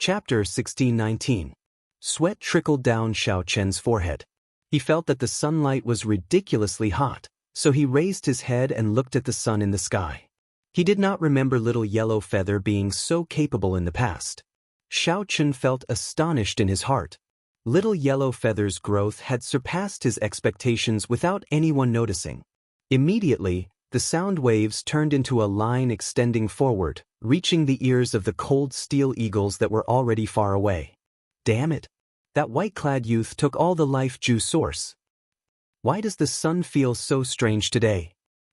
Chapter 1619. Sweat trickled down Xiao Chen's forehead. He felt that the sunlight was ridiculously hot, so he raised his head and looked at the sun in the sky. He did not remember Little Yellow Feather being so capable in the past. Xiao Chen felt astonished in his heart. Little Yellow Feather's growth had surpassed his expectations without anyone noticing. Immediately, the sound waves turned into a line extending forward, reaching the ears of the cold steel eagles that were already far away. Damn it! That white-clad youth took all the life juice source. Why does the sun feel so strange today?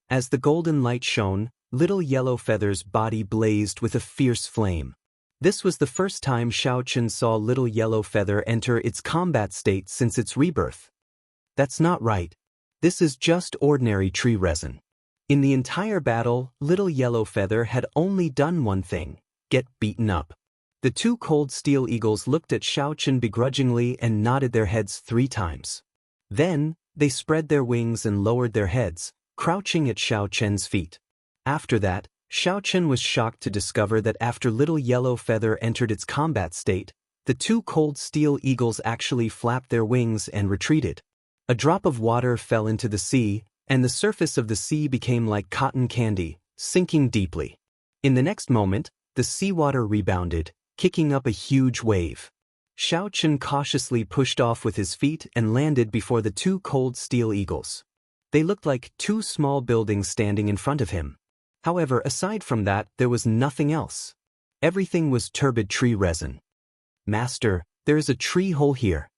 As the golden light shone, Little Yellow Feather's body blazed with a fierce flame. This was the first time Xiao Chen saw Little Yellow Feather enter its combat state since its rebirth. That's not right. This is just ordinary tree resin. In the entire battle, Little Yellow Feather had only done one thing: get beaten up. The two cold steel eagles looked at Xiao Chen begrudgingly and nodded their heads 3 times. Then, they spread their wings and lowered their heads, crouching at Xiao Chen's feet. After that, Xiao Chen was shocked to discover that after Little Yellow Feather entered its combat state, the two cold steel eagles actually flapped their wings and retreated. A drop of water fell into the sea, and the surface of the sea became like cotton candy, sinking deeply. In the next moment, the seawater rebounded, kicking up a huge wave. Xiao Chen cautiously pushed off with his feet and landed before the two cold steel eagles. They looked like 2 small buildings standing in front of him. However, aside from that, there was nothing else. Everything was turbid tree resin. Master, there is a tree hole here.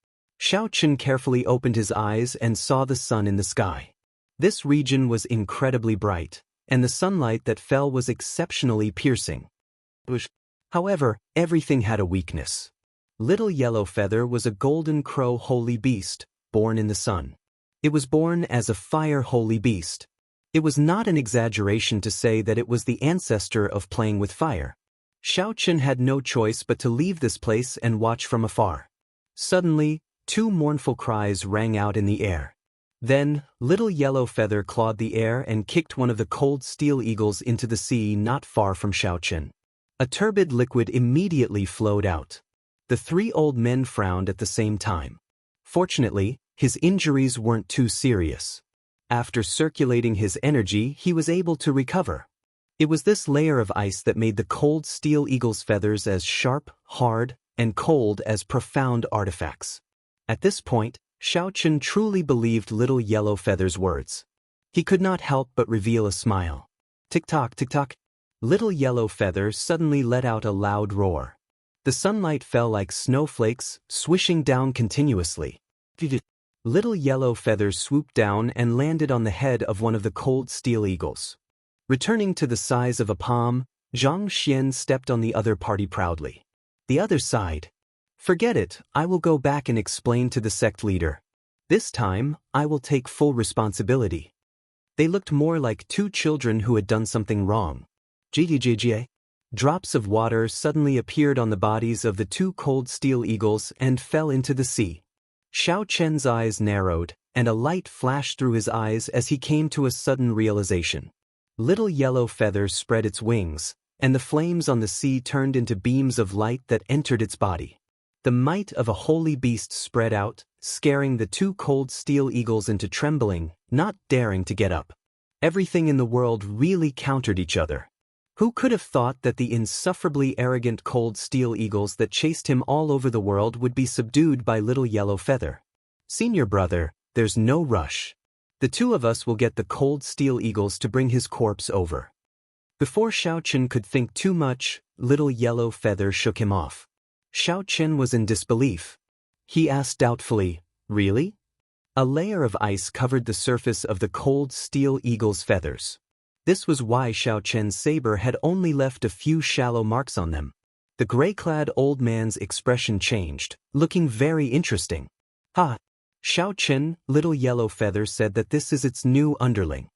Xiao Chen carefully opened his eyes and saw the sun in the sky. This region was incredibly bright, and the sunlight that fell was exceptionally piercing. However, everything had a weakness. Little Yellow Feather was a golden crow holy beast, born in the sun. It was born as a fire holy beast. It was not an exaggeration to say that it was the ancestor of playing with fire. Xiao Chen had no choice but to leave this place and watch from afar. Suddenly, 2 mournful cries rang out in the air. Then, Little Yellow Feather clawed the air and kicked one of the cold steel eagles into the sea not far from Xiao Chen. A turbid liquid immediately flowed out. The 3 old men frowned at the same time. Fortunately, his injuries weren't too serious. After circulating his energy, he was able to recover. It was this layer of ice that made the cold steel eagle's feathers as sharp, hard, and cold as profound artifacts. At this point, Xiao Chen truly believed Little Yellow Feather's words. He could not help but reveal a smile. Tick-tock, tick-tock. Little Yellow Feather suddenly let out a loud roar. The sunlight fell like snowflakes, swishing down continuously. Little Yellow Feather swooped down and landed on the head of one of the cold steel eagles. Returning to the size of a palm, Zhang Xian stepped on the other party proudly. The other side. Forget it, I will go back and explain to the sect leader. This time, I will take full responsibility. They looked more like 2 children who had done something wrong. GGGA. Drops of water suddenly appeared on the bodies of the 2 cold steel eagles and fell into the sea. Xiao Chen's eyes narrowed, and a light flashed through his eyes as he came to a sudden realization. Little Yellow Feather spread its wings, and the flames on the sea turned into beams of light that entered its body. The might of a holy beast spread out, scaring the 2 cold steel eagles into trembling, not daring to get up. Everything in the world really countered each other. Who could have thought that the insufferably arrogant cold steel eagles that chased him all over the world would be subdued by Little Yellow Feather? Senior brother, there's no rush. The 2 of us will get the cold steel eagles to bring his corpse over. Before Xiao Chen could think too much, Little Yellow Feather shook him off. Xiao Chen was in disbelief. He asked doubtfully, really? A layer of ice covered the surface of the cold steel eagle's feathers. This was why Xiao Chen's saber had only left a few shallow marks on them. The gray-clad old man's expression changed, looking very interesting. Ha! Xiao Chen, Little Yellow Feather said that this is its new underling.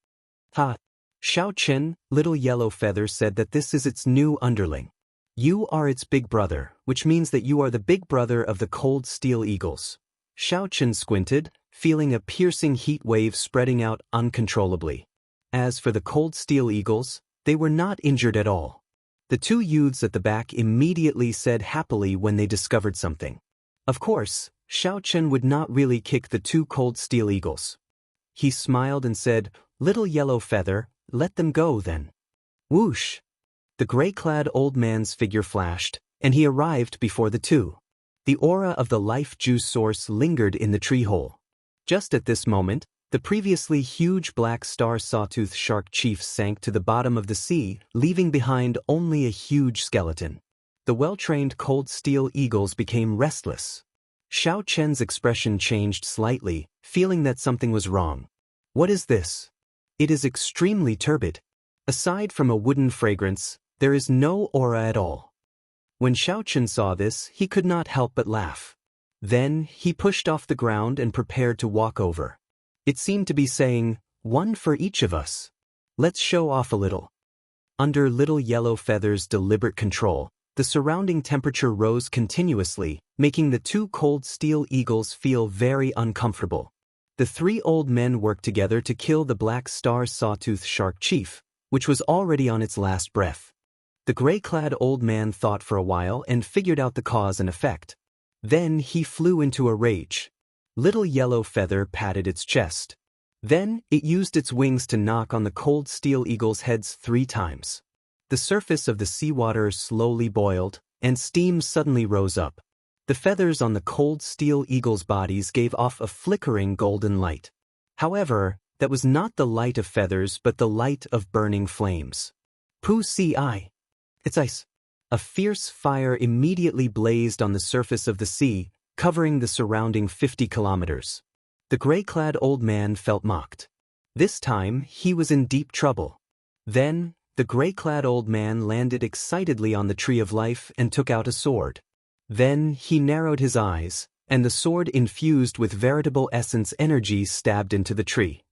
Ha! Xiao Chen, Little Yellow Feather said that this is its new underling. You are its big brother, which means that you are the big brother of the cold steel eagles. Xiao Chen squinted, feeling a piercing heat wave spreading out uncontrollably. As for the cold steel eagles, they were not injured at all. The two youths at the back immediately said happily when they discovered something. Of course, Xiao Chen would not really kick the two cold steel eagles. He smiled and said, "Little yellow feather, let them go then." Whoosh! The gray-clad old man's figure flashed, and he arrived before the two. The aura of the life juice source lingered in the tree hole. Just at this moment, the previously huge black star sawtooth shark chief sank to the bottom of the sea, leaving behind only a huge skeleton. The well-trained cold steel eagles became restless. Xiao Chen's expression changed slightly, feeling that something was wrong. What is this? It is extremely turbid. Aside from a wooden fragrance, there is no aura at all. When Xiao Chen saw this, he could not help but laugh. Then, he pushed off the ground and prepared to walk over. It seemed to be saying, "One for each of us. Let's show off a little." Under Little Yellow Feather's deliberate control, the surrounding temperature rose continuously, making the two cold steel eagles feel very uncomfortable. The three old men worked together to kill the black star sawtooth shark chief, which was already on its last breath. The gray-clad old man thought for a while and figured out the cause and effect. Then he flew into a rage. Little Yellow Feather patted its chest. Then it used its wings to knock on the cold steel eagle's heads 3 times. The surface of the seawater slowly boiled, and steam suddenly rose up. The feathers on the cold steel eagle's bodies gave off a flickering golden light. However, that was not the light of feathers but the light of burning flames. Pu Si. It's ice. A fierce fire immediately blazed on the surface of the sea, covering the surrounding 50 kilometers. The gray-clad old man felt mocked. This time, he was in deep trouble. Then, the gray-clad old man landed excitedly on the tree of life and took out a sword. Then, he narrowed his eyes, and the sword infused with veritable essence energy stabbed into the tree.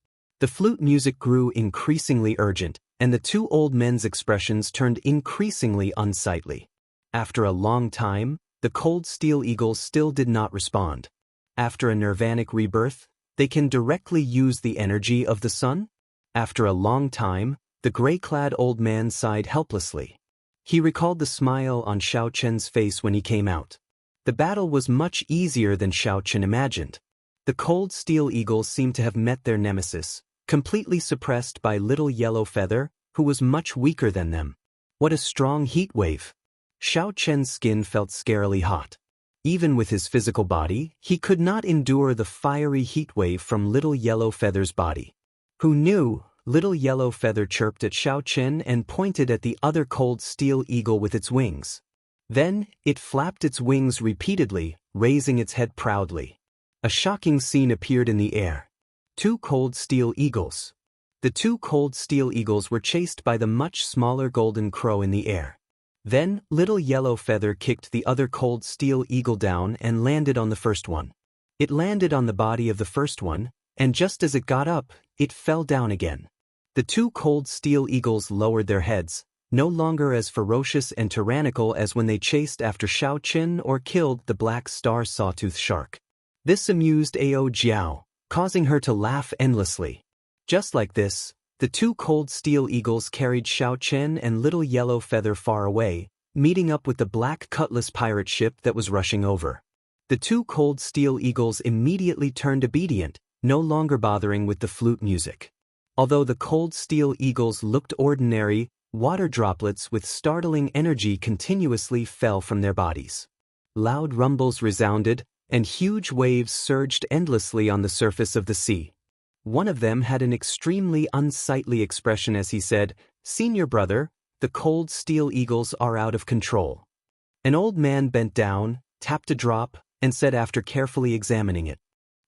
The flute music grew increasingly urgent, and the two old men's expressions turned increasingly unsightly. After a long time, the cold steel eagles still did not respond. After a nirvanic rebirth, they can directly use the energy of the sun? After a long time, the gray-clad old man sighed helplessly. He recalled the smile on Xiao Chen's face when he came out. The battle was much easier than Xiao Chen imagined. The cold steel eagles seemed to have met their nemesis, completely suppressed by Little Yellow Feather, who was much weaker than them. What a strong heat wave! Xiao Chen's skin felt scarily hot. Even with his physical body, he could not endure the fiery heat wave from Little Yellow Feather's body. Who knew? Little Yellow Feather chirped at Xiao Chen and pointed at the other cold steel eagle with its wings. Then, it flapped its wings repeatedly, raising its head proudly. A shocking scene appeared in the air. 2 cold steel eagles. The 2 cold steel eagles were chased by the much smaller golden crow in the air. Then, Little Yellow Feather kicked the other cold steel eagle down and landed on the first one. It landed on the body of the first one, and just as it got up, it fell down again. The 2 cold steel eagles lowered their heads, no longer as ferocious and tyrannical as when they chased after Xiao Chen or killed the black star sawtooth shark. This amused Ao Jiao, causing her to laugh endlessly. Just like this, the 2 cold steel eagles carried Xiao Chen and Little Yellow Feather far away, meeting up with the Black Cutlass pirate ship that was rushing over. The 2 cold steel eagles immediately turned obedient, no longer bothering with the flute music. Although the cold steel eagles looked ordinary, water droplets with startling energy continuously fell from their bodies. Loud rumbles resounded, and huge waves surged endlessly on the surface of the sea. One of them had an extremely unsightly expression as he said, "Senior brother, the cold steel eagles are out of control." An old man bent down, tapped a drop, and said after carefully examining it.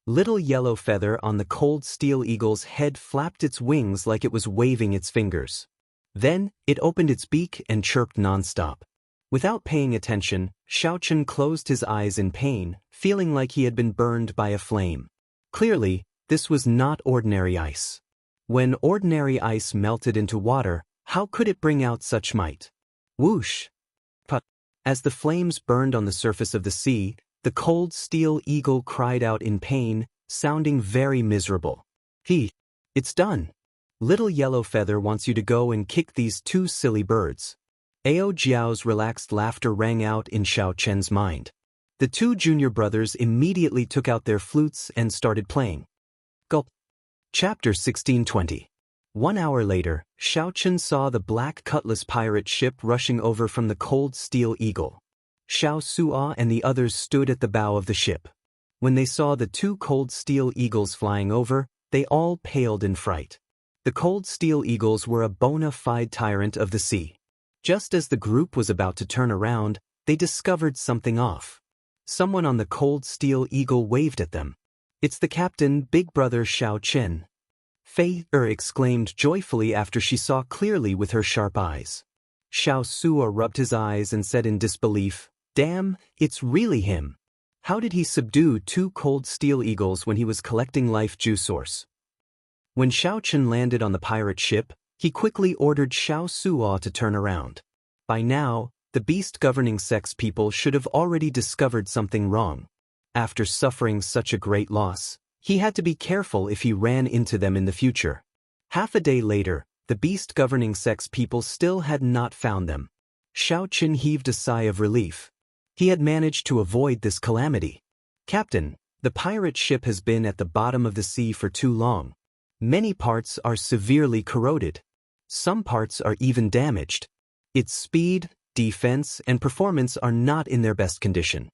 Little Yellow Feather on the cold steel eagle's head flapped its wings like it was waving its fingers. Then, it opened its beak and chirped nonstop. Without paying attention, Xiao Chen closed his eyes in pain, feeling like he had been burned by a flame. Clearly, this was not ordinary ice. When ordinary ice melted into water, how could it bring out such might? Whoosh! But as the flames burned on the surface of the sea, the cold steel eagle cried out in pain, sounding very miserable. It's done. Little Yellow Feather wants you to go and kick these 2 silly birds. Ao Jiao's relaxed laughter rang out in Xiao Chen's mind. The two junior brothers immediately took out their flutes and started playing. Gulp. Chapter 1620. 1 hour later, Xiao Chen saw the Black Cutlass pirate ship rushing over from the Cold Steel Eagle. Xiao Suo and the others stood at the bow of the ship. When they saw the two Cold Steel Eagles flying over, they all paled in fright. The Cold Steel Eagles were a bona fide tyrant of the sea. Just as the group was about to turn around, they discovered something off. Someone on the Cold Steel Eagle waved at them. "It's the captain, big brother Xiao Chen." Fei exclaimed joyfully after she saw clearly with her sharp eyes. Xiao Suo rubbed his eyes and said in disbelief, "Damn, it's really him. How did he subdue two Cold Steel Eagles when he was collecting life juice source?" When Xiao Chen landed on the pirate ship, he quickly ordered Xiao Suo to turn around. By now, the beast governing sex people should have already discovered something wrong. After suffering such a great loss, he had to be careful if he ran into them in the future. Half a day later, the beast governing sex people still had not found them. Xiao Chen heaved a sigh of relief. He had managed to avoid this calamity. "Captain, the pirate ship has been at the bottom of the sea for too long. Many parts are severely corroded. Some parts are even damaged. Its speed, defense, and performance are not in their best condition."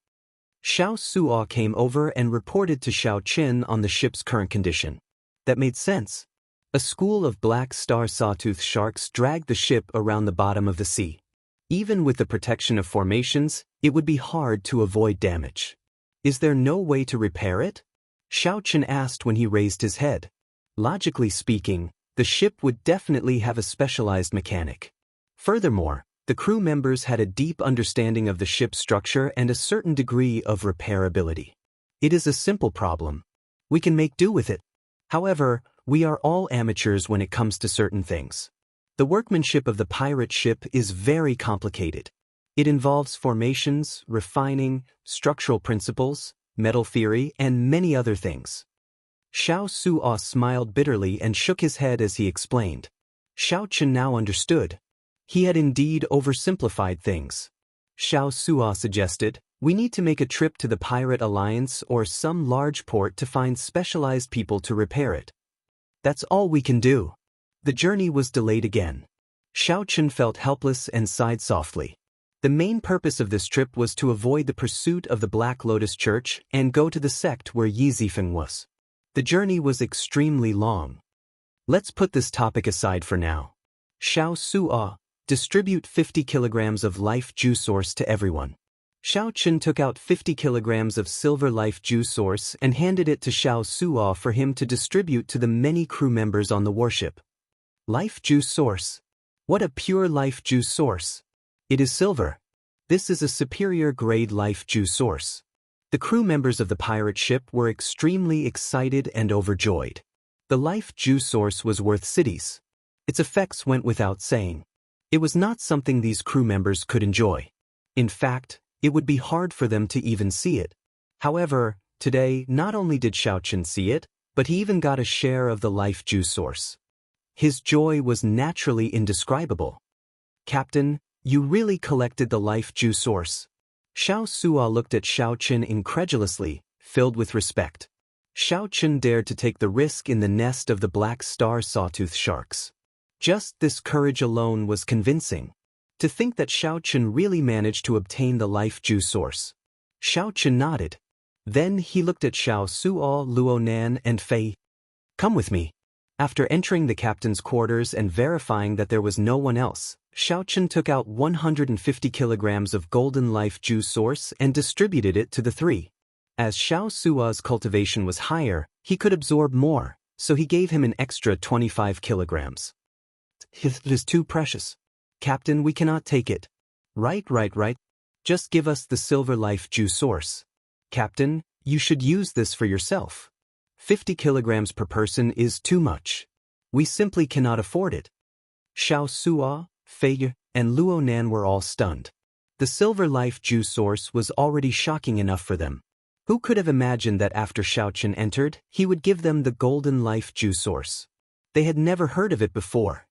Xiao Suo came over and reported to Xiao Chen on the ship's current condition. That made sense. A school of black star sawtooth sharks dragged the ship around the bottom of the sea. Even with the protection of formations, it would be hard to avoid damage. "Is there no way to repair it?" Xiao Chen asked when he raised his head. Logically speaking, the ship would definitely have a specialized mechanic. Furthermore, the crew members had a deep understanding of the ship's structure and a certain degree of repairability. "It is a simple problem. We can make do with it. However, we are all amateurs when it comes to certain things. The workmanship of the pirate ship is very complicated. It involves formations, refining, structural principles, metal theory, and many other things." Xiao Suo smiled bitterly and shook his head as he explained. Xiao Chen now understood. He had indeed oversimplified things. Xiao Suo suggested, "We need to make a trip to the Pirate Alliance or some large port to find specialized people to repair it. That's all we can do." The journey was delayed again. Xiao Chen felt helpless and sighed softly. The main purpose of this trip was to avoid the pursuit of the Black Lotus Church and go to the sect where Yi Zifeng was. The journey was extremely long. Let's put this topic aside for now. Xiao Suo, distribute 50 kilograms of life juice source to everyone. Xiao Chen took out 50 kilograms of silver life juice source and handed it to Xiao Suo for him to distribute to the many crew members on the warship. Life juice source. What a pure life juice source. It is silver. This is a superior grade life juice source. The crew members of the pirate ship were extremely excited and overjoyed. The life juice source was worth cities. Its effects went without saying. It was not something these crew members could enjoy. In fact, it would be hard for them to even see it. However, today not only did Xiao Chen see it, but he even got a share of the life juice source. His joy was naturally indescribable. "Captain, you really collected the life juice source." Xiao Suo looked at Xiao Chen incredulously, filled with respect. Xiao Chen dared to take the risk in the nest of the black star sawtooth sharks. Just this courage alone was convincing. To think that Xiao Chen really managed to obtain the life juice source. Xiao Chen nodded. Then he looked at Xiao Suo, Luo Nan, and Fei. "Come with me." After entering the captain's quarters and verifying that there was no one else, Xiao Chen took out 150 kilograms of golden life juice source and distributed it to the three. As Xiao Suo's cultivation was higher, he could absorb more, so he gave him an extra 25 kilograms. "It is too precious. Captain, we cannot take it." Right. Just give us the silver life juice source. Captain, you should use this for yourself. 50 kilograms per person is too much. We simply cannot afford it." Xiao Suo, Fei, and Luo Nan were all stunned. The silver life juice source was already shocking enough for them. Who could have imagined that after Xiao Chen entered, he would give them the golden life juice source? They had never heard of it before.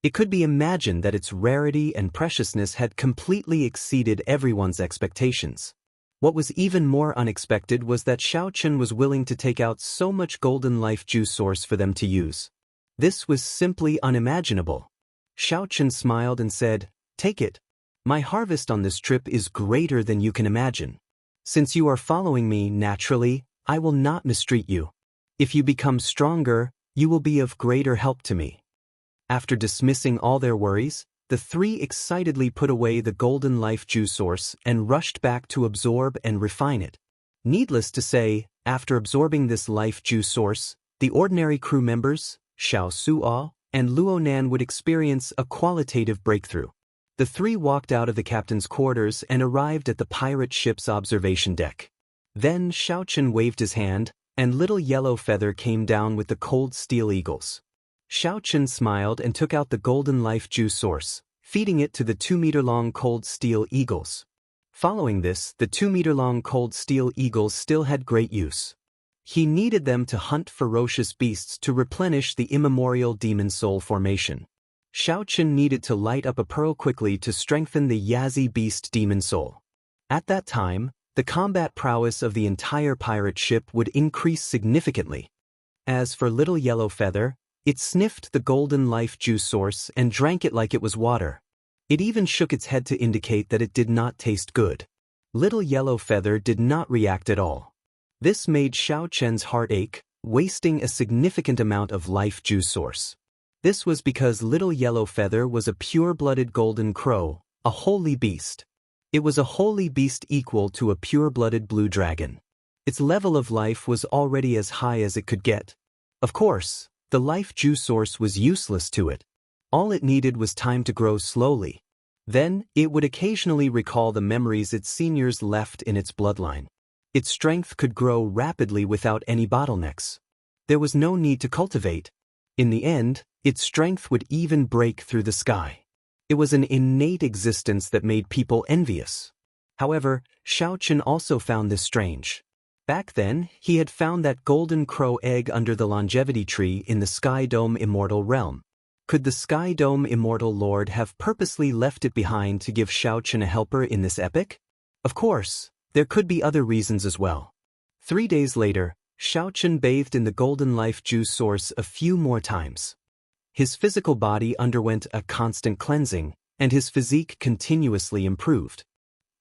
It could be imagined that its rarity and preciousness had completely exceeded everyone's expectations. What was even more unexpected was that Xiao Chen was willing to take out so much golden life juice source for them to use. This was simply unimaginable. Xiao Chen smiled and said, "Take it. My harvest on this trip is greater than you can imagine. Since you are following me naturally, I will not mistreat you. If you become stronger, you will be of greater help to me." After dismissing all their worries, the three excitedly put away the golden life juice source and rushed back to absorb and refine it. Needless to say, after absorbing this life juice source, the ordinary crew members, Xiao Suo and Luo Nan, would experience a qualitative breakthrough. The three walked out of the captain's quarters and arrived at the pirate ship's observation deck. Then Xiao Chen waved his hand, and Little Yellow Feather came down with the cold steel eagles. Xiao Chen smiled and took out the golden life juice source, feeding it to the 2-meter-long cold steel eagles. Following this, the 2-meter-long cold steel eagles still had great use. He needed them to hunt ferocious beasts to replenish the immemorial demon soul formation. Xiao Chen needed to light up a pearl quickly to strengthen the Yazi beast demon soul. At that time, the combat prowess of the entire pirate ship would increase significantly. As for Little Yellow Feather, it sniffed the golden life juice source and drank it like it was water. It even shook its head to indicate that it did not taste good. Little Yellow Feather did not react at all. This made Xiao Chen's heart ache, wasting a significant amount of life juice source. This was because Little Yellow Feather was a pure-blooded golden crow, a holy beast. It was a holy beast equal to a pure-blooded blue dragon. Its level of life was already as high as it could get. Of course, the life juice source was useless to it. All it needed was time to grow slowly. Then, it would occasionally recall the memories its seniors left in its bloodline. Its strength could grow rapidly without any bottlenecks. There was no need to cultivate. In the end, its strength would even break through the sky. It was an innate existence that made people envious. However, Xiao Chen also found this strange. Back then, he had found that golden crow egg under the longevity tree in the Sky Dome Immortal realm. Could the Sky Dome Immortal Lord have purposely left it behind to give Xiao Chen a helper in this epic? Of course, there could be other reasons as well. 3 days later, Xiao Chen bathed in the golden life juice source a few more times. His physical body underwent a constant cleansing, and his physique continuously improved.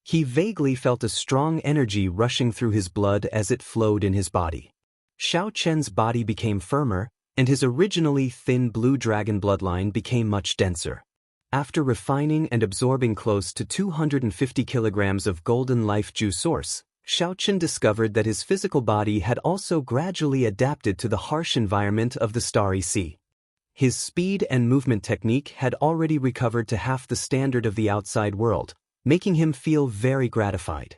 He vaguely felt a strong energy rushing through his blood as it flowed in his body. Xiao Chen's body became firmer, and his originally thin blue dragon bloodline became much denser. After refining and absorbing close to 250 kilograms of golden life juice source, Xiao Chen discovered that his physical body had also gradually adapted to the harsh environment of the Starry Sea. His speed and movement technique had already recovered to half the standard of the outside world, making him feel very gratified.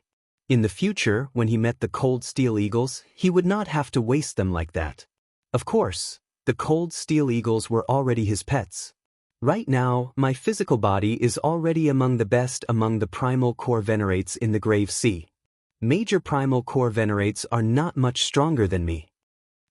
In the future, when he met the cold steel eagles, he would not have to waste them like that. Of course, the cold steel eagles were already his pets. Right now, my physical body is already among the best among the primal core venerates in the Grave Sea. Major primal core venerates are not much stronger than me.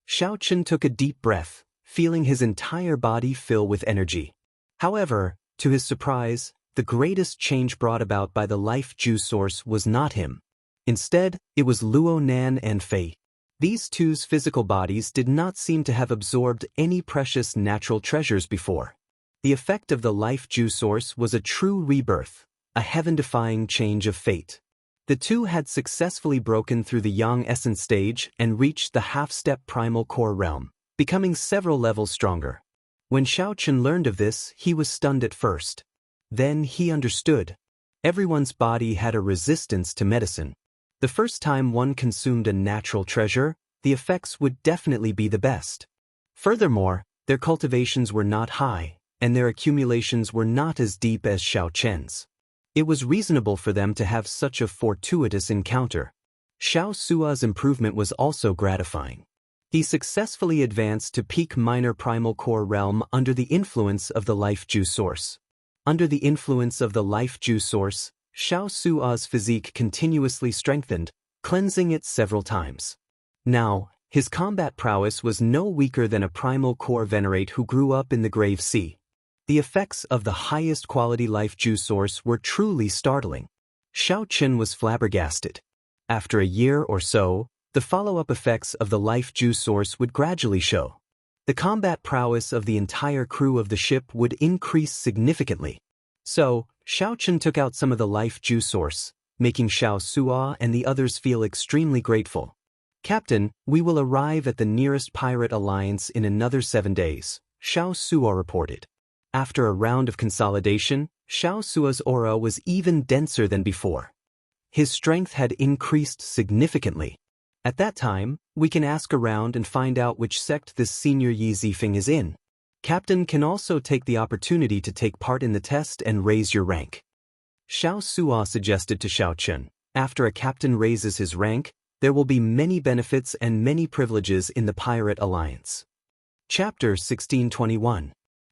Xiao Chen took a deep breath, feeling his entire body fill with energy. However, to his surprise, the greatest change brought about by the life juice source was not him. Instead, it was Luo Nan and Fei. These two's physical bodies did not seem to have absorbed any precious natural treasures before. The effect of the life juice source was a true rebirth, a heaven-defying change of fate. The two had successfully broken through the Yang Essence stage and reached the half-step primal core realm, becoming several levels stronger. When Xiao Chen learned of this, he was stunned at first. Then he understood. Everyone's body had a resistance to medicine. The first time one consumed a natural treasure, the effects would definitely be the best. Furthermore, their cultivations were not high, and their accumulations were not as deep as Xiao Chen's. It was reasonable for them to have such a fortuitous encounter. Xiao Suo's improvement was also gratifying. He successfully advanced to peak minor primal core realm under the influence of the life juice source. Under the influence of the life juice source, Xiao Suo's physique continuously strengthened, cleansing it several times. Now, his combat prowess was no weaker than a primal core venerate who grew up in the Grave Sea. The effects of the highest quality life juice source were truly startling. Xiao Chen was flabbergasted. After a year or so, the follow-up effects of the life juice source would gradually show. The combat prowess of the entire crew of the ship would increase significantly. So, Xiao Chen took out some of the life juice source, making Xiao Sua and the others feel extremely grateful. "Captain, we will arrive at the nearest pirate alliance in another 7 days," Xiao Sua reported. After a round of consolidation, Xiao Sua's aura was even denser than before. His strength had increased significantly. At that time, we can ask around and find out which sect this senior Yi Zifeng is in. Captain can also take the opportunity to take part in the test and raise your rank. Xiao Sua suggested to Xiao Chen, after a captain raises his rank, there will be many benefits and many privileges in the Pirate Alliance. Chapter 1621.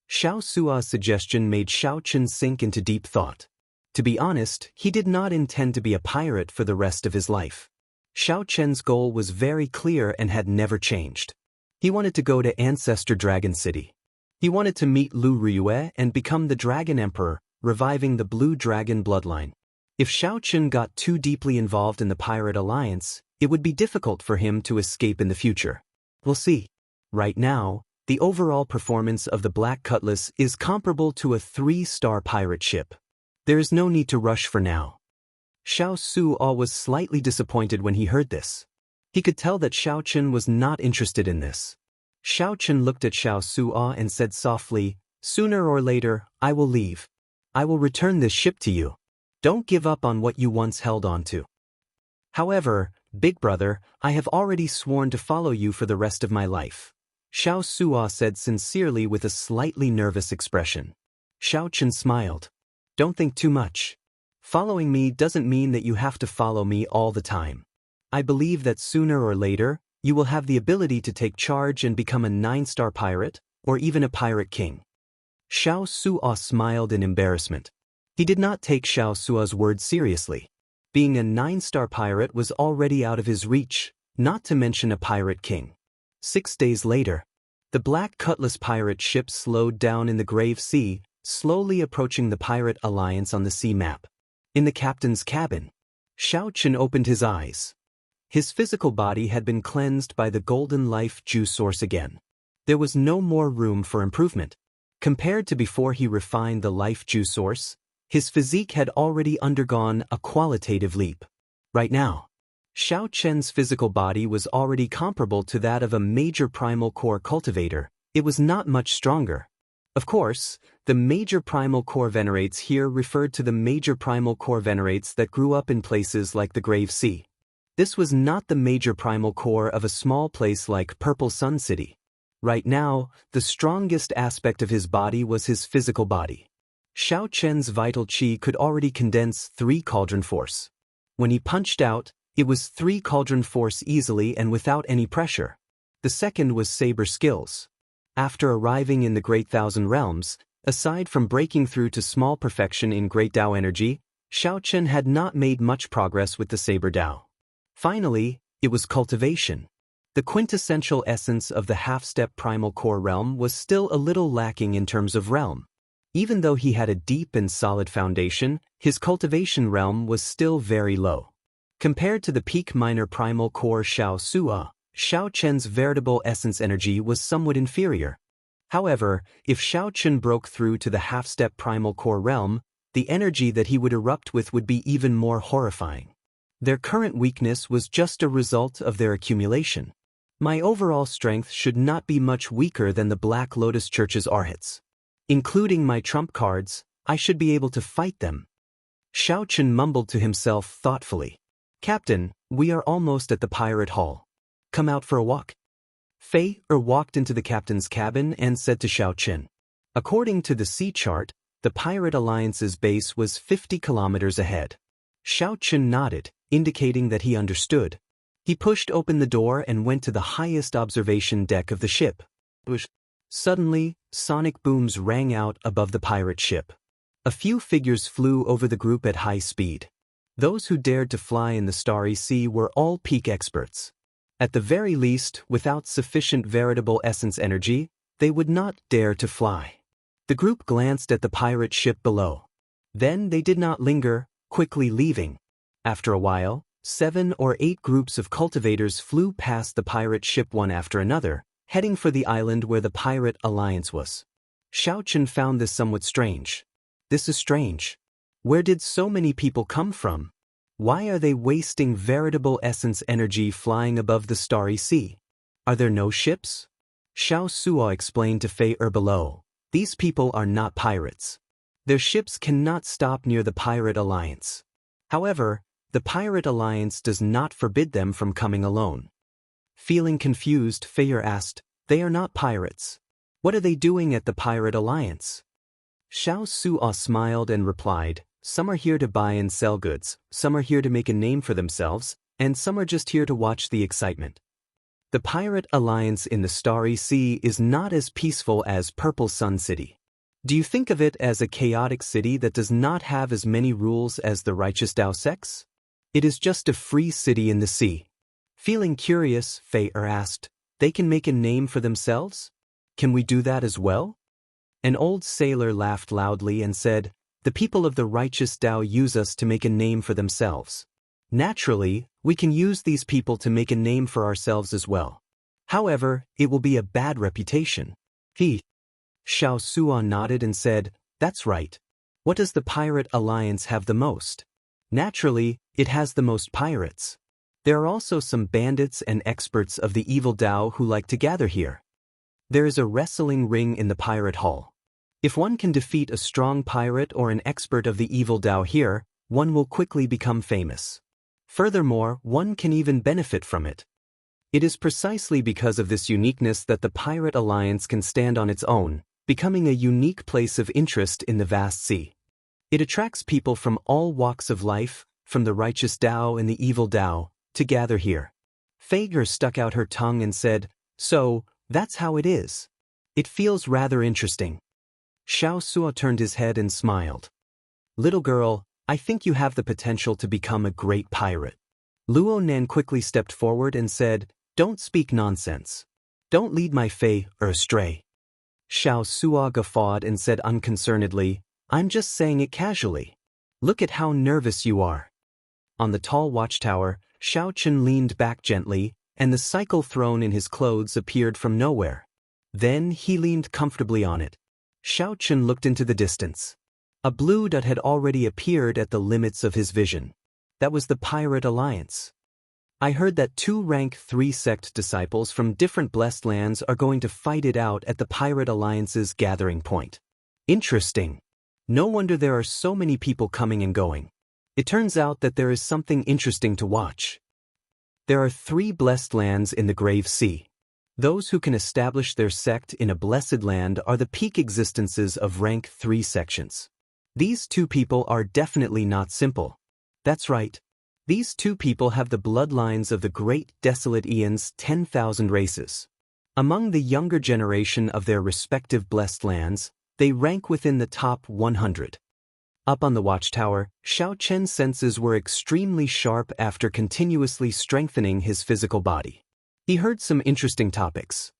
Xiao Sua's suggestion made Xiao Chen sink into deep thought. To be honest, he did not intend to be a pirate for the rest of his life. Xiao Chen's goal was very clear and had never changed. He wanted to go to Ancestor Dragon City. He wanted to meet Lu Riyue and become the Dragon Emperor, reviving the Blue Dragon bloodline. If Xiao Chen got too deeply involved in the Pirate Alliance, it would be difficult for him to escape in the future. We'll see. Right now, the overall performance of the Black Cutlass is comparable to a 3-star pirate ship. There is no need to rush for now. Xiao Sua was slightly disappointed when he heard this. He could tell that Xiao Chen was not interested in this. Xiao Chen looked at Xiao Sua and said softly, "Sooner or later, I will leave. I will return this ship to you. Don't give up on what you once held on to. However, big brother, I have already sworn to follow you for the rest of my life," Xiao Sua said sincerely with a slightly nervous expression. Xiao Chen smiled. "Don't think too much. Following me doesn't mean that you have to follow me all the time. I believe that sooner or later, you will have the ability to take charge and become a 9-star pirate, or even a pirate king." Xiao Sua smiled in embarrassment. He did not take Xiao Sua's words seriously. Being a 9-star pirate was already out of his reach, not to mention a pirate king. 6 days later, the Black Cutlass pirate ship slowed down in the Grave Sea, slowly approaching the Pirate Alliance on the sea map. In the captain's cabin, Xiao Chen opened his eyes. His physical body had been cleansed by the golden life juice source again. There was no more room for improvement. Compared to before he refined the life juice source, his physique had already undergone a qualitative leap. Right now, Xiao Chen's physical body was already comparable to that of a major primal core cultivator. It was not much stronger. Of course, the major primal core venerates here referred to the major primal core venerates that grew up in places like the Grave Sea. This was not the major primal core of a small place like Purple Sun City. Right now, the strongest aspect of his body was his physical body. Xiao Chen's vital qi could already condense 3 cauldron force. When he punched out, it was 3 cauldron force easily and without any pressure. The second was saber skills. After arriving in the Great Thousand Realms, aside from breaking through to small perfection in Great Dao energy, Xiao Chen had not made much progress with the saber Dao. Finally, it was cultivation. The quintessential essence of the half-step primal core realm was still a little lacking in terms of realm. Even though he had a deep and solid foundation, his cultivation realm was still very low. Compared to the peak minor primal core Xiao Sua, Xiao Chen's veritable essence energy was somewhat inferior. However, if Xiao Chen broke through to the half-step primal core realm, the energy that he would erupt with would be even more horrifying. Their current weakness was just a result of their accumulation. My overall strength should not be much weaker than the Black Lotus Church's Arhats. Including my trump cards, I should be able to fight them. Xiao Chen mumbled to himself thoughtfully. "Captain, we are almost at the pirate hall. Come out for a walk." Fei walked into the captain's cabin and said to Xiao Chen. According to the sea chart, the Pirate Alliance's base was 50 kilometers ahead. Xiao Chen nodded, indicating that he understood. He pushed open the door and went to the highest observation deck of the ship. Suddenly, sonic booms rang out above the pirate ship. A few figures flew over the group at high speed. Those who dared to fly in the starry sea were all peak experts. At the very least, without sufficient veritable essence energy, they would not dare to fly. The group glanced at the pirate ship below. Then they did not linger, quickly leaving. After a while, 7 or 8 groups of cultivators flew past the pirate ship one after another, heading for the island where the pirate alliance was. Xiao Chen found this somewhat strange. This is strange. Where did so many people come from? Why are they wasting veritable essence energy flying above the starry sea? Are there no ships? Xiao Suo explained to Fei below. These people are not pirates. Their ships cannot stop near the pirate alliance. However, the pirate alliance does not forbid them from coming alone. Feeling confused, Fei asked, "They are not pirates. What are they doing at the pirate alliance?" Xiao Suo smiled and replied, "Some are here to buy and sell goods, some are here to make a name for themselves, and some are just here to watch the excitement. The pirate alliance in the Starry Sea is not as peaceful as Purple Sun City. Do you think of it as a chaotic city that does not have as many rules as the righteous Dao sects? It is just a free city in the sea." Feeling curious, Fei asked, "They can make a name for themselves? Can we do that as well?" An old sailor laughed loudly and said, "The people of the righteous Dao use us to make a name for themselves. Naturally, we can use these people to make a name for ourselves as well. However, it will be a bad reputation." Xiao Suo nodded and said, "That's right. What does the pirate alliance have the most? Naturally, it has the most pirates. There are also some bandits and experts of the evil Dao who like to gather here. There is a wrestling ring in the pirate hall. If one can defeat a strong pirate or an expert of the evil Dao here, one will quickly become famous. Furthermore, one can even benefit from it. It is precisely because of this uniqueness that the pirate alliance can stand on its own, becoming a unique place of interest in the vast sea. It attracts people from all walks of life, from the righteous Dao and the evil Dao, to gather here." Fei stuck out her tongue and said, "So, that's how it is. It feels rather interesting." Xiao Suo turned his head and smiled. "Little girl, I think you have the potential to become a great pirate." Luo Nan quickly stepped forward and said, "Don't speak nonsense. Don't lead my Fei astray." Xiao Suo guffawed and said unconcernedly, "I'm just saying it casually. Look at how nervous you are." On the tall watchtower, Xiao Chen leaned back gently, and the cycle throne in his clothes appeared from nowhere. Then he leaned comfortably on it. Xiao Chen looked into the distance. A blue dot had already appeared at the limits of his vision. That was the Pirate Alliance. "I heard that 2 rank 3 sect disciples from different blessed lands are going to fight it out at the Pirate Alliance's gathering point. Interesting. No wonder there are so many people coming and going. It turns out that there is something interesting to watch. There are 3 blessed lands in the Grave Sea. Those who can establish their sect in a blessed land are the peak existences of rank 3 sections. These 2 people are definitely not simple. That's right. These 2 people have the bloodlines of the great desolate Aeon's 10,000 races. Among the younger generation of their respective blessed lands, they rank within the top 100. Up on the watchtower, Xiao Chen's senses were extremely sharp after continuously strengthening his physical body. He heard some interesting topics.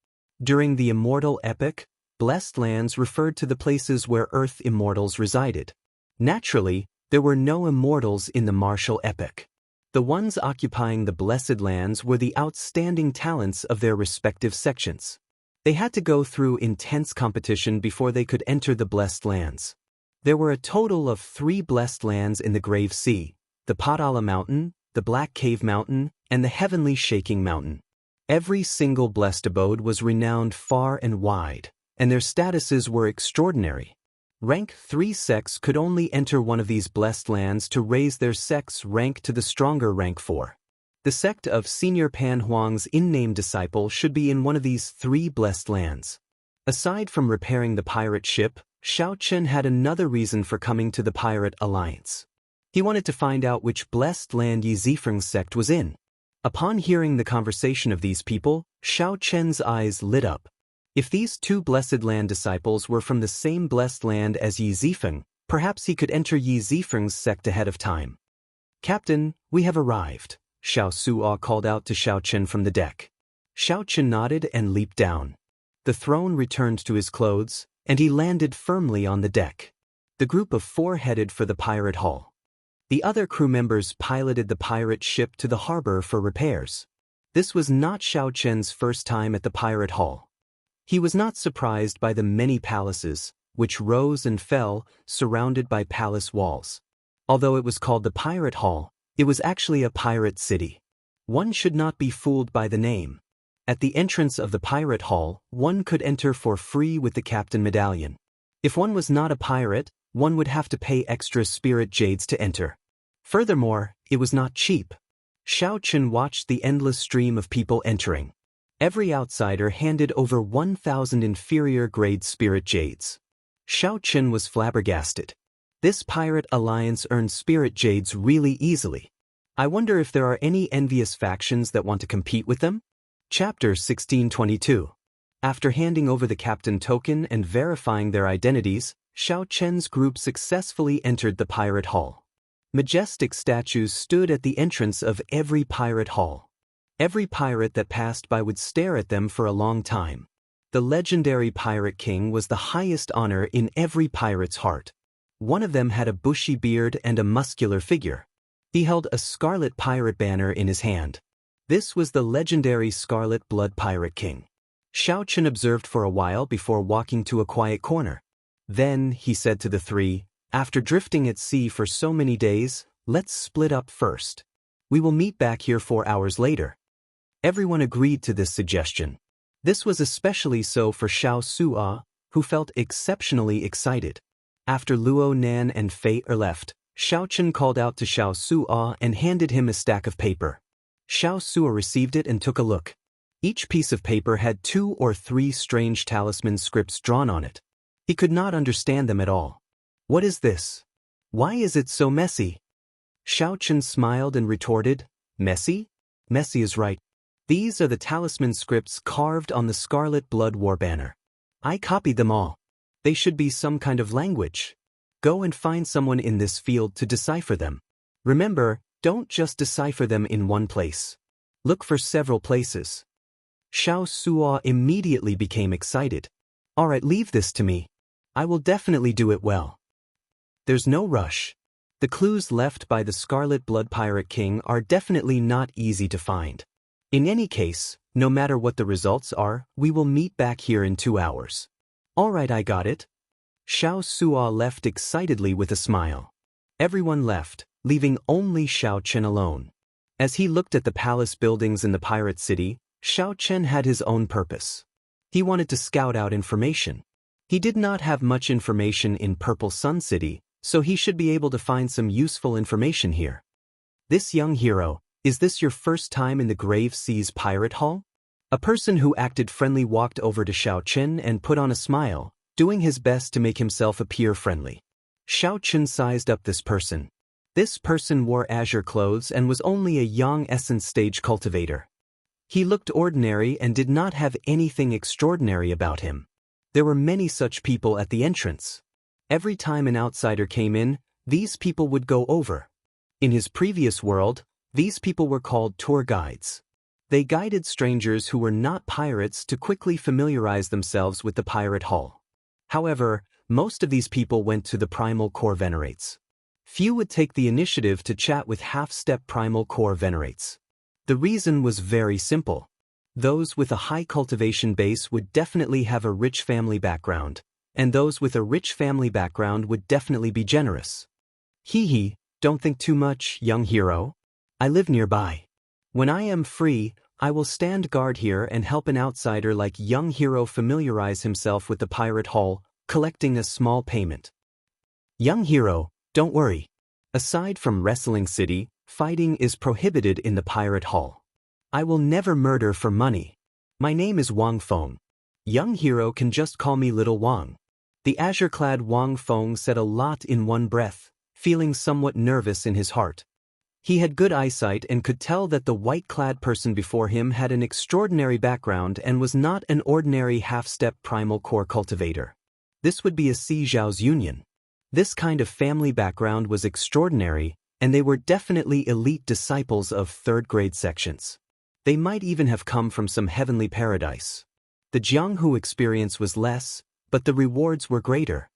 During the Immortal epoch, blessed lands referred to the places where Earth immortals resided. Naturally, there were no immortals in the martial epoch. The ones occupying the blessed lands were the outstanding talents of their respective sections. They had to go through intense competition before they could enter the blessed lands. There were a total of 3 blessed lands in the Grave Sea: the Padala Mountain, the Black Cave Mountain, and the Heavenly Shaking Mountain. Every single blessed abode was renowned far and wide, and their statuses were extraordinary. Rank 3 sects could only enter one of these blessed lands to raise their sect's rank to the stronger rank 4. The sect of Senior Pan Huang's in-name disciple should be in one of these 3 blessed lands. Aside from repairing the pirate ship, Xiao Chen had another reason for coming to the Pirate Alliance. He wanted to find out which blessed land Yi Zifeng's sect was in. Upon hearing the conversation of these people, Xiao Chen's eyes lit up. If these 2 blessed land disciples were from the same blessed land as Yi Zifeng, perhaps he could enter Yi Zifeng's sect ahead of time. "Captain, we have arrived," Xiao Suo called out to Xiao Chen from the deck. Xiao Chen nodded and leaped down. The throne returned to his clothes, and he landed firmly on the deck. The group of 4 headed for the pirate hull. The other crew members piloted the pirate ship to the harbor for repairs. This was not Xiao Chen's first time at the pirate hull. He was not surprised by the many palaces, which rose and fell, surrounded by palace walls. Although it was called the pirate hall, it was actually a pirate city. One should not be fooled by the name. At the entrance of the pirate hall, one could enter for free with the captain medallion. If one was not a pirate, one would have to pay extra spirit jades to enter. Furthermore, it was not cheap. Xiao Chen watched the endless stream of people entering. Every outsider handed over 1,000 inferior-grade spirit jades. Xiao Chen was flabbergasted. This pirate alliance earned spirit jades really easily. I wonder if there are any envious factions that want to compete with them? Chapter 1622. After handing over the captain token and verifying their identities, Xiao Chen's group successfully entered the pirate hall. Majestic statues stood at the entrance of every pirate hall. Every pirate that passed by would stare at them for a long time. The legendary pirate king was the highest honor in every pirate's heart. One of them had a bushy beard and a muscular figure. He held a scarlet pirate banner in his hand. This was the legendary Scarlet Blood Pirate King. Xiao Chen observed for a while before walking to a quiet corner. Then, he said to the 3, after drifting at sea for so many days, let's split up first. We will meet back here 4 hours later. Everyone agreed to this suggestion. This was especially so for Xiao Su'a, who felt exceptionally excited. After Luo Nan and Fei Er left, Xiao Chen called out to Xiao Su'a and handed him a stack of paper. Xiao Su'a received it and took a look. Each piece of paper had 2 or 3 strange talisman scripts drawn on it. He could not understand them at all. What is this? Why is it so messy? Xiao Chen smiled and retorted, messy? Messy is right. These are the talisman scripts carved on the Scarlet Blood War banner. I copied them all. They should be some kind of language. Go and find someone in this field to decipher them. Remember, don't just decipher them in one place. Look for several places. Xiao Su'a immediately became excited. Alright, leave this to me. I will definitely do it well. There's no rush. The clues left by the Scarlet Blood Pirate King are definitely not easy to find. In any case, no matter what the results are, we will meet back here in 2 hours. Alright, I got it. Xiao Su'a left excitedly with a smile. Everyone left, leaving only Xiao Chen alone. As he looked at the palace buildings in the pirate city, Xiao Chen had his own purpose. He wanted to scout out information. He did not have much information in Purple Sun City, so he should be able to find some useful information here. This young hero, is this your first time in the Grave Seas Pirate Hall? A person who acted friendly walked over to Xiao Chen and put on a smile, doing his best to make himself appear friendly. Xiao Chen sized up this person. This person wore azure clothes and was only a young essence stage cultivator. He looked ordinary and did not have anything extraordinary about him. There were many such people at the entrance. Every time an outsider came in, these people would go over. In his previous world, these people were called tour guides. They guided strangers who were not pirates to quickly familiarize themselves with the pirate hall. However, most of these people went to the primal core venerates. Few would take the initiative to chat with half-step primal core venerates. The reason was very simple. Those with a high cultivation base would definitely have a rich family background, and those with a rich family background would definitely be generous. Hee, don't think too much, young hero. I live nearby. When I am free, I will stand guard here and help an outsider like young hero familiarize himself with the pirate hall, collecting a small payment. Young hero, don't worry. Aside from Wrestling City, fighting is prohibited in the pirate hall. I will never murder for money. My name is Wang Feng. Young hero can just call me Little Wang. The azure-clad Wang Feng said a lot in one breath, feeling somewhat nervous in his heart. He had good eyesight and could tell that the white-clad person before him had an extraordinary background and was not an ordinary half-step primal core cultivator. This would be a Si Zhao's union. This kind of family background was extraordinary, and they were definitely elite disciples of third-grade sections. They might even have come from some heavenly paradise. The Jianghu experience was less, but the rewards were greater.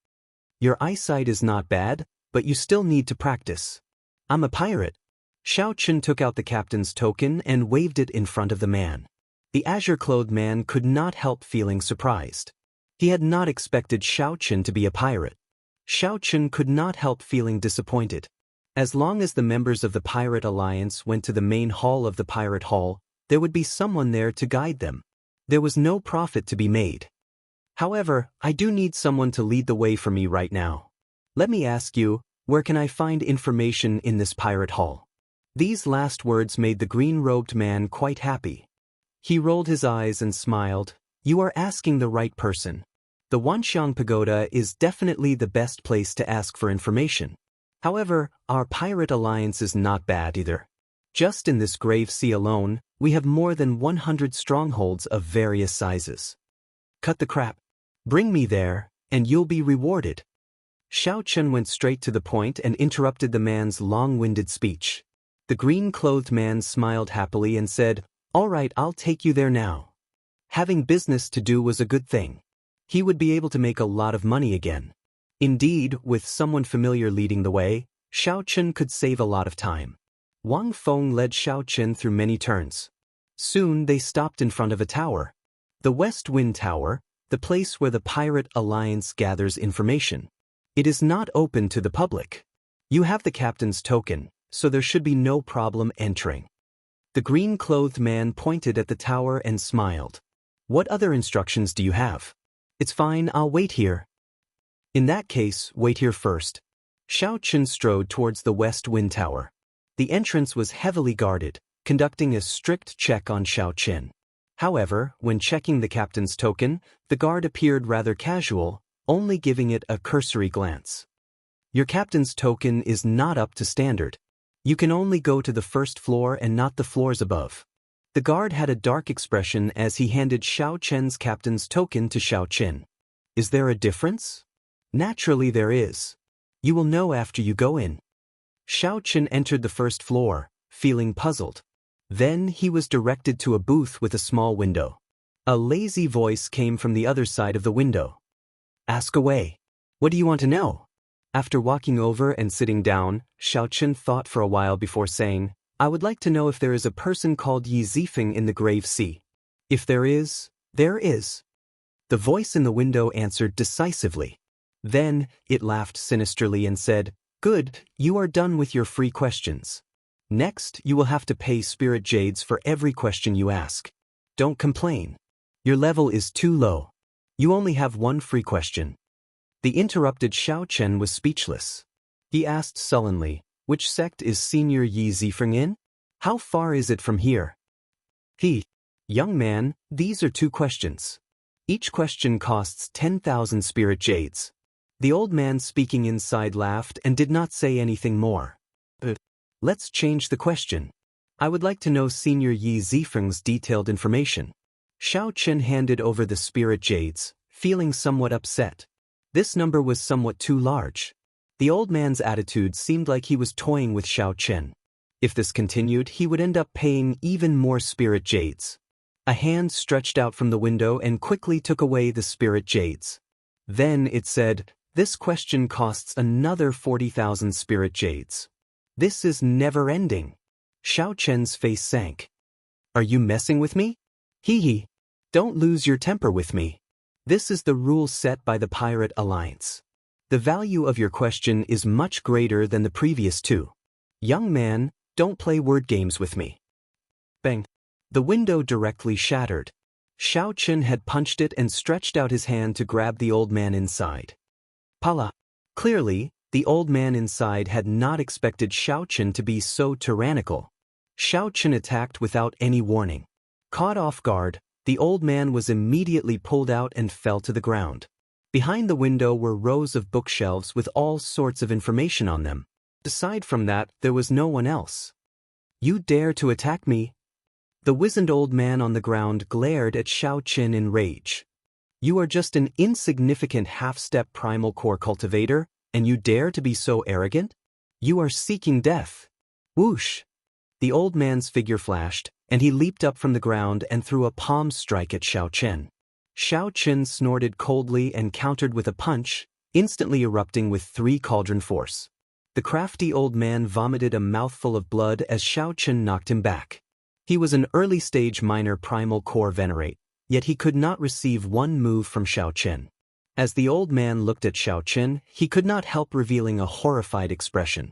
Your eyesight is not bad, but you still need to practice. I'm a pirate. Xiao Chen took out the captain's token and waved it in front of the man. The azure-clothed man could not help feeling surprised. He had not expected Xiao Chen to be a pirate. Xiao Chen could not help feeling disappointed. As long as the members of the Pirate Alliance went to the main hall of the Pirate Hall, there would be someone there to guide them. There was no profit to be made. However, I do need someone to lead the way for me right now. Let me ask you, where can I find information in this Pirate Hall? These last words made the green-robed man quite happy. He rolled his eyes and smiled. You are asking the right person. The Wanxiang Pagoda is definitely the best place to ask for information. However, our Pirate Alliance is not bad either. Just in this grave sea alone, we have more than 100 strongholds of various sizes. Cut the crap. Bring me there, and you'll be rewarded. Xiao Chen went straight to the point and interrupted the man's long-winded speech. The green-clothed man smiled happily and said, All right, I'll take you there now. Having business to do was a good thing. He would be able to make a lot of money again. Indeed, with someone familiar leading the way, Xiao Chen could save a lot of time. Wang Feng led Xiao Chen through many turns. Soon they stopped in front of a tower. The West Wind Tower, the place where the Pirate Alliance gathers information. It is not open to the public. You have the captain's token, so there should be no problem entering. The green-clothed man pointed at the tower and smiled. What other instructions do you have? It's fine, I'll wait here. In that case, wait here first. Xiao Chen strode towards the West Wind Tower. The entrance was heavily guarded, conducting a strict check on Xiao Chen. However, when checking the captain's token, the guard appeared rather casual, only giving it a cursory glance. Your captain's token is not up to standard. You can only go to the first floor and not the floors above. The guard had a dark expression as he handed Xiao Chen's captain's token to Xiao Chen. Is there a difference? Naturally there is. You will know after you go in. Xiao Chen entered the first floor, feeling puzzled. Then he was directed to a booth with a small window. A lazy voice came from the other side of the window. Ask away. What do you want to know? After walking over and sitting down, Xiao Chen thought for a while before saying, I would like to know if there is a person called Yi Zifeng in the Grave Sea. If there is, there is. The voice in the window answered decisively. Then, it laughed sinisterly and said, Good, you are done with your free questions. Next, you will have to pay spirit jades for every question you ask. Don't complain. Your level is too low. You only have one free question. The interrupted Xiao Chen was speechless. He asked sullenly, Which sect is Senior Yi Zifeng in? How far is it from here? Young man, these are 2 questions. Each question costs 10,000 spirit jades. The old man speaking inside laughed and did not say anything more. Let's change the question. I would like to know Senior Yi Zifeng's detailed information. Xiao Chen handed over the spirit jades, feeling somewhat upset. This number was somewhat too large. The old man's attitude seemed like he was toying with Xiao Chen. If this continued, he would end up paying even more spirit jades. A hand stretched out from the window and quickly took away the spirit jades. Then it said, This question costs another 40,000 spirit jades. This is never-ending. Xiao Chen's face sank. Are you messing with me? Don't lose your temper with me. This is the rule set by the Pirate Alliance. The value of your question is much greater than the previous 2. Young man, don't play word games with me. Bang. The window directly shattered. Xiao Chen had punched it and stretched out his hand to grab the old man inside. Pala. Clearly, the old man inside had not expected Xiao Chen to be so tyrannical. Xiao Chen attacked without any warning. Caught off guard, the old man was immediately pulled out and fell to the ground. Behind the window were rows of bookshelves with all sorts of information on them. Aside from that, there was no one else. You dare to attack me? The wizened old man on the ground glared at Xiao Chen in rage. You are just an insignificant half-step primal core cultivator, and you dare to be so arrogant? You are seeking death. Whoosh! The old man's figure flashed, and he leaped up from the ground and threw a palm strike at Xiao Chen. Xiao Chen snorted coldly and countered with a punch, instantly erupting with 3 cauldron force. The crafty old man vomited a mouthful of blood as Xiao Chen knocked him back. He was an early-stage minor primal core venerate, yet he could not receive one move from Xiao Chen. As the old man looked at Xiao Chen, he could not help revealing a horrified expression.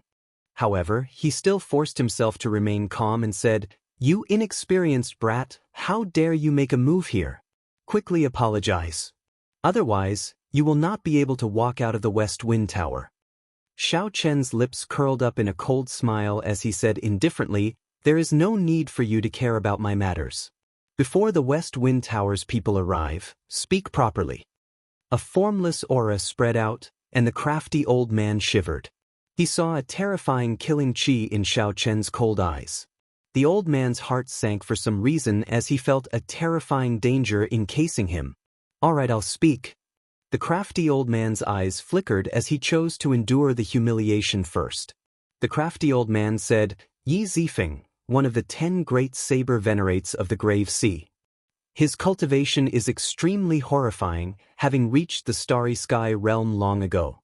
However, he still forced himself to remain calm and said, "You inexperienced brat, how dare you make a move here? Quickly apologize. Otherwise, you will not be able to walk out of the West Wind Tower." Xiao Chen's lips curled up in a cold smile as he said indifferently, "There is no need for you to care about my matters. Before the West Wind Tower's people arrive, speak properly." A formless aura spread out, and the crafty old man shivered. He saw a terrifying killing chi in Xiao Chen's cold eyes. The old man's heart sank for some reason as he felt a terrifying danger encasing him. "All right, I'll speak." The crafty old man's eyes flickered as he chose to endure the humiliation first. The crafty old man said, "Yi Zifeng, one of the 10 great saber venerates of the Grave Sea. His cultivation is extremely horrifying, having reached the Starry Sky realm long ago."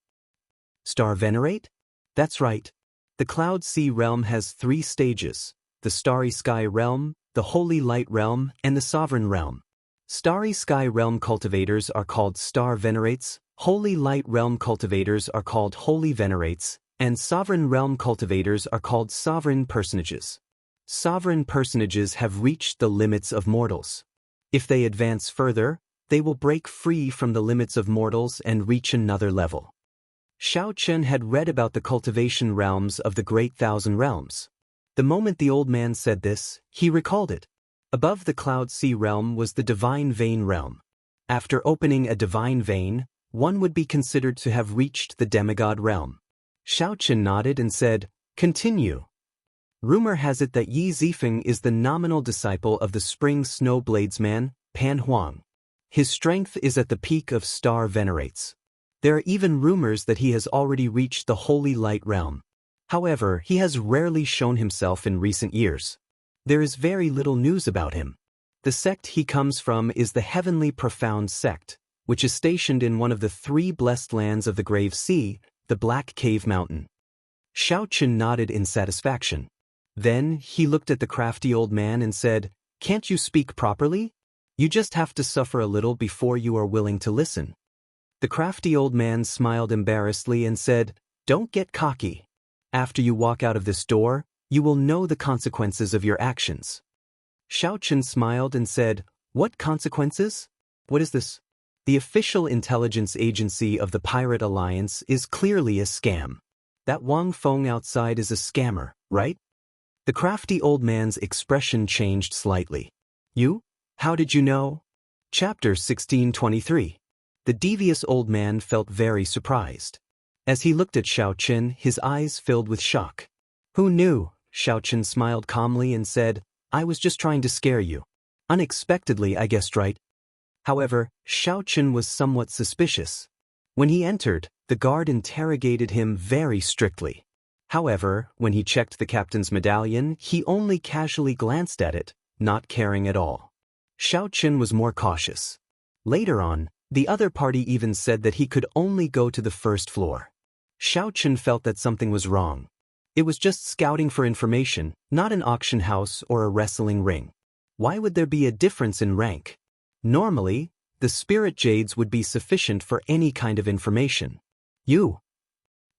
Star venerate? That's right. The Cloud Sea realm has 3 stages: the Starry Sky realm, the Holy Light realm, and the Sovereign realm. Starry Sky realm cultivators are called Star Venerates, Holy Light realm cultivators are called Holy Venerates, and Sovereign realm cultivators are called Sovereign Personages. Sovereign Personages have reached the limits of mortals. If they advance further, they will break free from the limits of mortals and reach another level. Xiao Chen had read about the cultivation realms of the Great Thousand Realms. The moment the old man said this, he recalled it. Above the Cloud Sea realm was the Divine Vein realm. After opening a divine vein, one would be considered to have reached the demigod realm. Xiao Chen nodded and said, "Continue." Rumor has it that Yi Zifeng is the nominal disciple of the Spring Snow Bladesman, Pan Huang. His strength is at the peak of Star Venerates. There are even rumors that he has already reached the Holy Light realm. However, he has rarely shown himself in recent years. There is very little news about him. The sect he comes from is the Heavenly Profound sect, which is stationed in one of the 3 blessed lands of the Grave Sea, the Black Cave Mountain. Xiao Chen nodded in satisfaction. Then, he looked at the crafty old man and said, "Can't you speak properly? You just have to suffer a little before you are willing to listen." The crafty old man smiled embarrassedly and said, "Don't get cocky. After you walk out of this door, you will know the consequences of your actions." Xiao Chen smiled and said, "What consequences? What is this?" The official intelligence agency of the Pirate Alliance is clearly a scam. That Wang Feng outside is a scammer, right? The crafty old man's expression changed slightly. "You? How did you know?" Chapter 1623. The devious old man felt very surprised. As he looked at Xiao Chen, his eyes filled with shock. "Who knew?" Xiao Chen smiled calmly and said, "I was just trying to scare you. Unexpectedly, I guessed right." However, Xiao Chen was somewhat suspicious. When he entered, the guard interrogated him very strictly. However, when he checked the captain's medallion, he only casually glanced at it, not caring at all. Xiao Chen was more cautious. Later on, the other party even said that he could only go to the 1st floor. Xiao Chen felt that something was wrong. It was just scouting for information, not an auction house or a wrestling ring. Why would there be a difference in rank? Normally, the spirit jades would be sufficient for any kind of information. "You."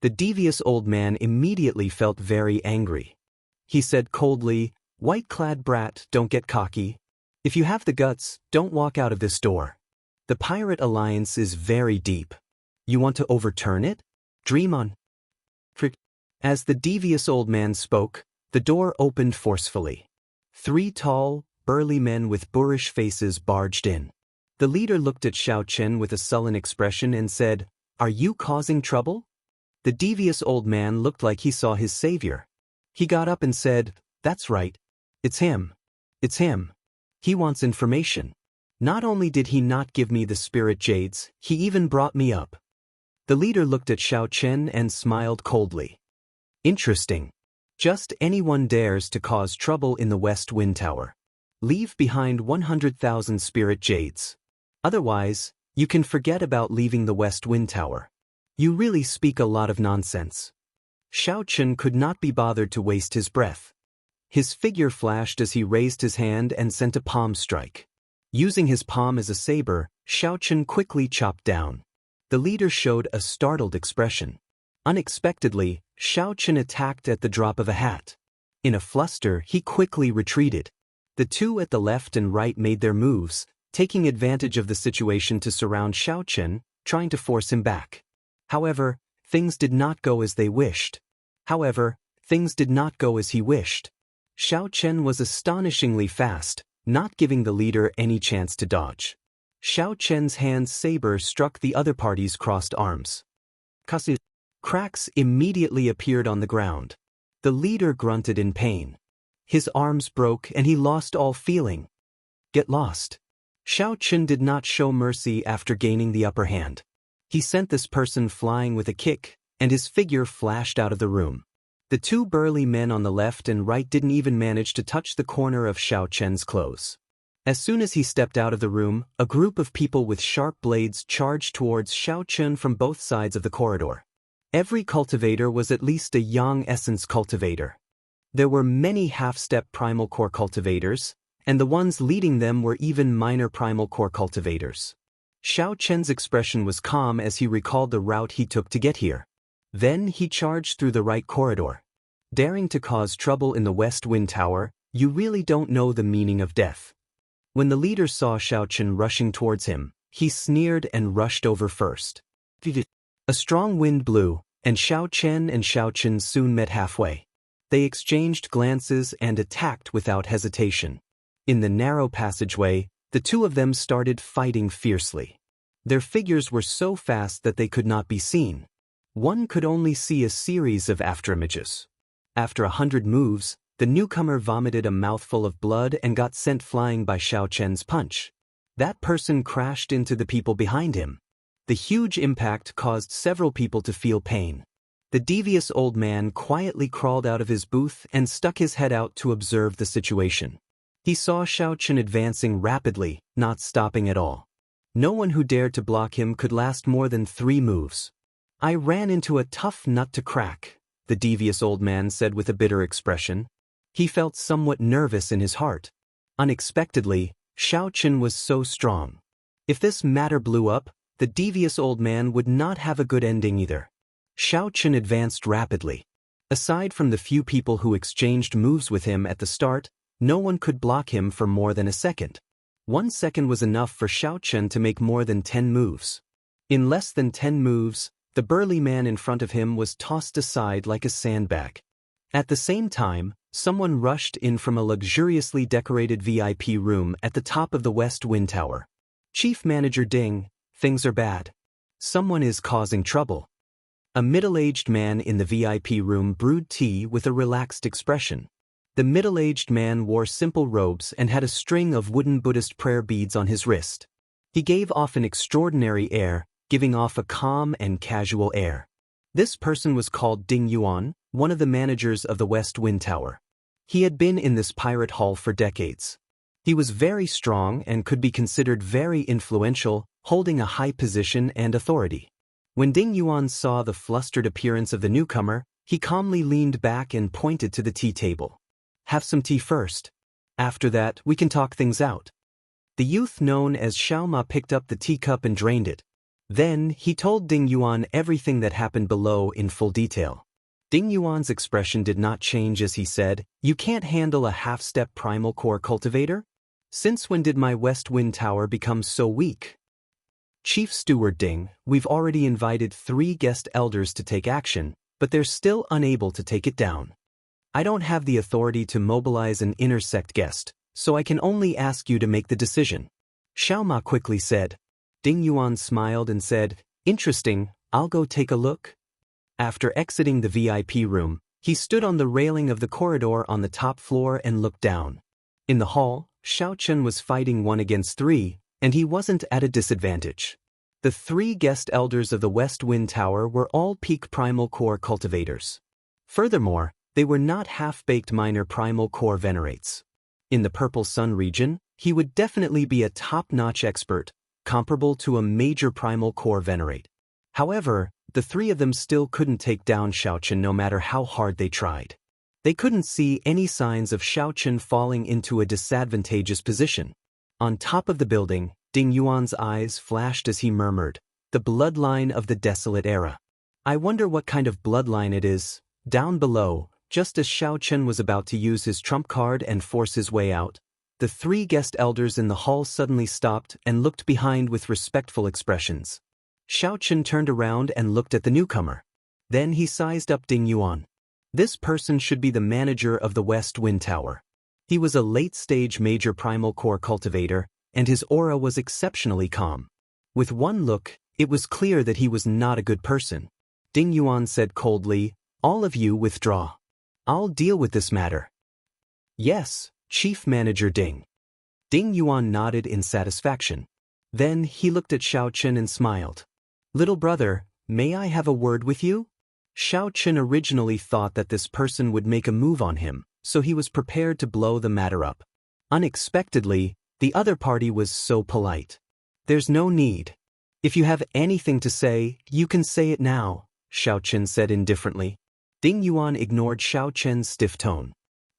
The devious old man immediately felt very angry. He said coldly, "White-clad brat, don't get cocky. If you have the guts, don't walk out of this door. The Pirate Alliance is very deep. You want to overturn it? Dream on." As the devious old man spoke, the door opened forcefully. 3 tall, burly men with boorish faces barged in. The leader looked at Xiao Chen with a sullen expression and said, "Are you causing trouble?" The devious old man looked like he saw his savior. He got up and said, "That's right. It's him. It's him. He wants information. Not only did he not give me the spirit jades, he even brought me up." The leader looked at Xiao Chen and smiled coldly. "Interesting. Just anyone dares to cause trouble in the West Wind Tower. Leave behind 100,000 spirit jades." Otherwise, you can forget about leaving the West Wind Tower. You really speak a lot of nonsense. Xiao Chen could not be bothered to waste his breath. His figure flashed as he raised his hand and sent a palm strike. Using his palm as a saber, Xiao Chen quickly chopped down. The leader showed a startled expression. Unexpectedly, Xiao Chen attacked at the drop of a hat. In a fluster, he quickly retreated. The two at the left and right made their moves, taking advantage of the situation to surround Xiao Chen, trying to force him back. However, things did not go as he wished. Xiao Chen was astonishingly fast, not giving the leader any chance to dodge. Xiao Chen's hand's saber struck the other party's crossed arms. Cracks immediately appeared on the ground. The leader grunted in pain. His arms broke and he lost all feeling. Get lost. Xiao Chen did not show mercy after gaining the upper hand. He sent this person flying with a kick, and his figure flashed out of the room. The two burly men on the left and right didn't even manage to touch the corner of Xiao Chen's clothes. As soon as he stepped out of the room, a group of people with sharp blades charged towards Xiao Chen from both sides of the corridor. Every cultivator was at least a Yang essence cultivator. There were many half-step primal core cultivators, and the ones leading them were even minor primal core cultivators. Xiao Chen's expression was calm as he recalled the route he took to get here. Then he charged through the right corridor. Daring to cause trouble in the West Wind Tower, you really don't know the meaning of death. When the leader saw Xiao Chen rushing towards him, he sneered and rushed over first. A strong wind blew, and Xiao Chen soon met halfway. They exchanged glances and attacked without hesitation. In the narrow passageway, the two of them started fighting fiercely. Their figures were so fast that they could not be seen. One could only see a series of afterimages. After 100 moves, the newcomer vomited a mouthful of blood and got sent flying by Xiao Chen's punch. That person crashed into the people behind him. The huge impact caused several people to feel pain. The devious old man quietly crawled out of his booth and stuck his head out to observe the situation. He saw Xiao Chen advancing rapidly, not stopping at all. No one who dared to block him could last more than 3 moves. I ran into a tough nut to crack, the devious old man said with a bitter expression. He felt somewhat nervous in his heart. Unexpectedly, Xiao Chen was so strong. If this matter blew up, the devious old man would not have a good ending either. Xiao Chen advanced rapidly. Aside from the few people who exchanged moves with him at the start, no one could block him for more than a second. 1 second was enough for Xiao Chen to make more than 10 moves. In less than 10 moves, the burly man in front of him was tossed aside like a sandbag. At the same time, someone rushed in from a luxuriously decorated VIP room at the top of the West Wind Tower. Chief Manager Ding, things are bad. Someone is causing trouble. A middle-aged man in the VIP room brewed tea with a relaxed expression. The middle-aged man wore simple robes and had a string of wooden Buddhist prayer beads on his wrist. He gave off an extraordinary air, giving off a calm and casual air. This person was called Ding Yuan, one of the managers of the West Wind Tower. He had been in this pirate hall for decades. He was very strong and could be considered very influential, holding a high position and authority. When Ding Yuan saw the flustered appearance of the newcomer, he calmly leaned back and pointed to the tea table. Have some tea first. After that, we can talk things out. The youth known as Xiao Ma picked up the teacup and drained it. Then, he told Ding Yuan everything that happened below in full detail. Ding Yuan's expression did not change as he said, "You can't handle a half-step primal core cultivator? Since when did my West Wind Tower become so weak?" Chief Steward Ding, we've already invited 3 guest elders to take action, but they're still unable to take it down. I don't have the authority to mobilize an intersect guest, so I can only ask you to make the decision. Xiao Ma quickly said. Ding Yuan smiled and said, "Interesting, I'll go take a look." After exiting the VIP room, he stood on the railing of the corridor on the top floor and looked down. In the hall, Xiao Chen was fighting 1 against 3, and he wasn't at a disadvantage. The 3 guest elders of the West Wind Tower were all peak primal core cultivators. Furthermore, they were not half-baked minor primal core venerates. In the Purple Sun region, he would definitely be a top-notch expert, comparable to a major primal core venerate. However, the three of them still couldn't take down Xiaochen no matter how hard they tried. They couldn't see any signs of Xiaochen falling into a disadvantageous position. On top of the building, Ding Yuan's eyes flashed as he murmured, "The bloodline of the desolate era. I wonder what kind of bloodline it is." Down below, just as Xiaochen was about to use his trump card and force his way out, the three guest elders in the hall suddenly stopped and looked behind with respectful expressions. Xiaochen turned around and looked at the newcomer. Then he sized up Ding Yuan. This person should be the manager of the West Wind Tower. He was a late-stage major primal core cultivator, and his aura was exceptionally calm. With one look, it was clear that he was not a good person. Ding Yuan said coldly, "All of you withdraw. I'll deal with this matter." "Yes, Chief Manager Ding." Ding Yuan nodded in satisfaction. Then he looked at Xiaochen and smiled. "Little brother, may I have a word with you?" Xiaochen originally thought that this person would make a move on him, so he was prepared to blow the matter up. Unexpectedly, the other party was so polite. "There's no need. If you have anything to say, you can say it now," Xiaochen said indifferently. Ding Yuan ignored Xiaochen's stiff tone.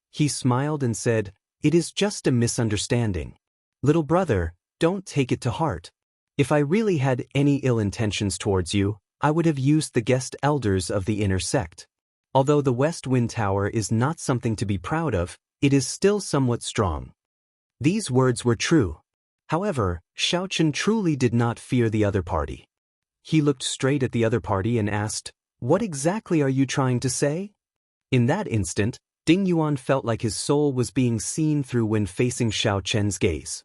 He smiled and said, "It is just a misunderstanding. Little brother, don't take it to heart. If I really had any ill intentions towards you, I would have used the guest elders of the inner sect. Although the West Wind Tower is not something to be proud of, it is still somewhat strong." These words were true. However, Xiaochen truly did not fear the other party. He looked straight at the other party and asked, "What exactly are you trying to say?" In that instant, Ding Yuan felt like his soul was being seen through when facing Xiaochen's gaze.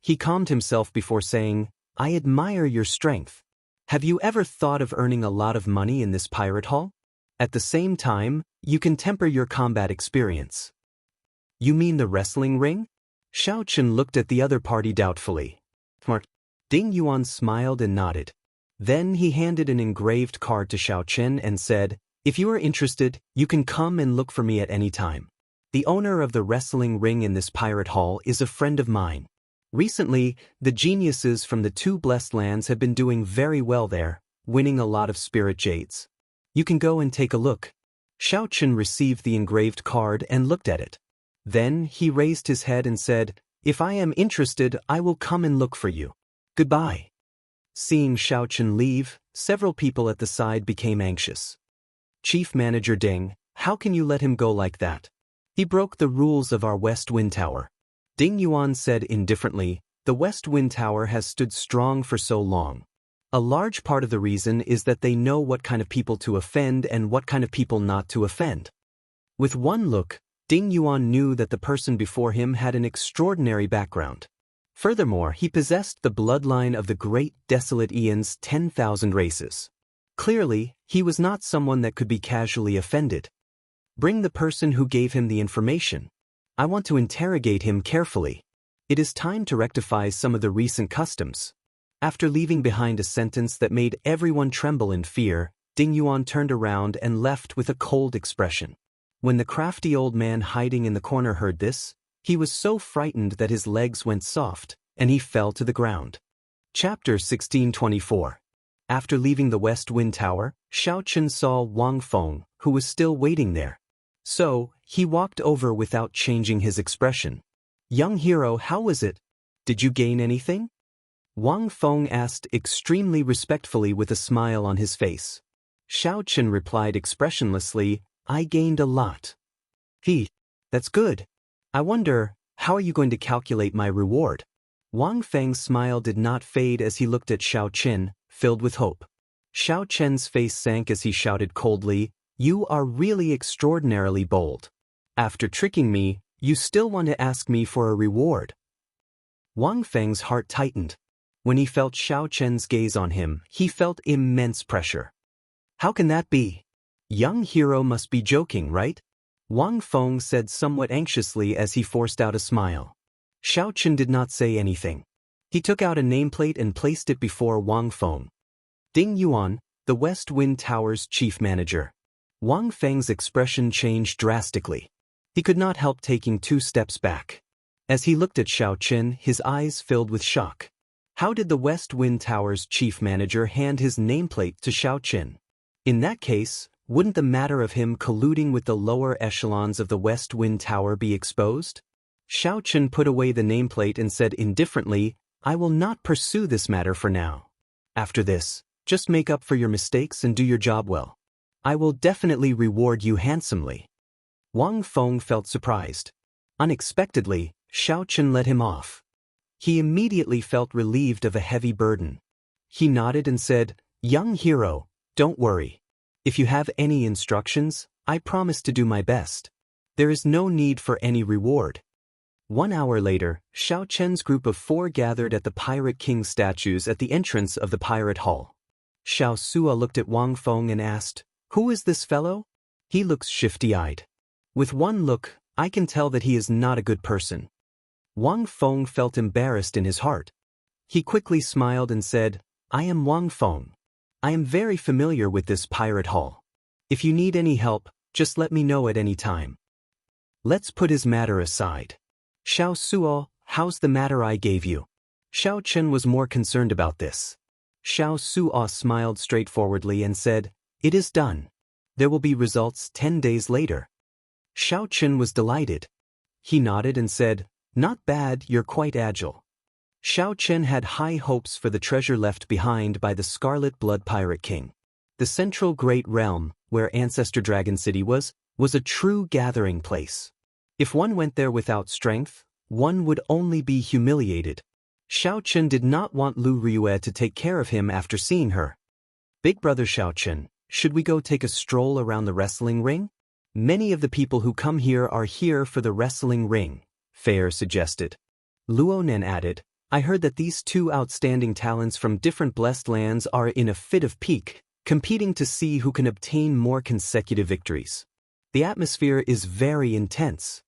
He calmed himself before saying, "I admire your strength. Have you ever thought of earning a lot of money in this pirate hall? At the same time, you can temper your combat experience." "You mean the wrestling ring?" Xiaochen looked at the other party doubtfully. Ding Yuan smiled and nodded. Then he handed an engraved card to Xiaochen and said, "If you are interested, you can come and look for me at any time. The owner of the wrestling ring in this pirate hall is a friend of mine. Recently, the geniuses from the two blessed lands have been doing very well there, winning a lot of spirit jades. You can go and take a look." Xiaochen received the engraved card and looked at it. Then he raised his head and said, "If I am interested, I will come and look for you. Goodbye." Seeing Xiaochen leave, several people at the side became anxious. "Chief Manager Ding, how can you let him go like that? He broke the rules of our West Wind Tower." Ding Yuan said indifferently, "The West Wind Tower has stood strong for so long. A large part of the reason is that they know what kind of people to offend and what kind of people not to offend." With one look, Ding Yuan knew that the person before him had an extraordinary background. Furthermore, he possessed the bloodline of the great desolate Eon's 10,000 races. Clearly, he was not someone that could be casually offended. "Bring the person who gave him the information. I want to interrogate him carefully. It is time to rectify some of the recent customs." After leaving behind a sentence that made everyone tremble in fear, Ding Yuan turned around and left with a cold expression. When the crafty old man hiding in the corner heard this, he was so frightened that his legs went soft, and he fell to the ground. Chapter 1624. After leaving the West Wind Tower, Xiaochen saw Wang Feng, who was still waiting there. So, he walked over without changing his expression. "Young hero, how was it? Did you gain anything?" Wang Feng asked extremely respectfully with a smile on his face. Xiaochen replied expressionlessly, "I gained a lot." That's good. I wonder, how are you going to calculate my reward?" Wang Feng's smile did not fade as he looked at Xiaochen, filled with hope. Xiaochen's face sank as he shouted coldly, "You are really extraordinarily bold. After tricking me, you still want to ask me for a reward." Wang Feng's heart tightened. When he felt Xiaochen's gaze on him, he felt immense pressure. "How can that be? Young hero must be joking, right?" Wang Feng said somewhat anxiously as he forced out a smile. Xiaochen did not say anything. He took out a nameplate and placed it before Wang Feng. "Ding Yuan, the West Wind Tower's chief manager." Wang Feng's expression changed drastically. He could not help taking 2 steps back. As he looked at Xiaochen, his eyes filled with shock. How did the West Wind Tower's chief manager hand his nameplate to Xiao Qin? In that case, wouldn't the matter of him colluding with the lower echelons of the West Wind Tower be exposed? Xiao Qin put away the nameplate and said indifferently, I will not pursue this matter for now. After this, just make up for your mistakes and do your job well. I will definitely reward you handsomely. Wang Feng felt surprised. Unexpectedly, Xiao Qin let him off. He immediately felt relieved of a heavy burden. He nodded and said, Young hero, don't worry. If you have any instructions, I promise to do my best. There is no need for any reward. 1 hour later, Xiao Chen's group of 4 gathered at the Pirate King statues at the entrance of the Pirate Hall. Xiao Sua looked at Wang Feng and asked, Who is this fellow? He looks shifty-eyed. With one look, I can tell that he is not a good person. Wang Feng felt embarrassed in his heart. He quickly smiled and said, I am Wang Feng. I am very familiar with this Pirate Hall. If you need any help, just let me know at any time. Let's put his matter aside. Xiao Sua, how's the matter I gave you? Xiao Chen was more concerned about this. Xiao Sua smiled straightforwardly and said, It is done. There will be results 10 days later. Xiao Chen was delighted. He nodded and said, Not bad, you're quite agile. Xiao Chen had high hopes for the treasure left behind by the Scarlet Blood Pirate King. The central Great Realm, where Ancestor Dragon City was a true gathering place. If one went there without strength, one would only be humiliated. Xiao Chen did not want Lu Riyue to take care of him after seeing her. Big brother Xiao Chen, should we go take a stroll around the wrestling ring? Many of the people who come here are here for the wrestling ring, Fair suggested. Luo Nen added, I heard that these 2 outstanding talents from different blessed lands are in a fit of pique, competing to see who can obtain more consecutive victories. The atmosphere is very intense.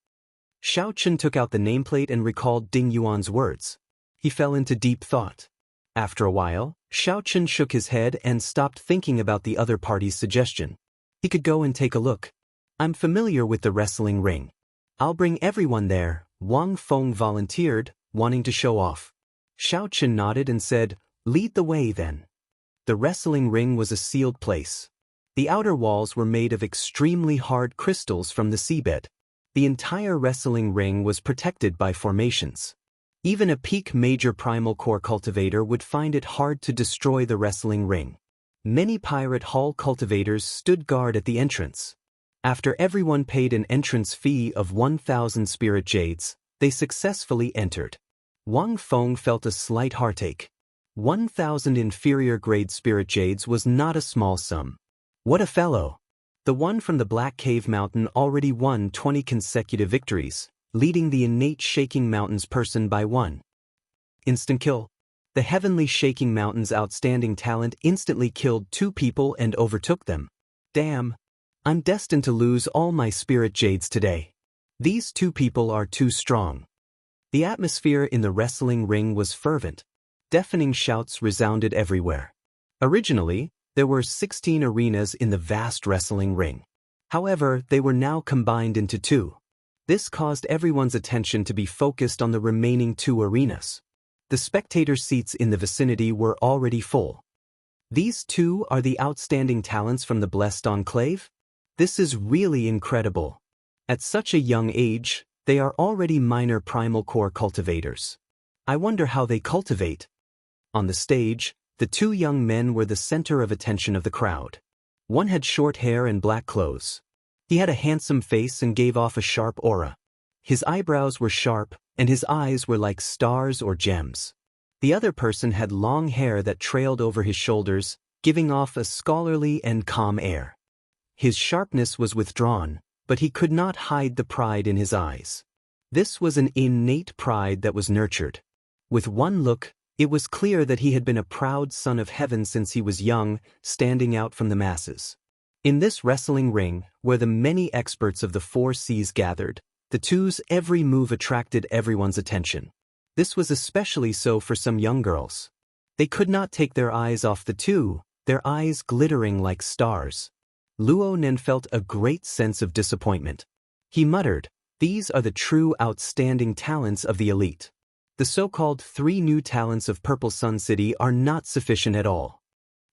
Xiao Chen took out the nameplate and recalled Ding Yuan's words. He fell into deep thought. After a while, Xiao Chen shook his head and stopped thinking about the other party's suggestion. He could go and take a look. I'm familiar with the wrestling ring. I'll bring everyone there, Wang Feng volunteered, wanting to show off. Xiao Chen nodded and said, Lead the way then. The wrestling ring was a sealed place. The outer walls were made of extremely hard crystals from the seabed. The entire wrestling ring was protected by formations. Even a peak major primal core cultivator would find it hard to destroy the wrestling ring. Many Pirate Hall cultivators stood guard at the entrance. After everyone paid an entrance fee of 1,000 spirit jades, they successfully entered. Wang Feng felt a slight heartache. 1,000 inferior grade spirit jades was not a small sum. What a fellow! The one from the Black Cave Mountain already won 20 consecutive victories, leading the innate Shaking Mountains person by 1. Instant kill. The Heavenly Shaking Mountains outstanding talent instantly killed 2 people and overtook them. Damn! I'm destined to lose all my spirit jades today. These 2 people are too strong. The atmosphere in the wrestling ring was fervent. Deafening shouts resounded everywhere. Originally, there were 16 arenas in the vast wrestling ring. However, they were now combined into 2. This caused everyone's attention to be focused on the remaining 2 arenas. The spectator seats in the vicinity were already full. These 2 are the outstanding talents from the Blessed Enclave? This is really incredible. At such a young age, they are already minor primal core cultivators. I wonder how they cultivate. On the stage, the 2 young men were the center of attention of the crowd. One had short hair and black clothes. He had a handsome face and gave off a sharp aura. His eyebrows were sharp, and his eyes were like stars or gems. The other person had long hair that trailed over his shoulders, giving off a scholarly and calm air. His sharpness was withdrawn, but he could not hide the pride in his eyes. This was an innate pride that was nurtured. With one look, it was clear that he had been a proud son of heaven since he was young, standing out from the masses. In this wrestling ring, where the many experts of the 4 seas gathered, the 2's every move attracted everyone's attention. This was especially so for some young girls. They could not take their eyes off the 2, their eyes glittering like stars. Luo Nen felt a great sense of disappointment. He muttered, These are the true outstanding talents of the elite. The so-called 3 new talents of Purple Sun City are not sufficient at all.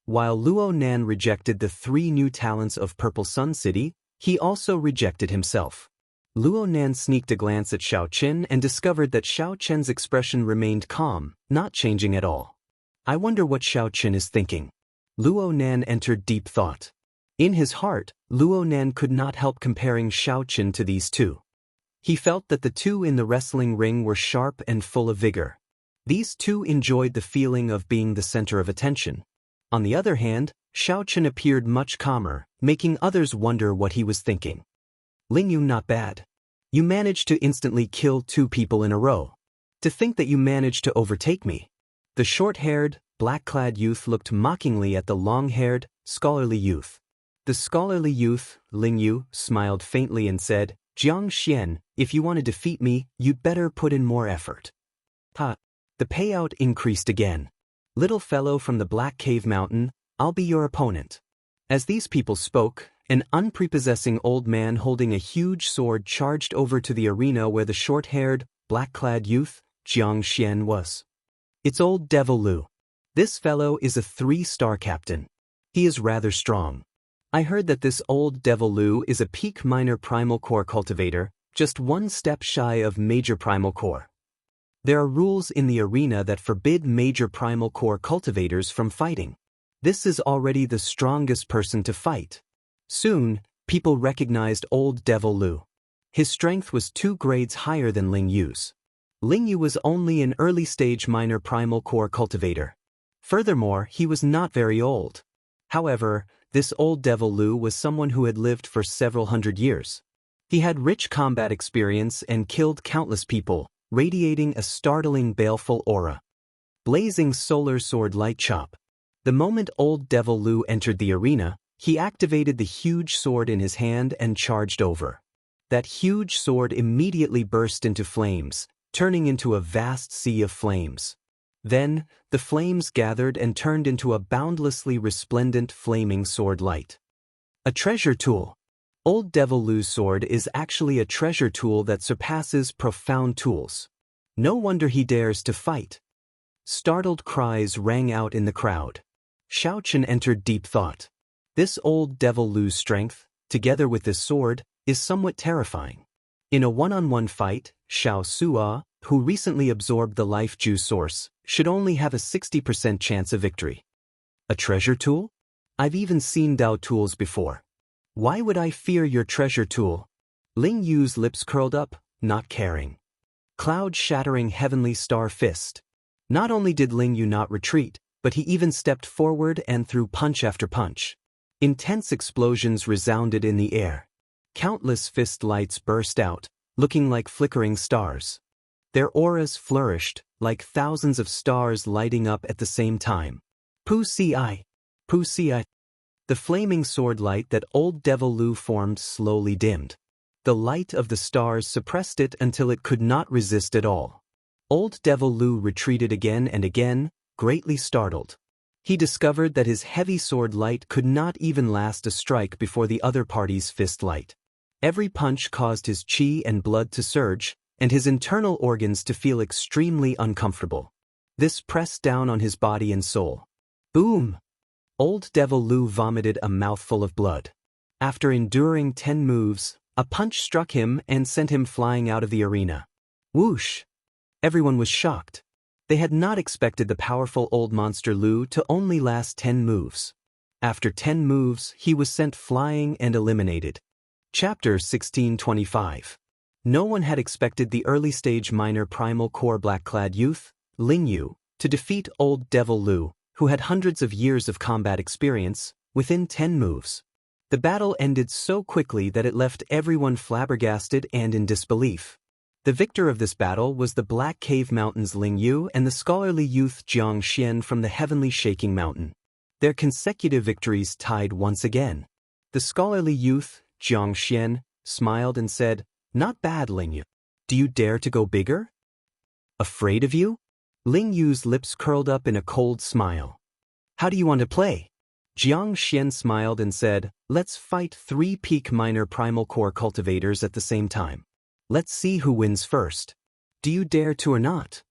While Luo Nan rejected the 3 new talents of Purple Sun City, he also rejected himself. Luo Nan sneaked a glance at Xiao Qin and discovered that Xiao Qin's expression remained calm, not changing at all. I wonder what Xiao Qin is thinking. Luo Nan entered deep thought. In his heart, Luo Nan could not help comparing Xiao Qin to these two. He felt that the two in the wrestling ring were sharp and full of vigor. These two enjoyed the feeling of being the center of attention. On the other hand, Xiao Qin appeared much calmer, making others wonder what he was thinking. Ling Yu, not bad. You managed to instantly kill 2 people in a row. To think that you managed to overtake me. The short-haired, black-clad youth looked mockingly at the long-haired, scholarly youth. The scholarly youth, Ling Yu, smiled faintly and said, Jiang Xian, if you want to defeat me, you'd better put in more effort. Ha! The payout increased again. Little fellow from the Black Cave Mountain, I'll be your opponent. As these people spoke, an unprepossessing old man holding a huge sword charged over to the arena where the short-haired, black-clad youth, Jiang Xian, was. It's old Devil Lu. This fellow is a 3-star captain. He is rather strong. I heard that this old Devil Lu is a peak minor primal core cultivator, just 1 step shy of major primal core. There are rules in the arena that forbid major primal core cultivators from fighting. This is already the strongest person to fight. Soon, people recognized old Devil Lu. His strength was 2 grades higher than Ling Yu's. Ling Yu was only an early-stage minor primal core cultivator. Furthermore, he was not very old. However, this old Devil Lu was someone who had lived for several hundred years. He had rich combat experience and killed countless people, radiating a startling baleful aura. Blazing solar sword light chop. The moment old Devil Lu entered the arena, he activated the huge sword in his hand and charged over. That huge sword immediately burst into flames, turning into a vast sea of flames. Then, the flames gathered and turned into a boundlessly resplendent flaming sword light. A treasure tool. Old Devil Lu's sword is actually a treasure tool that surpasses profound tools. No wonder he dares to fight. Startled cries rang out in the crowd. Xiao Qin entered deep thought. This old Devil Lu's strength, together with this sword, is somewhat terrifying. In a one-on-one fight, Xiao Sua, who recently absorbed the life juice source, should only have a 60% chance of victory. A treasure tool? I've even seen Dao tools before. Why would I fear your treasure tool? Ling Yu's lips curled up, not caring. Cloud-shattering heavenly star fist. Not only did Ling Yu not retreat, but he even stepped forward and threw punch after punch. Intense explosions resounded in the air. Countless fist lights burst out, looking like flickering stars. Their auras flourished, like thousands of stars lighting up at the same time. Pu Si. Pu Si. The flaming sword light that old Devil Lu formed slowly dimmed. The light of the stars suppressed it until it could not resist at all. Old Devil Lu retreated again and again, greatly startled. He discovered that his heavy sword light could not even last a strike before the other party's fist light. Every punch caused his chi and blood to surge, and his internal organs to feel extremely uncomfortable. This pressed down on his body and soul. Boom! Old Devil Lu vomited a mouthful of blood. After enduring 10 moves, a punch struck him and sent him flying out of the arena. Whoosh! Everyone was shocked. They had not expected the powerful old monster Lu to only last 10 moves. After 10 moves, he was sent flying and eliminated. Chapter 1625. No one had expected the early-stage minor primal core black-clad youth, Ling Yu, to defeat old Devil Lu, who had hundreds of years of combat experience, within 10 moves. The battle ended so quickly that it left everyone flabbergasted and in disbelief. The victor of this battle was the Black Cave Mountain's Ling Yu and the scholarly youth Jiang Xian from the Heavenly Shaking Mountain. Their consecutive victories tied once again. The scholarly youth, Jiang Xian, smiled and said, "Not bad, Ling Yu. Do you dare to go bigger?" "Afraid of you?" Ling Yu's lips curled up in a cold smile. "How do you want to play?" Jiang Xian smiled and said, "Let's fight 3 peak minor primal core cultivators at the same time. Let's see who wins first. Do you dare to or not?"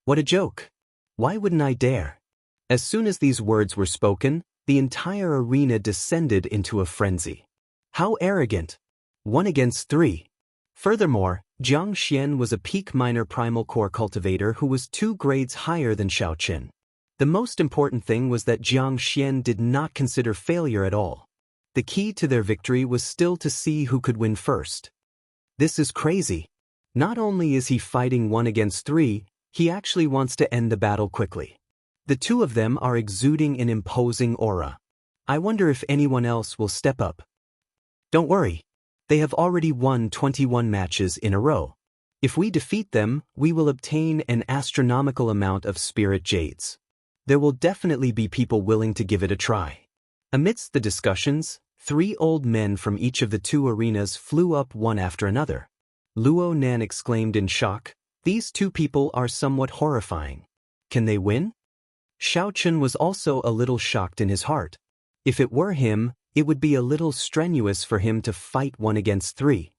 What a joke! Why wouldn't I dare? As soon as these words were spoken, the entire arena descended into a frenzy. How arrogant! 1 against 3. Furthermore, Jiang Xian was a peak minor primal core cultivator who was 2 grades higher than Xiao Qin. The most important thing was that Jiang Xian did not consider failure at all. The key to their victory was still to see who could win first. This is crazy. Not only is he fighting 1 against 3, he actually wants to end the battle quickly. The two of them are exuding an imposing aura. I wonder if anyone else will step up. Don't worry. They have already won 21 matches in a row. If we defeat them, we will obtain an astronomical amount of spirit jades. There will definitely be people willing to give it a try. Amidst the discussions, 3 old men from each of the 2 arenas flew up one after another. Luo Nan exclaimed in shock, "These 2 people are somewhat horrifying. Can they win?" Xiao Qin was also a little shocked in his heart. If it were him, it would be a little strenuous for him to fight 1 against 3.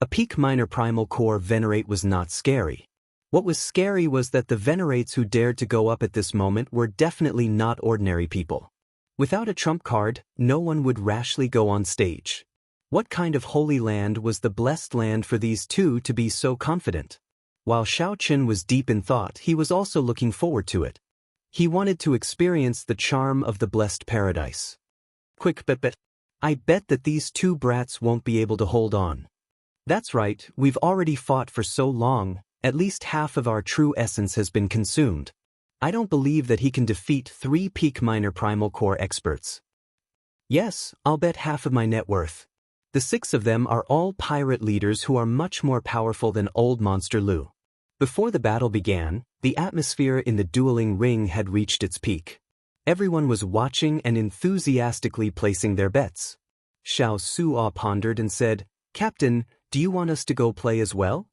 A peak minor primal core venerate was not scary. What was scary was that the venerates who dared to go up at this moment were definitely not ordinary people. Without a trump card, no one would rashly go on stage. What kind of holy land was the blessed land for these 2 to be so confident? While Xiao Qin was deep in thought, he was also looking forward to it. He wanted to experience the charm of the blessed paradise. Quick bet. I bet that these 2 brats won't be able to hold on. That's right, we've already fought for so long, at least half of our true essence has been consumed. I don't believe that he can defeat 3 peak minor primal core experts. Yes, I'll bet half of my net worth. The 6 of them are all pirate leaders who are much more powerful than old Monster Lu. Before the battle began, the atmosphere in the dueling ring had reached its peak. Everyone was watching and enthusiastically placing their bets. Xiao Suo pondered and said, "Captain, do you want us to go play as well?"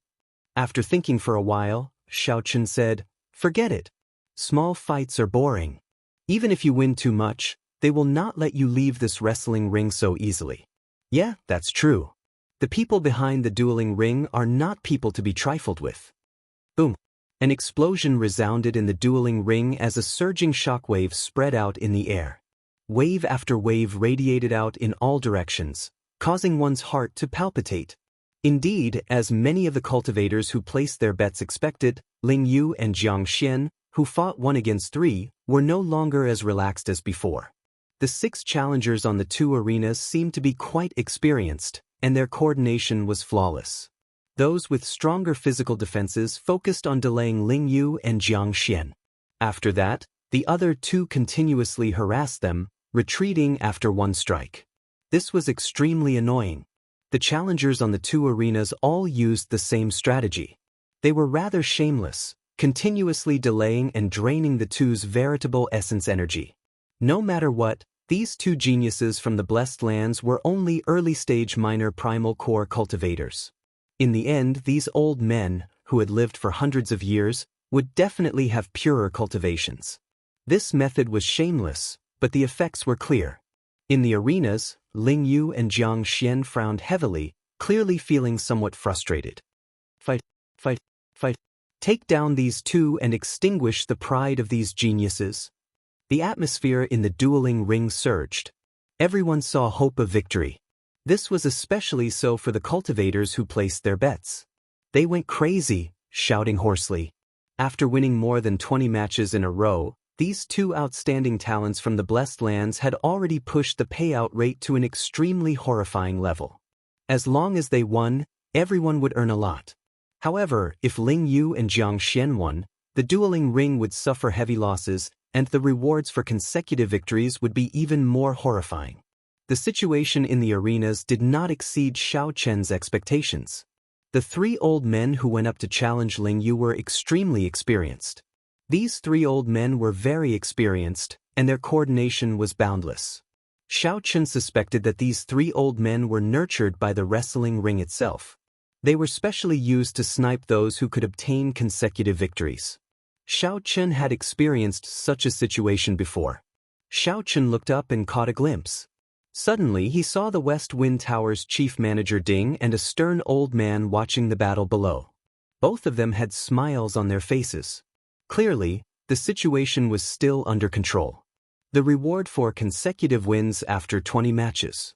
After thinking for a while, Xiao Qin said, "Forget it. Small fights are boring. Even if you win too much, they will not let you leave this wrestling ring so easily." Yeah, that's true. The people behind the dueling ring are not people to be trifled with. Boom. An explosion resounded in the dueling ring as a surging shockwave spread out in the air. Wave after wave radiated out in all directions, causing one's heart to palpitate. Indeed, as many of the cultivators who placed their bets expected, Ling Yu and Jiang Xian, who fought 1 against 3, were no longer as relaxed as before. The 6 challengers on the 2 arenas seemed to be quite experienced, and their coordination was flawless. Those with stronger physical defenses focused on delaying Ling Yu and Jiang Xian. After that, the other 2 continuously harassed them, retreating after 1 strike. This was extremely annoying. The challengers on the 2 arenas all used the same strategy. They were rather shameless, continuously delaying and draining the 2's veritable essence energy. No matter what, these 2 geniuses from the Blessed Lands were only early-stage minor primal core cultivators. In the end, these old men, who had lived for hundreds of years, would definitely have purer cultivations. This method was shameless, but the effects were clear. In the arenas, Ling Yu and Jiang Xian frowned heavily, clearly feeling somewhat frustrated. Fight. Take down these 2 and extinguish the pride of these geniuses. The atmosphere in the dueling ring surged. Everyone saw hope of victory. This was especially so for the cultivators who placed their bets. They went crazy, shouting hoarsely. After winning more than 20 matches in a row, these 2 outstanding talents from the Blessed Lands had already pushed the payout rate to an extremely horrifying level. As long as they won, everyone would earn a lot. However, if Ling Yu and Jiang Xian won, the dueling ring would suffer heavy losses, and the rewards for consecutive victories would be even more horrifying. The situation in the arenas did not exceed Xiao Chen's expectations. The 3 old men who went up to challenge Ling Yu were extremely experienced. These 3 old men were very experienced, and their coordination was boundless. Xiao Chen suspected that these 3 old men were nurtured by the wrestling ring itself. They were specially used to snipe those who could obtain consecutive victories. Xiao Chen had experienced such a situation before. Xiao Chen looked up and caught a glimpse. Suddenly he saw the West Wind Tower's chief manager Ding and a stern old man watching the battle below. Both of them had smiles on their faces. Clearly, the situation was still under control. The reward for consecutive wins after 20 matches.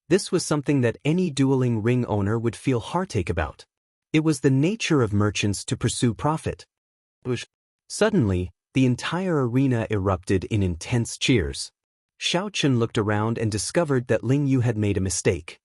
This was something that any dueling ring owner would feel heartache about. It was the nature of merchants to pursue profit. Suddenly, the entire arena erupted in intense cheers. Xiao Chen looked around and discovered that Ling Yu had made a mistake.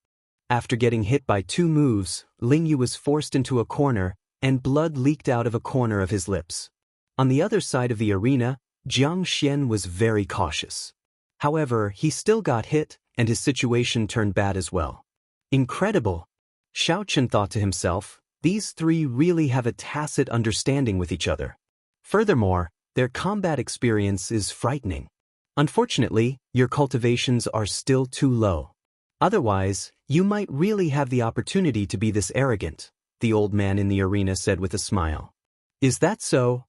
After getting hit by 2 moves, Ling Yu was forced into a corner, and blood leaked out of a corner of his lips. On the other side of the arena, Jiang Xian was very cautious. However, he still got hit, and his situation turned bad as well. Incredible! Xiao Chen thought to himself, these 3 really have a tacit understanding with each other. Furthermore, their combat experience is frightening. Unfortunately, your cultivations are still too low. Otherwise, you might really have the opportunity to be this arrogant, the old man in the arena said with a smile. Is that so?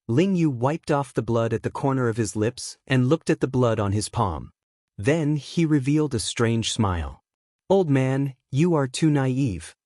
Ling Yu wiped off the blood at the corner of his lips and looked at the blood on his palm. Then he revealed a strange smile. Old man, you are too naive.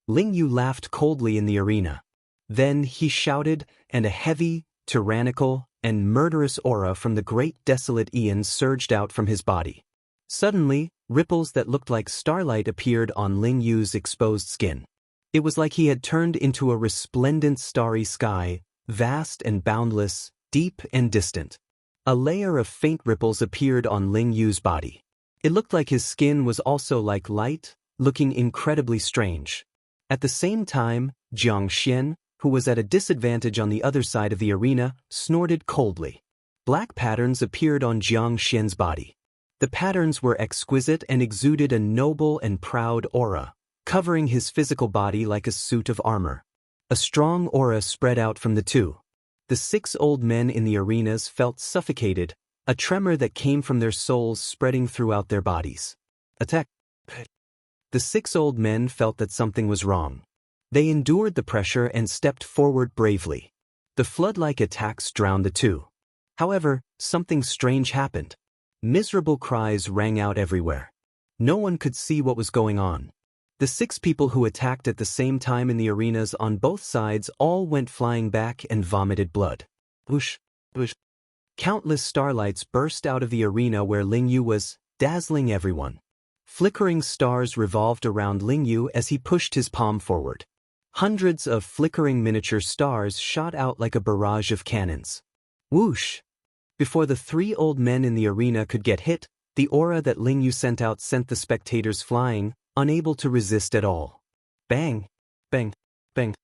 Ling Yu laughed coldly in the arena. Then he shouted, and a heavy, tyrannical, and murderous aura from the great desolate Ian surged out from his body. Suddenly, ripples that looked like starlight appeared on Ling Yu's exposed skin. It was like he had turned into a resplendent starry sky, vast and boundless, deep and distant. A layer of faint ripples appeared on Ling Yu's body. It looked like his skin was also like light, looking incredibly strange. At the same time, Jiang Xian, who was at a disadvantage on the other side of the arena, snorted coldly. Black patterns appeared on Jiang Xian's body. The patterns were exquisite and exuded a noble and proud aura, covering his physical body like a suit of armor. A strong aura spread out from the 2. The 6 old men in the arenas felt suffocated, a tremor that came from their souls spreading throughout their bodies. Attack! The 6 old men felt that something was wrong. They endured the pressure and stepped forward bravely. The flood-like attacks drowned the 2. However, something strange happened. Miserable cries rang out everywhere. No one could see what was going on. The 6 people who attacked at the same time in the arenas on both sides all went flying back and vomited blood. Whoosh, whoosh. Countless starlights burst out of the arena where Ling Yu was, dazzling everyone. Flickering stars revolved around Ling Yu as he pushed his palm forward. Hundreds of flickering miniature stars shot out like a barrage of cannons. Whoosh! Before the 3 old men in the arena could get hit, the aura that Ling Yu sent out sent the spectators flying, unable to resist at all. Bang! Bang! Bang!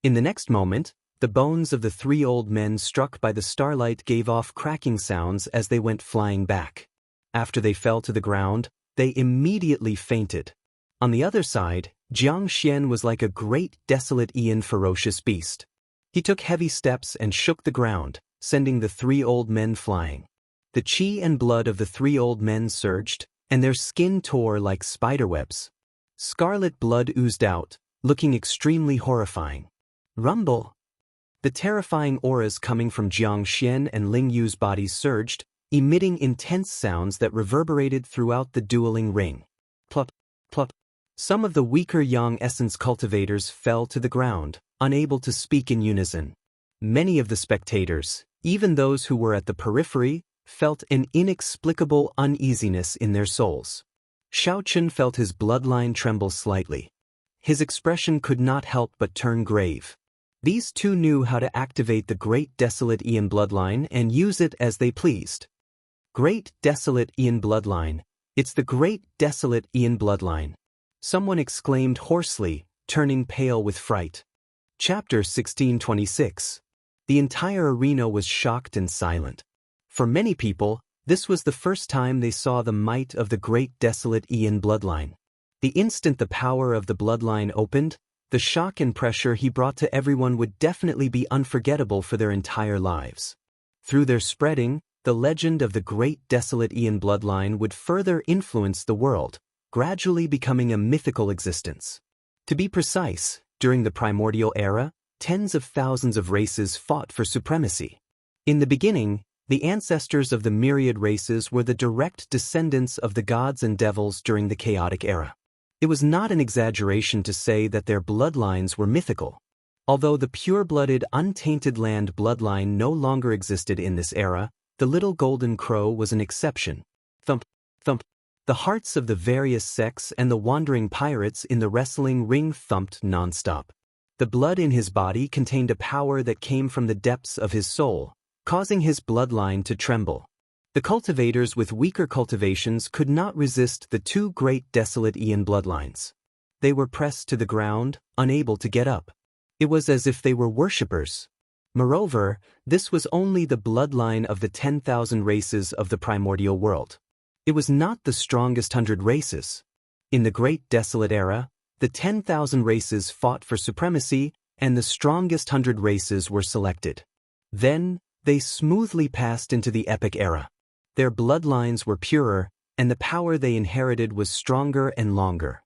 In the next moment, the bones of the 3 old men struck by the starlight gave off cracking sounds as they went flying back. After they fell to the ground, they immediately fainted. On the other side, Jiang Xian was like a great desolate Ian ferocious beast. He took heavy steps and shook the ground, sending the 3 old men flying. The qi and blood of the 3 old men surged, and their skin tore like spiderwebs. Scarlet blood oozed out, looking extremely horrifying. Rumble! The terrifying auras coming from Jiang Xian and Ling Yu's bodies surged, emitting intense sounds that reverberated throughout the dueling ring. Plop, plop. Some of the weaker yang essence cultivators fell to the ground, unable to speak in unison. Many of the spectators, even those who were at the periphery, felt an inexplicable uneasiness in their souls. Xiao Chen felt his bloodline tremble slightly. His expression could not help but turn grave. These 2 knew how to activate the Great Desolate Ian bloodline and use it as they pleased. Great Desolate Ian bloodline. It's the Great Desolate Ian bloodline. Someone exclaimed hoarsely, turning pale with fright. Chapter 1626. The entire arena was shocked and silent. For many people, this was the first time they saw the might of the Great Desolate Ian bloodline. The instant the power of the bloodline opened, the shock and pressure he brought to everyone would definitely be unforgettable for their entire lives. Through their spreading, the legend of the Great Desolate Ian bloodline would further influence the world, gradually becoming a mythical existence. To be precise, during the primordial era, tens of thousands of races fought for supremacy. In the beginning, the ancestors of the myriad races were the direct descendants of the gods and devils during the chaotic era. It was not an exaggeration to say that their bloodlines were mythical. Although the pure-blooded, untainted land bloodline no longer existed in this era, the little golden crow was an exception. Thump, thump. The hearts of the various sects and the wandering pirates in the wrestling ring thumped nonstop. The blood in his body contained a power that came from the depths of his soul, causing his bloodline to tremble. The cultivators with weaker cultivations could not resist the two great desolate Ian bloodlines. They were pressed to the ground, unable to get up. It was as if they were worshippers. Moreover, this was only the bloodline of the 10,000 races of the primordial world. It was not the strongest 100 races. In the Great Desolate Era, the 10,000 races fought for supremacy, and the strongest 100 races were selected. Then, they smoothly passed into the Epic Era. Their bloodlines were purer, and the power they inherited was stronger and longer.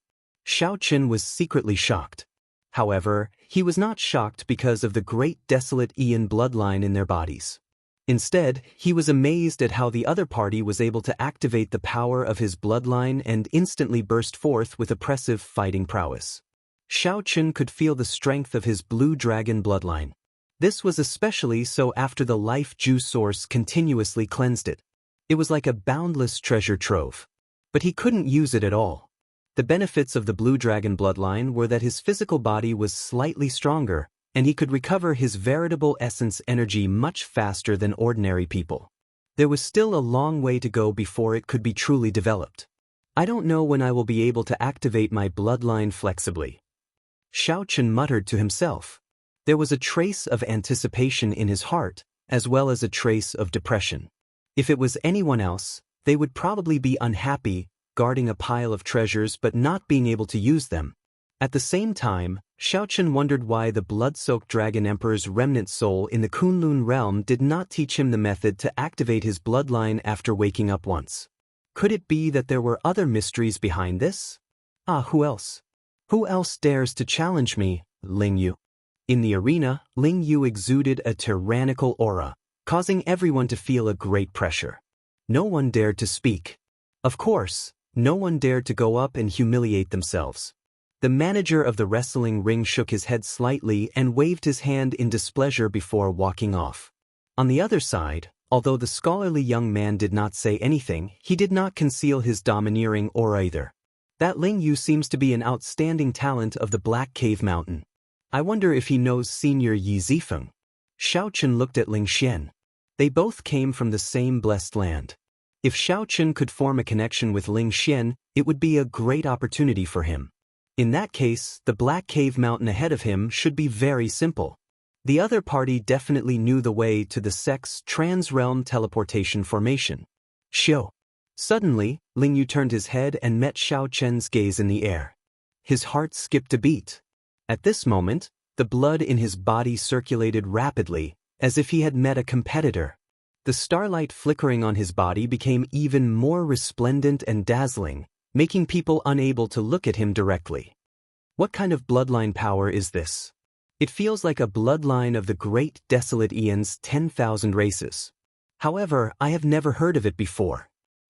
Xiao Qin was secretly shocked. However, he was not shocked because of the great desolate Ian bloodline in their bodies. Instead, he was amazed at how the other party was able to activate the power of his bloodline and instantly burst forth with oppressive fighting prowess. Xiao Qin could feel the strength of his blue dragon bloodline. This was especially so after the life juice source continuously cleansed it. It was like a boundless treasure trove. But he couldn't use it at all. The benefits of the blue dragon bloodline were that his physical body was slightly stronger, and he could recover his veritable essence energy much faster than ordinary people. There was still a long way to go before it could be truly developed. I don't know when I will be able to activate my bloodline flexibly. Xiao Qin muttered to himself. There was a trace of anticipation in his heart, as well as a trace of depression. If it was anyone else, they would probably be unhappy, guarding a pile of treasures but not being able to use them. At the same time, Xiao Qin wondered why the blood-soaked Dragon Emperor's remnant soul in the Kunlun realm did not teach him the method to activate his bloodline after waking up once. Could it be that there were other mysteries behind this? Who else? Who else dares to challenge me, Ling Yu? In the arena, Ling Yu exuded a tyrannical aura, causing everyone to feel a great pressure. No one dared to speak. Of course, no one dared to go up and humiliate themselves. The manager of the wrestling ring shook his head slightly and waved his hand in displeasure before walking off. On the other side, although the scholarly young man did not say anything, he did not conceal his domineering aura either. That Ling Yu seems to be an outstanding talent of the Black Cave Mountain. I wonder if he knows Senior Yi Zifeng. Xiao Qin looked at Ling Xian. They both came from the same blessed land. If Xiao Qin could form a connection with Ling Xian, it would be a great opportunity for him. In that case, the Black Cave Mountain ahead of him should be very simple. The other party definitely knew the way to the sect's trans-realm teleportation formation. Xiao. Suddenly, Ling Yu turned his head and met Xiao Qin's gaze in the air. His heart skipped a beat. At this moment, the blood in his body circulated rapidly, as if he had met a competitor. The starlight flickering on his body became even more resplendent and dazzling, making people unable to look at him directly. What kind of bloodline power is this? It feels like a bloodline of the great desolate Ian's 10,000 races. However, I have never heard of it before.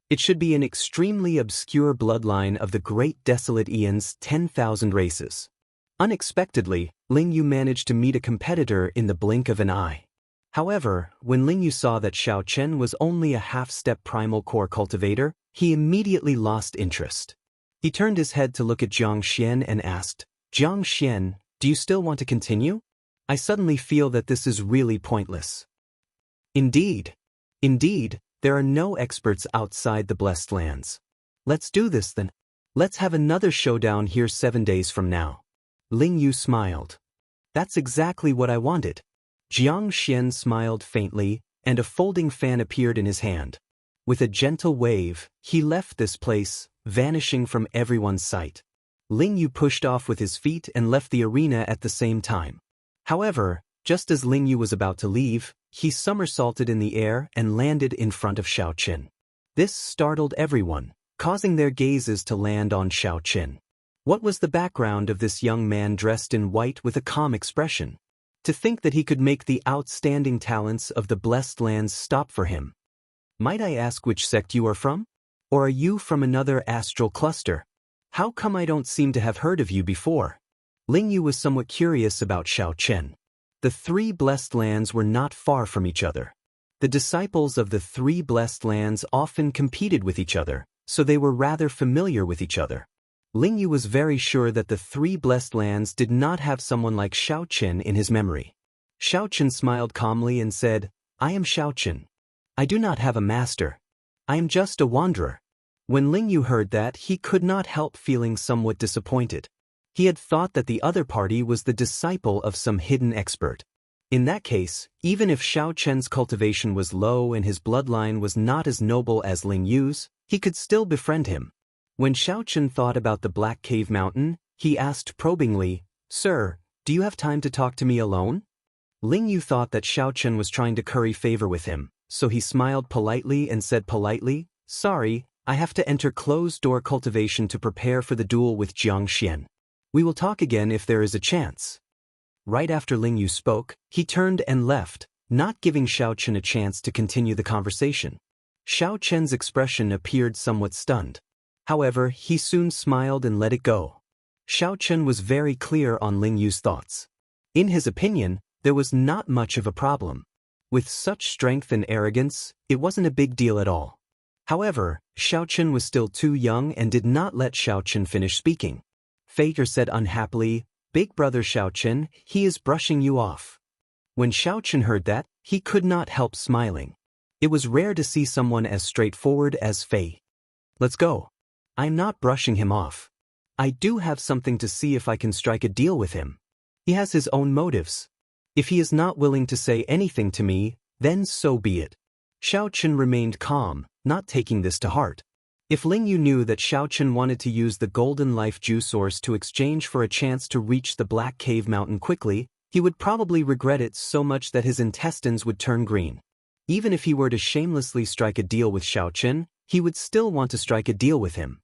It should be an extremely obscure bloodline of the great desolate Ian's 10,000 races. Unexpectedly, Ling Yu managed to meet a competitor in the blink of an eye. However, when Ling Yu saw that Xiao Qin was only a half-step primal core cultivator, he immediately lost interest. He turned his head to look at Jiang Xian and asked, Jiang Xian, do you still want to continue? I suddenly feel that this is really pointless. Indeed, there are no experts outside the Blessed Lands. Let's do this then. Let's have another showdown here 7 days from now. Ling Yu smiled. That's exactly what I wanted. Jiang Xian smiled faintly, and a folding fan appeared in his hand. With a gentle wave, he left this place, vanishing from everyone's sight. Ling Yu pushed off with his feet and left the arena at the same time. However, just as Ling Yu was about to leave, he somersaulted in the air and landed in front of Xiao Qin. This startled everyone, causing their gazes to land on Xiao Qin. What was the background of this young man dressed in white with a calm expression? To think that he could make the outstanding talents of the Blessed Lands stop for him. Might I ask which sect you are from? Or are you from another astral cluster? How come I don't seem to have heard of you before? Ling Yu was somewhat curious about Xiao Chen. The three blessed lands were not far from each other. The disciples of the three blessed lands often competed with each other, so they were rather familiar with each other. Ling Yu was very sure that the three blessed lands did not have someone like Xiao Chen in his memory. Xiao Chen smiled calmly and said, "I am Xiao Chen. I do not have a master. I am just a wanderer." When Ling Yu heard that, he could not help feeling somewhat disappointed. He had thought that the other party was the disciple of some hidden expert. In that case, even if Xiao Chen's cultivation was low and his bloodline was not as noble as Ling Yu's, he could still befriend him. When Xiao Chen thought about the Black Cave Mountain, he asked probingly, "Sir, do you have time to talk to me alone?" Ling Yu thought that Xiao Chen was trying to curry favor with him, so he smiled politely and said politely, "Sorry, I have to enter closed-door cultivation to prepare for the duel with Jianghu. We will talk again if there is a chance." Right after Ling Yu spoke, he turned and left, not giving Xiao Chen a chance to continue the conversation. Xiao Chen's expression appeared somewhat stunned. However, he soon smiled and let it go. Xiao Chen was very clear on Ling Yu's thoughts. In his opinion, there was not much of a problem. With such strength and arrogance, it wasn't a big deal at all. However, Xiao Chen was still too young and did not let Xiao Chen finish speaking. Faker said unhappily, "Big brother Xiao Chen, he is brushing you off." When Xiao Chen heard that, he could not help smiling. It was rare to see someone as straightforward as Fei. "Let's go. I'm not brushing him off. I do have something to see if I can strike a deal with him. He has his own motives. If he is not willing to say anything to me, then so be it." Xiao Chen remained calm, not taking this to heart. If Ling Yu knew that Xiao Chen wanted to use the golden life juice source to exchange for a chance to reach the Black Cave Mountain quickly, he would probably regret it so much that his intestines would turn green. Even if he were to shamelessly strike a deal with Xiao Chen, he would still want to strike a deal with him.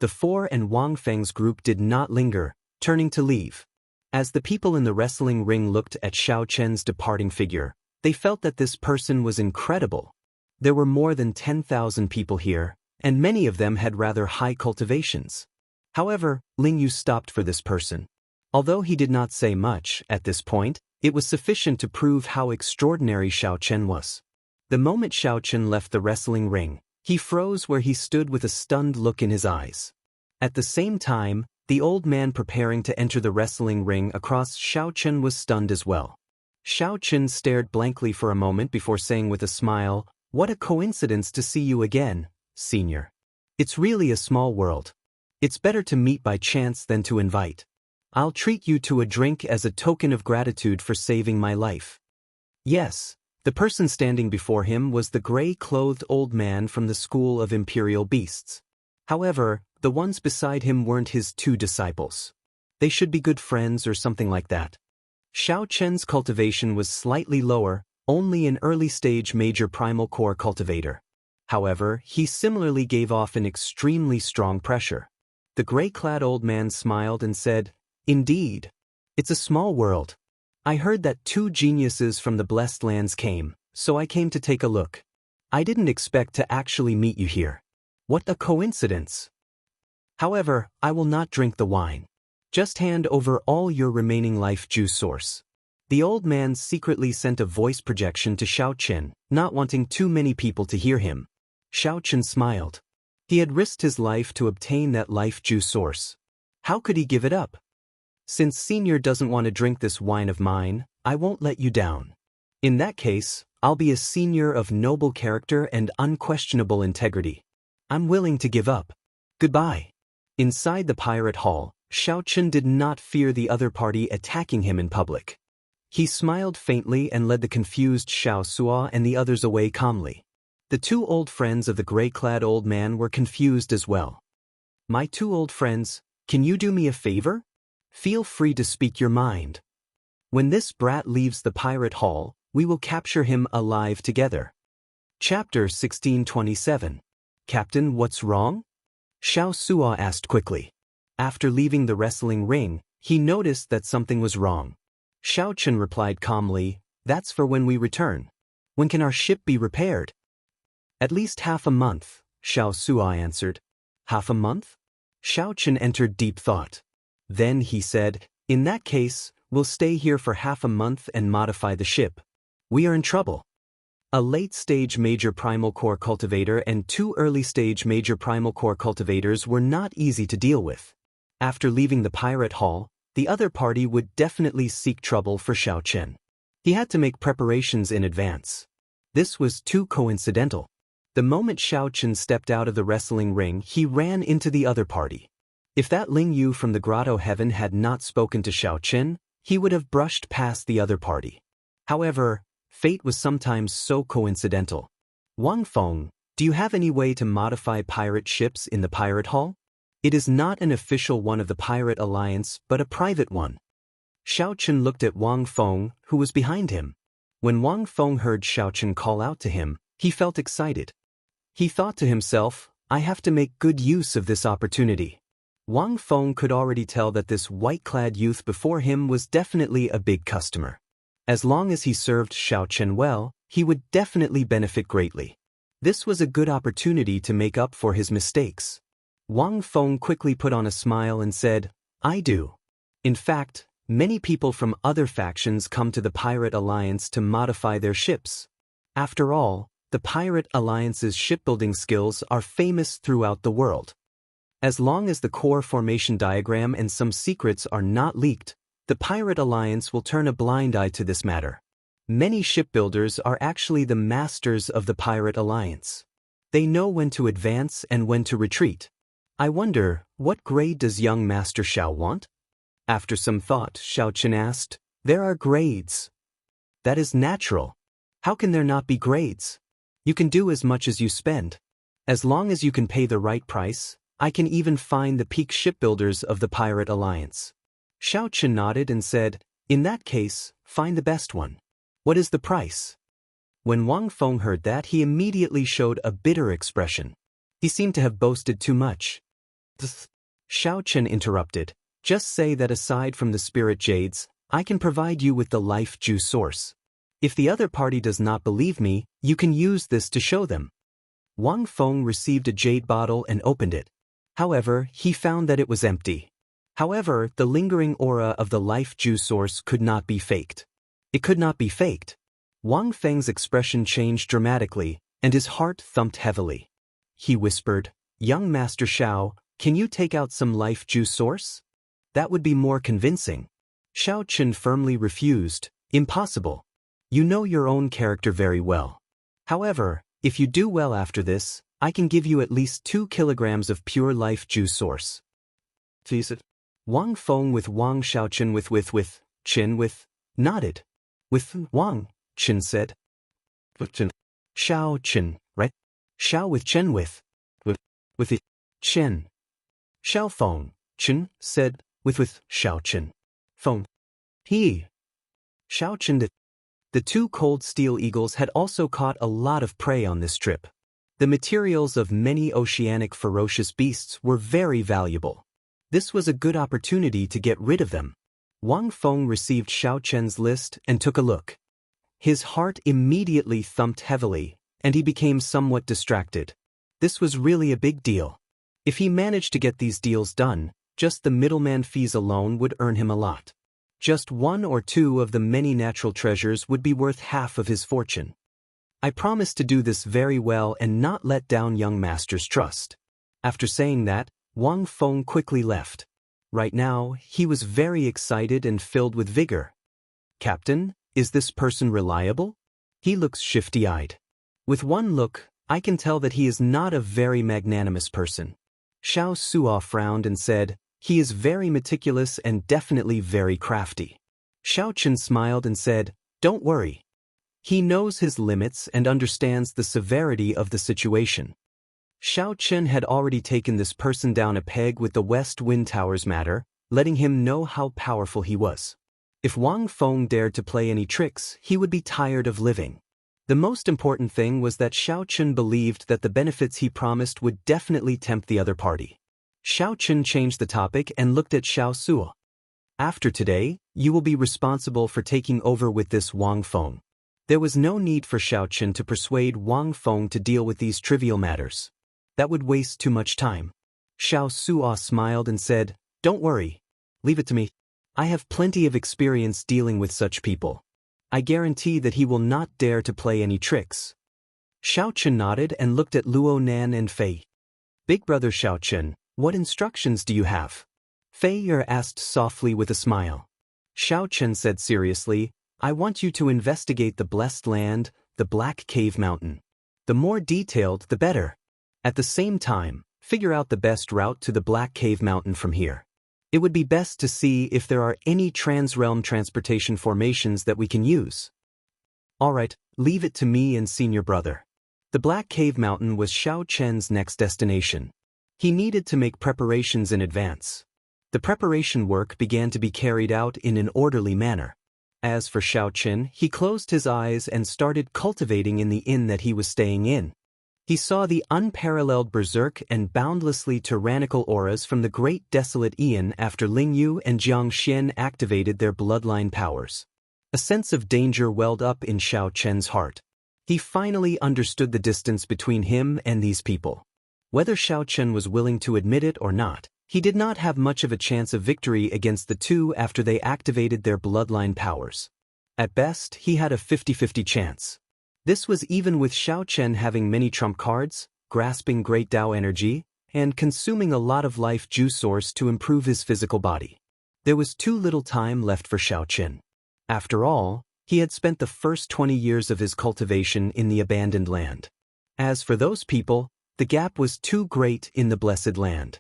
The Four and Wang Feng's group did not linger, turning to leave. As the people in the wrestling ring looked at Xiao Chen's departing figure, they felt that this person was incredible. There were more than 10,000 people here, and many of them had rather high cultivations. However, Ling Yu stopped for this person. Although he did not say much at this point, it was sufficient to prove how extraordinary Xiao Chen was. The moment Xiao Chen left the wrestling ring, he froze where he stood with a stunned look in his eyes. At the same time, the old man preparing to enter the wrestling ring across Xiao Chen was stunned as well. Xiao Chen stared blankly for a moment before saying with a smile, "What a coincidence to see you again, Senior. It's really a small world. It's better to meet by chance than to invite. I'll treat you to a drink as a token of gratitude for saving my life." Yes, the person standing before him was the gray-clothed old man from the school of imperial beasts. However, the ones beside him weren't his two disciples. They should be good friends or something like that. Xiao Chen's cultivation was slightly lower, only an early-stage major primal core cultivator. However, he similarly gave off an extremely strong pressure. The gray-clad old man smiled and said, "Indeed. It's a small world. I heard that two geniuses from the Blessed Lands came, so I came to take a look. I didn't expect to actually meet you here. What a coincidence. However, I will not drink the wine. Just hand over all your remaining life juice source." The old man secretly sent a voice projection to Xiao Chen, not wanting too many people to hear him. Xiao Chen smiled. He had risked his life to obtain that life juice source. How could he give it up? "Since Senior doesn't want to drink this wine of mine, I won't let you down. In that case, I'll be a senior of noble character and unquestionable integrity. I'm willing to give up. Goodbye." Inside the pirate hall, Xiao Chen did not fear the other party attacking him in public. He smiled faintly and led the confused Xiao Sua and the others away calmly. The two old friends of the gray-clad old man were confused as well. "My two old friends, can you do me a favor? Feel free to speak your mind. When this brat leaves the pirate hall, we will capture him alive together." Chapter 1627. "Captain, what's wrong?" Xiao Sua asked quickly. After leaving the wrestling ring, he noticed that something was wrong. Xiao Chen replied calmly, "That's for when we return. When can our ship be repaired?" "At least half a month," Xiao Sua answered. "Half a month?" Xiao Chen entered deep thought. Then he said, In that case, we'll stay here for half a month and modify the ship. We are in trouble. A late-stage major primal core cultivator and 2 early-stage major primal core cultivators were not easy to deal with. After leaving the pirate hall, the other party would definitely seek trouble for Xiao Chen. He had to make preparations in advance. This was too coincidental. The moment Xiao Chen stepped out of the wrestling ring, he ran into the other party. If that Ling Yu from the Grotto Heaven had not spoken to Xiao Chen, he would have brushed past the other party. However, fate was sometimes so coincidental. Wang Feng, do you have any way to modify pirate ships in the pirate hall? It is not an official one of the Pirate Alliance, but a private one. Xiao Chen looked at Wang Feng, who was behind him. When Wang Feng heard Xiao Chen call out to him, he felt excited. He thought to himself, I have to make good use of this opportunity. Wang Feng could already tell that this white-clad youth before him was definitely a big customer. As long as he served Xiao Chen well, he would definitely benefit greatly. This was a good opportunity to make up for his mistakes. Wang Feng quickly put on a smile and said, I do. In fact, many people from other factions come to the Pirate Alliance to modify their ships. After all, the Pirate Alliance's shipbuilding skills are famous throughout the world. As long as the core formation diagram and some secrets are not leaked, the Pirate Alliance will turn a blind eye to this matter. Many shipbuilders are actually the masters of the Pirate Alliance. They know when to advance and when to retreat. I wonder, what grade does young Master Xiao want? After some thought, Xiao Chen asked, There are grades. That is natural. How can there not be grades? You can do as much as you spend. As long as you can pay the right price, I can even find the peak shipbuilders of the Pirate Alliance. Xiao Chen nodded and said, In that case, find the best one. What is the price? When Wang Feng heard that, he immediately showed a bitter expression. He seemed to have boasted too much. Xiao Chen interrupted, Just say that aside from the spirit jades, I can provide you with the life juice source. If the other party does not believe me, you can use this to show them. Wang Feng received a jade bottle and opened it. However, he found that it was empty. However, the lingering aura of the life juice source could not be faked. It could not be faked. Wang Feng's expression changed dramatically, and his heart thumped heavily. He whispered, Young Master Xiao, can you take out some life juice source? That would be more convincing. Xiao Chen firmly refused, Impossible. You know your own character very well. However, if you do well after this, I can give you at least 2 kilograms of pure life juice source. Wang Feng with Wang Xiao Chen with Chen with nodded. With Wang, Chen said. Xiao Chen, right? Xiao with Chen with it. Chen. Xiao Feng, Chen said, with Xiao Chen. Feng. He. Xiao Chen did. The 2 cold steel eagles had also caught a lot of prey on this trip. The materials of many oceanic ferocious beasts were very valuable. This was a good opportunity to get rid of them. Wang Feng received Xiao Chen's list and took a look. His heart immediately thumped heavily, and he became somewhat distracted. This was really a big deal. If he managed to get these deals done, just the middleman fees alone would earn him a lot. Just 1 or 2 of the many natural treasures would be worth half of his fortune. I promise to do this very well and not let down young master's trust. After saying that, Wang Feng quickly left. Right now, he was very excited and filled with vigor. Captain, is this person reliable? He looks shifty-eyed. With one look, I can tell that he is not a very magnanimous person. Xiao Suo frowned and said, He is very meticulous and definitely very crafty. Xiao Chen smiled and said, Don't worry. He knows his limits and understands the severity of the situation. Xiao Chen had already taken this person down a peg with the West Wind Towers matter, letting him know how powerful he was. If Wang Feng dared to play any tricks, he would be tired of living. The most important thing was that Xiao Chen believed that the benefits he promised would definitely tempt the other party. Xiao Chen changed the topic and looked at Xiao Suo. After today, you will be responsible for taking over with this Wang Feng. There was no need for Xiao Chen to persuade Wang Feng to deal with these trivial matters. That would waste too much time. Xiao Suo smiled and said, Don't worry. Leave it to me. I have plenty of experience dealing with such people. I guarantee that he will not dare to play any tricks. Xiao Chen nodded and looked at Luo Nan and Fei. Big brother Xiao Chen, what instructions do you have? Fei Yi asked softly with a smile. Xiao Chen said seriously, I want you to investigate the blessed land, the Black Cave Mountain. The more detailed, the better. At the same time, figure out the best route to the Black Cave Mountain from here. It would be best to see if there are any trans-realm transportation formations that we can use. Alright, leave it to me and senior brother. The Black Cave Mountain was Xiao Chen's next destination. He needed to make preparations in advance. The preparation work began to be carried out in an orderly manner. As for Xiao Chen, he closed his eyes and started cultivating in the inn that he was staying in. He saw the unparalleled berserk and boundlessly tyrannical auras from the great desolate Ian after Ling Yu and Jiang Xian activated their bloodline powers. A sense of danger welled up in Xiao Chen's heart. He finally understood the distance between him and these people. Whether Xiao Chen was willing to admit it or not, he did not have much of a chance of victory against the two after they activated their bloodline powers. At best, he had a 50-50 chance. This was even with Xiao Chen having many trump cards, grasping great Dao energy, and consuming a lot of life juice source to improve his physical body. There was too little time left for Xiao Chen. After all, he had spent the first 20 years of his cultivation in the abandoned land. As for those people, the gap was too great in the blessed land.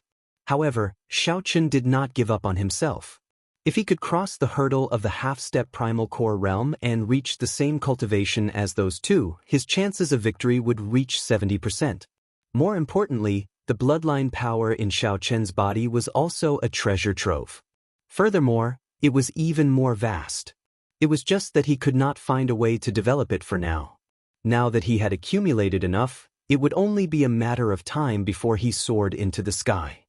However, Xiao Chen did not give up on himself. If he could cross the hurdle of the half-step primal core realm and reach the same cultivation as those two, his chances of victory would reach 70%. More importantly, the bloodline power in Xiao Chen's body was also a treasure trove. Furthermore, it was even more vast. It was just that he could not find a way to develop it for now. Now that he had accumulated enough, it would only be a matter of time before he soared into the sky.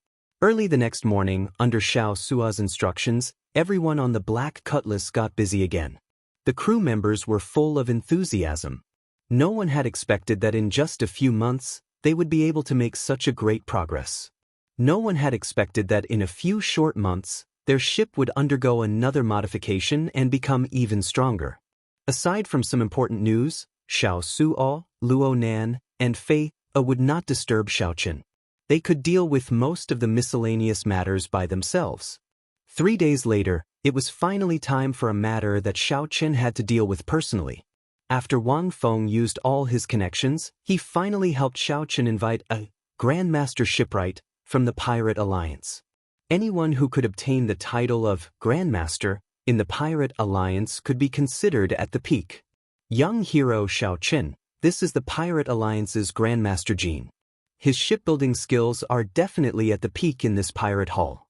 Early the next morning, under Xiao Sua's instructions, everyone on the Black Cutlass got busy again. The crew members were full of enthusiasm. No one had expected that in just a few months, they would be able to make such a great progress. No one had expected that in a few short months, their ship would undergo another modification and become even stronger. Aside from some important news, Xiao Suo, Luo Nan, and Fei Yi would not disturb Xiao Chen. They could deal with most of the miscellaneous matters by themselves. 3 days later, it was finally time for a matter that Xiao Chen had to deal with personally. After Wang Feng used all his connections, he finally helped Xiao Chen invite a Grandmaster shipwright from the Pirate Alliance. Anyone who could obtain the title of Grandmaster in the Pirate Alliance could be considered at the peak. Young hero Xiao Chen, this is the Pirate Alliance's Grandmaster Jean. His shipbuilding skills are definitely at the peak in this pirate hall.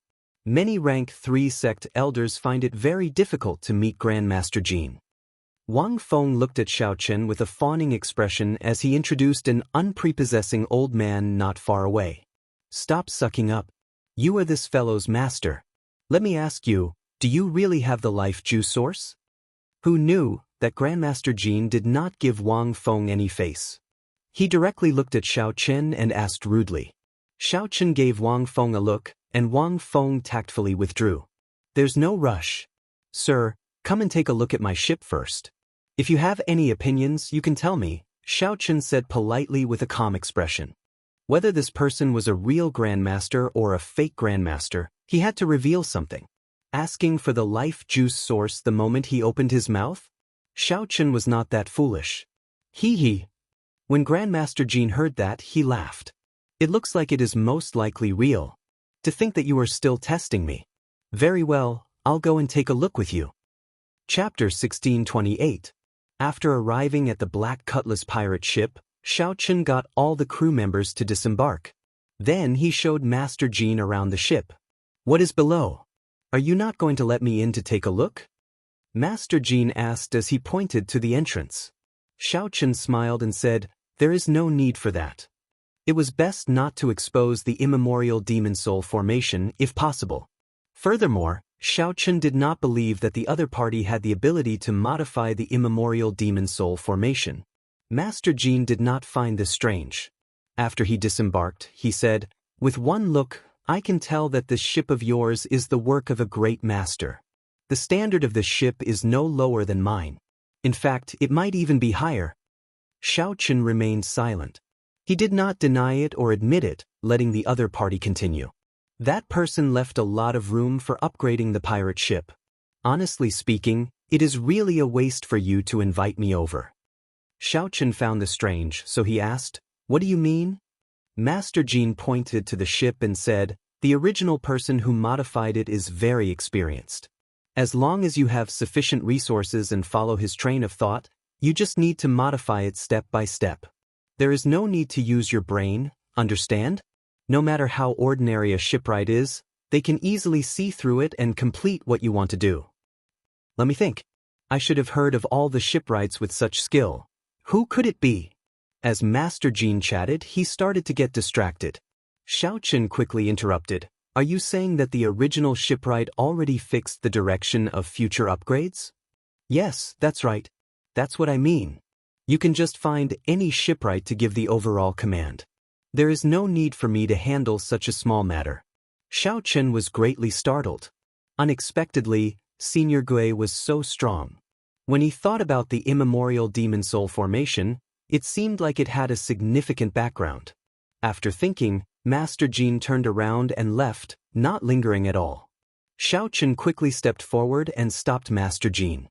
Many rank 3 sect elders find it very difficult to meet Grandmaster Jean. Wang Feng looked at Xiao Chen with a fawning expression as he introduced an unprepossessing old man not far away. Stop sucking up. You are this fellow's master. Let me ask you, do you really have the life juice source? Who knew that Grandmaster Jean did not give Wang Feng any face? He directly looked at Xiao Chen and asked rudely. Xiao Chen gave Wang Feng a look, and Wang Feng tactfully withdrew. There's no rush. Sir, come and take a look at my ship first. If you have any opinions, you can tell me, Xiao Chen said politely with a calm expression. Whether this person was a real Grandmaster or a fake Grandmaster, he had to reveal something. Asking for the life juice source the moment he opened his mouth? Xiao Chen was not that foolish. Hee. When Grandmaster Jean heard that, he laughed. It looks like it is most likely real. To think that you are still testing me. Very well, I'll go and take a look with you. Chapter 1628. After arriving at the Black Cutlass pirate ship, Xiao Chen got all the crew members to disembark. Then he showed Master Jean around the ship. What is below? Are you not going to let me in to take a look? Master Jean asked as he pointed to the entrance. Xiao Chen smiled and said, there is no need for that. It was best not to expose the immemorial demon soul formation if possible. Furthermore, Xiao Chen did not believe that the other party had the ability to modify the immemorial demon soul formation. Master Jean did not find this strange. After he disembarked, he said, with one look, I can tell that this ship of yours is the work of a great master. The standard of this ship is no lower than mine. In fact, it might even be higher. Xiao Chen remained silent. He did not deny it or admit it, letting the other party continue. That person left a lot of room for upgrading the pirate ship. Honestly speaking, it is really a waste for you to invite me over. Xiao Chen found this strange, so he asked, "What do you mean?" Master Jean pointed to the ship and said, "The original person who modified it is very experienced. As long as you have sufficient resources and follow his train of thought, you just need to modify it step by step. There is no need to use your brain, understand? No matter how ordinary a shipwright is, they can easily see through it and complete what you want to do." Let me think. I should have heard of all the shipwrights with such skill. Who could it be? As Master Jean chatted, he started to get distracted. Xiao Chen quickly interrupted. "Are you saying that the original shipwright already fixed the direction of future upgrades?" "Yes, that's right. That's what I mean. You can just find any shipwright to give the overall command. There is no need for me to handle such a small matter." Xiao Chen was greatly startled. Unexpectedly, Senior Gui was so strong. When he thought about the immemorial demon soul formation, it seemed like it had a significant background. After thinking, Master Jean turned around and left, not lingering at all. Xiao Chen quickly stepped forward and stopped Master Jean.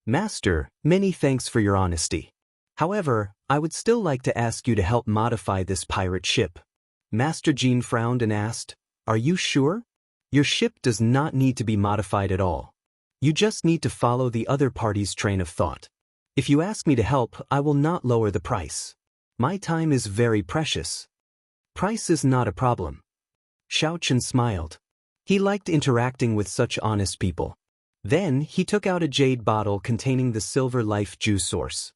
"Master, many thanks for your honesty. However, I would still like to ask you to help modify this pirate ship." Master Jean frowned and asked, "Are you sure? Your ship does not need to be modified at all. You just need to follow the other party's train of thought. If you ask me to help, I will not lower the price. My time is very precious." "Price is not a problem." Xiao Chen smiled. He liked interacting with such honest people. Then he took out a jade bottle containing the silver life juice source.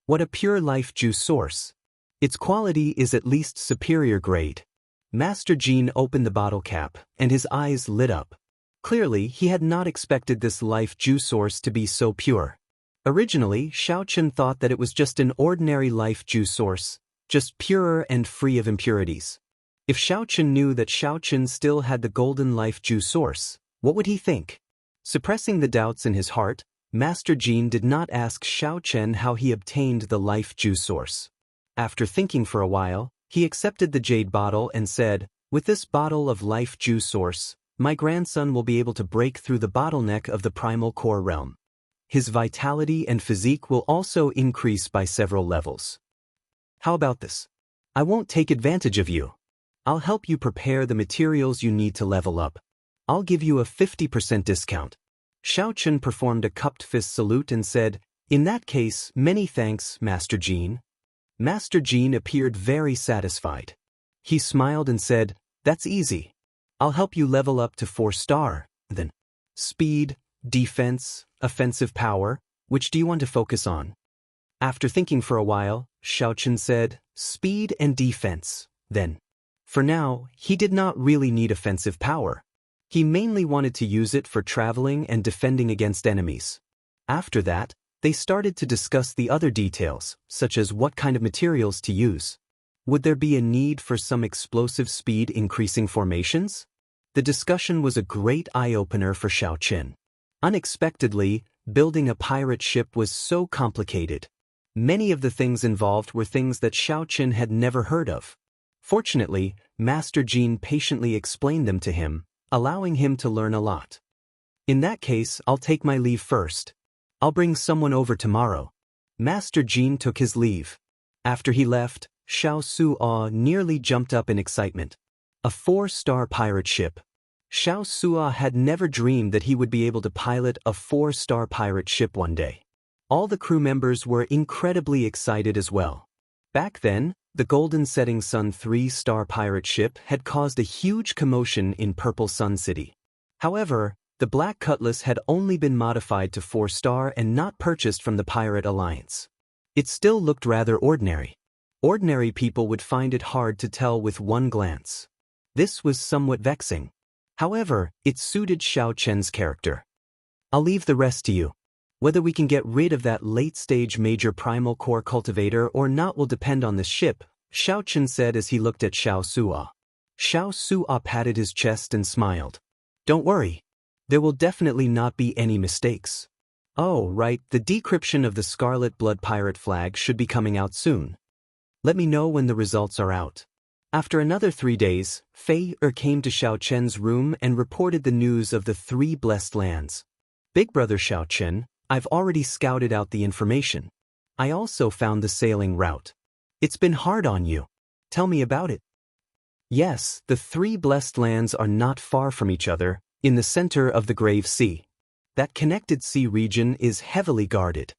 What a pure life juice source. Its quality is at least superior grade. Master Jean opened the bottle cap, and his eyes lit up. Clearly, he had not expected this life juice source to be so pure. Originally, Xiao Chen thought that it was just an ordinary life juice source, just purer and free of impurities. If Xiao Chen knew that Xiao Chen still had the golden life juice source, what would he think? Suppressing the doubts in his heart, Master Jean did not ask Xiao Chen how he obtained the life juice source. After thinking for a while, he accepted the jade bottle and said, "With this bottle of life juice source, my grandson will be able to break through the bottleneck of the primal core realm. His vitality and physique will also increase by several levels. How about this? I won't take advantage of you. I'll help you prepare the materials you need to level up. I'll give you a 50% discount." Xiao Chen performed a cupped fist salute and said, "In that case, many thanks, Master Jean." Master Jean appeared very satisfied. He smiled and said, "That's easy. I'll help you level up to 4-star, then. Speed, defense, offensive power, which do you want to focus on?" After thinking for a while, Xiao Chen said, "Speed and defense, then." For now, he did not really need offensive power. He mainly wanted to use it for traveling and defending against enemies. After that, they started to discuss the other details, such as what kind of materials to use. Would there be a need for some explosive speed increasing formations? The discussion was a great eye-opener for Xiao Chen. Unexpectedly, building a pirate ship was so complicated. Many of the things involved were things that Xiao Chen had never heard of. Fortunately, Master Jean patiently explained them to him, allowing him to learn a lot. "In that case, I'll take my leave first. I'll bring someone over tomorrow." Master Jean took his leave. After he left, Xiao Su'a nearly jumped up in excitement. A 4-star pirate ship. Xiao Su'a had never dreamed that he would be able to pilot a 4-star pirate ship one day. All the crew members were incredibly excited as well. Back then, the Golden Setting Sun 3-star pirate ship had caused a huge commotion in Purple Sun City. However, the Black Cutlass had only been modified to 4-star and not purchased from the Pirate Alliance. It still looked rather ordinary. Ordinary people would find it hard to tell with one glance. This was somewhat vexing. However, it suited Xiao Chen's character. "I'll leave the rest to you. Whether we can get rid of that late-stage major primal core cultivator or not will depend on this ship," Xiao Chen said as he looked at Xiao Su'a. Xiao Su'a patted his chest and smiled. "Don't worry. There will definitely not be any mistakes. Oh, right, the decryption of the Scarlet Blood Pirate flag should be coming out soon. Let me know when the results are out. After another 3 days, Fei came to Xiao Chen's room and reported the news of the 3 blessed lands. Big brother Xiao Chen, I've already scouted out the information. I also found the sailing route. It's been hard on you. Tell me about it. Yes, the 3 blessed lands are not far from each other, in the center of the Grave Sea. That connected sea region is heavily guarded.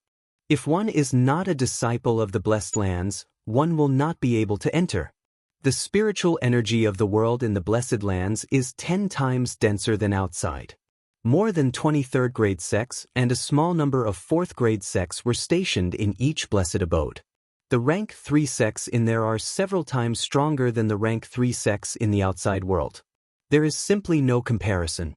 If one is not a disciple of the blessed lands, one will not be able to enter. The spiritual energy of the world in the blessed lands is 10 times denser than outside. More than 23rd grade sects and a small number of 4th grade sects were stationed in each blessed abode. The rank 3 sects in there are several times stronger than the rank 3 sects in the outside world. There is simply no comparison.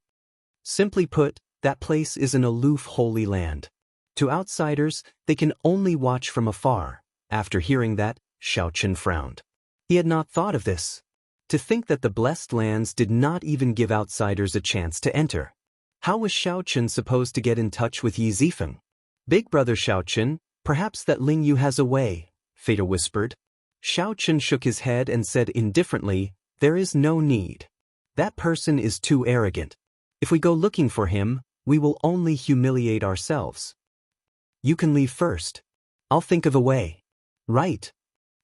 Simply put, that place is an aloof holy land. To outsiders, they can only watch from afar. After hearing that, Xiao Chen frowned. He had not thought of this. To think that the blessed lands did not even give outsiders a chance to enter. How was Xiao Chen supposed to get in touch with Yi Zifeng? Big brother Xiao Chen, perhaps that Ling Yu has a way, Fei whispered. Xiao Chen shook his head and said indifferently, there is no need. That person is too arrogant. If we go looking for him, we will only humiliate ourselves. You can leave first. I'll think of a way. Right.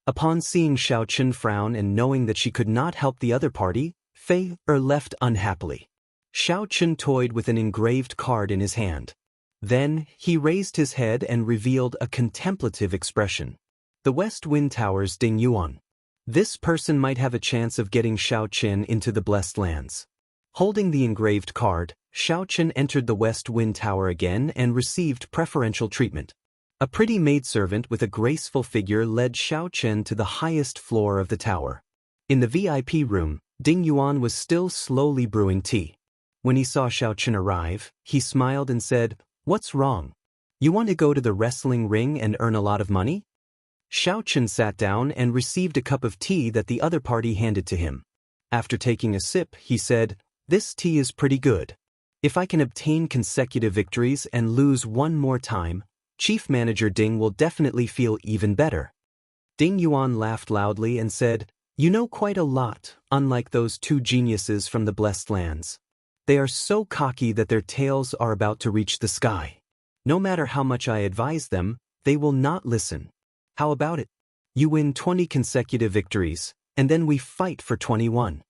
Upon seeing Xiao Chen frown and knowing that she could not help the other party, Fei left unhappily. Xiao Chen toyed with an engraved card in his hand. Then, he raised his head and revealed a contemplative expression. The West Wind Tower's Ding Yuan. This person might have a chance of getting Xiao Chen into the blessed lands. Holding the engraved card, Xiao Chen entered the West Wind Tower again and received preferential treatment. A pretty maidservant with a graceful figure led Xiao Chen to the highest floor of the tower. In the VIP room, Ding Yuan was still slowly brewing tea. When he saw Xiao Chen arrive, he smiled and said, "What's wrong? You want to go to the wrestling ring and earn a lot of money?" Xiao Chen sat down and received a cup of tea that the other party handed to him. After taking a sip, he said, "This tea is pretty good. If I can obtain consecutive victories and lose one more time, Chief Manager Ding will definitely feel even better." Ding Yuan laughed loudly and said, "You know quite a lot, unlike those 2 geniuses from the Blessed Lands. They are so cocky that their tails are about to reach the sky. No matter how much I advise them, they will not listen. How about it? You win 20 consecutive victories, and then we fight for 21.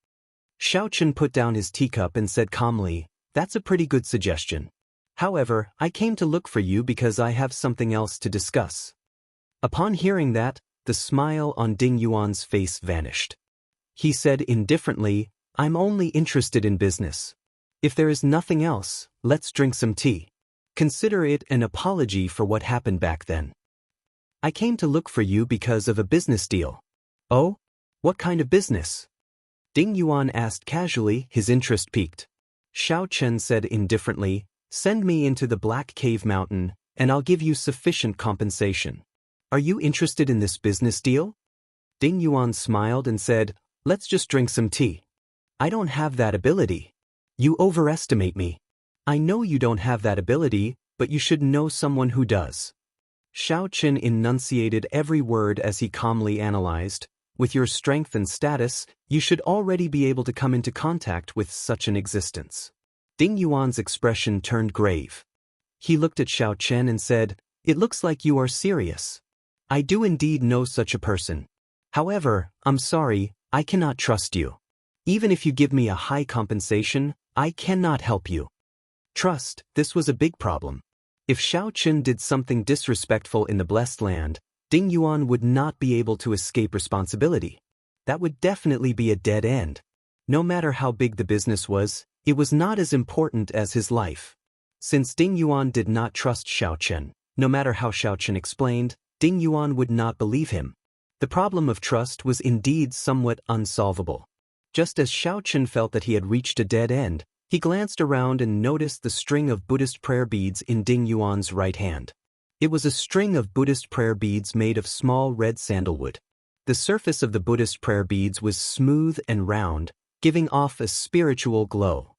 Xiao Chen put down his teacup and said calmly, "That's a pretty good suggestion. However, I came to look for you because I have something else to discuss." Upon hearing that, the smile on Ding Yuan's face vanished. He said indifferently, "I'm only interested in business. If there is nothing else, let's drink some tea. Consider it an apology for what happened back then. I came to look for you because of a business deal." "Oh? What kind of business?" Ding Yuan asked casually, his interest piqued. Xiao Chen said indifferently, "Send me into the Black Cave Mountain, and I'll give you sufficient compensation. Are you interested in this business deal?" Ding Yuan smiled and said, "Let's just drink some tea. I don't have that ability. You overestimate me. I know you don't have that ability, but you should know someone who does." Xiao Chen enunciated every word as he calmly analyzed, "With your strength and status, you should already be able to come into contact with such an existence." Ding Yuan's expression turned grave. He looked at Xiao Chen and said, "It looks like you are serious. I do indeed know such a person. However, I'm sorry, I cannot trust you. Even if you give me a high compensation, I cannot help you." Trust, this was a big problem. If Xiao Chen did something disrespectful in the Blessed Land, Ding Yuan would not be able to escape responsibility. That would definitely be a dead end. No matter how big the business was, it was not as important as his life. Since Ding Yuan did not trust Xiao Chen, no matter how Xiao Chen explained, Ding Yuan would not believe him. The problem of trust was indeed somewhat unsolvable. Just as Xiao Chen felt that he had reached a dead end, he glanced around and noticed the string of Buddhist prayer beads in Ding Yuan's right hand. It was a string of Buddhist prayer beads made of small red sandalwood. The surface of the Buddhist prayer beads was smooth and round, giving off a spiritual glow.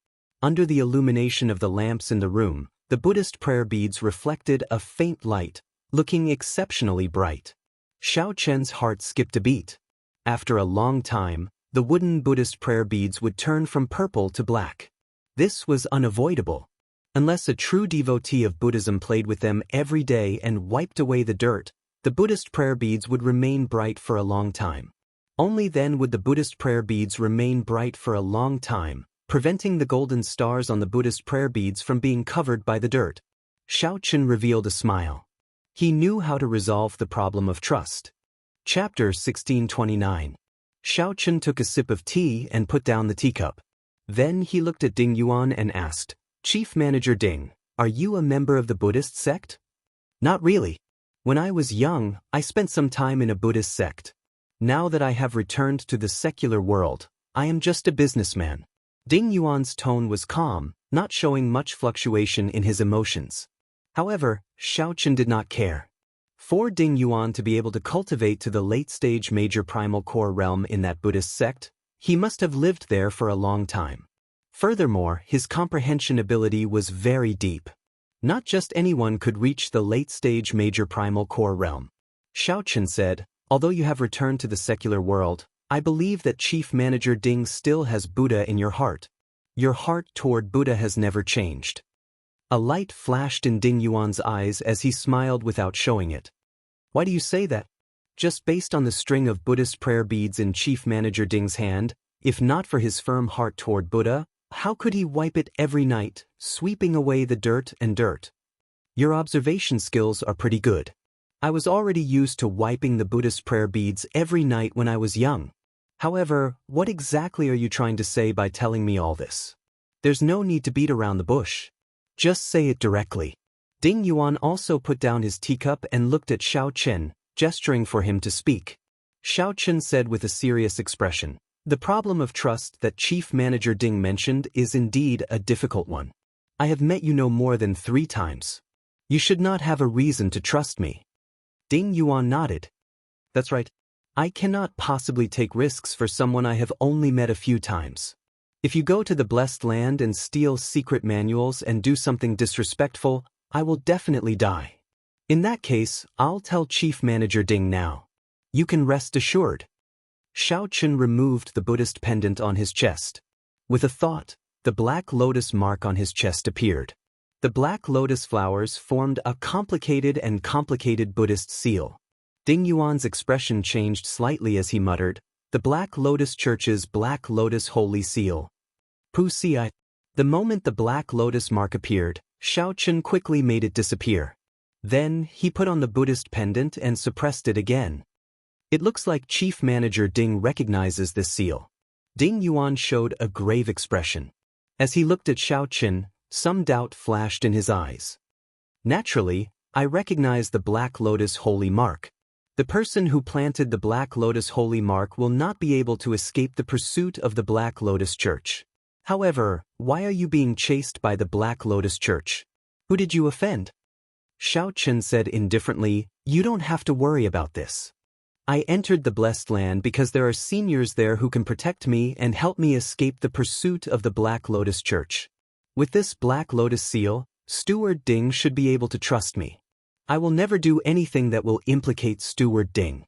Under the illumination of the lamps in the room, the Buddhist prayer beads reflected a faint light, looking exceptionally bright. Xiao Chen's heart skipped a beat. After a long time, the wooden Buddhist prayer beads would turn from purple to black. This was unavoidable. Unless a true devotee of Buddhism played with them every day and wiped away the dirt, the Buddhist prayer beads would remain bright for a long time. Only then would the Buddhist prayer beads remain bright for a long time, preventing the golden stars on the Buddhist prayer beads from being covered by the dirt. Xiao Chen revealed a smile. He knew how to resolve the problem of trust. Chapter 1629. Xiao Chen took a sip of tea and put down the teacup. Then he looked at Ding Yuan and asked, "Chief Manager Ding, are you a member of the Buddhist sect?" "Not really. When I was young, I spent some time in a Buddhist sect. Now that I have returned to the secular world, I am just a businessman." Ding Yuan's tone was calm, not showing much fluctuation in his emotions. However, Xiao Chen did not care. For Ding Yuan to be able to cultivate to the late-stage major primal core realm in that Buddhist sect, he must have lived there for a long time. Furthermore, his comprehension ability was very deep. Not just anyone could reach the late-stage major primal core realm. Xiao Chen said, "Although you have returned to the secular world, I believe that Chief Manager Ding still has Buddha in your heart. Your heart toward Buddha has never changed." A light flashed in Ding Yuan's eyes as he smiled without showing it. "Why do you say that?" Just based on the string of Buddhist prayer beads in Chief Manager Ding's hand, if not for his firm heart toward Buddha, how could he wipe it every night, sweeping away the dirt and dirt? "Your observation skills are pretty good. I was already used to wiping the Buddhist prayer beads every night when I was young. However, what exactly are you trying to say by telling me all this? There's no need to beat around the bush. Just say it directly." Ding Yuan also put down his teacup and looked at Xiao Chen, gesturing for him to speak. Xiao Chen said with a serious expression, "The problem of trust that Chief Manager Ding mentioned is indeed a difficult one. I have met you no more than 3 times. You should not have a reason to trust me." Ding Yuan nodded. "That's right. I cannot possibly take risks for someone I have only met a few times. If you go to the Blessed Land and steal secret manuals and do something disrespectful, I will definitely die. In that case, I'll tell Chief Manager Ding now. You can rest assured." Xiao Chen removed the Buddhist pendant on his chest. With a thought, the black lotus mark on his chest appeared. The black lotus flowers formed a complicated Buddhist seal. Ding Yuan's expression changed slightly as he muttered, "The Black Lotus Church's Black Lotus Holy Seal." Pusi. The moment the black lotus mark appeared, Xiao Chen quickly made it disappear. Then, he put on the Buddhist pendant and suppressed it again. "It looks like Chief Manager Ding recognizes this seal." Ding Yuan showed a grave expression. As he looked at Xiao Chen, some doubt flashed in his eyes. "Naturally, I recognize the Black Lotus Holy Mark. The person who planted the Black Lotus Holy Mark will not be able to escape the pursuit of the Black Lotus Church. However, why are you being chased by the Black Lotus Church? Who did you offend?" Xiao Chen said indifferently, "You don't have to worry about this. I entered the Blessed Land because there are seniors there who can protect me and help me escape the pursuit of the Black Lotus Church. With this Black Lotus seal, Steward Ding should be able to trust me. I will never do anything that will implicate Steward Ding."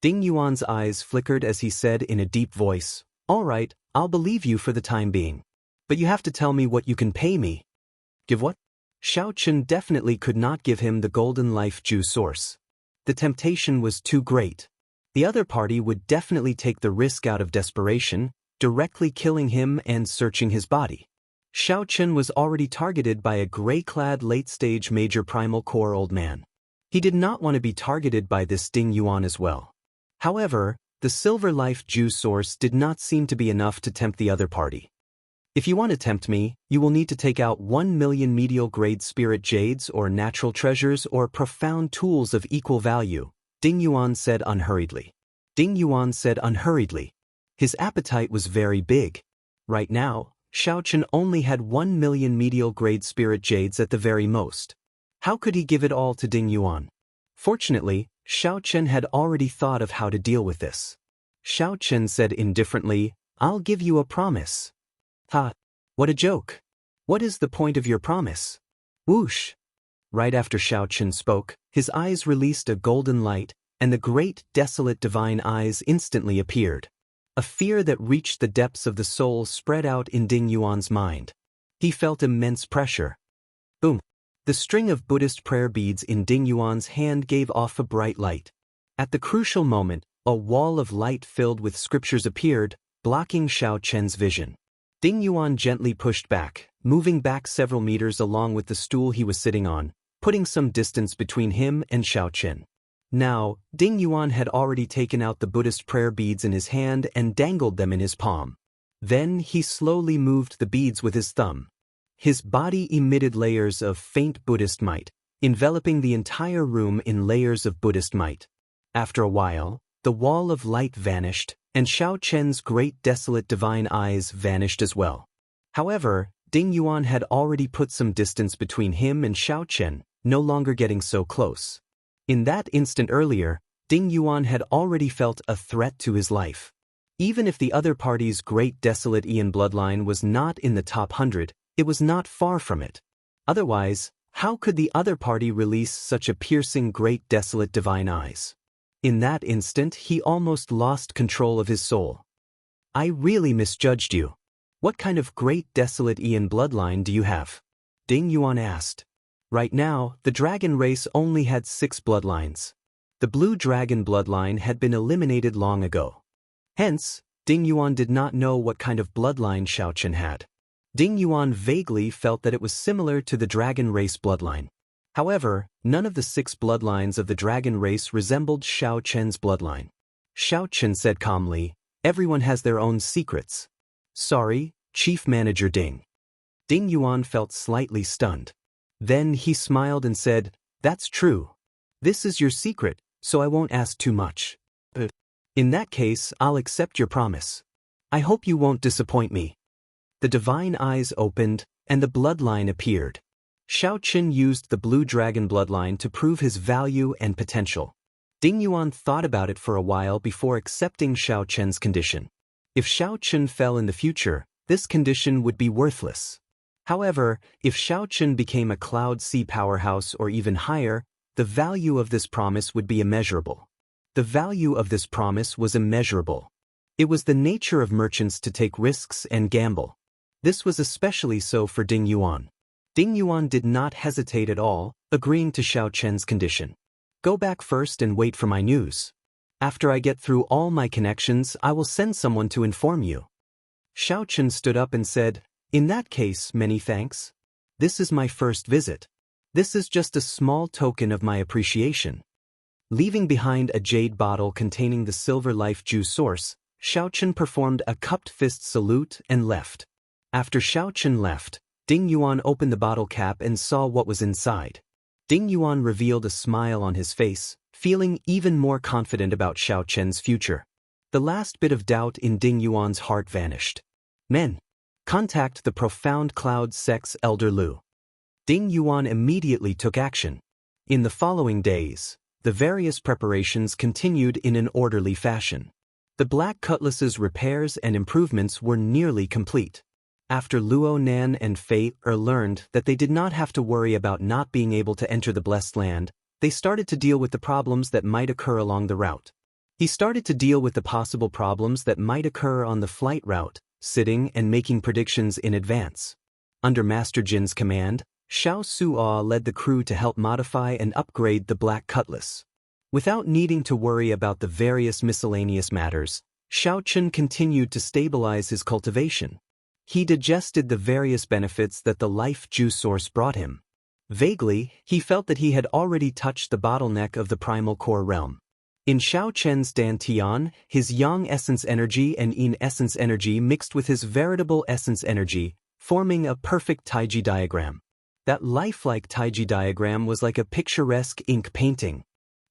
Ding Yuan's eyes flickered as he said in a deep voice, "All right, I'll believe you for the time being. But you have to tell me what you can pay me." "Give what?" Xiao Chen definitely could not give him the golden life juice source. The temptation was too great. The other party would definitely take the risk out of desperation, directly killing him and searching his body. Xiao Chen was already targeted by a gray-clad late-stage major primal core old man. He did not want to be targeted by this Ding Yuan as well. However, the silver life juice source did not seem to be enough to tempt the other party. "If you want to tempt me, you will need to take out 1 million medial-grade spirit jades or natural treasures or profound tools of equal value," Ding Yuan said unhurriedly. His appetite was very big. Right now, Xiao Chen only had 1 million medial-grade spirit jades at the very most. How could he give it all to Ding Yuan? Fortunately, Xiao Chen had already thought of how to deal with this. Xiao Chen said indifferently, "I'll give you a promise." "Ha! What a joke. What is the point of your promise? Whoosh! Right after Xiaochen spoke, his eyes released a golden light, and the great, desolate divine eyes instantly appeared. A fear that reached the depths of the soul spread out in Ding Yuan's mind. He felt immense pressure. Boom! The string of Buddhist prayer beads in Ding Yuan's hand gave off a bright light. At the crucial moment, a wall of light filled with scriptures appeared, blocking Xiaochen's vision. Ding Yuan gently pushed back, moving back several meters along with the stool he was sitting on, putting some distance between him and Xiaochen. Now, Ding Yuan had already taken out the Buddhist prayer beads in his hand and dangled them in his palm. Then he slowly moved the beads with his thumb. His body emitted layers of faint Buddhist might, enveloping the entire room in layers of Buddhist might. After a while, the wall of light vanished, and Xiaochen's great desolate divine eyes vanished as well. However, Ding Yuan had already put some distance between him and Xiaochen, no longer getting so close. In that instant earlier, Ding Yuan had already felt a threat to his life. Even if the other party's great desolate Ian bloodline was not in the top 100, it was not far from it. Otherwise, how could the other party release such a piercing great desolate divine eyes? In that instant, he almost lost control of his soul. I really misjudged you. What kind of great desolate Ian bloodline do you have? Ding Yuan asked. Right now, the dragon race only had 6 bloodlines. The blue dragon bloodline had been eliminated long ago. Hence, Ding Yuan did not know what kind of bloodline Xiaochen had. Ding Yuan vaguely felt that it was similar to the dragon race bloodline. However, none of the 6 bloodlines of the dragon race resembled Xiaochen's bloodline. Xiaochen said calmly, "Everyone has their own secrets." "Sorry, Chief Manager Ding." Ding Yuan felt slightly stunned. Then he smiled and said, "That's true. This is your secret, so I won't ask too much. In that case, I'll accept your promise. I hope you won't disappoint me." The divine eyes opened, and the bloodline appeared. Xiaochen used the blue dragon bloodline to prove his value and potential. Ding Yuan thought about it for a while before accepting Xiaochen's condition. If Xiaochen fell in the future, this condition would be worthless. However, if Xiaochen became a Cloud Sea powerhouse or even higher, the value of this promise would be immeasurable. The value of this promise was immeasurable. It was the nature of merchants to take risks and gamble. This was especially so for Ding Yuan. Ding Yuan did not hesitate at all, agreeing to Xiaochen's condition. "Go back first and wait for my news. After I get through all my connections, I will send someone to inform you." Xiaochen stood up and said, "In that case, many thanks. This is my first visit. This is just a small token of my appreciation." Leaving behind a jade bottle containing the silver life juice source, Xiaochen performed a cupped fist salute and left. After Xiaochen left, Ding Yuan opened the bottle cap and saw what was inside. Ding Yuan revealed a smile on his face, feeling even more confident about Xiaochen's future. The last bit of doubt in Ding Yuan's heart vanished. "Men, contact the profound cloud sex Elder Lu." Ding Yuan immediately took action. In the following days, the various preparations continued in an orderly fashion. The Black Cutlass's repairs and improvements were nearly complete. After Luo Nan and Fei learned that they did not have to worry about not being able to enter the Blessed Land, they started to deal with the problems that might occur along the route. He started to deal with the possible problems that might occur on the flight route, sitting and making predictions in advance. Under Master Jin's command, Xiao Suo led the crew to help modify and upgrade the Black Cutlass. Without needing to worry about the various miscellaneous matters, Xiaochen continued to stabilize his cultivation. He digested the various benefits that the life juice source brought him. Vaguely, he felt that he had already touched the bottleneck of the primal core realm. In Xiaochen's Dantian, his yang essence energy and yin essence energy mixed with his veritable essence energy, forming a perfect Taiji diagram. That lifelike Taiji diagram was like a picturesque ink painting.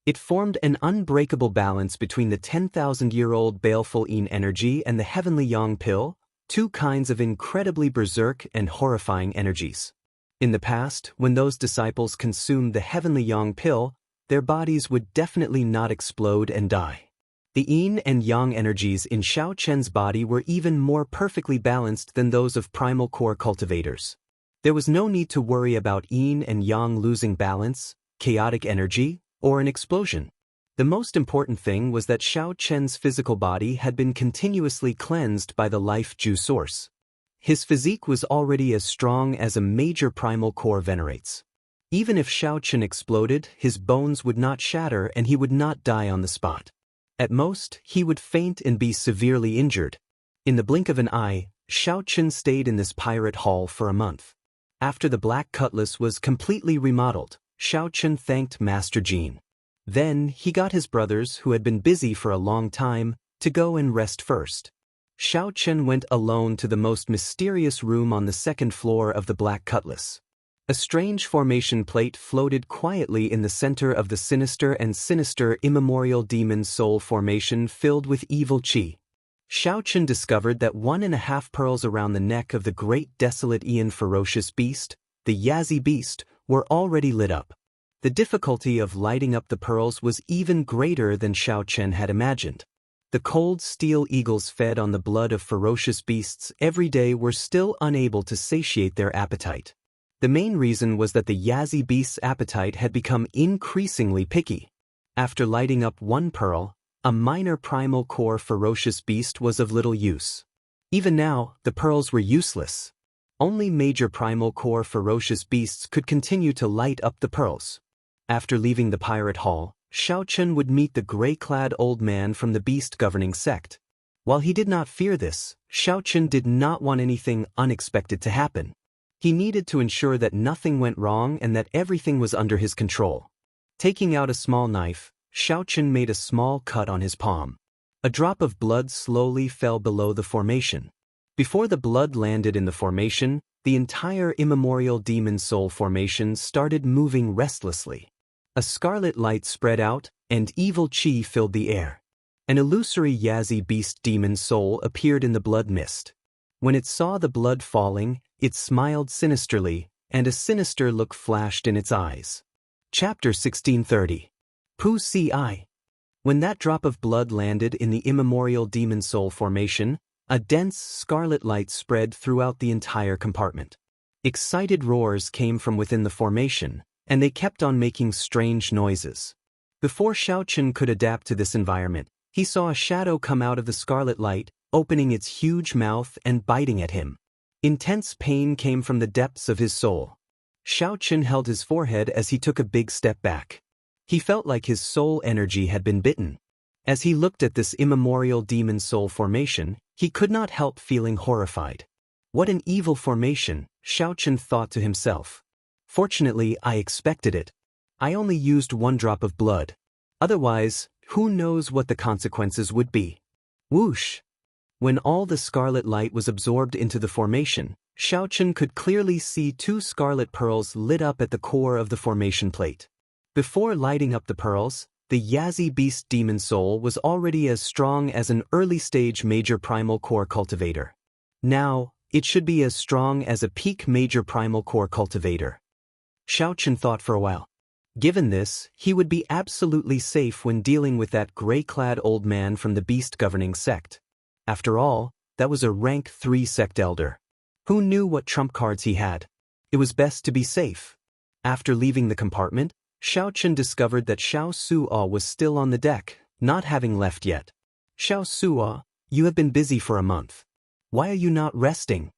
It formed an unbreakable balance between the 10,000-year-old baleful yin energy and the heavenly yang pill, 2 kinds of incredibly berserk and horrifying energies. In the past, when those disciples consumed the heavenly yang pill, their bodies would definitely not explode and die. The yin and yang energies in Xiaochen's body were even more perfectly balanced than those of primal core cultivators. There was no need to worry about yin and yang losing balance, chaotic energy, or an explosion. The most important thing was that Xiao Chen's physical body had been continuously cleansed by the life Ju source. His physique was already as strong as a major primal core venerates. Even if Xiao Chen exploded, his bones would not shatter and he would not die on the spot. At most, he would faint and be severely injured. In the blink of an eye, Xiao Chen stayed in this pirate hall for a month. After the black cutlass was completely remodeled, Xiao Chen thanked Master Jin. Then, he got his brothers, who had been busy for a long time, to go and rest first. Xiao Chen went alone to the most mysterious room on the second floor of the Black Cutlass. A strange formation plate floated quietly in the center of the sinister and sinister immemorial demon soul formation filled with evil qi. Xiao Chen discovered that 1.5 pearls around the neck of the great desolate Ian ferocious beast, the Yazi beast, were already lit up. The difficulty of lighting up the pearls was even greater than Xiao Chen had imagined. The cold steel eagles fed on the blood of ferocious beasts every day were still unable to satiate their appetite. The main reason was that the Yazi beast's appetite had become increasingly picky. After lighting up one pearl, a minor primal core ferocious beast was of little use. Even now, the pearls were useless. Only major primal core ferocious beasts could continue to light up the pearls. After leaving the pirate hall, Xiao Chen would meet the gray-clad old man from the beast-governing sect. While he did not fear this, Xiao Chen did not want anything unexpected to happen. He needed to ensure that nothing went wrong and that everything was under his control. Taking out a small knife, Xiao Chen made a small cut on his palm. A drop of blood slowly fell below the formation. Before the blood landed in the formation, the entire immemorial demon soul formation started moving restlessly. A scarlet light spread out, and evil qi filled the air. An illusory Yazi beast demon soul appeared in the blood mist. When it saw the blood falling, it smiled sinisterly, and a sinister look flashed in its eyes. Chapter 1630. Pu Ci. When that drop of blood landed in the immemorial demon soul formation, a dense scarlet light spread throughout the entire compartment. Excited roars came from within the formation, and they kept on making strange noises. Before Xiao Chen could adapt to this environment, he saw a shadow come out of the scarlet light, opening its huge mouth and biting at him. Intense pain came from the depths of his soul. Xiao Chen held his forehead as he took a big step back. He felt like his soul energy had been bitten. As he looked at this immemorial demon soul formation, he could not help feeling horrified. What an evil formation, Xiao Chen thought to himself. Fortunately, I expected it. I only used 1 drop of blood. Otherwise, who knows what the consequences would be. Whoosh! When all the scarlet light was absorbed into the formation, Xiao Chen could clearly see 2 scarlet pearls lit up at the core of the formation plate. Before lighting up the pearls, the Yazi beast demon soul was already as strong as an early-stage major primal core cultivator. Now, it should be as strong as a peak major primal core cultivator. Xiao Chen thought for a while. Given this, he would be absolutely safe when dealing with that gray-clad old man from the beast-governing sect. After all, that was a rank 3 sect elder. Who knew what trump cards he had? It was best to be safe. After leaving the compartment, Xiao Chen discovered that Xiao Suo was still on the deck, not having left yet. Xiao Suo, you have been busy for a month. Why are you not resting?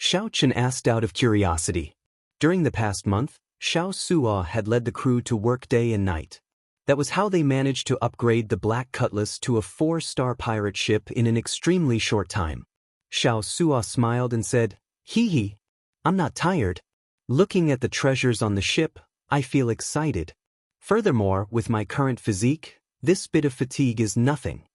Xiao Chen asked out of curiosity. During the past month, Xiao Suo had led the crew to work day and night. That was how they managed to upgrade the Black Cutlass to a 4-star pirate ship in an extremely short time. Xiao Suo smiled and said, "Hee hee, I'm not tired. Looking at the treasures on the ship, I feel excited. Furthermore, with my current physique, this bit of fatigue is nothing."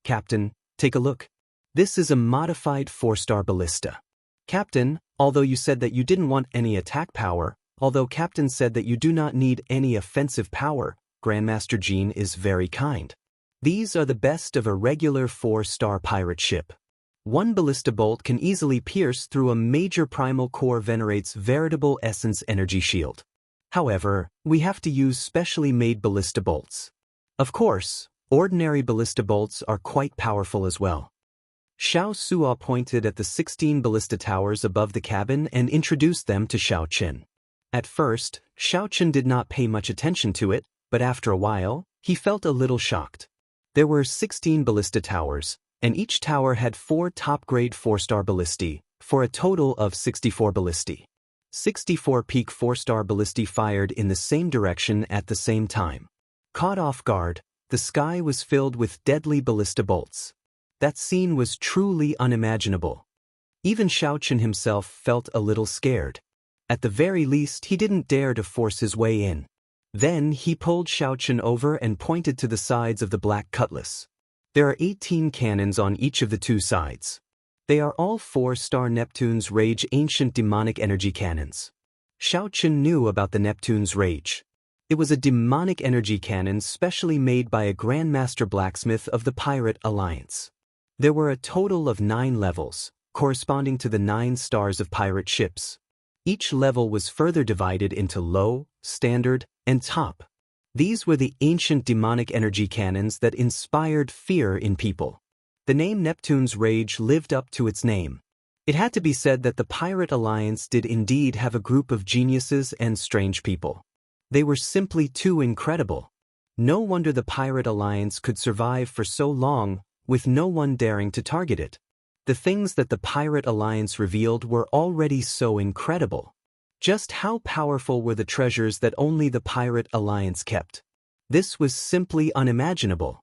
"Captain, take a look. This is a modified 4-star ballista." "Captain, although you said that you didn't want any attack power, although Captain said that you do not need any offensive power, Grandmaster Jin is very kind. These are the best of a regular 4-star pirate ship. 1 ballista bolt can easily pierce through a major primal core venerate's veritable essence energy shield. However, we have to use specially made ballista bolts. Of course, ordinary ballista bolts are quite powerful as well." Xiao Suo pointed at the 16 ballista towers above the cabin and introduced them to Xiao Chen. At first, Xiao Chen did not pay much attention to it, but after a while, he felt a little shocked. There were 16 ballista towers, and each tower had 4 top-grade 4-star ballistae, for a total of 64 ballistae. 64 peak 4-star ballistae fired in the same direction at the same time. Caught off guard, the sky was filled with deadly ballista bolts. That scene was truly unimaginable. Even Xiao Chen himself felt a little scared. At the very least, he didn't dare to force his way in. Then he pulled Xiao Chen over and pointed to the sides of the black cutlass. There are 18 cannons on each of the 2 sides. They are all 4-star Neptune's Rage ancient demonic energy cannons. Xiao Chen knew about the Neptune's Rage. It was a demonic energy cannon specially made by a Grandmaster blacksmith of the Pirate Alliance. There were a total of 9 levels, corresponding to the 9 stars of pirate ships. Each level was further divided into low, standard, and top. These were the ancient demonic energy cannons that inspired fear in people. The name Neptune's Rage lived up to its name. It had to be said that the Pirate Alliance did indeed have a group of geniuses and strange people. They were simply too incredible. No wonder the Pirate Alliance could survive for so long, with no one daring to target it. The things that the Pirate Alliance revealed were already so incredible. Just how powerful were the treasures that only the Pirate Alliance kept? This was simply unimaginable.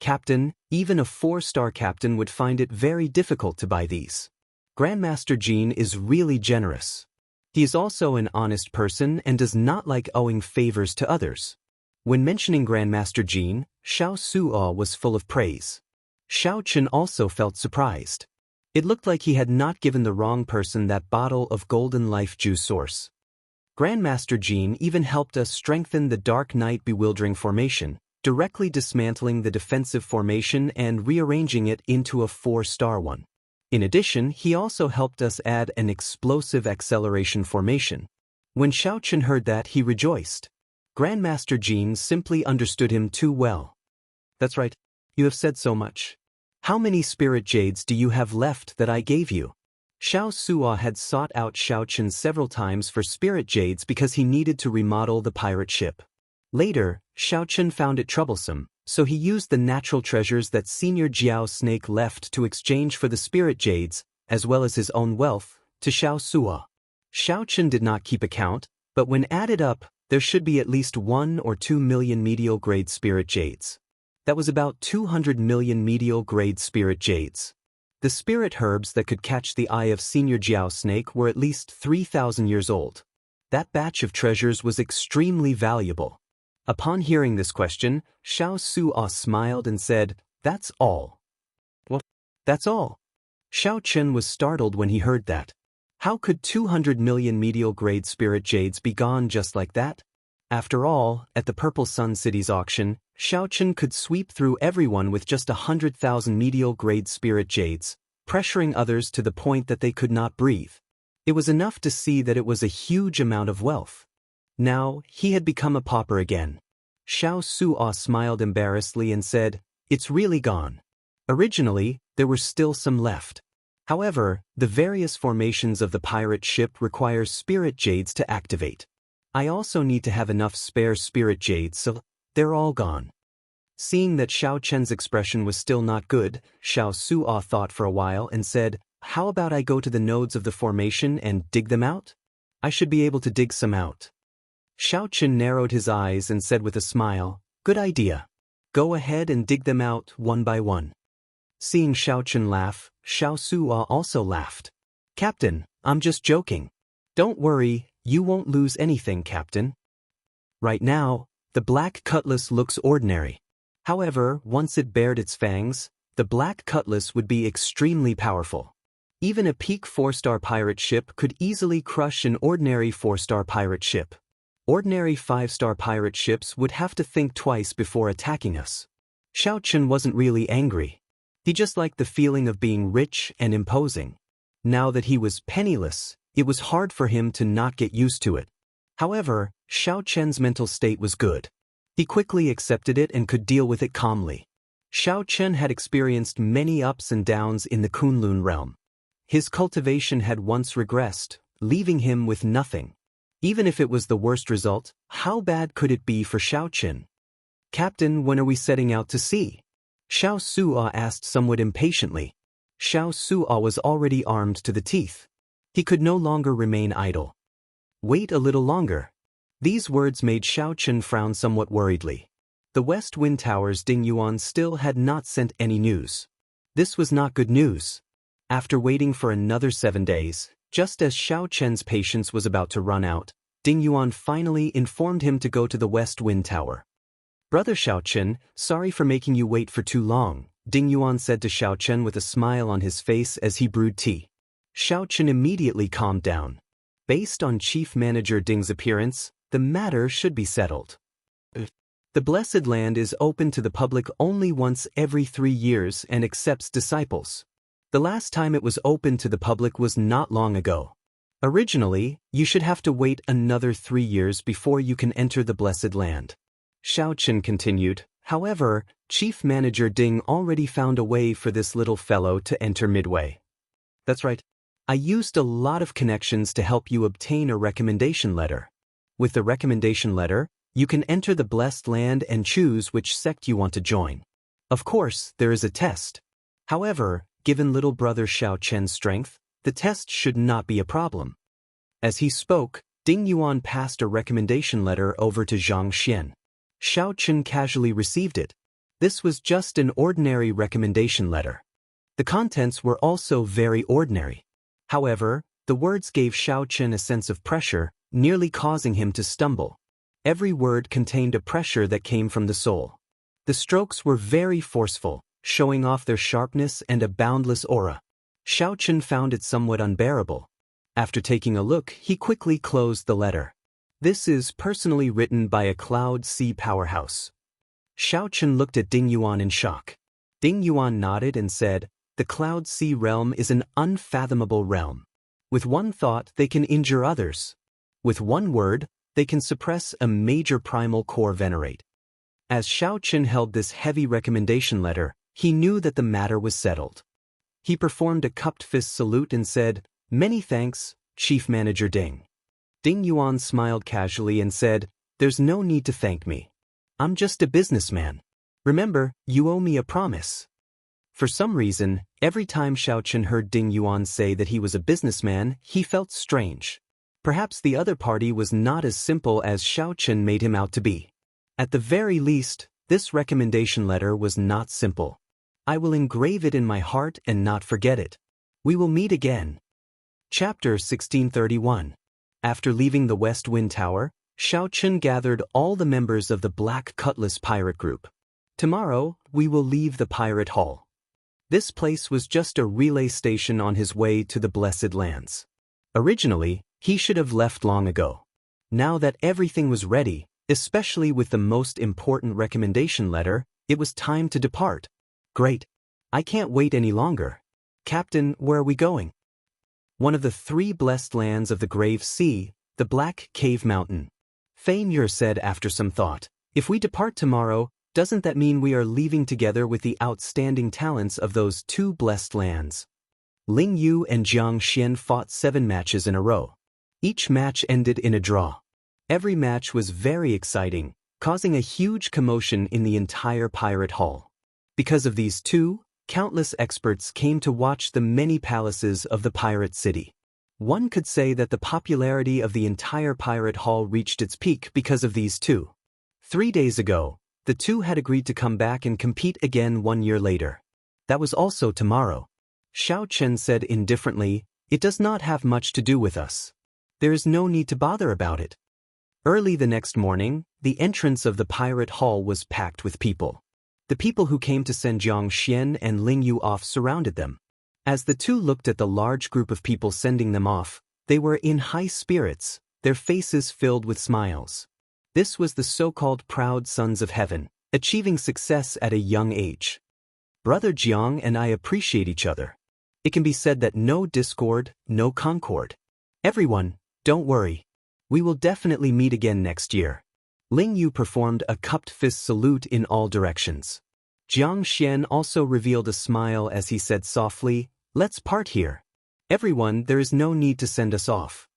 Captain, even a 4-star captain would find it very difficult to buy these. Grandmaster Jean is really generous. He is also an honest person and does not like owing favors to others. When mentioning Grandmaster Jean, Xiao Suo was full of praise. Xiao Chen also felt surprised. It looked like he had not given the wrong person that bottle of golden life juice source. Grandmaster Jean even helped us strengthen the Dark Knight Bewildering formation, directly dismantling the defensive formation and rearranging it into a 4-star one. In addition, he also helped us add an explosive acceleration formation. When Xiao Chen heard that, he rejoiced. Grandmaster Jean simply understood him too well. That's right, you have said so much. How many spirit jades do you have left that I gave you? Xiao Suo had sought out Xiao Chen several times for spirit jades because he needed to remodel the pirate ship. Later, Xiao Chen found it troublesome, so he used the natural treasures that Senior Jiao Snake left to exchange for the spirit jades, as well as his own wealth, to Xiao Suo. Xiao Chen did not keep account, but when added up, there should be at least 1 or 2 million medial-grade spirit jades. That was about 200 million medial-grade spirit jades. The spirit herbs that could catch the eye of Senior Jiao Snake were at least 3,000 years old. That batch of treasures was extremely valuable. Upon hearing this question, Xiao Suo smiled and said, "That's all." "Well, that's all?" Xiao Chen was startled when he heard that. How could 200 million medial-grade spirit jades be gone just like that? After all, at the Purple Sun City's auction, Xiao Chen could sweep through everyone with just 100,000 medial-grade spirit jades, pressuring others to the point that they could not breathe. It was enough to see that it was a huge amount of wealth. Now, he had become a pauper again. Xiao Suo smiled embarrassedly and said, "It's really gone." Originally, there were still some left. However, the various formations of the pirate ship require spirit jades to activate. I also need to have enough spare spirit jades, so they're all gone. Seeing that Xiao Chen's expression was still not good, Xiao Suo thought for a while and said, "How about I go to the nodes of the formation and dig them out? I should be able to dig some out." Xiao Chen narrowed his eyes and said with a smile, "Good idea. Go ahead and dig them out one by one." Seeing Xiao Chen laugh, Xiao Suo also laughed. "Captain, I'm just joking. Don't worry, you won't lose anything, Captain." Right now, the black cutlass looks ordinary. However, once it bared its fangs, the black cutlass would be extremely powerful. Even a peak 4-star pirate ship could easily crush an ordinary 4-star pirate ship. Ordinary 5-star pirate ships would have to think twice before attacking us. Xiao Chen wasn't really angry. He just liked the feeling of being rich and imposing. Now that he was penniless, it was hard for him to not get used to it. However, Xiao Chen's mental state was good. He quickly accepted it and could deal with it calmly. Xiao Chen had experienced many ups and downs in the Kunlun realm. His cultivation had once regressed, leaving him with nothing. Even if it was the worst result, how bad could it be for Xiao Chen? "Captain, when are we setting out to sea?" Xiao Su'a asked somewhat impatiently. Xiao Su'a was already armed to the teeth. He could no longer remain idle. "Wait a little longer." These words made Xiao Chen frown somewhat worriedly. The West Wind Tower's Ding Yuan still had not sent any news. This was not good news. After waiting for another 7 days, just as Xiao Chen's patience was about to run out, Ding Yuan finally informed him to go to the West Wind Tower. "Brother Xiao Chen, sorry for making you wait for too long," Ding Yuan said to Xiao Chen with a smile on his face as he brewed tea. Xiao Chen immediately calmed down. Based on Chief Manager Ding's appearance, the matter should be settled. The Blessed Land is open to the public only once every 3 years and accepts disciples. The last time it was open to the public was not long ago. Originally, you should have to wait another 3 years before you can enter the Blessed Land. Xiao Chen continued. However, Chief Manager Ding already found a way for this little fellow to enter midway. That's right. I used a lot of connections to help you obtain a recommendation letter. With the recommendation letter, you can enter the Blessed Land and choose which sect you want to join. Of course, there is a test. However, given little brother Xiao Chen's strength, the test should not be a problem. As he spoke, Ding Yuan passed a recommendation letter over to Zhang Xian. Xiao Chen casually received it. This was just an ordinary recommendation letter. The contents were also very ordinary. However, the words gave Xiao Chen a sense of pressure, nearly causing him to stumble. Every word contained a pressure that came from the soul. The strokes were very forceful, showing off their sharpness and a boundless aura. Xiao Chen found it somewhat unbearable. After taking a look, he quickly closed the letter. This is personally written by a Cloud Sea powerhouse. Xiao Chen looked at Ding Yuan in shock. Ding Yuan nodded and said, "The Cloud Sea realm is an unfathomable realm. With one thought, they can injure others. With one word, they can suppress a major primal core venerate." As Xiao Chen held this heavy recommendation letter, he knew that the matter was settled. He performed a cupped fist salute and said, "Many thanks, Chief Manager Ding." Ding Yuan smiled casually and said, "There's no need to thank me. I'm just a businessman. Remember, you owe me a promise." For some reason, every time Xiao Chen heard Ding Yuan say that he was a businessman, he felt strange. Perhaps the other party was not as simple as Xiao Chen made him out to be. At the very least, this recommendation letter was not simple. I will engrave it in my heart and not forget it. We will meet again. Chapter 1631. After leaving the West Wind Tower, Xiao Chen gathered all the members of the Black Cutlass pirate group. "Tomorrow, we will leave the pirate hall." This place was just a relay station on his way to the Blessed Lands. Originally, he should have left long ago. Now that everything was ready, especially with the most important recommendation letter, it was time to depart. "Great. I can't wait any longer. Captain, where are we going?" "One of the 3 blessed lands of the Grave Sea, the Black Cave Mountain." Fei Mur said after some thought. "If we depart tomorrow, doesn't that mean we are leaving together with the outstanding talents of those 2 blessed lands?" Ling Yu and Jiang Xian fought 7 matches in a row. Each match ended in a draw. Every match was very exciting, causing a huge commotion in the entire pirate hall. Because of these 2, countless experts came to watch the many palaces of the pirate city. One could say that the popularity of the entire pirate hall reached its peak because of these 2. 3 days ago, the 2 had agreed to come back and compete again 1 year later. That was also tomorrow. Xiao Chen said indifferently, "It does not have much to do with us. There is no need to bother about it." Early the next morning, the entrance of the pirate hall was packed with people. The people who came to send Jiang Xian and Ling Yu off surrounded them. As the 2 looked at the large group of people sending them off, they were in high spirits, their faces filled with smiles. This was the so-called proud sons of heaven, achieving success at a young age. Brother Jiang and I appreciate each other. It can be said that no discord, no concord. Everyone, don't worry. We will definitely meet again next year. Ling Yu performed a cupped fist salute in all directions. Jiang Xian also revealed a smile as he said softly, "Let's part here. Everyone, there is no need to send us off.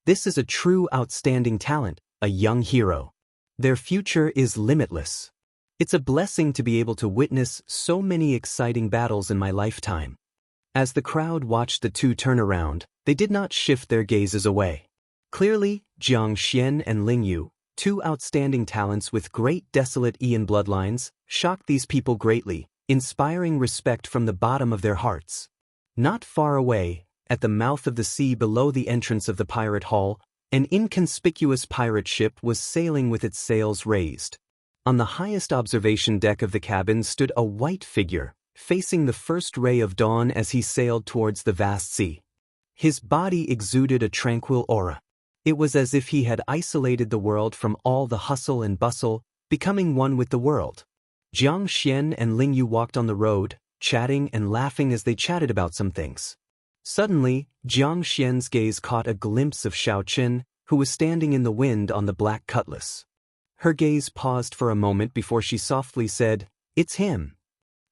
This is a true outstanding talent, a young hero. Their future is limitless. It's a blessing to be able to witness so many exciting battles in my lifetime." As the crowd watched the two turn around, they did not shift their gazes away. Clearly, Jiang Xian and Ling Yu, two outstanding talents with great desolate Ian bloodlines, shocked these people greatly, inspiring respect from the bottom of their hearts. Not far away, at the mouth of the sea below the entrance of the pirate hall, an inconspicuous pirate ship was sailing with its sails raised. On the highest observation deck of the cabin stood a white figure, facing the first ray of dawn as he sailed towards the vast sea. His body exuded a tranquil aura. It was as if he had isolated the world from all the hustle and bustle, becoming one with the world. Jiang Xian and Ling Yu walked on the road, chatting and laughing as they chatted about some things. Suddenly, Jiang Xian's gaze caught a glimpse of Xiao Qin, who was standing in the wind on the black cutlass. Her gaze paused for a moment before she softly said, "It's him."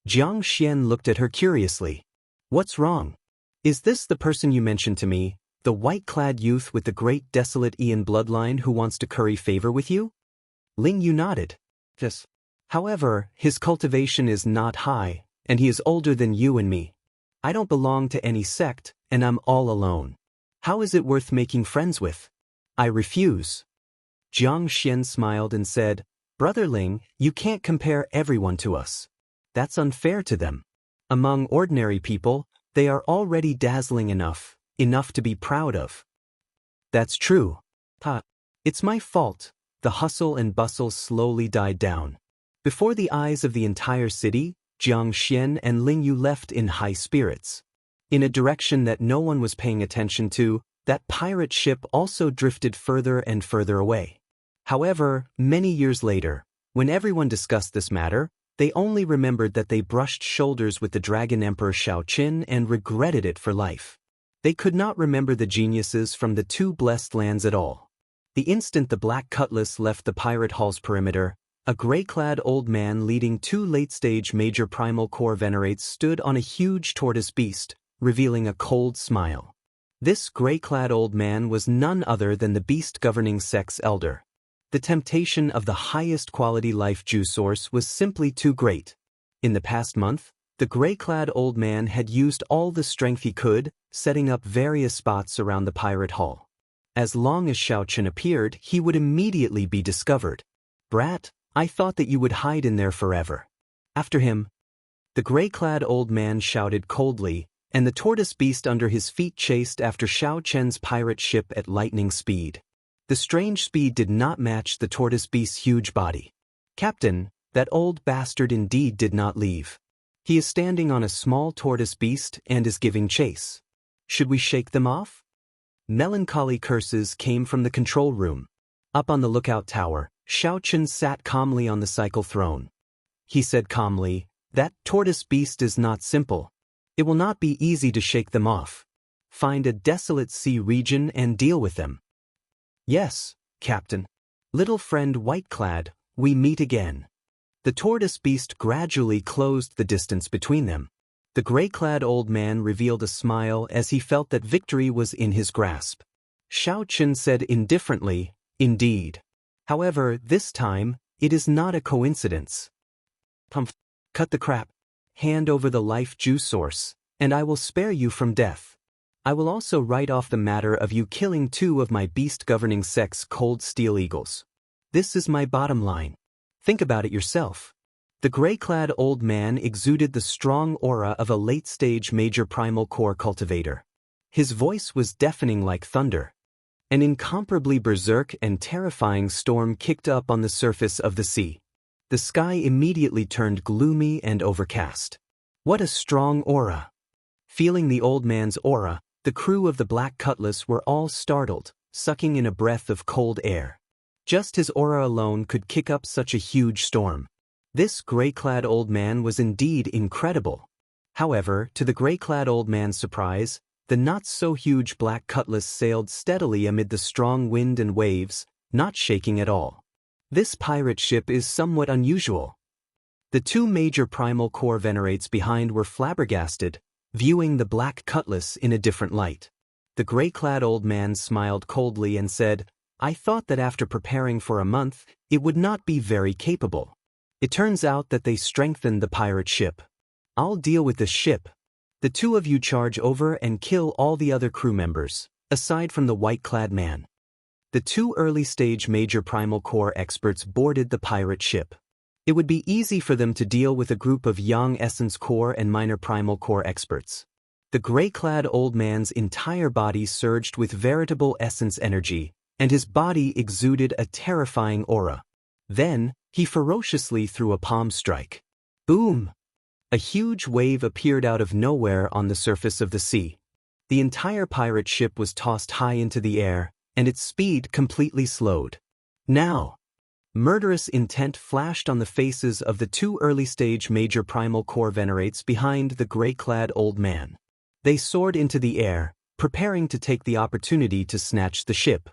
Jiang Xian looked at her curiously. "What's wrong? Is this the person you mentioned to me, the white-clad youth with the great desolate Ian bloodline who wants to curry favor with you?" Ling Yu nodded. "Yes. However, his cultivation is not high, and he is older than you and me. I don't belong to any sect, and I'm all alone. How is it worth making friends with? I refuse." Jiang Xian smiled and said, "Brother Ling, you can't compare everyone to us. That's unfair to them. Among ordinary people, they are already dazzling enough to be proud of." "That's true. It's my fault." The hustle and bustle slowly died down. Before the eyes of the entire city, Jiang Xian and Ling Yu left in high spirits. In a direction that no one was paying attention to, that pirate ship also drifted further and further away. However, many years later, when everyone discussed this matter, they only remembered that they brushed shoulders with the Dragon Emperor Xiao Qin and regretted it for life. They could not remember the geniuses from the two blessed lands at all. The instant the black cutlass left the pirate hall's perimeter, a gray-clad old man leading two late-stage major primal core venerates stood on a huge tortoise beast, revealing a cold smile. This gray-clad old man was none other than the beast-governing sect's elder. The temptation of the highest quality life juice source was simply too great. In the past month, the gray-clad old man had used all the strength he could, setting up various spots around the pirate hall. As long as Xiao Qin appeared, he would immediately be discovered. "Brat, I thought that you would hide in there forever." "After him." The gray-clad old man shouted coldly, and the tortoise beast under his feet chased after Xiao Qin's pirate ship at lightning speed. The strange speed did not match the tortoise beast's huge body. "Captain, that old bastard indeed did not leave. He is standing on a small tortoise beast and is giving chase. Should we shake them off?" Melancholy curses came from the control room. Up on the lookout tower, Xiao Qin sat calmly on the cycle throne. He said calmly, "That tortoise beast is not simple. It will not be easy to shake them off. Find a desolate sea region and deal with them." "Yes, Captain. Little friend White-clad, we meet again." The tortoise beast gradually closed the distance between them. The gray-clad old man revealed a smile as he felt that victory was in his grasp. Xiao Qin said indifferently, "Indeed. However, this time, it is not a coincidence. Cut the crap. Hand over the life juice source, and I will spare you from death. I will also write off the matter of you killing two of my beast-governing sect's cold steel eagles. This is my bottom line. Think about it yourself." The gray-clad old man exuded the strong aura of a late-stage major primal core cultivator. His voice was deafening like thunder. An incomparably berserk and terrifying storm kicked up on the surface of the sea. The sky immediately turned gloomy and overcast. What a strong aura! Feeling the old man's aura, the crew of the Black Cutlass were all startled, sucking in a breath of cold air. Just his aura alone could kick up such a huge storm. This gray-clad old man was indeed incredible. However, to the gray-clad old man's surprise, the not-so-huge Black Cutlass sailed steadily amid the strong wind and waves, not shaking at all. "This pirate ship is somewhat unusual." The two major primal core venerates behind were flabbergasted, viewing the black cutlass in a different light. The gray-clad old man smiled coldly and said, "I thought that after preparing for a month, it would not be very capable. It turns out that they strengthened the pirate ship. I'll deal with the ship. The two of you charge over and kill all the other crew members, aside from the white-clad man." The two early-stage major primal core experts boarded the pirate ship. It would be easy for them to deal with a group of young essence core and minor primal core experts. The gray-clad old man's entire body surged with veritable essence energy, and his body exuded a terrifying aura. Then, he ferociously threw a palm strike. Boom! A huge wave appeared out of nowhere on the surface of the sea. The entire pirate ship was tossed high into the air, and its speed completely slowed. Now! Murderous intent flashed on the faces of the two early-stage major primal core venerates behind the gray-clad old man. They soared into the air, preparing to take the opportunity to snatch the ship.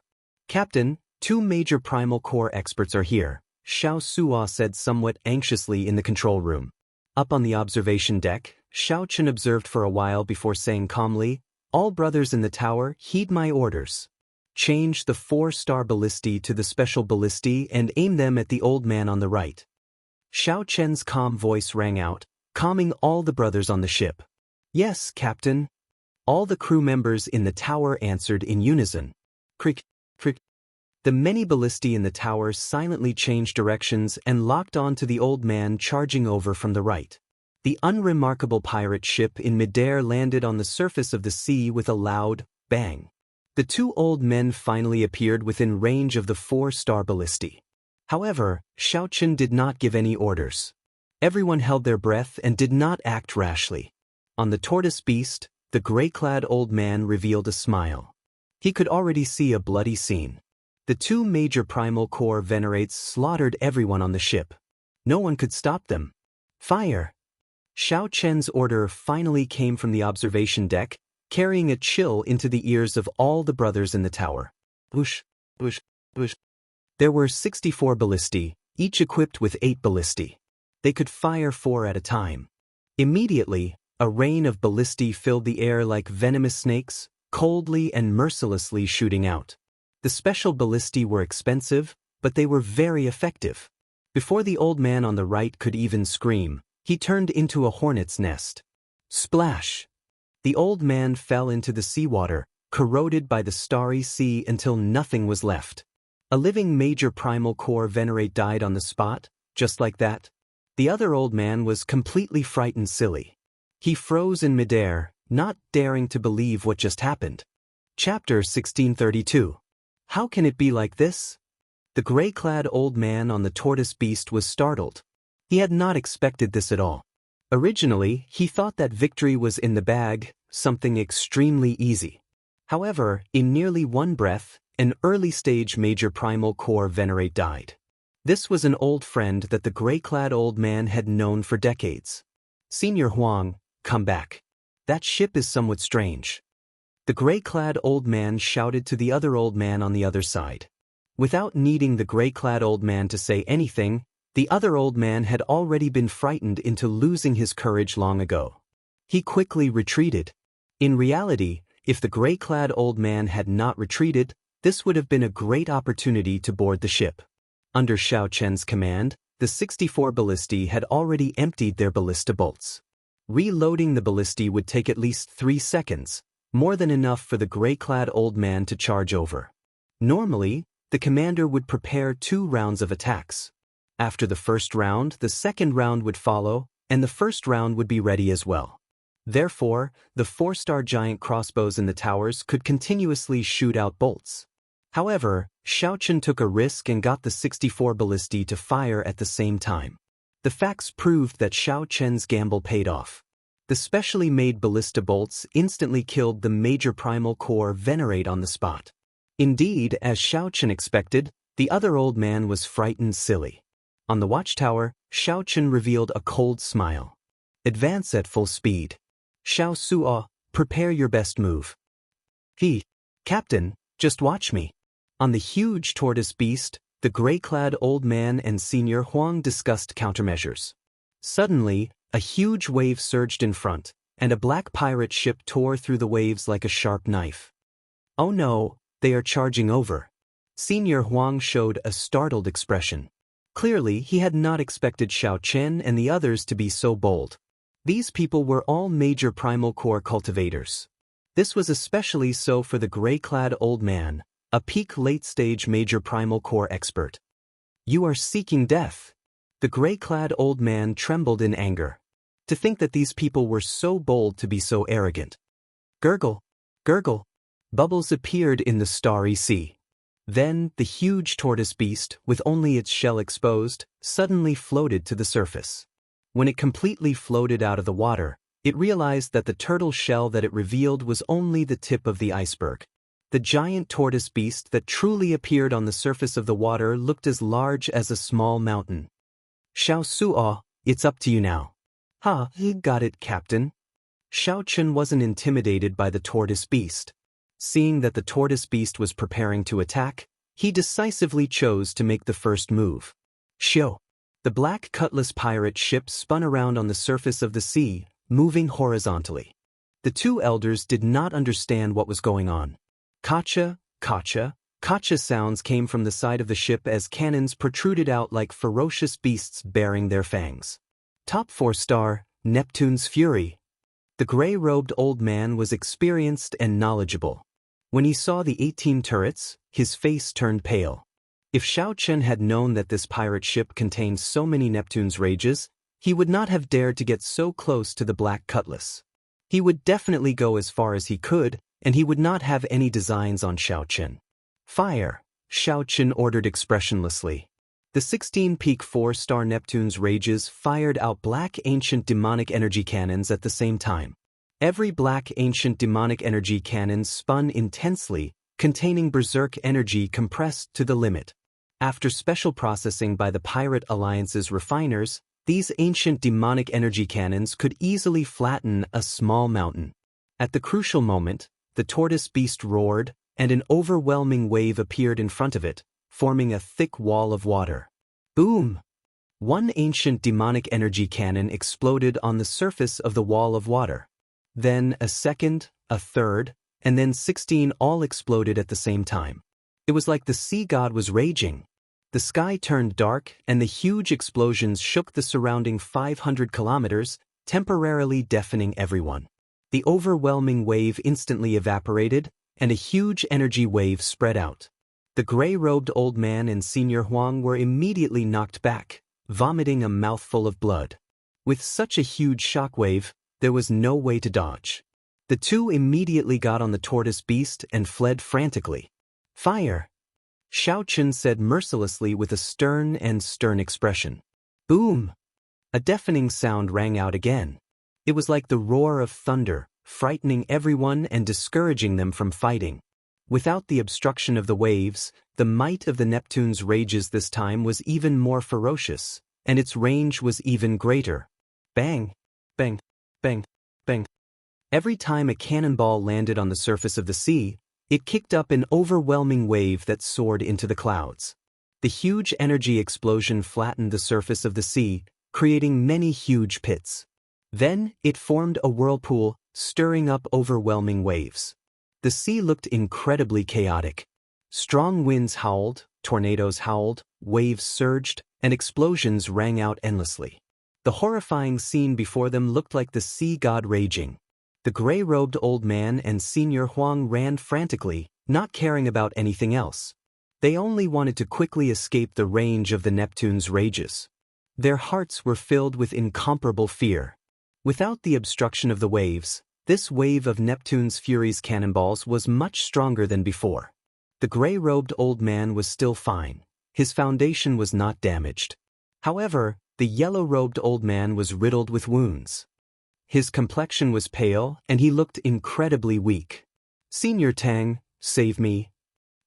"Captain, two major primal core experts are here," Xiao Suo said somewhat anxiously in the control room. Up on the observation deck, Xiao Chen observed for a while before saying calmly, "All brothers in the tower, heed my orders. Change the 4-star ballistae to the special ballistae and aim them at the old man on the right." Xiao Chen's calm voice rang out, calming all the brothers on the ship. "Yes, Captain." All the crew members in the tower answered in unison. Crick, crick. The many ballistae in the tower silently changed directions and locked on to the old man charging over from the right. The unremarkable pirate ship in midair landed on the surface of the sea with a loud bang. The two old men finally appeared within range of the 4-star ballistae. However, Xiao Chen did not give any orders. Everyone held their breath and did not act rashly. On the tortoise beast, the gray-clad old man revealed a smile. He could already see a bloody scene. The two major primal core venerates slaughtered everyone on the ship. No one could stop them. "Fire!" Xiao Chen's order finally came from the observation deck, carrying a chill into the ears of all the brothers in the tower. Whoosh, whoosh, whoosh. There were 64 ballistae, each equipped with 8 ballistae. They could fire 4 at a time. Immediately, a rain of ballistae filled the air like venomous snakes, coldly and mercilessly shooting out. The special ballistae were expensive, but they were very effective. Before the old man on the right could even scream, he turned into a hornet's nest. Splash! The old man fell into the seawater, corroded by the starry sea until nothing was left. A living major primal core venerate died on the spot, just like that. The other old man was completely frightened silly. He froze in midair, not daring to believe what just happened. Chapter 1632. How can it be like this? The gray-clad old man on the tortoise beast was startled. He had not expected this at all. Originally, he thought that victory was in the bag, something extremely easy. However, in nearly one breath, an early-stage major primal core venerate died. This was an old friend that the gray-clad old man had known for decades. "Senior Huang, come back. That ship is somewhat strange." The gray-clad old man shouted to the other old man on the other side. Without needing the gray-clad old man to say anything, the other old man had already been frightened into losing his courage long ago. He quickly retreated. In reality, if the gray-clad old man had not retreated, this would have been a great opportunity to board the ship. Under Xiao Chen's command, the 64 ballistae had already emptied their ballista bolts. Reloading the ballistae would take at least 3 seconds, more than enough for the gray-clad old man to charge over. Normally, the commander would prepare 2 rounds of attacks. After the first round, the second round would follow, and the first round would be ready as well. Therefore, the 4-star giant crossbows in the towers could continuously shoot out bolts. However, Xiao Chen took a risk and got the 64 ballistae to fire at the same time. The facts proved that Xiao Chen's gamble paid off. The specially made ballista bolts instantly killed the major primal core venerate on the spot. Indeed, as Xiao Chen expected, the other old man was frightened silly. On the watchtower, Xiao Chen revealed a cold smile. "Advance at full speed. Xiao Suo, prepare your best move." Captain, just watch me." On the huge tortoise beast, the gray-clad old man and Senior Huang discussed countermeasures. Suddenly, a huge wave surged in front, and a black pirate ship tore through the waves like a sharp knife. Oh no, they are charging over. Senior Huang showed a startled expression. Clearly, he had not expected Xiao Chen and the others to be so bold. These people were all major primal core cultivators. This was especially so for the gray-clad old man, a peak late-stage major primal core expert. You are seeking death. The gray-clad old man trembled in anger. To think that these people were so bold to be so arrogant. Gurgle, gurgle. Bubbles appeared in the starry sea. Then, the huge tortoise beast, with only its shell exposed, suddenly floated to the surface. When it completely floated out of the water, it realized that the turtle shell that it revealed was only the tip of the iceberg. The giant tortoise beast that truly appeared on the surface of the water looked as large as a small mountain. Xiao Suo, it's up to you now. Ha, you got it, Captain. Xiao Chen wasn't intimidated by the tortoise beast. Seeing that the tortoise beast was preparing to attack, he decisively chose to make the first move. Shio. The black cutlass pirate ship spun around on the surface of the sea, moving horizontally. The two elders did not understand what was going on. Kacha, kacha, kacha sounds came from the side of the ship as cannons protruded out like ferocious beasts bearing their fangs. Top 4-star, Neptune's Fury. The gray-robed old man was experienced and knowledgeable. When he saw the 18 turrets, his face turned pale. If Xiao Chen had known that this pirate ship contained so many Neptune's rages, he would not have dared to get so close to the black cutlass. He would definitely go as far as he could, and he would not have any designs on Xiao Chen. Fire, Xiao Chen ordered expressionlessly. The 16 peak 4-star Neptune's rages fired out black ancient demonic energy cannons at the same time. Every black ancient demonic energy cannon spun intensely, containing berserk energy compressed to the limit. After special processing by the Pirate Alliance's refiners, these ancient demonic energy cannons could easily flatten a small mountain. At the crucial moment, the tortoise beast roared, and an overwhelming wave appeared in front of it, forming a thick wall of water. Boom! One ancient demonic energy cannon exploded on the surface of the wall of water. Then a second, a third, and then 16 all exploded at the same time. It was like the sea god was raging. The sky turned dark, and the huge explosions shook the surrounding 500 kilometers, temporarily deafening everyone. The overwhelming wave instantly evaporated, and a huge energy wave spread out. The gray-robed old man and Senior Huang were immediately knocked back, vomiting a mouthful of blood. With such a huge shockwave, there was no way to dodge. The two immediately got on the tortoise beast and fled frantically. Fire! Xiao Chen said mercilessly with a stern expression. Boom! A deafening sound rang out again. It was like the roar of thunder, frightening everyone and discouraging them from fighting. Without the obstruction of the waves, the might of the Neptune's rages this time was even more ferocious, and its range was even greater. Bang! Bang! Bang! Bang! Every time a cannonball landed on the surface of the sea, it kicked up an overwhelming wave that soared into the clouds. The huge energy explosion flattened the surface of the sea, creating many huge pits. Then, it formed a whirlpool, stirring up overwhelming waves. The sea looked incredibly chaotic. Strong winds howled, tornadoes howled, waves surged, and explosions rang out endlessly. The horrifying scene before them looked like the sea god raging. The gray-robed old man and Senior Huang ran frantically, not caring about anything else. They only wanted to quickly escape the range of the Neptune's rages. Their hearts were filled with incomparable fear. Without the obstruction of the waves, this wave of Neptune's Fury's cannonballs was much stronger than before. The gray-robed old man was still fine. His foundation was not damaged. However, the yellow-robed old man was riddled with wounds. His complexion was pale, and he looked incredibly weak. Senior Tang, save me.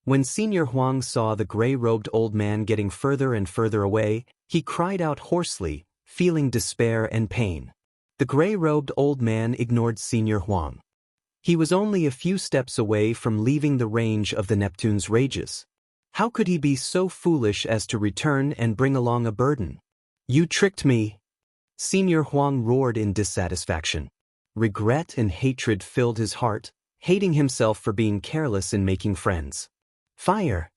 When Senior Huang saw the gray-robed old man getting further and further away, he cried out hoarsely, feeling despair and pain. The gray-robed old man ignored Senior Huang. He was only a few steps away from leaving the range of the Neptune's rages. How could he be so foolish as to return and bring along a burden? You tricked me. Senior Huang roared in dissatisfaction. Regret and hatred filled his heart, hating himself for being careless in making friends. Fire!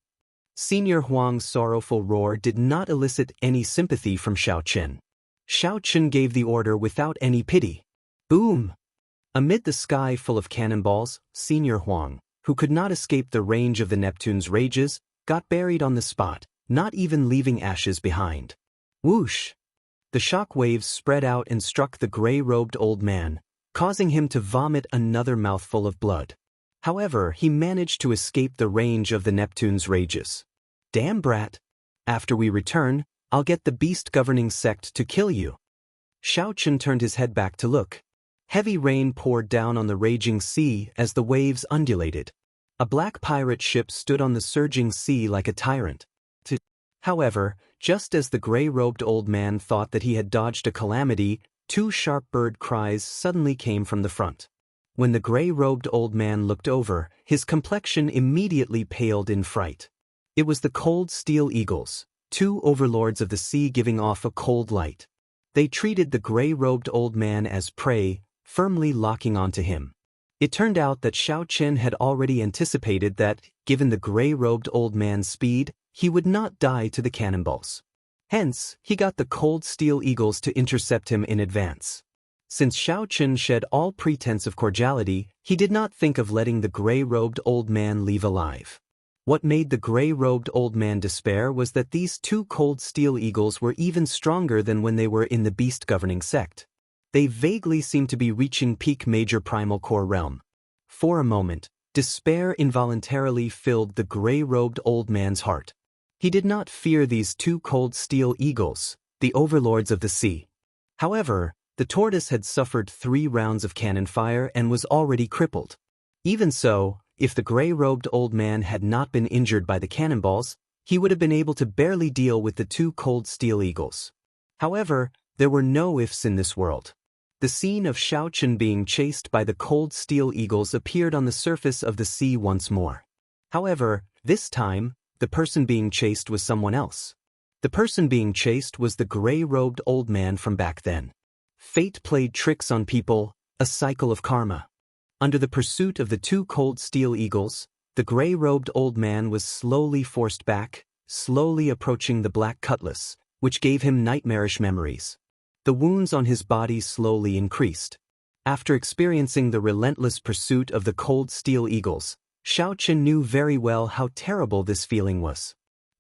Senior Huang's sorrowful roar did not elicit any sympathy from Xiao Chen. Xiao Chen gave the order without any pity. Boom! Amid the sky full of cannonballs, Senior Huang, who could not escape the range of the Neptune's rages, got buried on the spot, not even leaving ashes behind. Whoosh! The shock waves spread out and struck the gray-robed old man, causing him to vomit another mouthful of blood. However, he managed to escape the range of the Neptune's rages. Damn brat! After we return, I'll get the beast governing sect to kill you. Xiao Chen turned his head back to look. Heavy rain poured down on the raging sea as the waves undulated. A black pirate ship stood on the surging sea like a tyrant. However, just as the gray-robed old man thought that he had dodged a calamity, two sharp bird cries suddenly came from the front. When the gray-robed old man looked over, his complexion immediately paled in fright. It was the cold steel eagles, two overlords of the sea giving off a cold light. They treated the gray-robed old man as prey, firmly locking onto him. It turned out that Xiao Chen had already anticipated that, given the gray-robed old man's speed, he would not die to the cannonballs. Hence, he got the cold steel eagles to intercept him in advance. Since Xiao Chen shed all pretense of cordiality, he did not think of letting the gray-robed old man leave alive. What made the gray-robed old man despair was that these two cold steel eagles were even stronger than when they were in the beast-governing sect. They vaguely seemed to be reaching peak major primal core realm. For a moment, despair involuntarily filled the gray-robed old man's heart. He did not fear these two cold steel eagles, the overlords of the sea. However, the tortoise had suffered 3 rounds of cannon fire and was already crippled. Even so, if the gray-robed old man had not been injured by the cannonballs, he would have been able to barely deal with the two cold steel eagles. However, there were no ifs in this world. The scene of Xiao Chen being chased by the cold steel eagles appeared on the surface of the sea once more. However, this time, the person being chased was someone else. The person being chased was the gray-robed old man from back then. Fate played tricks on people, a cycle of karma. Under the pursuit of the two cold steel eagles, the gray-robed old man was slowly forced back, slowly approaching the black cutlass, which gave him nightmarish memories. The wounds on his body slowly increased. After experiencing the relentless pursuit of the cold steel eagles, Xiao Chen knew very well how terrible this feeling was.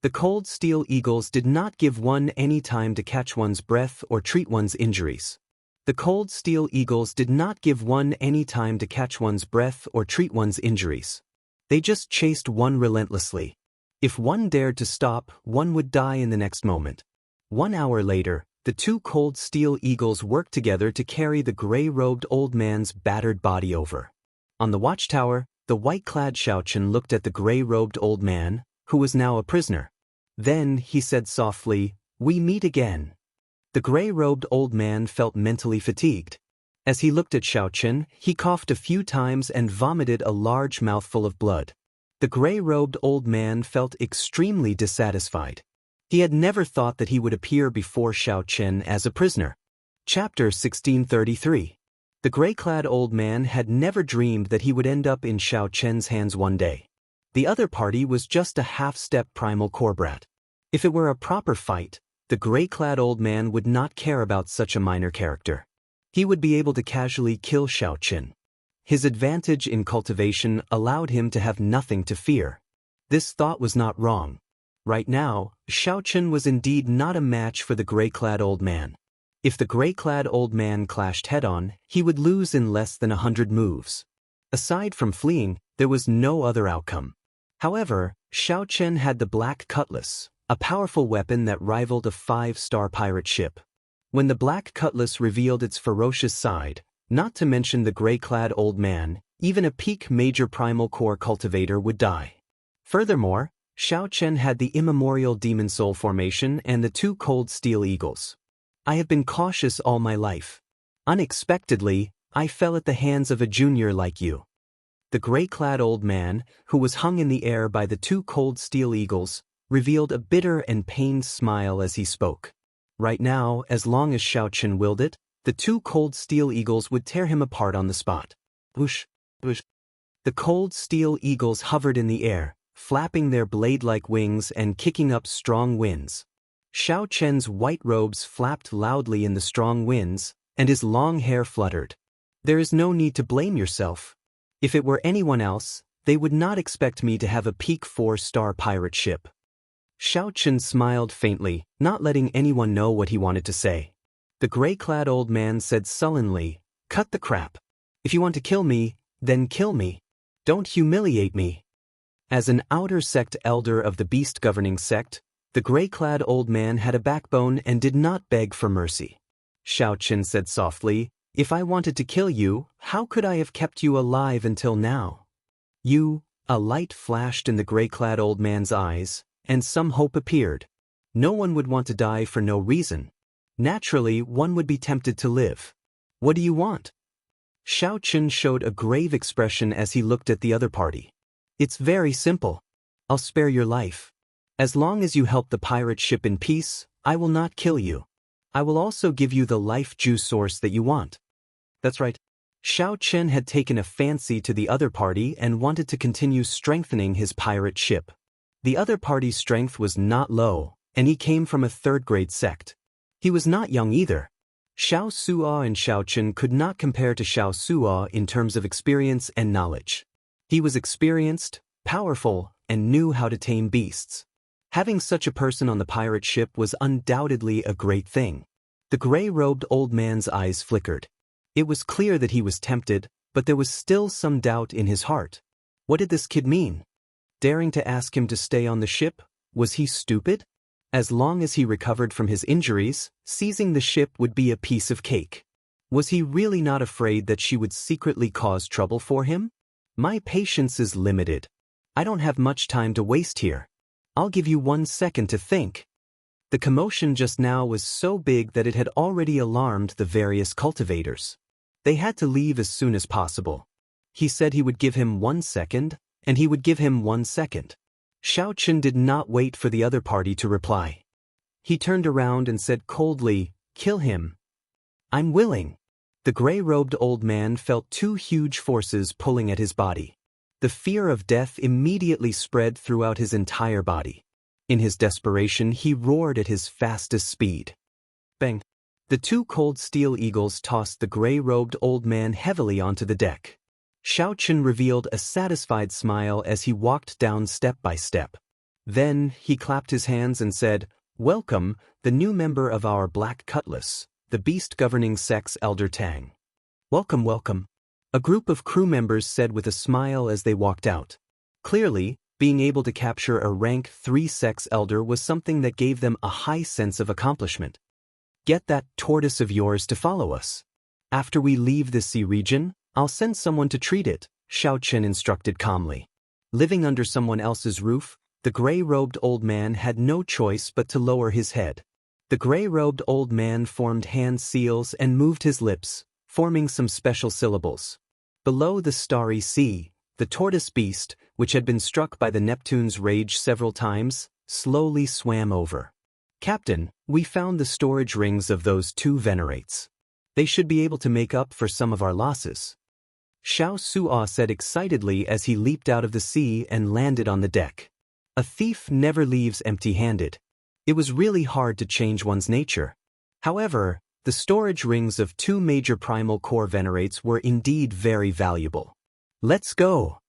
The cold steel eagles did not give one any time to catch one's breath or treat one's injuries. The cold steel eagles did not give one any time to catch one's breath or treat one's injuries. They just chased one relentlessly. If one dared to stop, one would die in the next moment. 1 hour later, the two cold steel eagles worked together to carry the gray-robed old man's battered body over. On the watchtower, the white-clad Xiao Chen looked at the gray-robed old man, who was now a prisoner. Then, he said softly, "We meet again." The gray-robed old man felt mentally fatigued. As he looked at Xiao Chen, he coughed a few times and vomited a large mouthful of blood. The gray-robed old man felt extremely dissatisfied. He had never thought that he would appear before Xiao Chen as a prisoner. Chapter 1633. The gray-clad old man had never dreamed that he would end up in Xiao Chen's hands one day. The other party was just a half-step primal core brat. If it were a proper fight, the gray-clad old man would not care about such a minor character. He would be able to casually kill Xiao Chen. His advantage in cultivation allowed him to have nothing to fear. This thought was not wrong. Right now, Xiao Chen was indeed not a match for the gray-clad old man. If the gray-clad old man clashed head-on, he would lose in less than 100 moves. Aside from fleeing, there was no other outcome. However, Xiao Chen had the Black Cutlass, a powerful weapon that rivaled a 5-star pirate ship. When the Black Cutlass revealed its ferocious side, not to mention the gray-clad old man, even a peak major primal core cultivator would die. Furthermore, Xiao Chen had the immemorial demon soul formation and the two cold steel eagles. I have been cautious all my life. Unexpectedly, I fell at the hands of a junior like you. The gray-clad old man, who was hung in the air by the two cold steel eagles, revealed a bitter and pained smile as he spoke. Right now, as long as Xiao Chen willed it, the two cold steel eagles would tear him apart on the spot. Whoosh, whoosh. The cold steel eagles hovered in the air, flapping their blade-like wings and kicking up strong winds. Xiao Chen's white robes flapped loudly in the strong winds, and his long hair fluttered. There is no need to blame yourself. If it were anyone else, they would not expect me to have a peak 4-star pirate ship. Xiao Chen smiled faintly, not letting anyone know what he wanted to say. The gray-clad old man said sullenly, "Cut the crap. If you want to kill me, then kill me. Don't humiliate me." As an outer sect elder of the beast governing sect, the gray-clad old man had a backbone and did not beg for mercy. Xiao Chen said softly, "If I wanted to kill you, how could I have kept you alive until now?" A light flashed in the gray-clad old man's eyes, and some hope appeared. No one would want to die for no reason. Naturally, one would be tempted to live. What do you want? Xiao Chen showed a grave expression as he looked at the other party. It's very simple. I'll spare your life. As long as you help the pirate ship in peace, I will not kill you. I will also give you the life juice source that you want. That's right. Xiao Chen had taken a fancy to the other party and wanted to continue strengthening his pirate ship. The other party's strength was not low, and he came from a third-grade sect. He was not young either. Xiao Suo and Xiao Chen could not compare to Xiao Suo in terms of experience and knowledge. He was experienced, powerful, and knew how to tame beasts. Having such a person on the pirate ship was undoubtedly a great thing. The gray-robed old man's eyes flickered. It was clear that he was tempted, but there was still some doubt in his heart. What did this kid mean? Daring to ask him to stay on the ship? Was he stupid? As long as he recovered from his injuries, seizing the ship would be a piece of cake. Was he really not afraid that she would secretly cause trouble for him? My patience is limited. I don't have much time to waste here. I'll give you 1 second to think. The commotion just now was so big that it had already alarmed the various cultivators. They had to leave as soon as possible. He said he would give him 1 second, and he would give him 1 second. Xiao Chen did not wait for the other party to reply. He turned around and said coldly, "Kill him." "I'm willing." The gray-robed old man felt 2 huge forces pulling at his body. The fear of death immediately spread throughout his entire body. In his desperation, he roared at his fastest speed. Bang! The 2 cold steel eagles tossed the gray-robed old man heavily onto the deck. Xiao Chen revealed a satisfied smile as he walked down step by step. Then, he clapped his hands and said, "Welcome, the new member of our Black Cutlass, the beast governing sect's Elder Tang." "Welcome, welcome," a group of crew members said with a smile as they walked out. Clearly, being able to capture a rank 3 sect's elder was something that gave them a high sense of accomplishment. "Get that tortoise of yours to follow us. After we leave this sea region, I'll send someone to treat it," Xiao Chen instructed calmly. Living under someone else's roof, the gray-robed old man had no choice but to lower his head. The gray-robed old man formed hand seals and moved his lips, forming some special syllables. Below the starry sea, the tortoise beast, which had been struck by the Neptune's rage several times, slowly swam over. "Captain, we found the storage rings of those 2 venerates. They should be able to make up for some of our losses," Xiao Suo said excitedly as he leaped out of the sea and landed on the deck. A thief never leaves empty-handed. It was really hard to change one's nature. However, the storage rings of 2 major primal core venerates were indeed very valuable. "Let's go."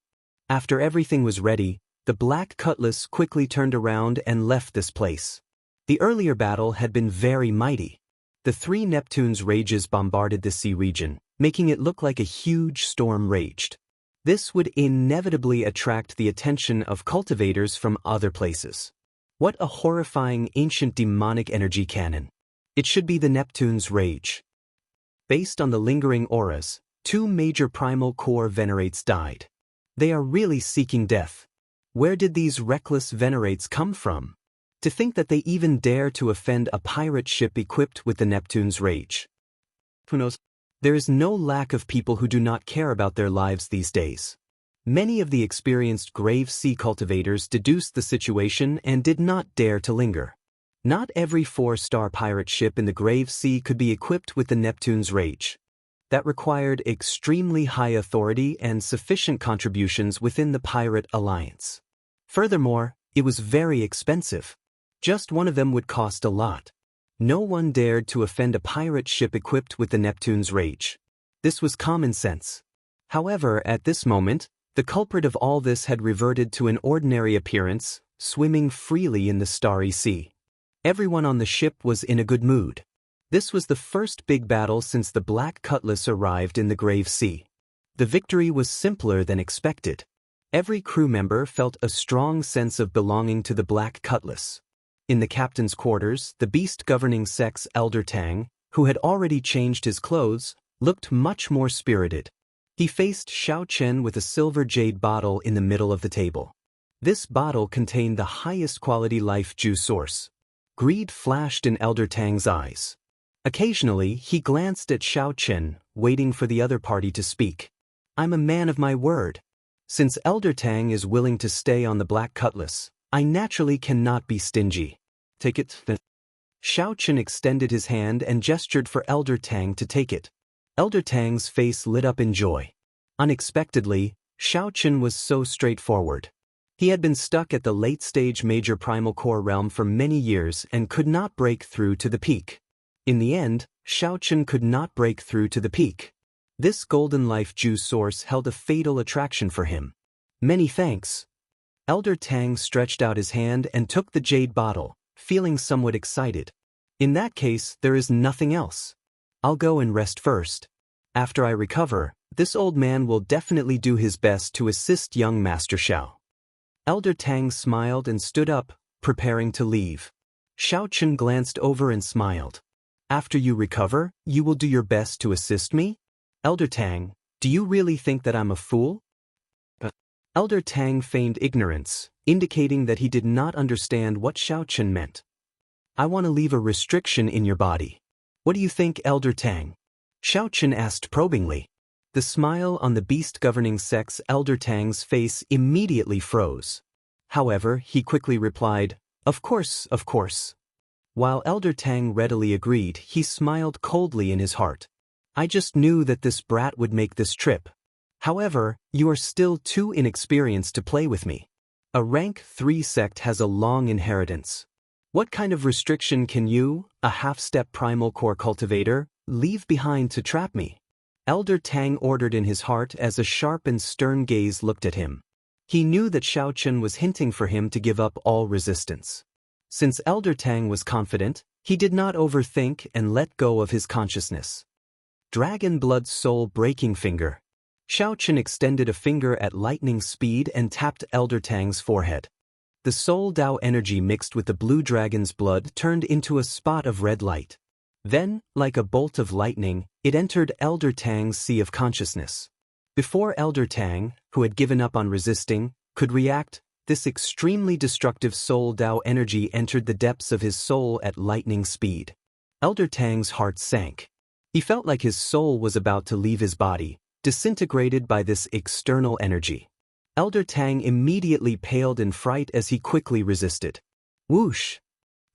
After everything was ready, the Black Cutlass quickly turned around and left this place. The earlier battle had been very mighty. The 3 Neptune's rages bombarded the sea region, making it look like a huge storm raged. This would inevitably attract the attention of cultivators from other places. What a horrifying ancient demonic energy cannon. It should be the Neptune's rage. Based on the lingering auras, 2 major primal core venerates died. They are really seeking death. Where did these reckless venerates come from? To think that they even dare to offend a pirate ship equipped with the Neptune's rage. Who knows? There is no lack of people who do not care about their lives these days. Many of the experienced grave sea cultivators deduced the situation and did not dare to linger. Not every 4-star pirate ship in the Grave Sea could be equipped with the Neptune's Rage. That required extremely high authority and sufficient contributions within the pirate alliance. Furthermore, it was very expensive. Just one of them would cost a lot. No one dared to offend a pirate ship equipped with the Neptune's Rage. This was common sense. However, at this moment, the culprit of all this had reverted to an ordinary appearance, swimming freely in the starry sea. Everyone on the ship was in a good mood. This was the first big battle since the Black Cutlass arrived in the Grave Sea. The victory was simpler than expected. Every crew member felt a strong sense of belonging to the Black Cutlass. In the captain's quarters, the beast governing sex Elder Tang, who had already changed his clothes, looked much more spirited. He faced Xiao Chen with a silver jade bottle in the middle of the table. This bottle contained the highest quality life juice source. Greed flashed in Elder Tang's eyes. Occasionally, he glanced at Xiao Chen, waiting for the other party to speak. I'm a man of my word. Since Elder Tang is willing to stay on the Black Cutlass, I naturally cannot be stingy. Take it. Xiao Chen extended his hand and gestured for Elder Tang to take it. Elder Tang's face lit up in joy. Unexpectedly, Xiao Chen was so straightforward. He had been stuck at the late-stage Major Primal Core realm for many years and could not break through to the peak. In the end, Xiao Chen could not break through to the peak. This golden life juice source held a fatal attraction for him. Many thanks. Elder Tang stretched out his hand and took the jade bottle, feeling somewhat excited. In that case, there is nothing else. I'll go and rest first. After I recover, this old man will definitely do his best to assist young Master Xiao. Elder Tang smiled and stood up, preparing to leave. Xiao Chen glanced over and smiled. After you recover, you will do your best to assist me? Elder Tang, do you really think that I'm a fool? Elder Tang feigned ignorance, indicating that he did not understand what Xiao Chen meant. I want to leave a restriction in your body. What do you think, Elder Tang? Xiao Chen asked probingly. The smile on the beast governing sex Elder Tang's face immediately froze. However, he quickly replied, Of course, of course. While Elder Tang readily agreed, he smiled coldly in his heart. I just knew that this brat would make this trip. However, you are still too inexperienced to play with me. A rank 3 sect has a long inheritance. What kind of restriction can you, a half-step primal core cultivator, leave behind to trap me? Elder Tang ordered in his heart as a sharp and stern gaze looked at him. He knew that Xiao Chen was hinting for him to give up all resistance. Since Elder Tang was confident, he did not overthink and let go of his consciousness. Dragon Blood Soul Breaking Finger. Xiao Chen extended a finger at lightning speed and tapped Elder Tang's forehead. The Soul Dao energy mixed with the blue dragon's blood turned into a spot of red light. Then, like a bolt of lightning, it entered Elder Tang's sea of consciousness. Before Elder Tang, who had given up on resisting, could react, this extremely destructive Soul Dao energy entered the depths of his soul at lightning speed. Elder Tang's heart sank. He felt like his soul was about to leave his body, disintegrated by this external energy. Elder Tang immediately paled in fright as he quickly resisted. Whoosh!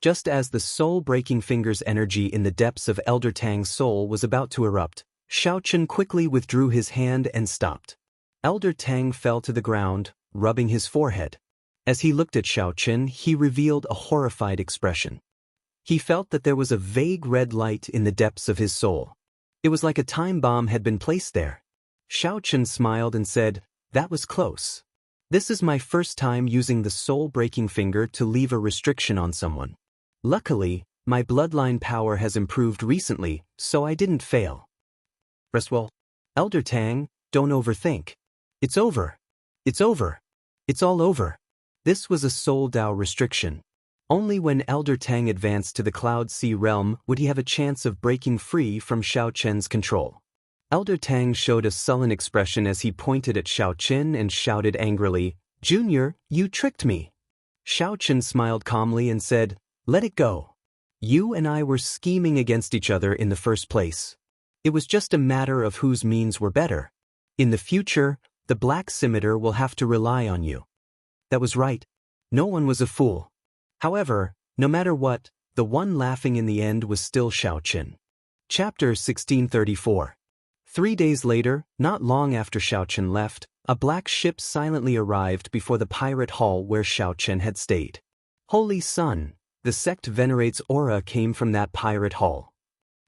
Just as the soul-breaking finger's energy in the depths of Elder Tang's soul was about to erupt, Xiao Chen quickly withdrew his hand and stopped. Elder Tang fell to the ground, rubbing his forehead. As he looked at Xiao Chen, he revealed a horrified expression. He felt that there was a vague red light in the depths of his soul. It was like a time bomb had been placed there. Xiao Chen smiled and said, That was close. This is my first time using the soul-breaking finger to leave a restriction on someone. Luckily, my bloodline power has improved recently, so I didn't fail. Rest well. Elder Tang, don't overthink. It's over. It's over. It's all over. This was a Soul Dao restriction. Only when Elder Tang advanced to the Cloud Sea realm would he have a chance of breaking free from Xiao Chen's control. Elder Tang showed a sullen expression as he pointed at Xiao Chen and shouted angrily, Junior, you tricked me. Xiao Chen smiled calmly and said, Let it go. You and I were scheming against each other in the first place. It was just a matter of whose means were better. In the future, the Black Scimitar will have to rely on you. That was right. No one was a fool. However, no matter what, the one laughing in the end was still Xiaochen. Chapter 1634. 3 days later, not long after Xiaochen left, a black ship silently arrived before the pirate hall where Xiaochen had stayed. Holy Sun, the sect venerates aura came from that pirate hall.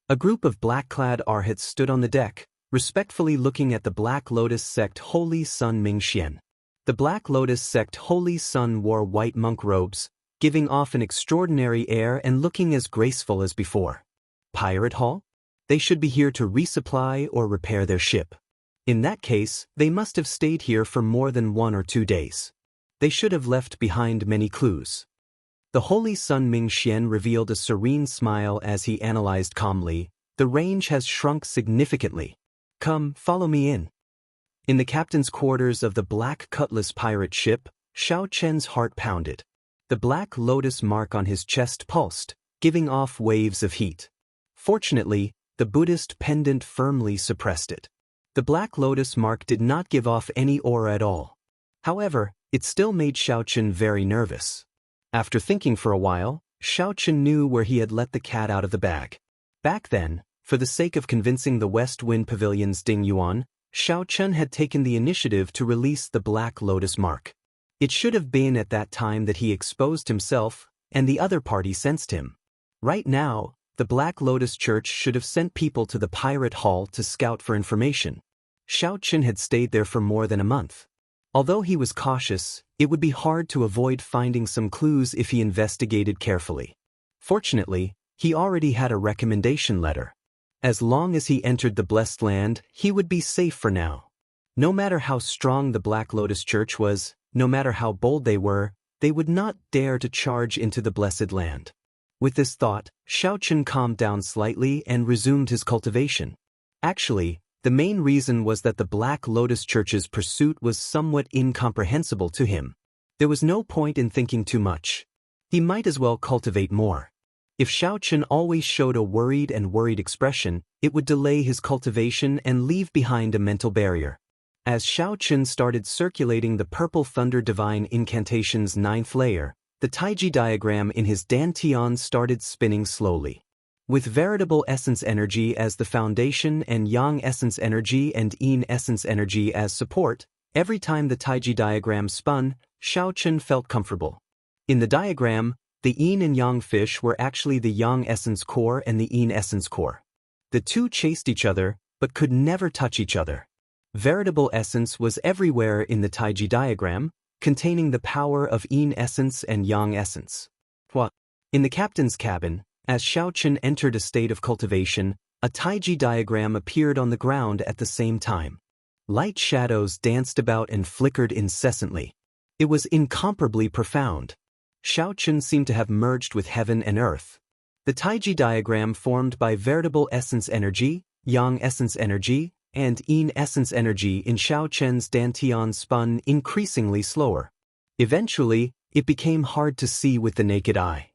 A group of black-clad arhats stood on the deck, respectfully looking at the Black Lotus sect Holy Sun Mingxian. The Black Lotus sect Holy Sun wore white monk robes, giving off an extraordinary air and looking as graceful as before. Pirate hall? They should be here to resupply or repair their ship. In that case, they must have stayed here for more than 1 or 2 days. They should have left behind many clues. The Holy Sun Mingxian revealed a serene smile as he analyzed calmly. The range has shrunk significantly. Come, follow me in. In the captain's quarters of the Black Cutlass pirate ship, Xiaochen's heart pounded. The Black Lotus mark on his chest pulsed, giving off waves of heat. Fortunately, the Buddhist pendant firmly suppressed it. The Black Lotus mark did not give off any aura at all. However, it still made Xiaochen very nervous. After thinking for a while, Xiaochen knew where he had let the cat out of the bag. Back then, for the sake of convincing the West Wind Pavilion's Ding Yuan, Xiaochen had taken the initiative to release the Black Lotus mark. It should have been at that time that he exposed himself, and the other party sensed him. Right now, the Black Lotus Church should have sent people to the pirate hall to scout for information. Xiaochen had stayed there for more than a month. Although he was cautious, it would be hard to avoid finding some clues if he investigated carefully. Fortunately, he already had a recommendation letter. As long as he entered the Blessed Land, he would be safe for now. No matter how strong the Black Lotus Church was, no matter how bold they were, they would not dare to charge into the Blessed Land. With this thought, Xiaochen calmed down slightly and resumed his cultivation. Actually, the main reason was that the Black Lotus Church's pursuit was somewhat incomprehensible to him. There was no point in thinking too much. He might as well cultivate more. If Xiaochen always showed a worried expression, it would delay his cultivation and leave behind a mental barrier. As Xiaochen started circulating the Purple Thunder Divine Incantation's 9th layer, the Taiji diagram in his dantian started spinning slowly. With veritable essence energy as the foundation and yang essence energy and yin essence energy as support, every time the Taiji diagram spun, Xiaochen felt comfortable. In the diagram, the yin and yang fish were actually the yang essence core and the yin essence core. The two chased each other, but could never touch each other. Veritable essence was everywhere in the Taiji diagram, containing the power of yin essence and yang essence. In the captain's cabin, as Xiaochen entered a state of cultivation, a Taiji diagram appeared on the ground at the same time. Light shadows danced about and flickered incessantly. It was incomparably profound. Xiaochen seemed to have merged with heaven and earth. The Taiji diagram formed by veritable essence energy, yang essence energy, and yin essence energy in Xiaochen's dantian spun increasingly slower. Eventually, it became hard to see with the naked eye.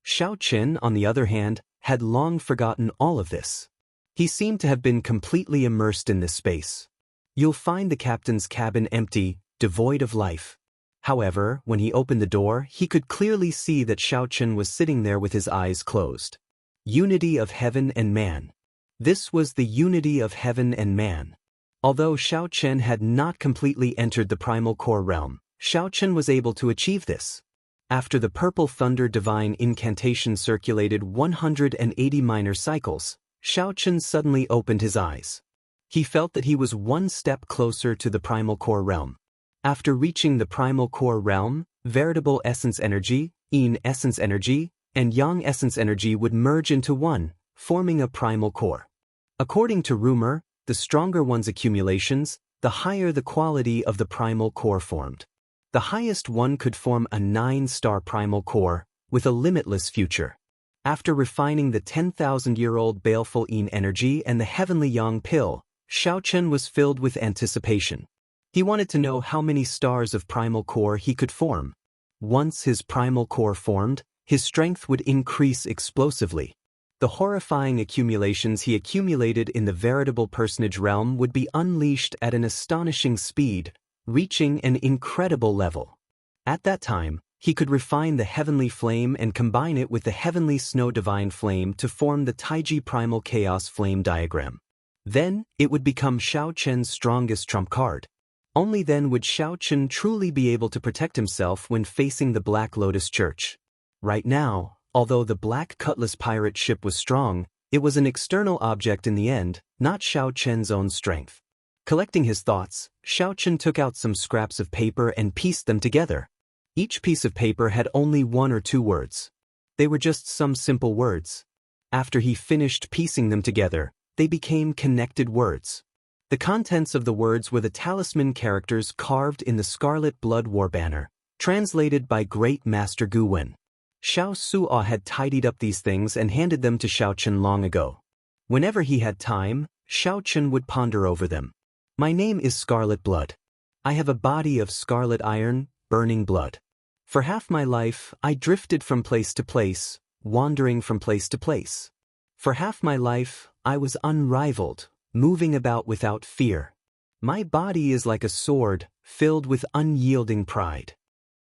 Xiaochen, on the other hand, had long forgotten all of this. He seemed to have been completely immersed in this space. You'll find the captain's cabin empty, devoid of life. However, when he opened the door, he could clearly see that Xiaochen was sitting there with his eyes closed. Unity of heaven and man. This was the unity of heaven and man. Although Xiaochen had not completely entered the primal core realm, Xiaochen was able to achieve this. After the Purple Thunder Divine Incantation circulated 180 minor cycles, Xiaochen suddenly opened his eyes. He felt that he was one step closer to the primal core realm. After reaching the primal core realm, veritable essence energy, yin essence energy, and yang essence energy would merge into one, forming a primal core. According to rumor, the stronger one's accumulations, the higher the quality of the primal core formed. The highest one could form a 9-star primal core, with a limitless future. After refining the 10,000-year-old baleful yin energy and the heavenly yang pill, Xiaochen was filled with anticipation. He wanted to know how many stars of primal core he could form. Once his primal core formed, his strength would increase explosively. The horrifying accumulations he accumulated in the veritable personage realm would be unleashed at an astonishing speed, reaching an incredible level. At that time, He could refine the heavenly flame and combine it with the heavenly snow divine flame to form the Taiji primal chaos flame diagram. Then, it would become Xiao Chen's strongest trump card. Only then would Xiao Chen truly be able to protect himself when facing the Black Lotus Church. Right now, although the Black Cutlass pirate ship was strong, it was an external object in the end, not Xiao Chen's own strength. Collecting his thoughts, Xiao Chen took out some scraps of paper and pieced them together. Each piece of paper had only 1 or 2 words. They were just some simple words. After he finished piecing them together, they became connected words. The contents of the words were the talisman characters carved in the Scarlet Blood War banner, translated by Great Master Gu Wen. Xiao Suo had tidied up these things and handed them to Xiao Chen long ago. Whenever he had time, Xiao Chen would ponder over them. My name is Scarlet Blood. I have a body of scarlet iron, burning blood. For half my life, I drifted from place to place, wandering from place to place. For half my life, I was unrivaled, moving about without fear. My body is like a sword, filled with unyielding pride.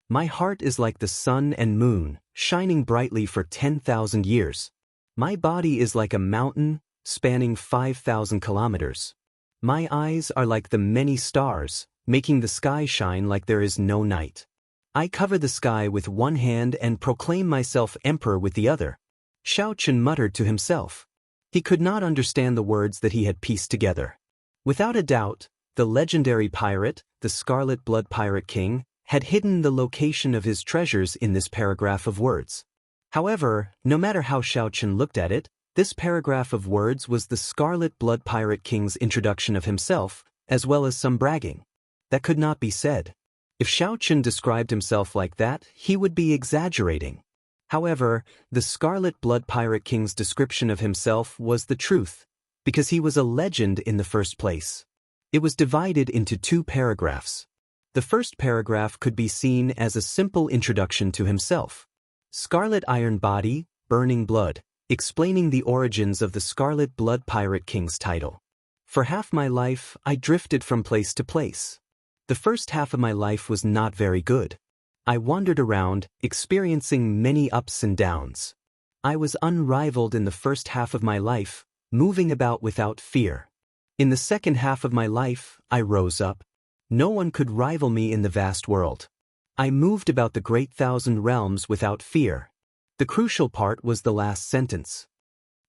My heart is like the sun and moon, shining brightly for 10,000 years. My body is like a mountain, spanning 5,000 kilometers. My eyes are like the many stars, making the sky shine like there is no night. I cover the sky with one hand and proclaim myself emperor with the other. Xiao Chen muttered to himself. He could not understand the words that he had pieced together. Without a doubt, the legendary pirate, the Scarlet Blood Pirate King, had hidden the location of his treasures in this paragraph of words. However, no matter how Xiao Chen looked at it, this paragraph of words was the Scarlet Blood Pirate King's introduction of himself, as well as some bragging. That could not be said. If Xiao Chen described himself like that, he would be exaggerating. However, the Scarlet Blood Pirate King's description of himself was the truth, because he was a legend in the first place. It was divided into 2 paragraphs. The first paragraph could be seen as a simple introduction to himself. Scarlet Iron Body, Burning Blood, explaining the origins of the Scarlet Blood Pirate King's title. For half my life, I drifted from place to place. The first half of my life was not very good. I wandered around, experiencing many ups and downs. I was unrivaled in the first half of my life, moving about without fear. In the second half of my life, I rose up. No one could rival me in the vast world. I moved about the great 1,000 realms without fear. The crucial part was the last sentence.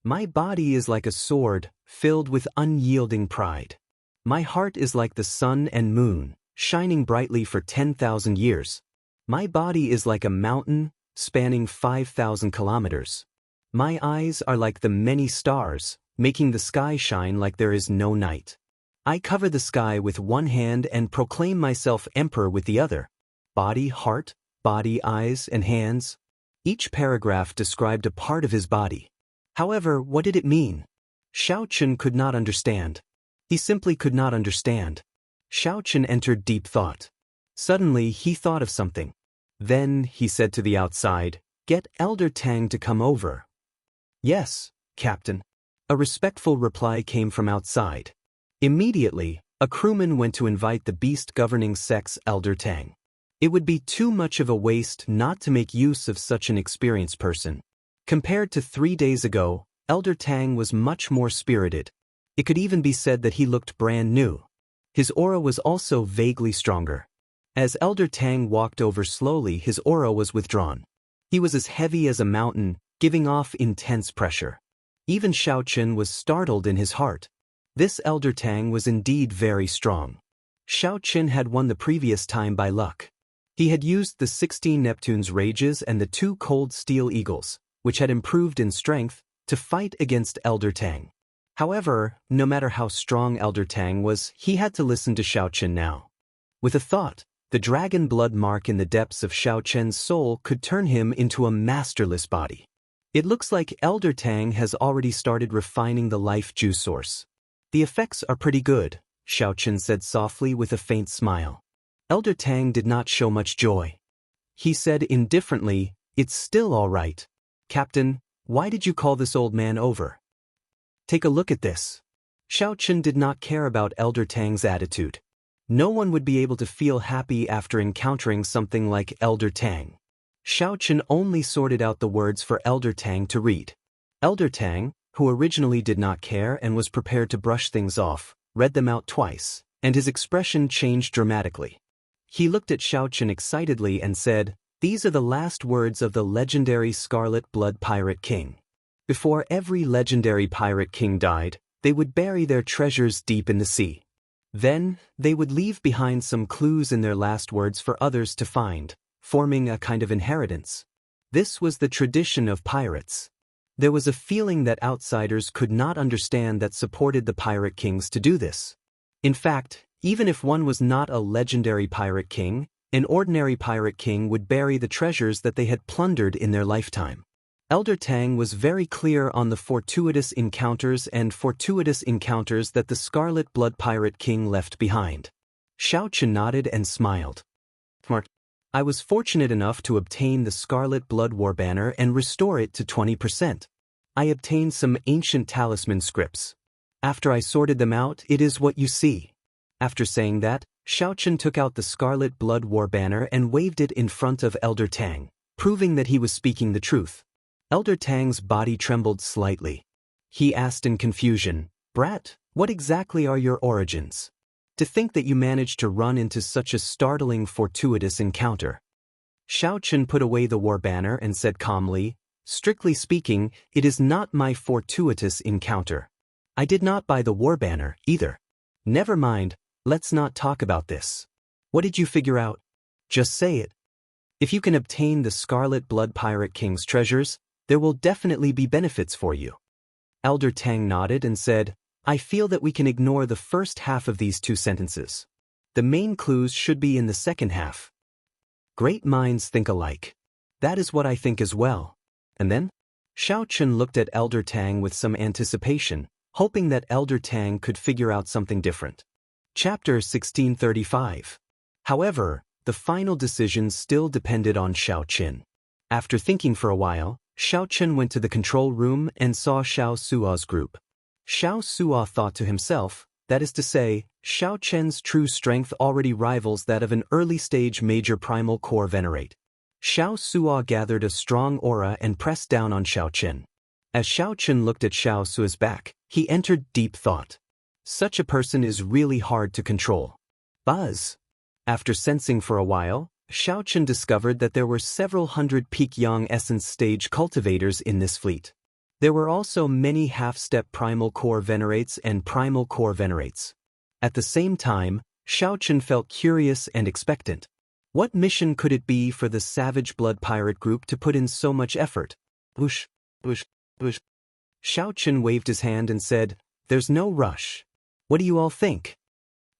My body is like a sword, filled with unyielding pride. My heart is like the sun and moon, shining brightly for 10,000 years. My body is like a mountain, spanning 5,000 kilometers. My eyes are like the many stars, making the sky shine like there is no night. I cover the sky with one hand and proclaim myself emperor with the other. Body, heart, body, eyes, and hands. Each paragraph described a part of his body. However, what did it mean? Xiao Chen could not understand. He simply could not understand. Xiao Chen entered deep thought. Suddenly, he thought of something. Then, he said to the outside, "Get Elder Tang to come over." "Yes, Captain." A respectful reply came from outside. Immediately, a crewman went to invite the beast governing sex Elder Tang. It would be too much of a waste not to make use of such an experienced person. Compared to 3 days ago, Elder Tang was much more spirited. It could even be said that he looked brand new. His aura was also vaguely stronger. As Elder Tang walked over slowly, his aura was withdrawn. He was as heavy as a mountain, giving off intense pressure. Even Xiao Chen was startled in his heart. This Elder Tang was indeed very strong. Xiao Chen had won the previous time by luck. He had used the 16 Neptune's Rages and the 2 Cold Steel Eagles, which had improved in strength, to fight against Elder Tang. However, no matter how strong Elder Tang was, he had to listen to Xiao Chen now. With a thought, the dragon blood mark in the depths of Xiao Chen's soul could turn him into a masterless body. It looks like Elder Tang has already started refining the life juice source. The effects are pretty good, Xiao Chen said softly with a faint smile. Elder Tang did not show much joy. He said indifferently, "It's still all right. Captain, why did you call this old man over? Take a look at this." Xiao Chen did not care about Elder Tang's attitude. No one would be able to feel happy after encountering something like Elder Tang. Xiao Chen only sorted out the words for Elder Tang to read. Elder Tang, who originally did not care and was prepared to brush things off, read them out twice, and his expression changed dramatically. He looked at Xiao Chen excitedly and said, "These are the last words of the legendary Scarlet Blood Pirate King. Before every legendary pirate king died, they would bury their treasures deep in the sea. Then, they would leave behind some clues in their last words for others to find, forming a kind of inheritance. This was the tradition of pirates." There was a feeling that outsiders could not understand that supported the pirate kings to do this. In fact, even if one was not a legendary pirate king, an ordinary pirate king would bury the treasures that they had plundered in their lifetime. Elder Tang was very clear on the fortuitous encounters that the Scarlet Blood Pirate King left behind. Xiao Chen nodded and smiled. "Smart. I was fortunate enough to obtain the Scarlet Blood War Banner and restore it to 20%. I obtained some ancient talisman scripts. After I sorted them out, it is what you see." After saying that, Xiao Chen took out the Scarlet Blood War Banner and waved it in front of Elder Tang, proving that he was speaking the truth. Elder Tang's body trembled slightly. He asked in confusion, "Brat, what exactly are your origins? To think that you managed to run into such a startling fortuitous encounter." Xiao Chen put away the war banner and said calmly, "Strictly speaking, it is not my fortuitous encounter. I did not buy the war banner, either. Never mind, let's not talk about this. What did you figure out? Just say it. If you can obtain the Scarlet Blood Pirate King's treasures, there will definitely be benefits for you." Elder Tang nodded and said, "I feel that we can ignore the first half of these two sentences. The main clues should be in the second half." Great minds think alike. That is what I think as well. And then? Xiao Chen looked at Elder Tang with some anticipation, hoping that Elder Tang could figure out something different. Chapter 1635. However, the final decision still depended on Xiao Chen. After thinking for a while, Xiao Chen went to the control room and saw Xiao Sua's group. Xiao Sua thought to himself, that is to say, Xiao Chen's true strength already rivals that of an early-stage major primal core venerate. Xiao Sua gathered a strong aura and pressed down on Xiao Chen. As Xiao Chen looked at Xiao Sua's back, he entered deep thought. Such a person is really hard to control. Buzz. After sensing for a while, Xiao Chen discovered that there were several hundred peak young essence stage cultivators in this fleet. There were also many half-step primal core venerates and primal core venerates. At the same time, Xiao Chen felt curious and expectant. What mission could it be for the Savage Blood Pirate group to put in so much effort? Whoosh, whoosh, whoosh. Xiao Chen waved his hand and said, "There's no rush. What do you all think?"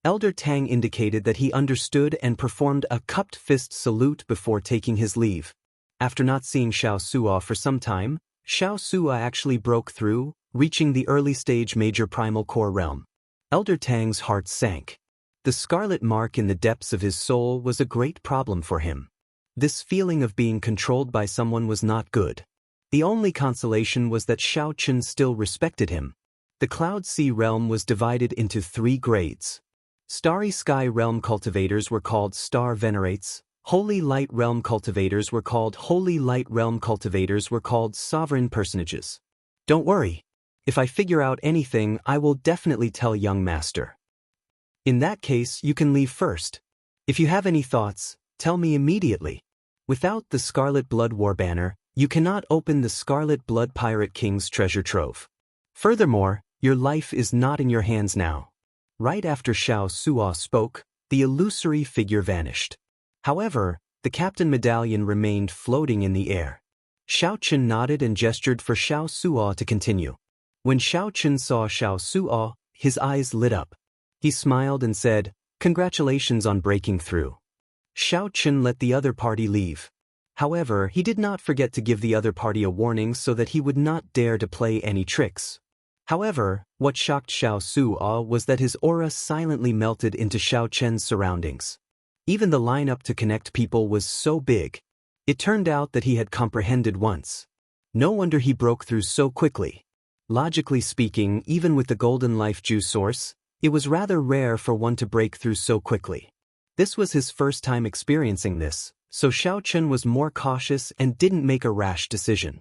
Elder Tang indicated that he understood and performed a cupped fist salute before taking his leave. After not seeing Xiao Sua for some time, Xiao Sua actually broke through, reaching the early-stage major primal core realm. Elder Tang's heart sank. The scarlet mark in the depths of his soul was a great problem for him. This feeling of being controlled by someone was not good. The only consolation was that Xiao Chen still respected him. The Cloud Sea realm was divided into 3 grades. Starry Sky realm cultivators were called Star Venerates. Holy Light realm cultivators were called Holy Light realm cultivators were called Sovereign Personages. Don't worry. If I figure out anything, I will definitely tell young master. In that case, you can leave first. If you have any thoughts, tell me immediately. Without the Scarlet Blood War Banner, you cannot open the Scarlet Blood Pirate King's treasure trove. Furthermore, your life is not in your hands now. Right after Xiao Sua spoke, the illusory figure vanished. However, the captain medallion remained floating in the air. Xiao Chen nodded and gestured for Xiao Sua to continue. When Xiao Chen saw Xiao Sua, his eyes lit up. He smiled and said, "Congratulations on breaking through." Xiao Chen let the other party leave. However, he did not forget to give the other party a warning so that he would not dare to play any tricks. However, what shocked Xiao Sua was that his aura silently melted into Xiao Chen's surroundings. Even the lineup to connect people was so big. It turned out that he had comprehended once. No wonder he broke through so quickly. Logically speaking, even with the golden life juice source, it was rather rare for one to break through so quickly. This was his first time experiencing this, So Xiao Chen was more cautious and didn't make a rash decision.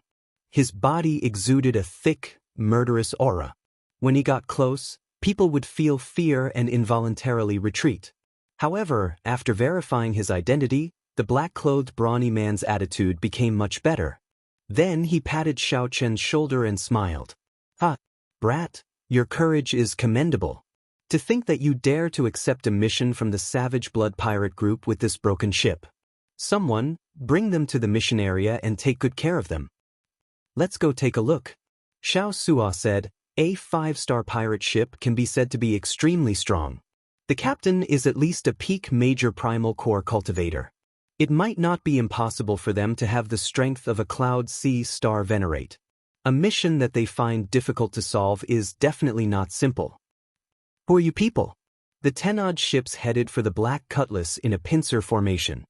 His body exuded a thick, murderous aura. When he got close, people would feel fear and involuntarily retreat. However, after verifying his identity, the black-clothed brawny man's attitude became much better. Then he patted Xiao Chen's shoulder and smiled. "Ah, brat, your courage is commendable. To think that you dare to accept a mission from the savage blood pirate group with this broken ship. Someone, bring them to the mission area and take good care of them." "Let's go take a look." Xiao Suo said. A 5-star pirate ship can be said to be extremely strong. The captain is at least a peak major primal core cultivator. It might not be impossible for them to have the strength of a Cloud Sea star venerate. A mission that they find difficult to solve is definitely not simple. "Who are you people?" The 10-odd ships headed for the Black Cutlass in a pincer formation.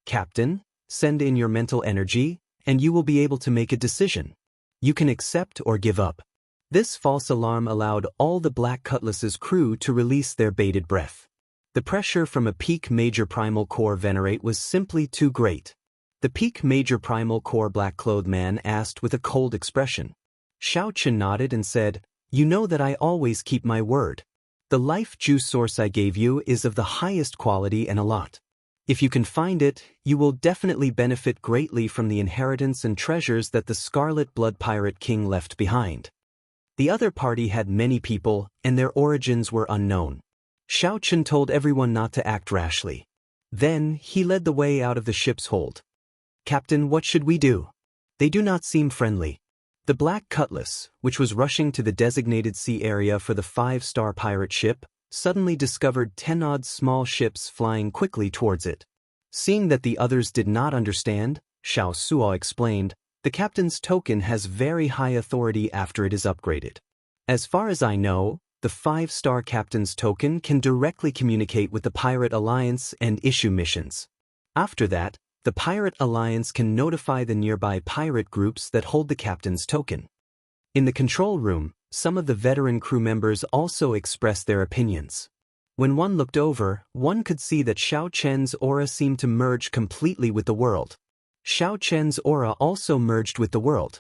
"Captain, send in your mental energy, and you will be able to make a decision. You can accept or give up." This false alarm allowed all the Black Cutlass's crew to release their bated breath. The pressure from a peak major primal core venerate was simply too great. The peak major primal core black-clothed man asked with a cold expression. Xiao Chen nodded and said, "You know that I always keep my word. The life juice source I gave you is of the highest quality and a lot. If you can find it, you will definitely benefit greatly from the inheritance and treasures that the Scarlet Blood Pirate King left behind." The other party had many people, and their origins were unknown. Xiao Chen told everyone not to act rashly. Then, he led the way out of the ship's hold. "Captain, what should we do? They do not seem friendly." The Black Cutlass, which was rushing to the designated sea area for the 5-star pirate ship, suddenly discovered 10-odd small ships flying quickly towards it. Seeing that the others did not understand, Xiao Suo explained, "The captain's token has very high authority after it is upgraded. As far as I know, the 5-star captain's token can directly communicate with the Pirate Alliance and issue missions. After that, the Pirate Alliance can notify the nearby pirate groups that hold the captain's token." In the control room, some of the veteran crew members also expressed their opinions. When one looked over, one could see that Xiao Chen's aura seemed to merge completely with the world. Xiao Chen's aura also merged with the world.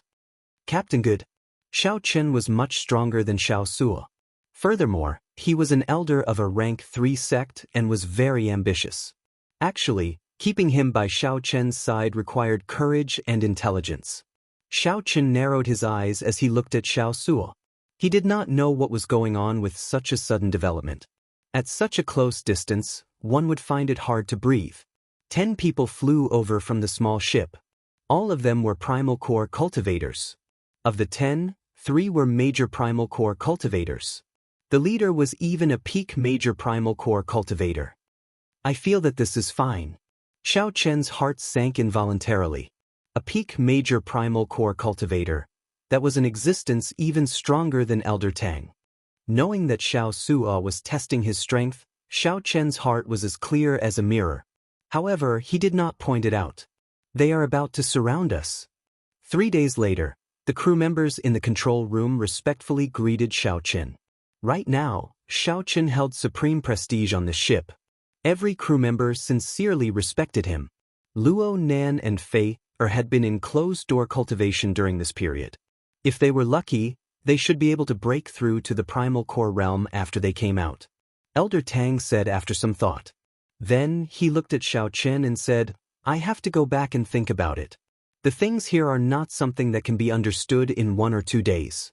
"Captain good." Xiao Chen was much stronger than Xiao Suo. Furthermore, he was an elder of a rank 3 sect and was very ambitious. Actually, keeping him by Xiao Chen's side required courage and intelligence. Xiao Chen narrowed his eyes as he looked at Xiao Suo. He did not know what was going on with such a sudden development. At such a close distance, one would find it hard to breathe. 10 people flew over from the small ship. All of them were primal core cultivators. Of the 10, 3 were major primal core cultivators. The leader was even a peak major primal core cultivator. "I feel that this is fine." Xiao Chen's heart sank involuntarily. A peak major primal core cultivator. That was an existence even stronger than Elder Tang. Knowing that Xiao Suo was testing his strength, Xiao Chen's heart was as clear as a mirror. However, he did not point it out. "They are about to surround us." 3 days later, the crew members in the control room respectfully greeted Xiao Chen. Right now, Xiao Chen held supreme prestige on the ship. Every crew member sincerely respected him. Luo, Nan, and Fei had been in closed-door cultivation during this period. If they were lucky, they should be able to break through to the primal core realm after they came out. Elder Tang said after some thought. Then, he looked at Xiao Chen and said, "I have to go back and think about it. The things here are not something that can be understood in 1 or 2 days."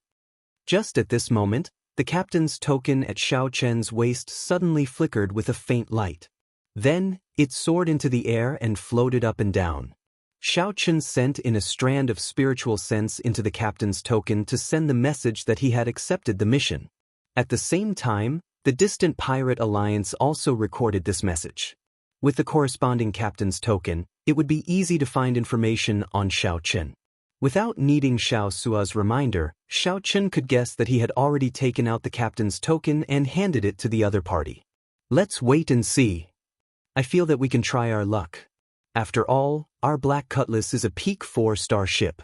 Just at this moment, the captain's token at Xiao Chen's waist suddenly flickered with a faint light. Then, it soared into the air and floated up and down. Xiao Chen sent in a strand of spiritual sense into the captain's token to send the message that he had accepted the mission. At the same time, the distant Pirate Alliance also recorded this message. With the corresponding captain's token, it would be easy to find information on Xiao Chen. Without needing Xiao Suo's reminder, Xiao Chen could guess that he had already taken out the captain's token and handed it to the other party. "Let's wait and see. I feel that we can try our luck. After all, our Black Cutlass is a peak 4-star ship.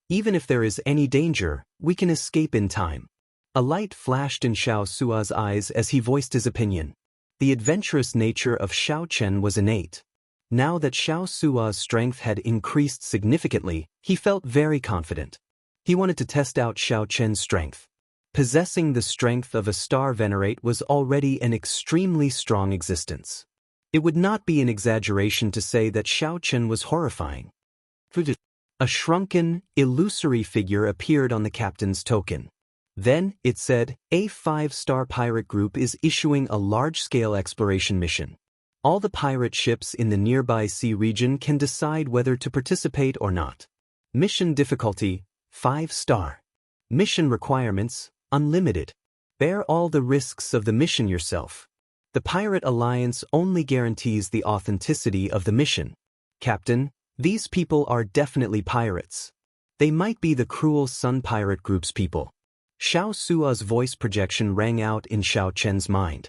Even if there is any danger, we can escape in time." A light flashed in Xiao Suo's eyes as he voiced his opinion. The adventurous nature of Xiao Chen was innate. Now that Xiao Sua's strength had increased significantly, he felt very confident. He wanted to test out Xiao Chen's strength. Possessing the strength of a star venerate was already an extremely strong existence. It would not be an exaggeration to say that Xiao Chen was horrifying. A shrunken, illusory figure appeared on the captain's token. Then, it said, a 5-star pirate group is issuing a large-scale exploration mission. All the pirate ships in the nearby sea region can decide whether to participate or not. Mission difficulty, 5-star. Mission requirements, unlimited. Bear all the risks of the mission yourself. The Pirate Alliance only guarantees the authenticity of the mission. Captain, these people are definitely pirates. They might be the cruel Sun Pirate Group's people. Xiao Sua's voice projection rang out in Xiao Chen's mind.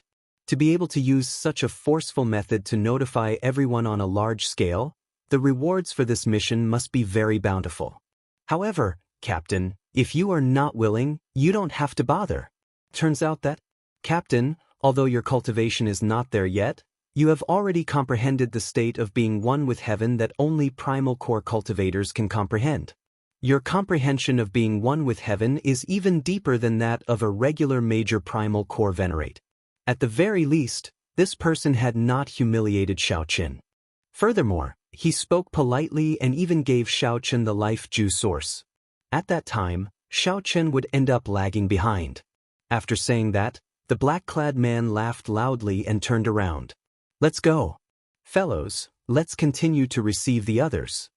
To be able to use such a forceful method to notify everyone on a large scale, the rewards for this mission must be very bountiful. However, Captain, if you are not willing, you don't have to bother. Turns out that, Captain, although your cultivation is not there yet, you have already comprehended the state of being one with heaven that only primal core cultivators can comprehend. Your comprehension of being one with heaven is even deeper than that of a regular major primal core venerate. At the very least, this person had not humiliated Xiao Chen. Furthermore, he spoke politely and even gave Xiao Chen the life juice source. At that time, Xiao Chen would end up lagging behind. After saying that, the black-clad man laughed loudly and turned around. Let's go. Fellows, let's continue to receive the others.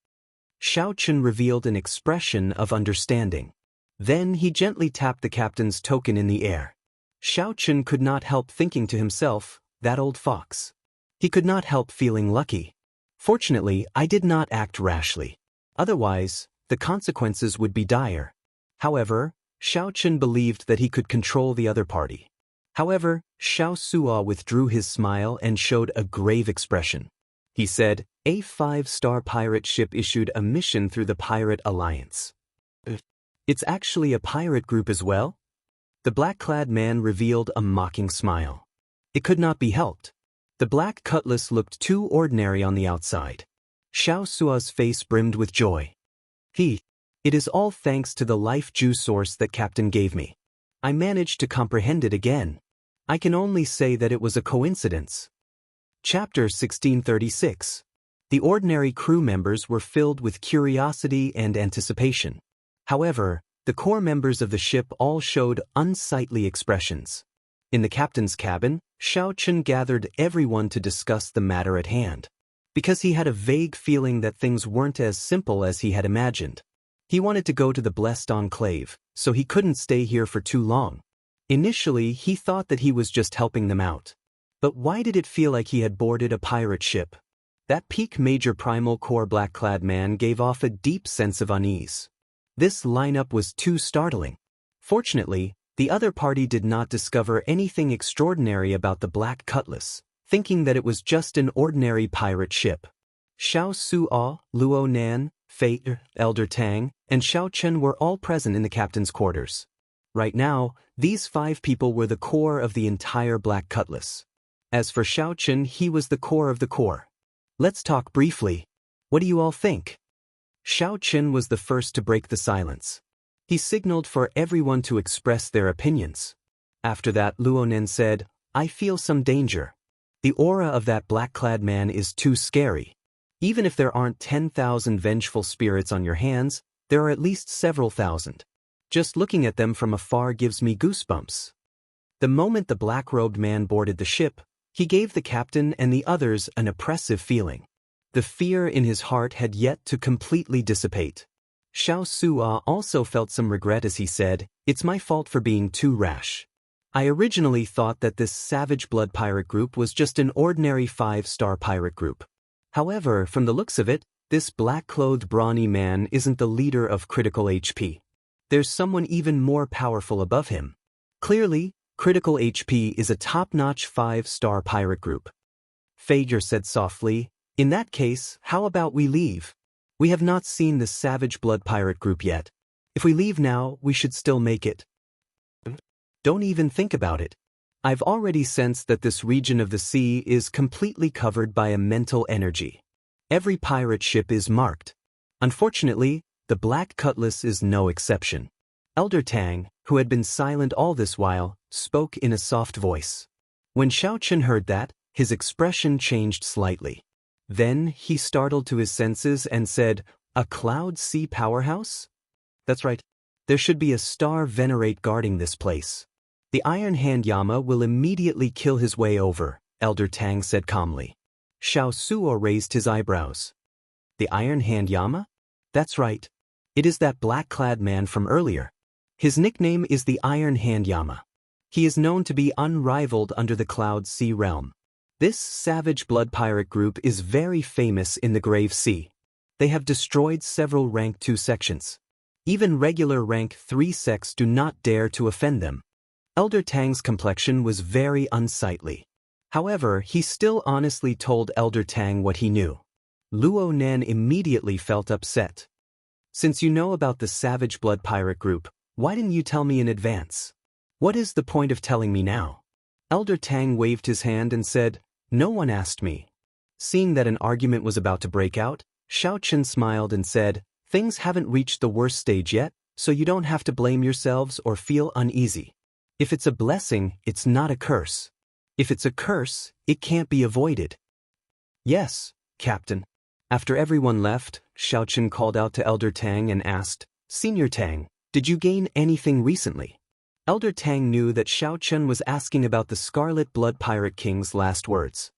Xiao Chen revealed an expression of understanding. Then he gently tapped the captain's token in the air. Xiao Chen could not help thinking to himself, that old fox. He could not help feeling lucky. Fortunately, I did not act rashly. Otherwise, the consequences would be dire. However, Xiao Chen believed that he could control the other party. However, Xiao Sua withdrew his smile and showed a grave expression. He said, a 5-star pirate ship issued a mission through the Pirate Alliance. It's actually a pirate group as well? The black-clad man revealed a mocking smile. It could not be helped. The black cutlass looked too ordinary on the outside. Xiao Sua's face brimmed with joy. It is all thanks to the life juice source that Captain gave me. I managed to comprehend it again. I can only say that it was a coincidence. Chapter 1636. The ordinary crew members were filled with curiosity and anticipation. However, the core members of the ship all showed unsightly expressions. In the captain's cabin, Xiao Chen gathered everyone to discuss the matter at hand. Because he had a vague feeling that things weren't as simple as he had imagined. He wanted to go to the Blessed Enclave, so he couldn't stay here for too long. Initially, he thought that he was just helping them out. But why did it feel like he had boarded a pirate ship? That peak major primal core black-clad man gave off a deep sense of unease. This lineup was too startling. Fortunately, the other party did not discover anything extraordinary about the Black Cutlass, thinking that it was just an ordinary pirate ship. Xiao Suo, Luo Nan, Fei, Elder Tang, and Xiao Chen were all present in the captain's quarters. Right now, these 5 people were the core of the entire Black Cutlass. As for Xiao Chen, he was the core of the core. Let's talk briefly. What do you all think? Xiao Chen was the first to break the silence. He signaled for everyone to express their opinions. After that, Luonen said, I feel some danger. The aura of that black-clad man is too scary. Even if there aren't 10,000 vengeful spirits on your hands, there are at least several thousand. Just looking at them from afar gives me goosebumps. The moment the black-robed man boarded the ship, he gave the captain and the others an oppressive feeling. The fear in his heart had yet to completely dissipate. Xiao Sua also felt some regret as he said, it's my fault for being too rash. I originally thought that this Savage Blood pirate group was just an ordinary 5-star pirate group. However, from the looks of it, this black-clothed brawny man isn't the leader of Critical HP. There's someone even more powerful above him. Clearly, Critical HP is a top-notch 5-star pirate group. Fager said softly, in that case, how about we leave? We have not seen the Savage Blood pirate group yet. If we leave now, we should still make it. Don't even think about it. I've already sensed that this region of the sea is completely covered by a mental energy. Every pirate ship is marked. Unfortunately, the Black Cutlass is no exception. Elder Tang, who had been silent all this while, spoke in a soft voice. When Xiao Chen heard that, his expression changed slightly. Then he startled to his senses and said, "A Cloud Sea powerhouse? That's right. There should be a star venerate guarding this place. The Iron Hand Yama will immediately kill his way over," Elder Tang said calmly. Xiao Suo raised his eyebrows. "The Iron Hand Yama? That's right. It is that black-clad man from earlier. His nickname is the Iron Hand Yama. He is known to be unrivaled under the Cloud Sea realm. This savage blood pirate group is very famous in the Grave Sea. They have destroyed several rank 2 sections. Even regular rank 3 sects do not dare to offend them." Elder Tang's complexion was very unsightly. However, he still honestly told Elder Tang what he knew. Luo Nan immediately felt upset. "Since you know about the savage blood pirate group, why didn't you tell me in advance? What is the point of telling me now?" Elder Tang waved his hand and said, "No one asked me." Seeing that an argument was about to break out, Xiao Chen smiled and said, "Things haven't reached the worst stage yet, so you don't have to blame yourselves or feel uneasy. If it's a blessing, it's not a curse. If it's a curse, it can't be avoided." "Yes, Captain." After everyone left, Xiao Chen called out to Elder Tang and asked, "Senior Tang, did you gain anything recently?" Elder Tang knew that Xiao Chen was asking about the Scarlet Blood Pirate King's last words.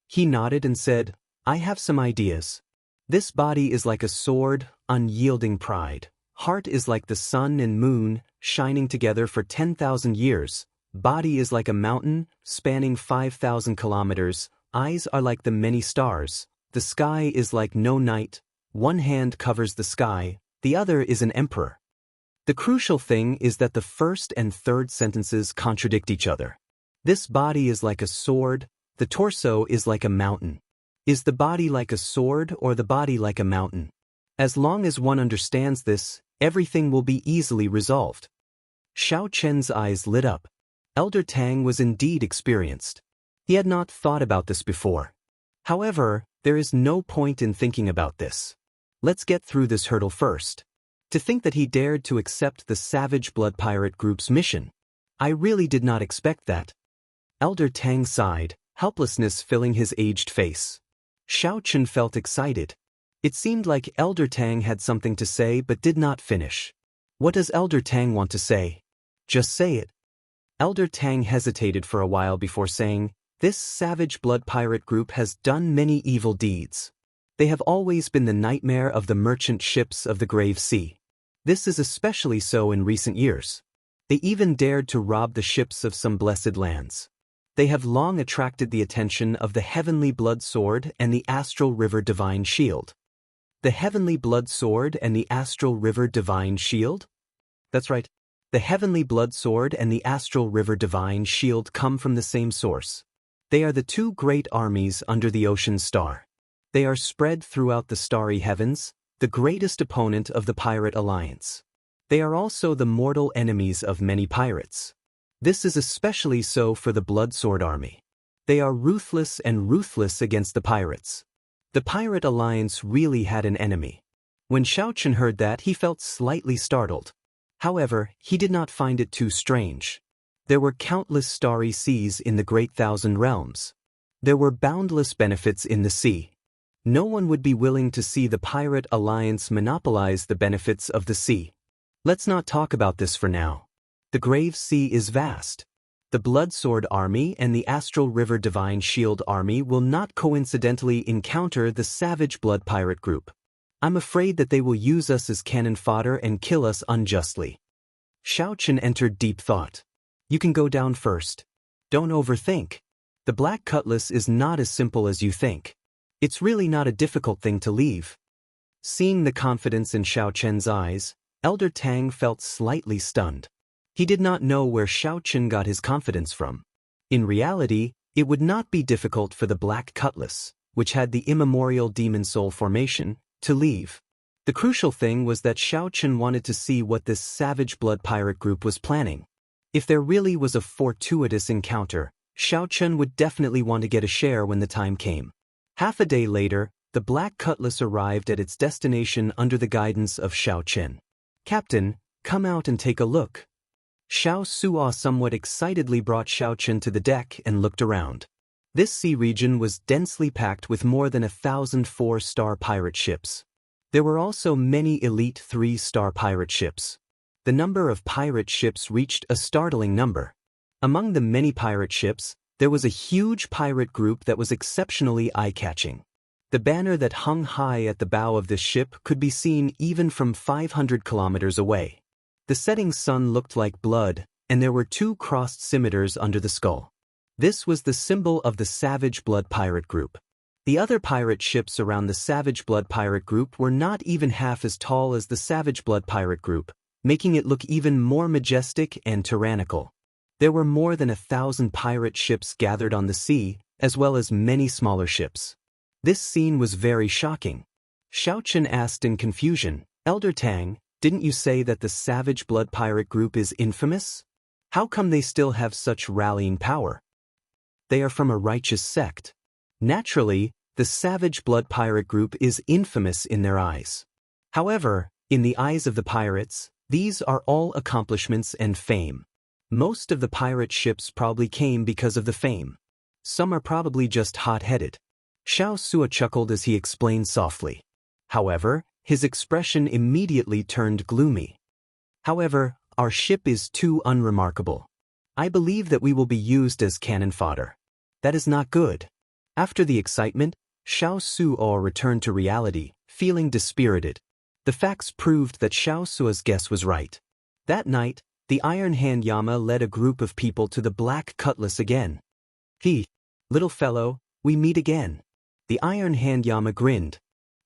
He nodded and said, "I have some ideas. This body is like a sword, unyielding pride. Heart is like the sun and moon, shining together for 10,000 years. Body is like a mountain, spanning 5,000 kilometers. Eyes are like the many stars. The sky is like no night. One hand covers the sky, the other is an emperor." The crucial thing is that the first and third sentences contradict each other. This body is like a sword, the torso is like a mountain. Is the body like a sword or the body like a mountain? As long as one understands this, everything will be easily resolved. Xiao Chen's eyes lit up. Elder Tang was indeed experienced. He had not thought about this before. However, there is no point in thinking about this. Let's get through this hurdle first. To think that he dared to accept the Savage Blood Pirate Group's mission. I really did not expect that. Elder Tang sighed, helplessness filling his aged face. Xiao Chen felt excited. It seemed like Elder Tang had something to say but did not finish. What does Elder Tang want to say? Just say it. Elder Tang hesitated for a while before saying, "This Savage Blood Pirate Group has done many evil deeds. They have always been the nightmare of the merchant ships of the Grave Sea. This is especially so in recent years. They even dared to rob the ships of some blessed lands. They have long attracted the attention of the Heavenly Blood Sword and the Astral River Divine Shield." The Heavenly Blood Sword and the Astral River Divine Shield? That's right. The Heavenly Blood Sword and the Astral River Divine Shield come from the same source. They are the two great armies under the ocean star. They are spread throughout the starry heavens, the greatest opponent of the pirate alliance. They are also the mortal enemies of many pirates. This is especially so for the Bloodsword army. They are ruthless and ruthless against the pirates. The pirate alliance really had an enemy. When Xiao Chen heard that, he felt slightly startled. However, he did not find it too strange. There were countless starry seas in the Great Thousand Realms. There were boundless benefits in the sea. No one would be willing to see the pirate alliance monopolize the benefits of the sea. Let's not talk about this for now. The Grave Sea is vast. The Bloodsword army and the Astral River Divine Shield army will not coincidentally encounter the Savage Blood Pirate Group. I'm afraid that they will use us as cannon fodder and kill us unjustly. Xiao Chen entered deep thought. You can go down first. Don't overthink. The Black Cutlass is not as simple as you think. It's really not a difficult thing to leave. Seeing the confidence in Xiao Chen's eyes, Elder Tang felt slightly stunned. He did not know where Xiao Chen got his confidence from. In reality, it would not be difficult for the Black Cutlass, which had the immemorial demon soul formation, to leave. The crucial thing was that Xiao Chen wanted to see what this Savage Blood Pirate Group was planning. If there really was a fortuitous encounter, Xiao Chen would definitely want to get a share when the time came. Half a day later, the Black Cutlass arrived at its destination under the guidance of Xiao Chen. "Captain, come out and take a look." Xiao Suo somewhat excitedly brought Xiao Chen to the deck and looked around. This sea region was densely packed with more than 1,000 4-star pirate ships. There were also many elite 3-star pirate ships. The number of pirate ships reached a startling number. Among the many pirate ships, there was a huge pirate group that was exceptionally eye-catching. The banner that hung high at the bow of this ship could be seen even from 500 kilometers away. The setting sun looked like blood, and there were 2 crossed scimitars under the skull. This was the symbol of the Savage Blood Pirate Group. The other pirate ships around the Savage Blood Pirate Group were not even half as tall as the Savage Blood Pirate Group, making it look even more majestic and tyrannical. There were more than 1,000 pirate ships gathered on the sea, as well as many smaller ships. This scene was very shocking. Xiao Chen asked in confusion, "Elder Tang, didn't you say that the Savage Blood Pirate Group is infamous? How come they still have such rallying power? They are from a righteous sect." Naturally, the Savage Blood Pirate Group is infamous in their eyes. However, in the eyes of the pirates, these are all accomplishments and fame. Most of the pirate ships probably came because of the fame. Some are probably just hot-headed. Xiao Suo chuckled as he explained softly. However, his expression immediately turned gloomy. "However, our ship is too unremarkable. I believe that we will be used as cannon fodder. That is not good." After the excitement, Xiao Suo returned to reality, feeling dispirited. The facts proved that Xiao Suo's guess was right. That night, the Iron Hand Yama led a group of people to the Black Cutlass again. "Little fellow, we meet again." The Iron Hand Yama grinned.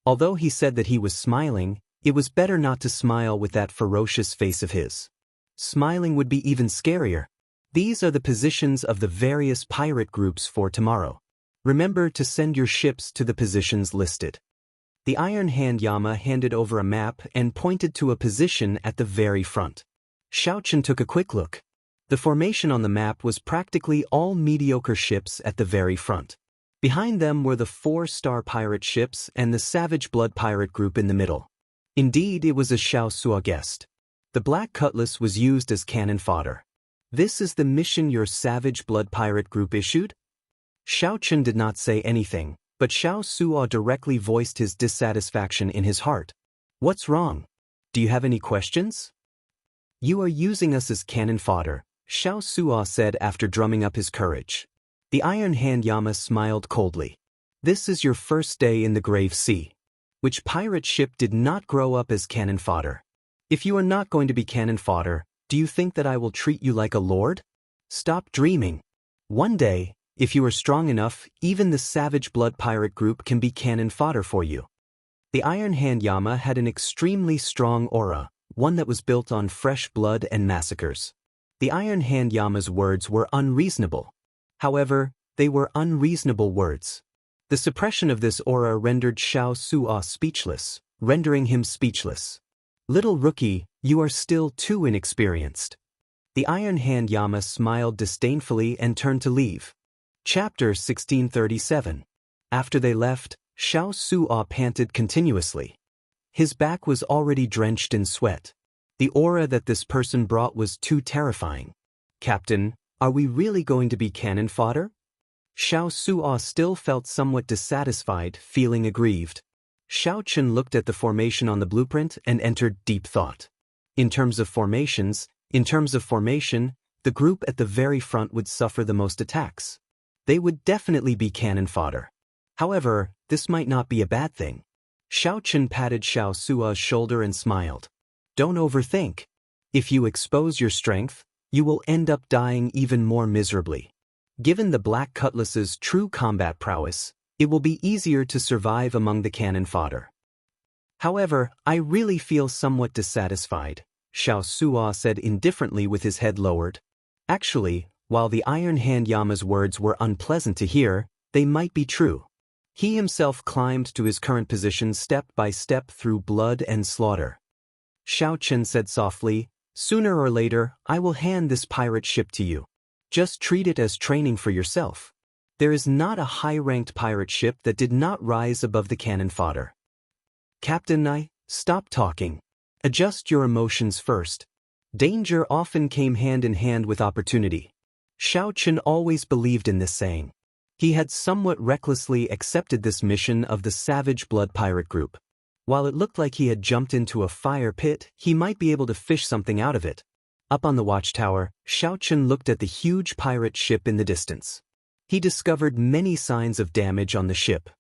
Although he said that he was smiling, it was better not to smile with that ferocious face of his. Smiling would be even scarier. These are the positions of the various pirate groups for tomorrow. Remember to send your ships to the positions listed. The Iron Hand Yama handed over a map and pointed to a position at the very front. Xiao Chen took a quick look. The formation on the map was practically all mediocre ships at the very front. Behind them were the 4-star pirate ships and the Savage Blood Pirate Group in the middle. Indeed, it was as Xiao Suo guessed. The Black Cutlass was used as cannon fodder. "This is the mission your Savage Blood Pirate Group issued?" Xiao Chen did not say anything, but Xiao Suo directly voiced his dissatisfaction in his heart. "What's wrong? Do you have any questions?" "You are using us as cannon fodder," Xiao Suo said after drumming up his courage. The Iron Hand Yama smiled coldly. "This is your first day in the Grave Sea. Which pirate ship did not grow up as cannon fodder? If you are not going to be cannon fodder, do you think that I will treat you like a lord? Stop dreaming. One day, if you are strong enough, even the Savage Blood Pirate Group can be cannon fodder for you." The Iron Hand Yama had an extremely strong aura, one that was built on fresh blood and massacres. The Iron Hand Yama's words were unreasonable. However, they were unreasonable words. The suppression of this aura rendered Xiao Suo speechless, rendering him speechless. "Little rookie, you are still too inexperienced." The Iron Hand Yama smiled disdainfully and turned to leave. Chapter 1637. After they left, Xiao Suo panted continuously. His back was already drenched in sweat. The aura that this person brought was too terrifying. "Captain, are we really going to be cannon fodder?" Xiao Suo still felt somewhat dissatisfied, feeling aggrieved. Xiao Chen looked at the formation on the blueprint and entered deep thought. In terms of formation, the group at the very front would suffer the most attacks. They would definitely be cannon fodder. However, this might not be a bad thing. Xiao Chen patted Xiao Suo's shoulder and smiled. "Don't overthink. If you expose your strength, you will end up dying even more miserably. Given the Black Cutlass's true combat prowess, it will be easier to survive among the cannon fodder." "However, I really feel somewhat dissatisfied," Xiao Suo said indifferently with his head lowered. Actually, while the Iron Hand Yama's words were unpleasant to hear, they might be true. He himself climbed to his current position step by step through blood and slaughter. Xiao Chen said softly, "Sooner or later, I will hand this pirate ship to you. Just treat it as training for yourself." There is not a high-ranked pirate ship that did not rise above the cannon fodder. Captain, stop talking. Adjust your emotions first. Danger often came hand in hand with opportunity. Xiao Chen always believed in this saying. He had somewhat recklessly accepted this mission of the Savage Blood Pirate Group. While it looked like he had jumped into a fire pit, he might be able to fish something out of it. Up on the watchtower, Xiao Chen looked at the huge pirate ship in the distance. He discovered many signs of damage on the ship.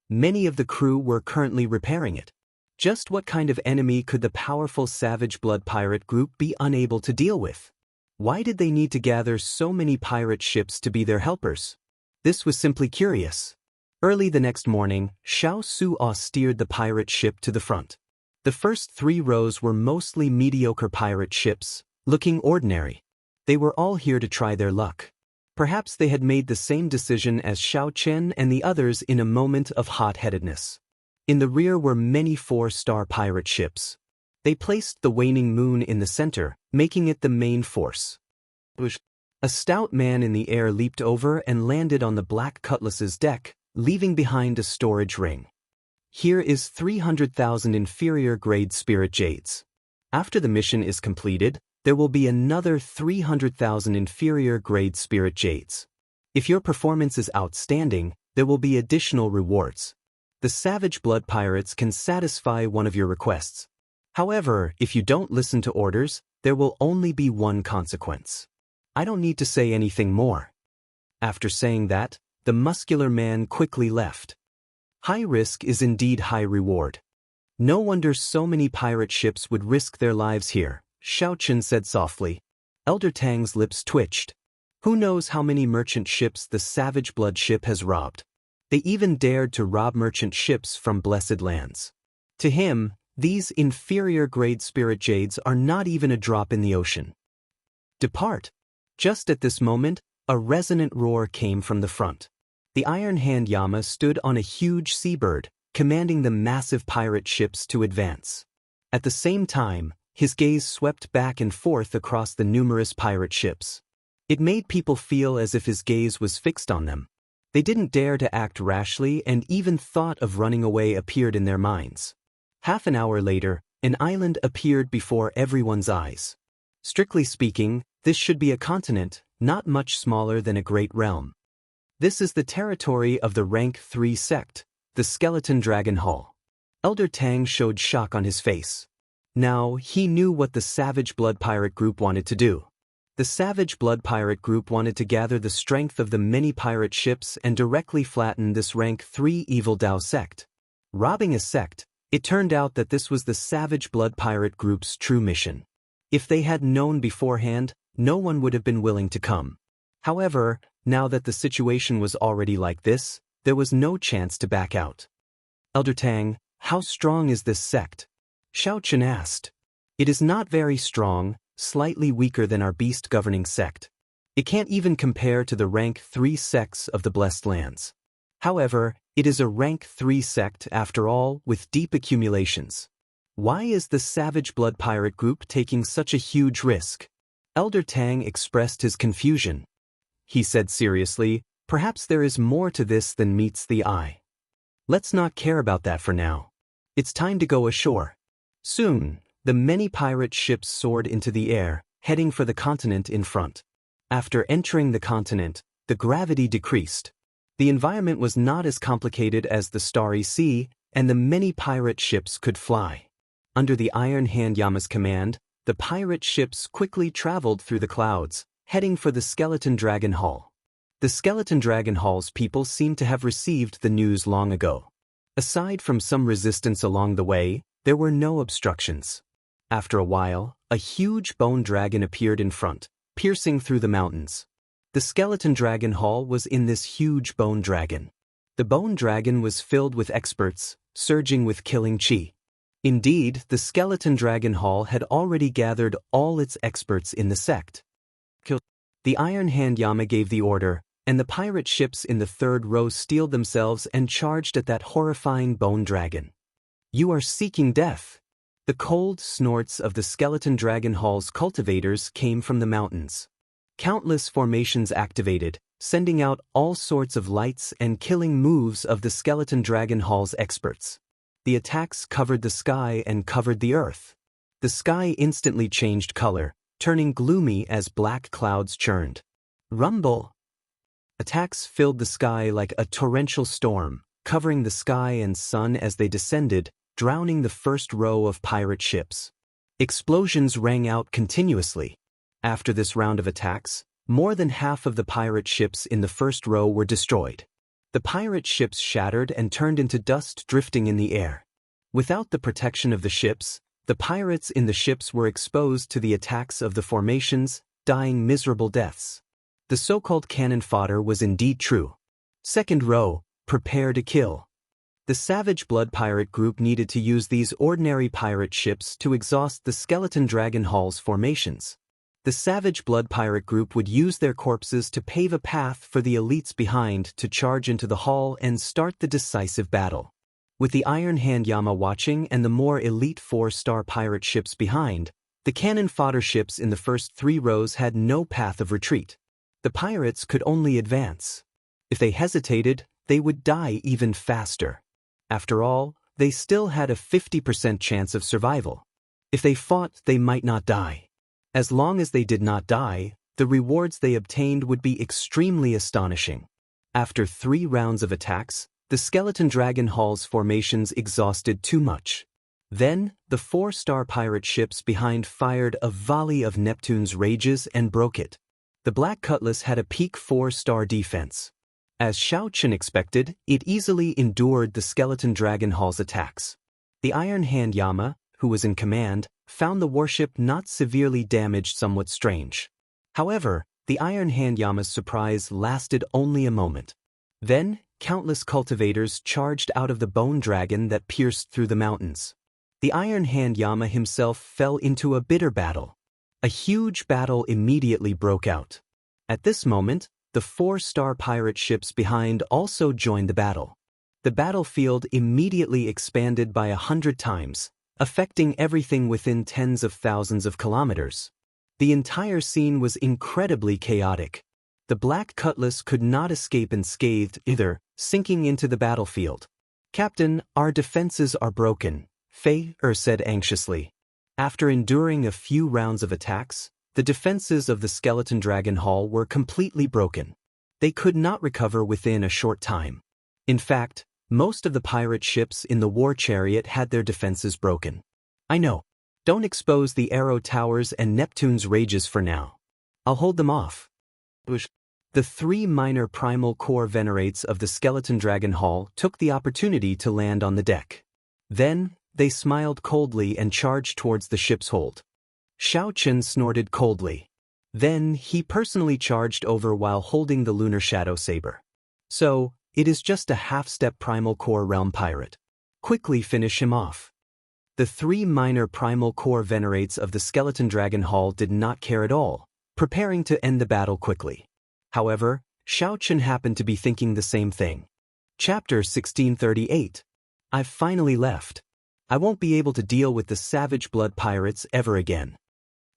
Many of the crew were currently repairing it. Just what kind of enemy could the powerful Savage Blood Pirate Group be unable to deal with? Why did they need to gather so many pirate ships to be their helpers? This was simply curious. Early the next morning, Xiao Suo steered the pirate ship to the front. The first 3 rows were mostly mediocre pirate ships, looking ordinary. They were all here to try their luck. Perhaps they had made the same decision as Xiao Chen and the others in a moment of hot-headedness. In the rear were many 4-star pirate ships. They placed the waning moon in the center, making it the main force. A stout man in the air leaped over and landed on the Black Cutlass's deck, leaving behind a storage ring. Here is 300,000 inferior-grade spirit jades. After the mission is completed, there will be another 300,000 inferior-grade spirit jades. If your performance is outstanding, there will be additional rewards. The Savage Blood Pirates can satisfy one of your requests. However, if you don't listen to orders, there will only be one consequence. I don't need to say anything more. After saying that, the muscular man quickly left. High risk is indeed high reward. No wonder so many pirate ships would risk their lives here, Xiao Chen said softly. Elder Tang's lips twitched. Who knows how many merchant ships the Savage Blood ship has robbed? They even dared to rob merchant ships from blessed lands. To him, these inferior-grade spirit jades are not even a drop in the ocean. Depart. Just at this moment, a resonant roar came from the front. The Iron Hand Yama stood on a huge seabird, commanding the massive pirate ships to advance. At the same time, his gaze swept back and forth across the numerous pirate ships. It made people feel as if his gaze was fixed on them. They didn't dare to act rashly, and even thought of running away appeared in their minds. Half an hour later, an island appeared before everyone's eyes. Strictly speaking, this should be a continent, not much smaller than a great realm. This is the territory of the Rank 3 sect, the Skeleton Dragon Hall. Elder Tang showed shock on his face. Now, he knew what the Savage Blood Pirate Group wanted to do. The Savage Blood Pirate Group wanted to gather the strength of the many pirate ships and directly flatten this Rank 3 Evil Dao sect. Robbing a sect, it turned out that this was the Savage Blood Pirate Group's true mission. If they had known beforehand, no one would have been willing to come. However, now that the situation was already like this, there was no chance to back out. Elder Tang, how strong is this sect? Xiao Chen asked. It is not very strong, slightly weaker than our beast-governing sect. It can't even compare to the Rank 3 sects of the Blessed Lands. However, it is a Rank 3 sect after all, with deep accumulations. Why is the Savage Blood Pirate Group taking such a huge risk? Elder Tang expressed his confusion. He said seriously, perhaps there is more to this than meets the eye. Let's not care about that for now. It's time to go ashore. Soon, the many pirate ships soared into the air, heading for the continent in front. After entering the continent, the gravity decreased. The environment was not as complicated as the Starry Sea, and the many pirate ships could fly. Under the Iron Hand Yama's command, the pirate ships quickly traveled through the clouds, heading for the Skeleton Dragon Hall. The Skeleton Dragon Hall's people seemed to have received the news long ago. Aside from some resistance along the way, there were no obstructions. After a while, a huge bone dragon appeared in front, piercing through the mountains. The Skeleton Dragon Hall was in this huge bone dragon. The bone dragon was filled with experts, surging with killing chi. Indeed, the Skeleton Dragon Hall had already gathered all its experts in the sect. The Iron Hand Yama gave the order, and the pirate ships in the third row steeled themselves and charged at that horrifying bone dragon. You are seeking death. The cold snorts of the Skeleton Dragon Hall's cultivators came from the mountains. Countless formations activated, sending out all sorts of lights and killing moves of the Skeleton Dragon Hall's experts. The attacks covered the sky and covered the earth. The sky instantly changed color, turning gloomy as black clouds churned. Rumble! Attacks filled the sky like a torrential storm, covering the sky and sun as they descended, drowning the first row of pirate ships. Explosions rang out continuously. After this round of attacks, more than half of the pirate ships in the first row were destroyed. The pirate ships shattered and turned into dust drifting in the air. Without the protection of the ships, the pirates in the ships were exposed to the attacks of the formations, dying miserable deaths. The so-called cannon fodder was indeed true. Second row, prepare to kill. The Savage Blood Pirate Group needed to use these ordinary pirate ships to exhaust the Skeleton Dragon Hall's formations. The Savage Blood Pirate Group would use their corpses to pave a path for the elites behind to charge into the hall and start the decisive battle. With the Iron Hand Yama watching and the more elite 4-star pirate ships behind, the cannon fodder ships in the first 3 rows had no path of retreat. The pirates could only advance. If they hesitated, they would die even faster. After all, they still had a 50% chance of survival. If they fought, they might not die. As long as they did not die, the rewards they obtained would be extremely astonishing. After 3 rounds of attacks, the Skeleton Dragon Hall's formations exhausted too much. Then, the 4-star pirate ships behind fired a volley of Neptune's rages and broke it. The Black Cutlass had a peak 4-star defense. As Xiao Chen expected, it easily endured the Skeleton Dragon Hall's attacks. The Iron Hand Yama, who was in command, found the warship not severely damaged somewhat strange. However, the Iron Hand Yama's surprise lasted only a moment. Then, countless cultivators charged out of the bone dragon that pierced through the mountains. The Iron Hand Yama himself fell into a bitter battle. A huge battle immediately broke out. At this moment, the 4-star pirate ships behind also joined the battle. The battlefield immediately expanded by 100 times, affecting everything within tens of thousands of kilometers. The entire scene was incredibly chaotic. The Black Cutlass could not escape unscathed either, sinking into the battlefield. "Captain, our defenses are broken," Fei said anxiously. After enduring a few rounds of attacks, the defenses of the Skeleton Dragon Hall were completely broken. They could not recover within a short time. In fact, most of the pirate ships in the war chariot had their defenses broken. "I know. Don't expose the arrow towers and Neptune's rages for now. I'll hold them off." The 3 minor primal core venerates of the Skeleton Dragon Hall took the opportunity to land on the deck. Then, they smiled coldly and charged towards the ship's hold. Xiao Chen snorted coldly. Then, he personally charged over while holding the Lunar Shadow Saber. "So, it is just a half-step primal core realm pirate. Quickly finish him off." The 3 minor primal core venerates of the Skeleton Dragon Hall did not care at all, preparing to end the battle quickly. However, Xiao Chen happened to be thinking the same thing. Chapter 1638. I've finally left. I won't be able to deal with the Savage Blood Pirates ever again.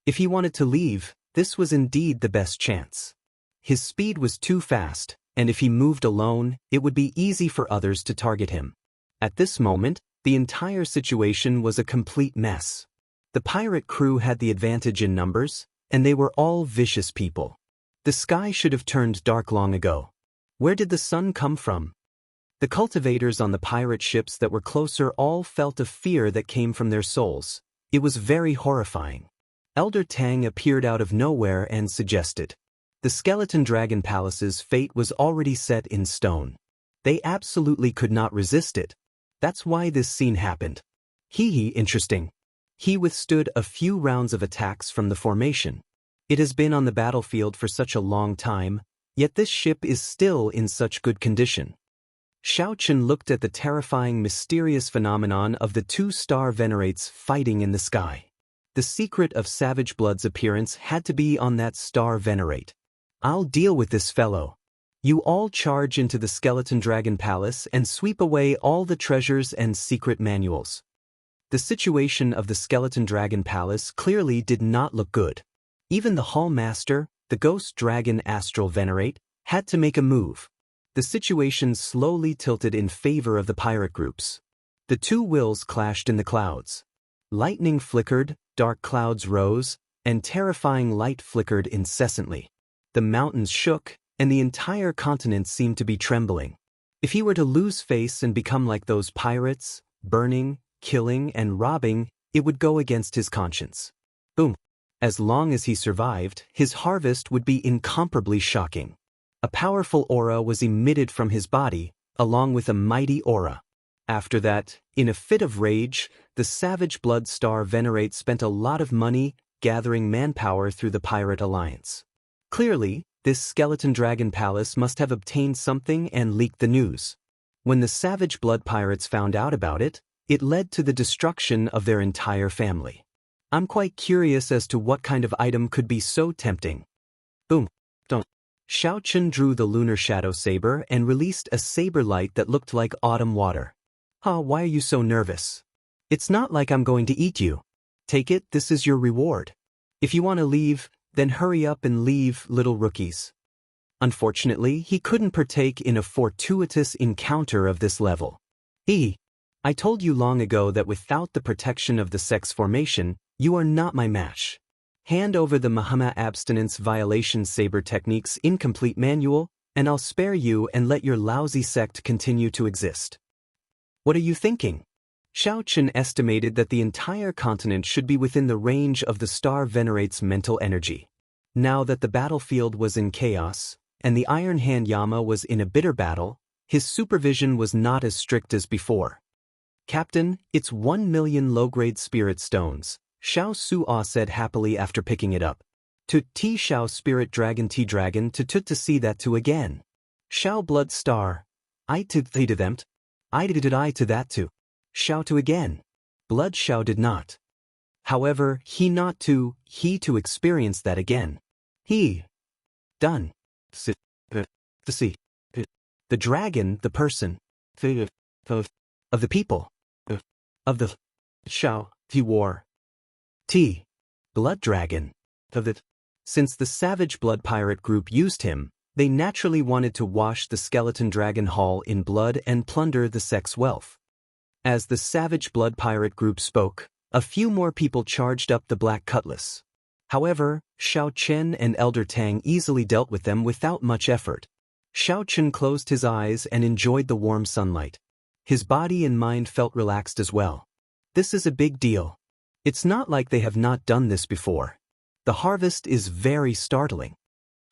If he wanted to leave, this was indeed the best chance. His speed was too fast, and if he moved alone, it would be easy for others to target him. At this moment, the entire situation was a complete mess. The pirate crew had the advantage in numbers, and they were all vicious people. The sky should have turned dark long ago. Where did the sun come from? The cultivators on the pirate ships that were closer all felt a fear that came from their souls. It was very horrifying. Elder Tang appeared out of nowhere and suggested. The Skeleton Dragon Palace's fate was already set in stone. They absolutely could not resist it. That's why this scene happened. Interesting. He withstood a few rounds of attacks from the formation. It has been on the battlefield for such a long time, yet this ship is still in such good condition. Xiao Chen looked at the terrifying mysterious phenomenon of the 2-star venerates fighting in the sky. The secret of Savage Blood's appearance had to be on that star venerate. "I'll deal with this fellow." You all charge into the Skeleton Dragon Palace and sweep away all the treasures and secret manuals. The situation of the Skeleton Dragon Palace clearly did not look good. Even the Hall Master, the Ghost Dragon Astral Venerate, had to make a move. The situation slowly tilted in favor of the pirate groups. The two wills clashed in the clouds. Lightning flickered, dark clouds rose, and terrifying light flickered incessantly. The mountains shook, and the entire continent seemed to be trembling. If he were to lose face and become like those pirates, burning, killing, and robbing, it would go against his conscience. Boom. As long as he survived, his harvest would be incomparably shocking. A powerful aura was emitted from his body, along with a mighty aura. After that, in a fit of rage, the savage blood star Venerate spent a lot of money gathering manpower through the pirate alliance. Clearly, this skeleton dragon palace must have obtained something and leaked the news. When the savage blood pirates found out about it, it led to the destruction of their entire family. I'm quite curious as to what kind of item could be so tempting. Boom. Don't. Shao Chun drew the lunar shadow saber and released a saber light that looked like autumn water. Why are you so nervous? It's not like I'm going to eat you. Take it, this is your reward. If you want to leave, then hurry up and leave, little rookies. Unfortunately, he couldn't partake in a fortuitous encounter of this level. I told you long ago that without the protection of the sex formation, you are not my match. Hand over the Mahama abstinence violation saber techniques incomplete manual, and I'll spare you and let your lousy sect continue to exist. What are you thinking? Shao Chun estimated that the entire continent should be within the range of the star Venerate's mental energy. Now that the battlefield was in chaos, and the Iron Hand Yama was in a bitter battle, his supervision was not as strict as before. Captain, it's 1 million low-grade spirit stones, Shao Su'a said happily after picking it up. To T Shao Spirit Dragon T-Dragon to see that to again. Shao Blood Star. I to them. I did I to that too. Shao to again. Blood Shao did not. However, he to experience that again. He. Done. The dragon, the person. Of the people. Of the Shao, he war. Blood Dragon. Of the. Since the savage blood pirate group used him, they naturally wanted to wash the skeleton dragon hall in blood and plunder the sex wealth. As the savage blood pirate group spoke, a few more people charged up the black cutlass. However, Shao Chen and Elder Tang easily dealt with them without much effort. Shao Chen closed his eyes and enjoyed the warm sunlight. His body and mind felt relaxed as well. This is a big deal. It's not like they have not done this before. The harvest is very startling.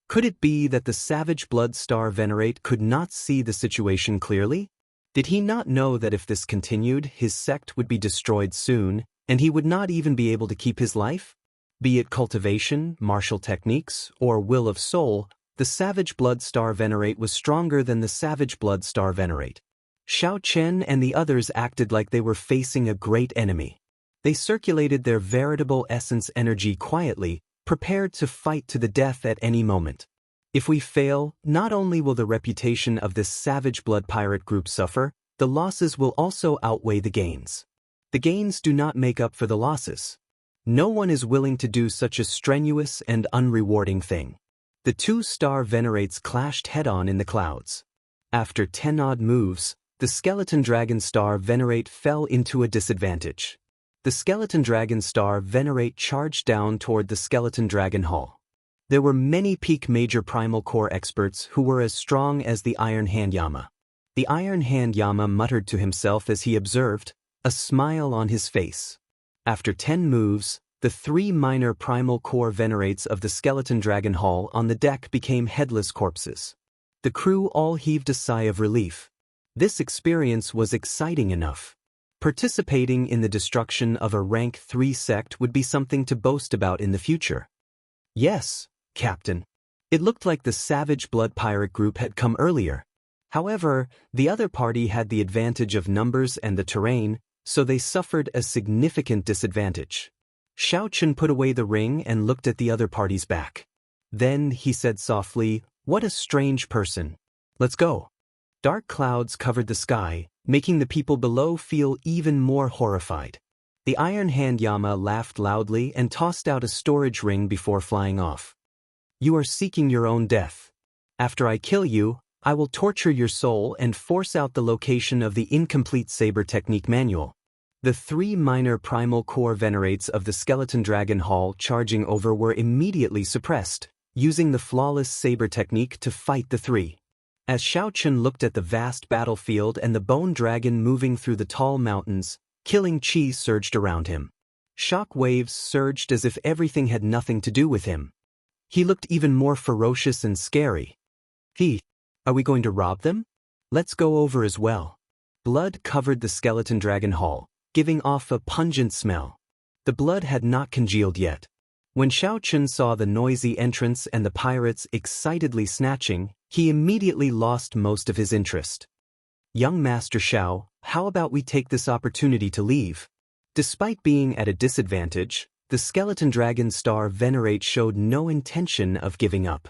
Could it be that the savage blood star Venerate could not see the situation clearly? Did he not know that if this continued, his sect would be destroyed soon, and he would not even be able to keep his life? Be it cultivation, martial techniques, or will of soul, the savage blood star Venerate was stronger than the savage blood star Venerate. Shao Chen and the others acted like they were facing a great enemy. They circulated their veritable essence energy quietly, prepared to fight to the death at any moment. If we fail, not only will the reputation of this savage blood pirate group suffer, the losses will also outweigh the gains. The gains do not make up for the losses. No one is willing to do such a strenuous and unrewarding thing. The two star Venerates clashed head-on in the clouds. After 10 odd moves, the skeleton dragon star Venerate fell into a disadvantage. The skeleton dragon star Venerate charged down toward the skeleton dragon hall. There were many peak major primal core experts who were as strong as the Iron Hand Yama. The Iron Hand Yama muttered to himself as he observed, a smile on his face. After 10 moves, the 3 minor primal core Venerates of the skeleton dragon hall on the deck became headless corpses. The crew all heaved a sigh of relief. This experience was exciting enough. Participating in the destruction of a rank 3 sect would be something to boast about in the future. Yes, Captain. It looked like the savage blood pirate group had come earlier. However, the other party had the advantage of numbers and the terrain, so they suffered a significant disadvantage. Shao Chun put away the ring and looked at the other party's back. Then he said softly, "What a strange person. Let's go." Dark clouds covered the sky, making the people below feel even more horrified. The Iron Hand Yama laughed loudly and tossed out a storage ring before flying off. "You are seeking your own death. After I kill you, I will torture your soul and force out the location of the incomplete saber technique manual. The 3 minor primal core venerates of the skeleton dragon hall charging over were immediately suppressed, using the flawless saber technique to fight the 3. As Xiao Chun looked at the vast battlefield and the bone dragon moving through the tall mountains, killing chi surged around him. Shock waves surged as if everything had nothing to do with him. He looked even more ferocious and scary. Are we going to rob them? Let's go over as well. Blood covered the skeleton dragon hall, giving off a pungent smell. The blood had not congealed yet. When Xiao Chun saw the noisy entrance and the pirates excitedly snatching, he immediately lost most of his interest. Young Master Xiao, how about we take this opportunity to leave? Despite being at a disadvantage, the skeleton dragon star venerate showed no intention of giving up.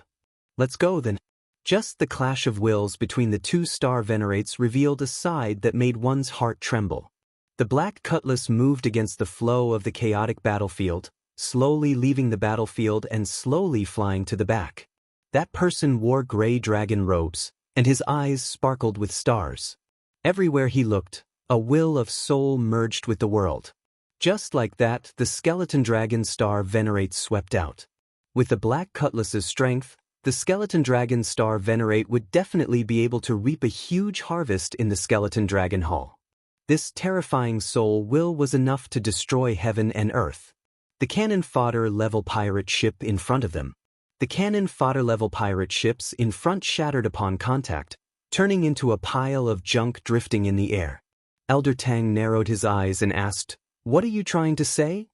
Let's go then. Just the clash of wills between the 2 star venerates revealed a side that made one's heart tremble. The black cutlass moved against the flow of the chaotic battlefield, slowly leaving the battlefield and slowly flying to the back. That person wore gray dragon robes, and his eyes sparkled with stars. Everywhere he looked, a will of soul merged with the world. Just like that, the skeleton dragon star venerate swept out. With the black cutlass's strength, the skeleton dragon star venerate would definitely be able to reap a huge harvest in the skeleton dragon hall. This terrifying soul will was enough to destroy heaven and earth. The cannon fodder level pirate ship in front of them. The cannon fodder level pirate ships in front shattered upon contact, turning into a pile of junk drifting in the air. Elder Tang narrowed his eyes and asked, "What are you trying to say?"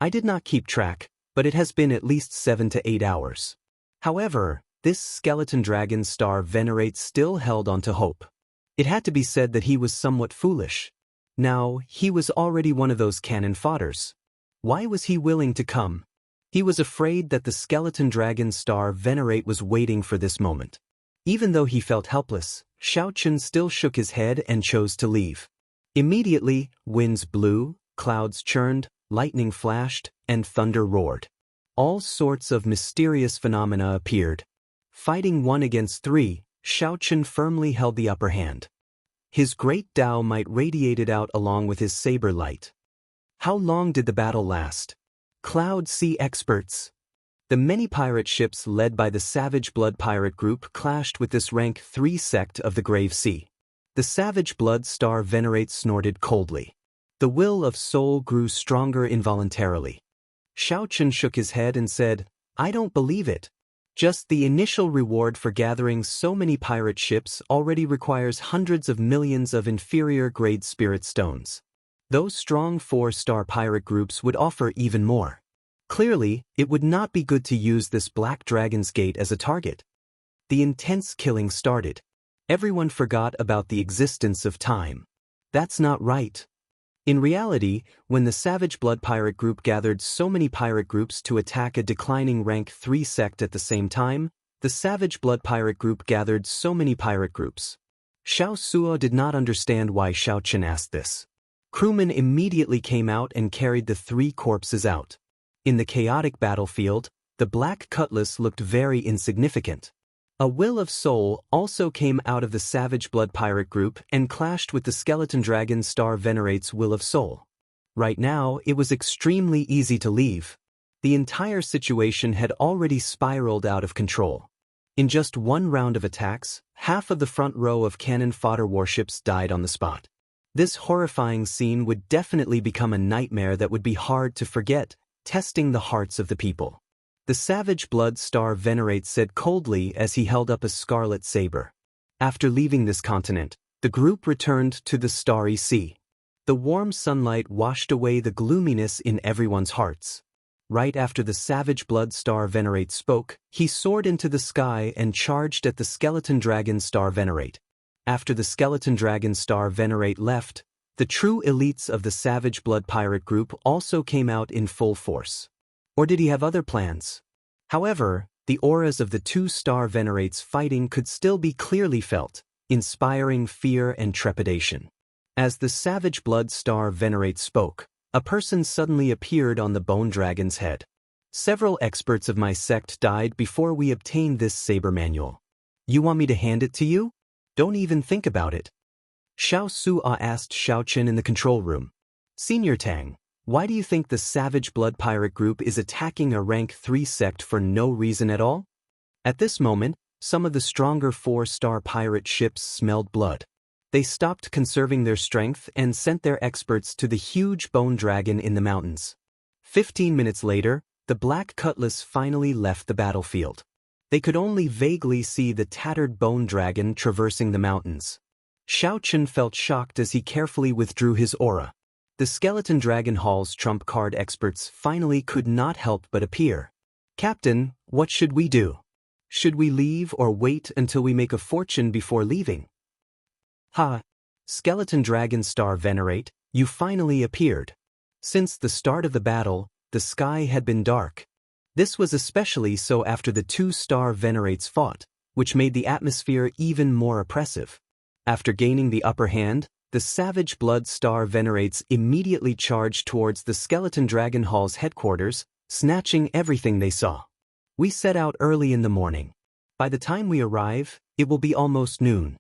"I did not keep track, but it has been at least 7 to 8 hours. However, this skeleton dragon star venerate still held on to hope. It had to be said that he was somewhat foolish. Now, he was already one of those cannon fodders. Why was he willing to come? He was afraid that the skeleton dragon star venerate was waiting for this moment. Even though he felt helpless, Xiao Chun still shook his head and chose to leave. Immediately, winds blew, clouds churned, lightning flashed, and thunder roared. All sorts of mysterious phenomena appeared. Fighting 1 against 3, Xiao Chun firmly held the upper hand. His great Tao might radiated out along with his saber light. How long did the battle last? Cloud Sea experts. The many pirate ships led by the Savage Blood pirate group clashed with this rank 3 sect of the Grave Sea. The Savage Blood star venerate snorted coldly. The will of soul grew stronger involuntarily. Xiao Chun shook his head and said, "I don't believe it. Just the initial reward for gathering so many pirate ships already requires hundreds of millions of inferior-grade spirit stones. Those strong 4-star pirate groups would offer even more. Clearly, it would not be good to use this Black Dragon's Gate as a target." The intense killing started. Everyone forgot about the existence of time. That's not right. In reality, when the Savage Blood pirate group gathered so many pirate groups to attack a declining rank 3 sect at the same time, the Savage Blood pirate group gathered so many pirate groups. Xiao Suo did not understand why Xiao Chun asked this. Crewmen immediately came out and carried the 3 corpses out. In the chaotic battlefield, the black cutlass looked very insignificant. A will of soul also came out of the Savage Blood pirate group and clashed with the skeleton dragon star venerate's will of soul. Right now, it was extremely easy to leave. The entire situation had already spiraled out of control. In just 1 round of attacks, half of the front row of cannon fodder warships died on the spot. This horrifying scene would definitely become a nightmare that would be hard to forget, testing the hearts of the people. The Savage Blood star venerate said coldly as he held up a scarlet saber. After leaving this continent, the group returned to the Starry Sea. The warm sunlight washed away the gloominess in everyone's hearts. Right after the Savage Blood star venerate spoke, he soared into the sky and charged at the skeleton dragon star venerate. After the skeleton dragon star venerate left, the true elites of the Savage Blood pirate group also came out in full force. Or did he have other plans? However, the auras of the 2-star venerates fighting could still be clearly felt, inspiring fear and trepidation. As the Savage Blood star venerate spoke, a person suddenly appeared on the bone dragon's head. "Several experts of my sect died before we obtained this saber manual. You want me to hand it to you? Don't even think about it. Xiao Sua asked Xiao Chen in the control room. Senior Tang, why do you think the Savage Blood Pirate Group is attacking a rank 3 sect for no reason at all? At this moment, some of the stronger 4-star pirate ships smelled blood. They stopped conserving their strength and sent their experts to the huge bone dragon in the mountains. 15 minutes later, the Black Cutlass finally left the battlefield. They could only vaguely see the tattered bone dragon traversing the mountains. Xiao Chen felt shocked as he carefully withdrew his aura. The Skeleton Dragon Hall's trump card experts finally could not help but appear. Captain, what should we do? Should we leave or wait until we make a fortune before leaving? Ha! Skeleton Dragon Star Venerate, you finally appeared. Since the start of the battle, the sky had been dark. This was especially so after the 2-star Venerates fought, which made the atmosphere even more oppressive. After gaining the upper hand, the Savage Blood Star Venerates immediately charged towards the Skeleton Dragon Hall's headquarters, snatching everything they saw. We set out early in the morning. By the time we arrive, it will be almost noon.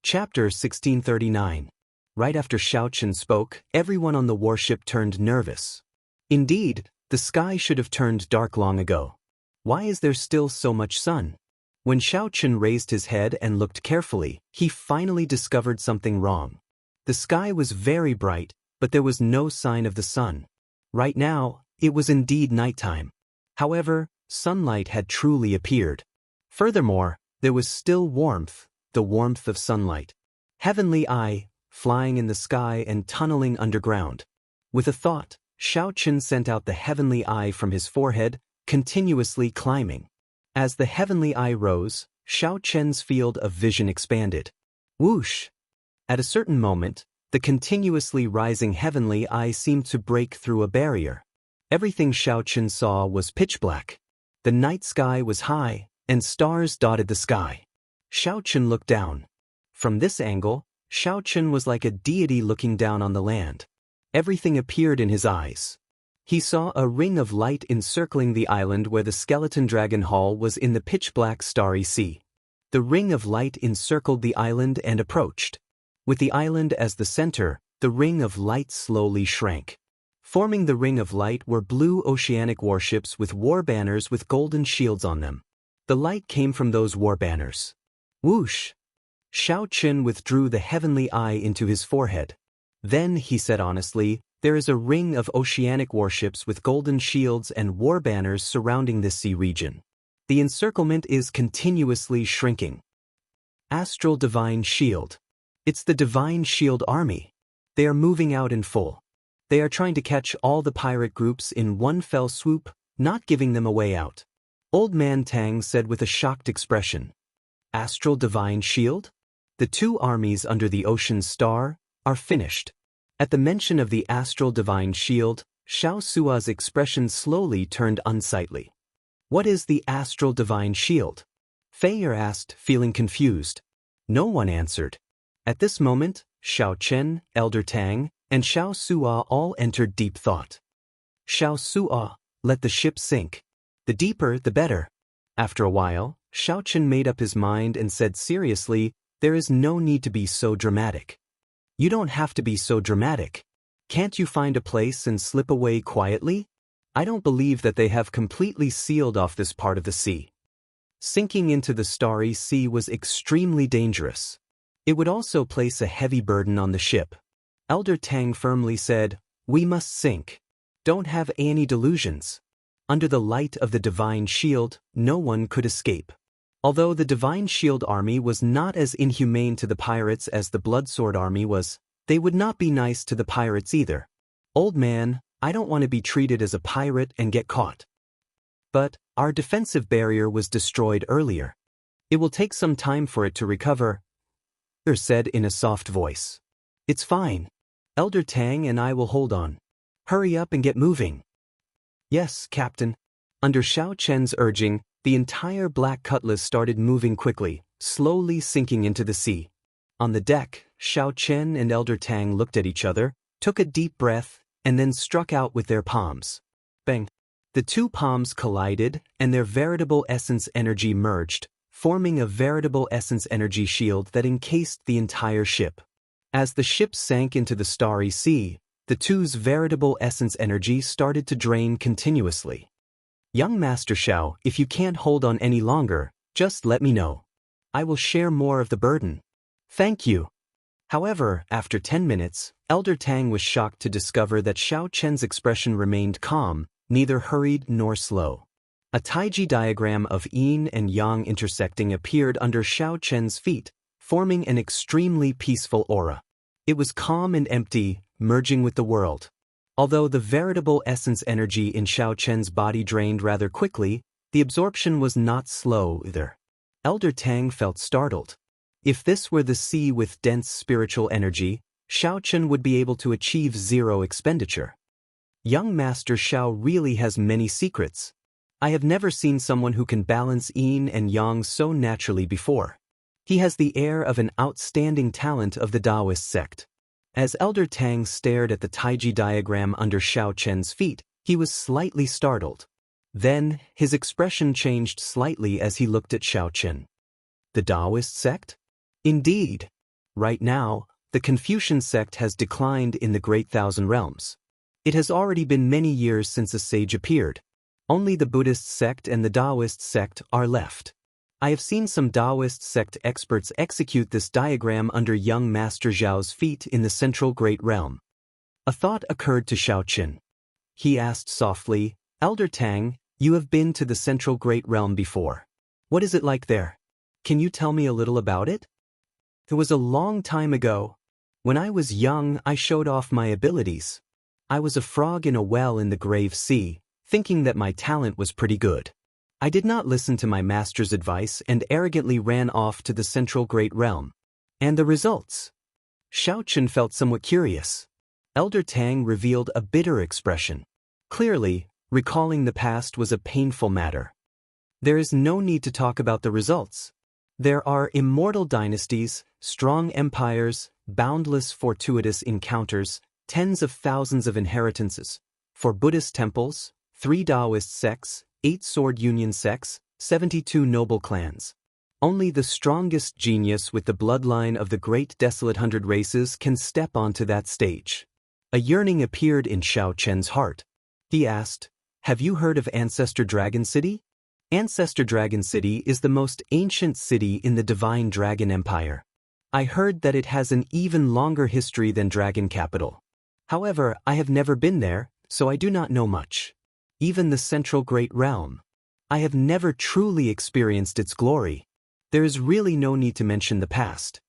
Chapter 1639. Right after Xiao Chen spoke, everyone on the warship turned nervous. Indeed, the sky should have turned dark long ago. Why is there still so much sun? When Xiao Chen raised his head and looked carefully, he finally discovered something wrong. The sky was very bright, but there was no sign of the sun. Right now, it was indeed nighttime. However, sunlight had truly appeared. Furthermore, there was still warmth, the warmth of sunlight. Heavenly Eye, flying in the sky and tunneling underground. With a thought, Xiao Chen sent out the Heavenly Eye from his forehead, continuously climbing. As the Heavenly Eye rose, Xiao Chen's field of vision expanded. Whoosh! At a certain moment, the continuously rising Heavenly Eye seemed to break through a barrier. Everything Xiao Chen saw was pitch black. The night sky was high, and stars dotted the sky. Xiao Chen looked down. From this angle, Xiao Chen was like a deity looking down on the land. Everything appeared in his eyes. He saw a ring of light encircling the island where the Skeleton Dragon Hall was in the pitch-black starry sea. The ring of light encircled the island and approached. With the island as the center, the ring of light slowly shrank. Forming the ring of light were blue oceanic warships with war banners with golden shields on them. The light came from those war banners. Whoosh! Xiao Chen withdrew the Heavenly Eye into his forehead. Then, he said honestly, there is a ring of oceanic warships with golden shields and war banners surrounding this sea region. The encirclement is continuously shrinking. Astral Divine Shield. It's the Divine Shield Army. They are moving out in full. They are trying to catch all the pirate groups in one fell swoop, not giving them a way out. Old Man Tang said with a shocked expression. Astral Divine Shield? The 2 armies under the Ocean Star are finished. At the mention of the Astral Divine Shield, Xiao Sua's expression slowly turned unsightly. What is the Astral Divine Shield? Feier asked, feeling confused. No one answered. At this moment, Xiao Chen, Elder Tang, and Xiao Sua all entered deep thought. Xiao Sua, let the ship sink. The deeper, the better. After a while, Xiao Chen made up his mind and said seriously, there is no need to be so dramatic. You don't have to be so dramatic. Can't you find a place and slip away quietly? I don't believe that they have completely sealed off this part of the sea. Sinking into the starry sea was extremely dangerous. It would also place a heavy burden on the ship. Elder Tang firmly said, we must sink. Don't have any delusions. Under the light of the Divine Shield, no one could escape. Although the Divine Shield Army was not as inhumane to the pirates as the Bloodsword Army was, they would not be nice to the pirates either. Old man, I don't want to be treated as a pirate and get caught. But, our defensive barrier was destroyed earlier. It will take some time for it to recover, Elder said in a soft voice. It's fine. Elder Tang and I will hold on. Hurry up and get moving. Yes, Captain. Under Xiao Chen's urging, the entire Black Cutlass started moving quickly, slowly sinking into the sea. On the deck, Xiao Chen and Elder Tang looked at each other, took a deep breath, and then struck out with their palms. Bang! The 2 palms collided, and their veritable essence energy merged, forming a veritable essence energy shield that encased the entire ship. As the ship sank into the starry sea, the two's veritable essence energy started to drain continuously. Young Master Xiao, if you can't hold on any longer, just let me know. I will share more of the burden. Thank you. However, after 10 minutes, Elder Tang was shocked to discover that Xiao Chen's expression remained calm, neither hurried nor slow. A Taiji diagram of yin and yang intersecting appeared under Xiao Chen's feet, forming an extremely peaceful aura. It was calm and empty, merging with the world. Although the veritable essence energy in Xiao Chen's body drained rather quickly, the absorption was not slow either. Elder Tang felt startled. If this were the sea with dense spiritual energy, Xiao Chen would be able to achieve zero expenditure. Young Master Xiao really has many secrets. I have never seen someone who can balance yin and yang so naturally before. He has the air of an outstanding talent of the Taoist sect. As Elder Tang stared at the Taiji diagram under Xiao Chen's feet, he was slightly startled. Then, his expression changed slightly as he looked at Xiao Chen. The Taoist sect? Indeed. Right now, the Confucian sect has declined in the Great Thousand Realms. It has already been many years since a sage appeared. Only the Buddhist sect and the Taoist sect are left. I have seen some Taoist sect experts execute this diagram under young Master Zhao's feet in the Central Great Realm. A thought occurred to Xiao Chen. He asked softly, Elder Tang, you have been to the Central Great Realm before. What is it like there? Can you tell me a little about it? It was a long time ago. When I was young, I showed off my abilities. I was a frog in a well in the grave sea, thinking that my talent was pretty good. I did not listen to my master's advice and arrogantly ran off to the Central Great Realm. And the results? Xiao Chen felt somewhat curious. Elder Tang revealed a bitter expression. Clearly, recalling the past was a painful matter. There is no need to talk about the results. There are immortal dynasties, strong empires, boundless fortuitous encounters, tens of thousands of inheritances. For Buddhist temples, 3 Taoist sects, 8 sword union sects, 72 noble clans. Only the strongest genius with the bloodline of the great desolate 100 races can step onto that stage. A yearning appeared in Xiao Chen's heart. He asked, have you heard of Ancestor Dragon City? Ancestor Dragon City is the most ancient city in the Divine Dragon Empire. I heard that it has an even longer history than Dragon Capital. However, I have never been there, so I do not know much. Even the Central Great Realm. I have never truly experienced its glory. There is really no need to mention the past.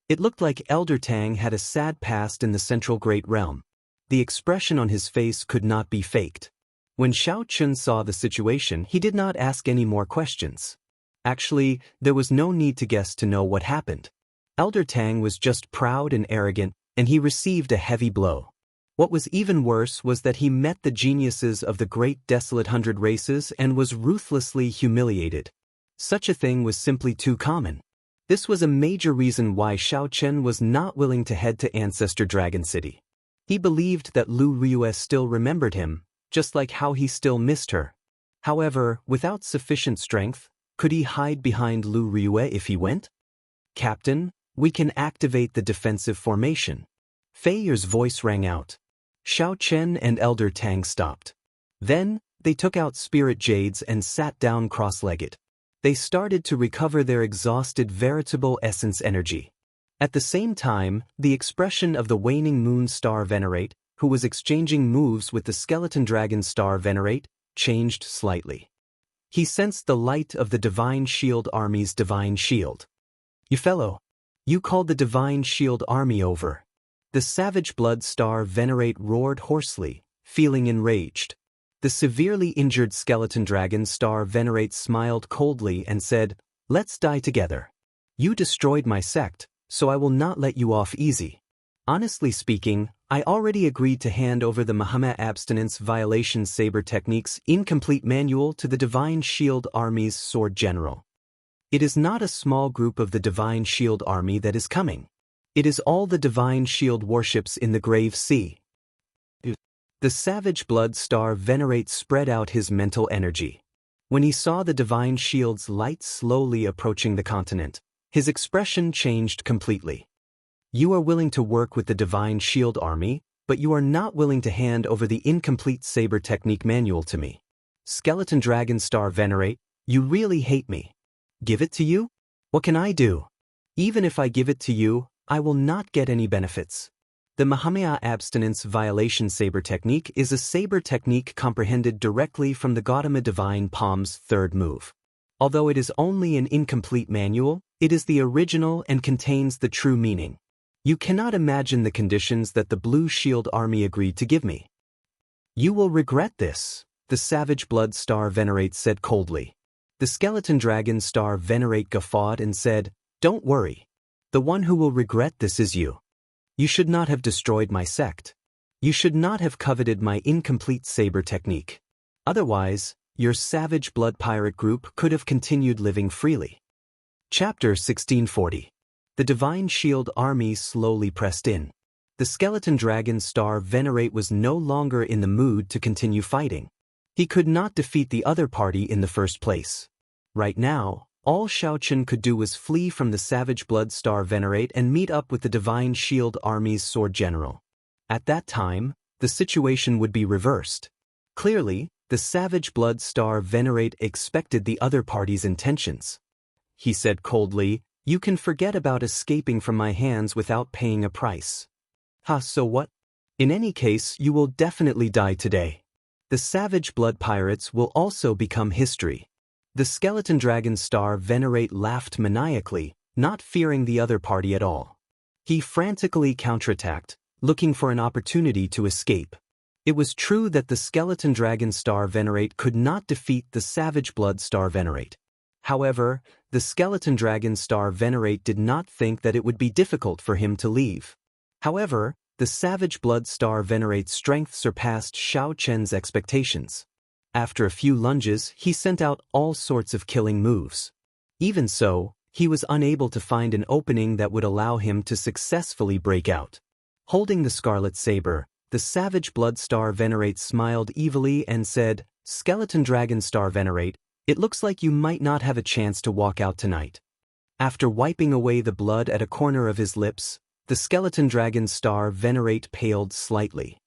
It looked like Elder Tang had a sad past in the Central Great Realm. The expression on his face could not be faked. When Xiao Chen saw the situation, he did not ask any more questions. Actually, there was no need to guess to know what happened. Elder Tang was just proud and arrogant, and he received a heavy blow. What was even worse was that he met the geniuses of the great desolate 100 races and was ruthlessly humiliated. Such a thing was simply too common. This was a major reason why Xiao Chen was not willing to head to Ancestor Dragon City. He believed that Lu Riyue still remembered him, just like how he still missed her. However, without sufficient strength, could he hide behind Lu Riyue if he went? Captain, we can activate the defensive formation. Fei Yer's voice rang out. Xiao Chen and Elder Tang stopped. Then, they took out spirit jades and sat down cross-legged. They started to recover their exhausted veritable essence energy. At the same time, the expression of the waning moon star Venerate, who was exchanging moves with the skeleton dragon star Venerate, changed slightly. He sensed the light of the Divine Shield Army's Divine Shield. You fellow, you called the Divine Shield Army over. The savage blood star Venerate roared hoarsely, feeling enraged. The severely injured skeleton dragon star Venerate smiled coldly and said, let's die together. You destroyed my sect, so I will not let you off easy. Honestly speaking, I already agreed to hand over the Muhammad Abstinence Violation Saber Techniques Incomplete Manual to the Divine Shield Army's Sword General. It is not a small group of the Divine Shield Army that is coming. It is all the Divine Shield warships in the Grave Sea. The savage blood star Venerate spread out his mental energy. When he saw the divine shield's light slowly approaching the continent, his expression changed completely. You are willing to work with the divine shield army, but you are not willing to hand over the incomplete saber technique manual to me. Skeleton Dragon Star Venerate, you really hate me. Give it to you? What can I do? Even if I give it to you, I will not get any benefits. The Mahamaya Abstinence Violation Saber Technique is a saber technique comprehended directly from the Gautama Divine Palm's third move. Although it is only an incomplete manual, it is the original and contains the true meaning. You cannot imagine the conditions that the Blue Shield Army agreed to give me. You will regret this, the Savage Blood Star Venerate said coldly. The Skeleton Dragon Star Venerate guffawed and said, "Don't worry. The one who will regret this is you. You should not have destroyed my sect. You should not have coveted my incomplete saber technique. Otherwise, your Savage Blood Pirate group could have continued living freely." Chapter 1640. The Divine Shield Army slowly pressed in. The Skeleton Dragon Star Venerate was no longer in the mood to continue fighting. He could not defeat the other party in the first place. Right now, all Xiaochen could do was flee from the Savage Blood Star Venerate and meet up with the Divine Shield Army's Sword General. At that time, the situation would be reversed. Clearly, the Savage Blood Star Venerate expected the other party's intentions. He said coldly, "You can forget about escaping from my hands without paying a price." So what? In any case, you will definitely die today. The Savage Blood Pirates will also become history. The Skeleton Dragon Star Venerate laughed maniacally, not fearing the other party at all. He frantically counterattacked, looking for an opportunity to escape. It was true that the Skeleton Dragon Star Venerate could not defeat the Savage Blood Star Venerate. However, the Skeleton Dragon Star Venerate did not think that it would be difficult for him to leave. However, the Savage Blood Star Venerate's strength surpassed Xiao Chen's expectations. After a few lunges, he sent out all sorts of killing moves. Even so, he was unable to find an opening that would allow him to successfully break out. Holding the Scarlet Saber, the Savage Blood Star Venerate smiled evilly and said, "Skeleton Dragon Star Venerate, it looks like you might not have a chance to walk out tonight." After wiping away the blood at a corner of his lips, the Skeleton Dragon Star Venerate paled slightly.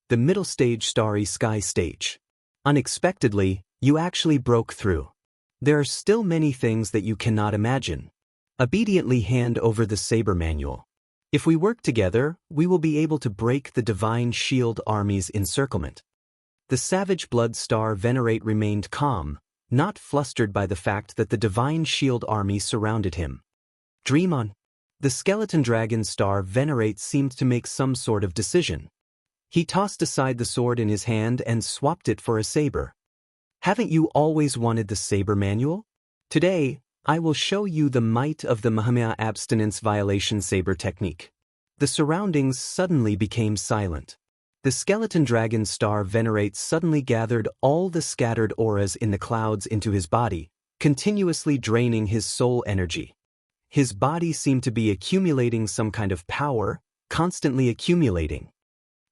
The middle stage Starry Sky stage. Unexpectedly, you actually broke through. There are still many things that you cannot imagine. Obediently hand over the saber manual. If we work together, we will be able to break the Divine Shield Army's encirclement. The Savage Blood Star Venerate remained calm, not flustered by the fact that the Divine Shield Army surrounded him. Dream on. The Skeleton Dragon Star Venerate seemed to make some sort of decision. He tossed aside the sword in his hand and swapped it for a saber. Haven't you always wanted the saber manual? Today, I will show you the might of the Mahamaya Abstinence Violation Saber Technique. The surroundings suddenly became silent. The Skeleton Dragon Star Venerate suddenly gathered all the scattered auras in the clouds into his body, continuously draining his soul energy. His body seemed to be accumulating some kind of power, constantly accumulating.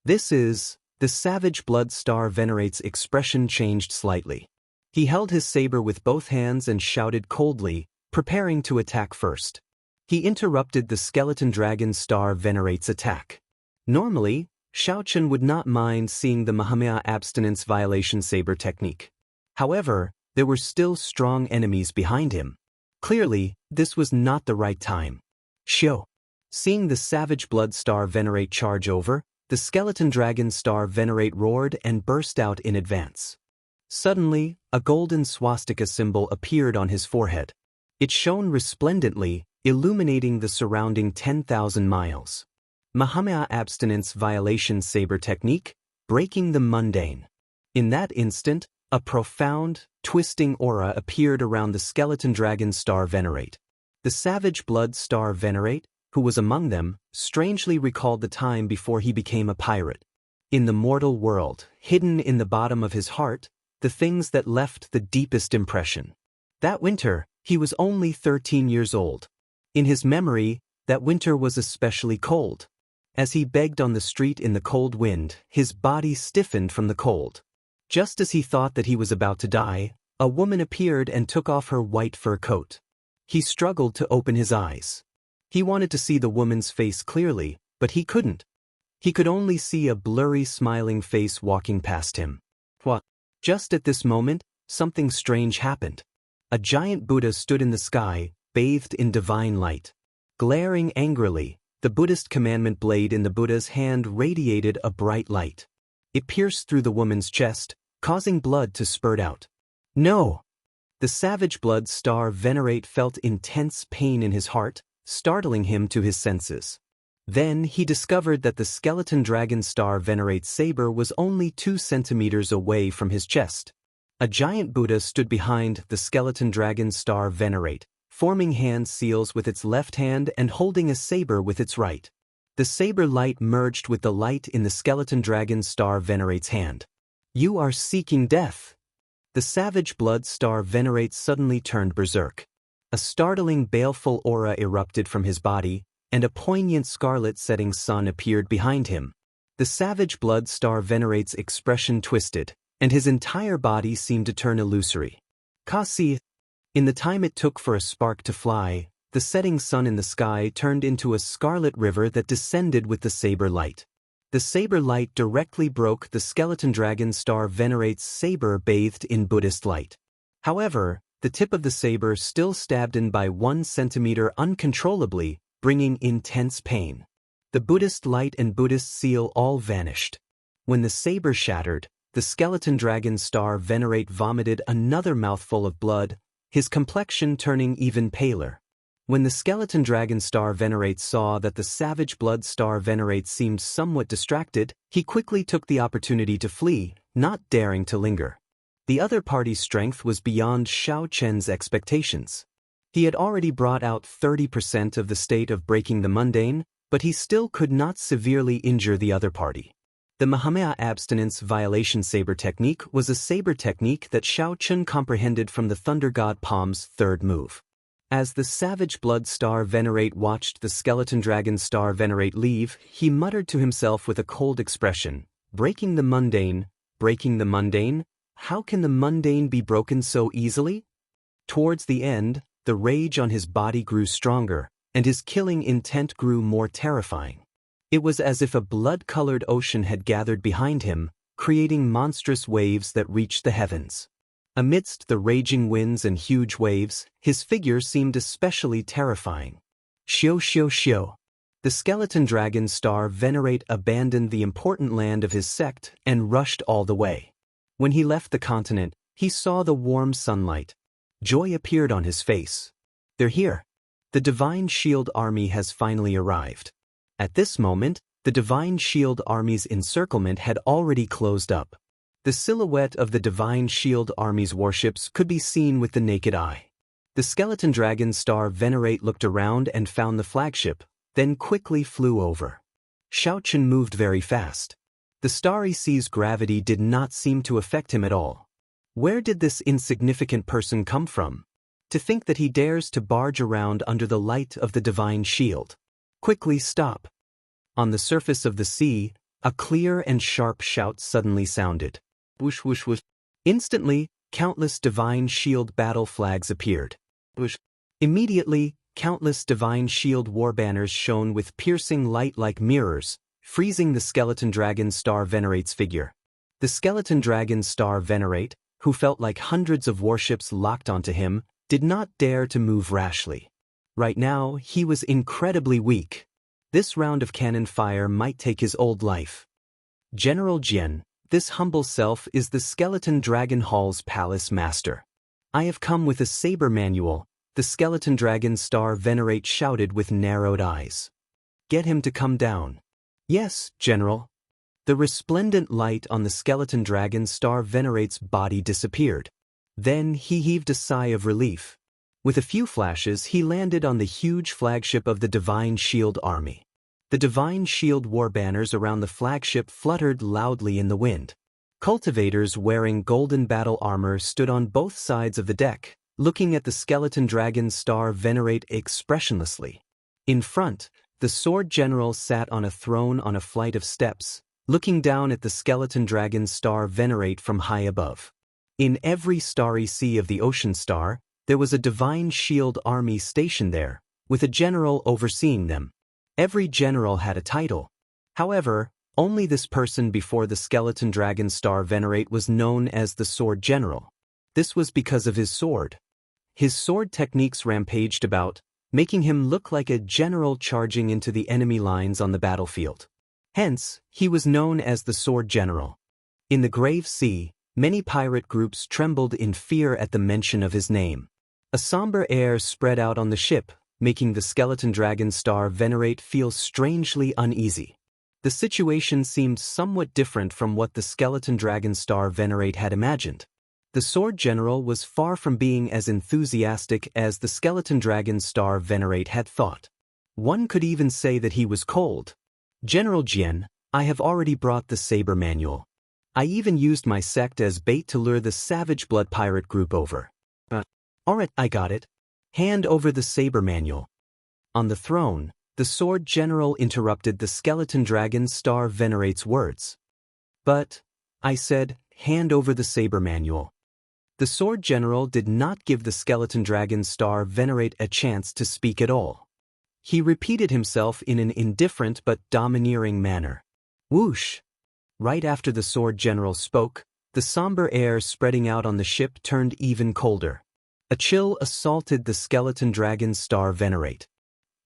The Savage Blood Star Venerate's expression changed slightly. He held his saber with both hands and shouted coldly, preparing to attack first. He interrupted the Skeleton Dragon Star Venerate's attack. Normally, Xiaochen would not mind seeing the Mahamaya Abstinence Violation Saber Technique. However, there were still strong enemies behind him. Clearly, this was not the right time. Shio. Seeing the Savage Blood Star Venerate charge over, the Skeleton Dragon Star Venerate roared and burst out in advance. Suddenly, a golden swastika symbol appeared on his forehead. It shone resplendently, illuminating the surrounding 10,000 miles. Mahamaya Abstinence Violation Saber Technique, breaking the mundane. In that instant, a profound, twisting aura appeared around the Skeleton Dragon Star Venerate. The Savage Blood Star Venerate, who was among them, strangely recalled the time before he became a pirate. In the mortal world, hidden in the bottom of his heart, the things that left the deepest impression. That winter, he was only 13 years old. In his memory, that winter was especially cold. As he begged on the street in the cold wind, his body stiffened from the cold. Just as he thought that he was about to die, A woman appeared and took off her white fur coat. He struggled to open his eyes. He wanted to see the woman's face clearly, but he couldn't. He could only see a blurry smiling face walking past him. What? Just at this moment, something strange happened. A giant Buddha stood in the sky, bathed in divine light. Glaring angrily, the Buddhist commandment blade in the Buddha's hand radiated a bright light. It pierced through the woman's chest, causing blood to spurt out. No! The savage blood star venerate felt intense pain in his heart, startling him to his senses. Then he discovered that the skeleton dragon star venerate's saber was only 2 centimeters away from his chest. A giant Buddha stood behind the skeleton dragon star venerate, forming hand seals with its left hand and holding a saber with its right. The saber light merged with the light in the skeleton dragon star venerate's hand. You are seeking death. The savage blood star venerate suddenly turned berserk. A startling baleful aura erupted from his body, and a poignant scarlet setting sun appeared behind him. The savage blood star venerate's expression twisted, and his entire body seemed to turn illusory. Kasi. In the time it took for a spark to fly, the setting sun in the sky turned into a scarlet river that descended with the saber light. The saber light directly broke the skeleton dragon star venerate's saber bathed in Buddhist light. However, the tip of the saber still stabbed in by 1 centimeter uncontrollably, bringing intense pain. The Buddhist light and Buddhist seal all vanished. When the saber shattered, the skeleton dragon star venerate vomited another mouthful of blood, his complexion turning even paler. When the skeleton dragon star venerate saw that the savage blood star venerate seemed somewhat distracted, he quickly took the opportunity to flee, not daring to linger. The other party's strength was beyond Xiao Chen's expectations. He had already brought out 30% of the state of breaking the mundane, but he still could not severely injure the other party. The Mahamaya abstinence violation saber technique was a saber technique that Xiao Chen comprehended from the Thunder God Palm's third move. As the savage blood star venerate watched the skeleton dragon star venerate leave, he muttered to himself with a cold expression, breaking the mundane, how can the mundane be broken so easily? Towards the end, the rage on his body grew stronger, and his killing intent grew more terrifying. It was as if a blood-colored ocean had gathered behind him, creating monstrous waves that reached the heavens. Amidst the raging winds and huge waves, his figure seemed especially terrifying. Xiao. The skeleton dragon star venerate abandoned the important land of his sect and rushed all the way. When he left the continent, he saw the warm sunlight. Joy appeared on his face. They're here. The Divine Shield Army has finally arrived. At this moment, the Divine Shield Army's encirclement had already closed up. The silhouette of the Divine Shield Army's warships could be seen with the naked eye. The skeleton dragon star venerate looked around and found the flagship, then quickly flew over. Xiao Chen moved very fast. The starry sea's gravity did not seem to affect him at all. Where did this insignificant person come from? To think that he dares to barge around under the light of the Divine Shield. Quickly stop. On the surface of the sea, a clear and sharp shout suddenly sounded. Whoosh whoosh whoosh. Instantly, countless Divine Shield battle flags appeared. Whoosh. Immediately, countless Divine Shield war banners shone with piercing light like mirrors, freezing the skeleton dragon star venerate's figure. The skeleton dragon star venerate, who felt like hundreds of warships locked onto him, did not dare to move rashly. Right now, he was incredibly weak. This round of cannon fire might take his old life. General Jian, this humble self is the skeleton dragon hall's palace master. I have come with a saber manual, the skeleton dragon star venerate shouted with narrowed eyes. Get him to come down. Yes, General. The resplendent light on the skeleton dragon star venerate's body disappeared. Then he heaved a sigh of relief. With a few flashes he landed on the huge flagship of the Divine Shield Army. The Divine Shield war banners around the flagship fluttered loudly in the wind. Cultivators wearing golden battle armor stood on both sides of the deck, looking at the skeleton dragon star venerate expressionlessly. In front, the sword general sat on a throne on a flight of steps, looking down at the skeleton dragon star venerate from high above. In every starry sea of the Ocean Star, there was a divine shield army stationed there, with a general overseeing them. Every general had a title. However, only this person before the skeleton dragon star venerate was known as the Sword General. This was because of his sword. His sword techniques rampaged about, making him look like a general charging into the enemy lines on the battlefield. Hence, he was known as the Sword General. In the Grave Sea, many pirate groups trembled in fear at the mention of his name. A somber air spread out on the ship, making the skeleton dragon star venerate feel strangely uneasy. The situation seemed somewhat different from what the skeleton dragon star venerate had imagined. The Sword General was far from being as enthusiastic as the skeleton dragon star venerate had thought. One could even say that he was cold. "General Jian, I have already brought the saber manual. I even used my sect as bait to lure the Savage Blood pirate group over. Alright, I got it. Hand over the saber manual." On the throne, the Sword General interrupted the skeleton dragon star venerate's words. "But," I said, "hand over the saber manual." The Sword General did not give the skeleton dragon star venerate a chance to speak at all. He repeated himself in an indifferent but domineering manner. Whoosh! Right after the Sword General spoke, the somber air spreading out on the ship turned even colder. A chill assaulted the skeleton dragon star venerate.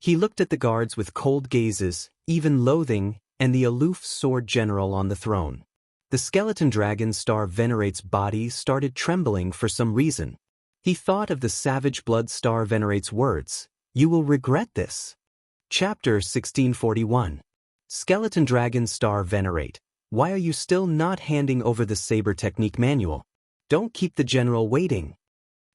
He looked at the guards with cold gazes, even loathing, and the aloof Sword General on the throne. The skeleton dragon star venerate's body started trembling for some reason. He thought of the Savage Blood star venerate's words, "You will regret this." Chapter 1641. Skeleton Dragon Star Venerate, why are you still not handing over the saber technique manual? Don't keep the general waiting.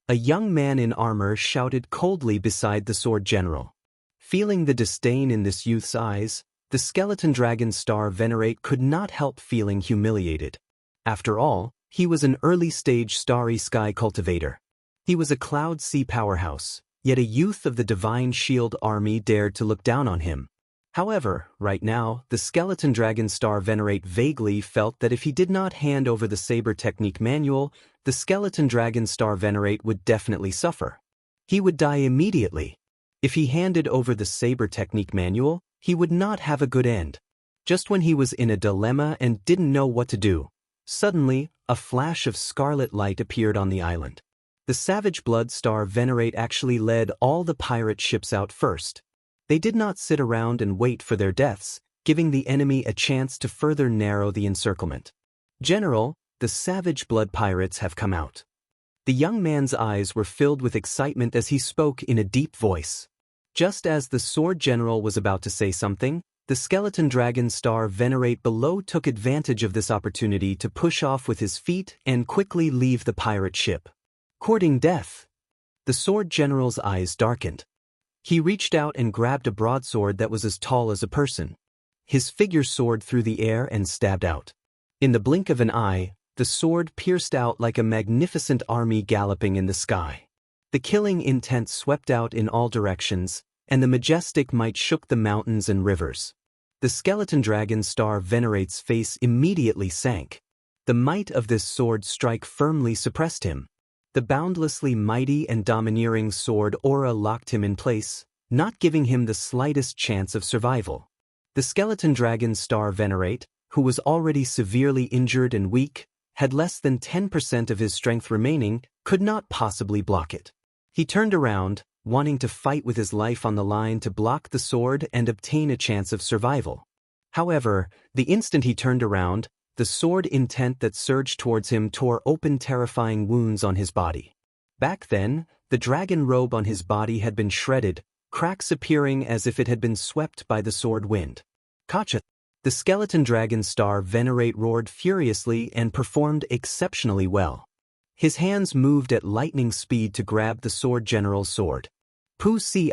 A young man in armor shouted coldly beside the Sword General. Feeling the disdain in this youth's eyes, the skeleton dragon star venerate could not help feeling humiliated. After all, he was an early-stage starry sky cultivator. He was a cloud sea powerhouse, yet a youth of the divine shield army dared to look down on him. However, right now, the skeleton dragon star venerate vaguely felt that if he did not hand over the saber technique manual, the skeleton dragon star venerate would definitely suffer. He would die immediately. If he handed over the saber technique manual, he would not have a good end. Just when he was in a dilemma and didn't know what to do, suddenly, a flash of scarlet light appeared on the island. The Savage Blood star venerate actually led all the pirate ships out first. They did not sit around and wait for their deaths, giving the enemy a chance to further narrow the encirclement. "General, the Savage Blood pirates have come out." The young man's eyes were filled with excitement as he spoke in a deep voice. Just as the Sword General was about to say something, the skeleton dragon star venerate below took advantage of this opportunity to push off with his feet and quickly leave the pirate ship. Courting death. The Sword General's eyes darkened. He reached out and grabbed a broadsword that was as tall as a person. His figure soared through the air and stabbed out. In the blink of an eye, the sword pierced out like a magnificent army galloping in the sky. The killing intent swept out in all directions, and the majestic might shook the mountains and rivers. The skeleton dragon star venerate's face immediately sank. The might of this sword strike firmly suppressed him. The boundlessly mighty and domineering sword aura locked him in place, not giving him the slightest chance of survival. The skeleton dragon star venerate, who was already severely injured and weak, had less than 10% of his strength remaining, could not possibly block it. He turned around, wanting to fight with his life on the line to block the sword and obtain a chance of survival. However, the instant he turned around, the sword intent that surged towards him tore open terrifying wounds on his body. Back then, the dragon robe on his body had been shredded, cracks appearing as if it had been swept by the sword wind. "Gotcha!" The skeleton dragon star venerate roared furiously and performed exceptionally well. His hands moved at lightning speed to grab the Sword General's sword. Pu-ci.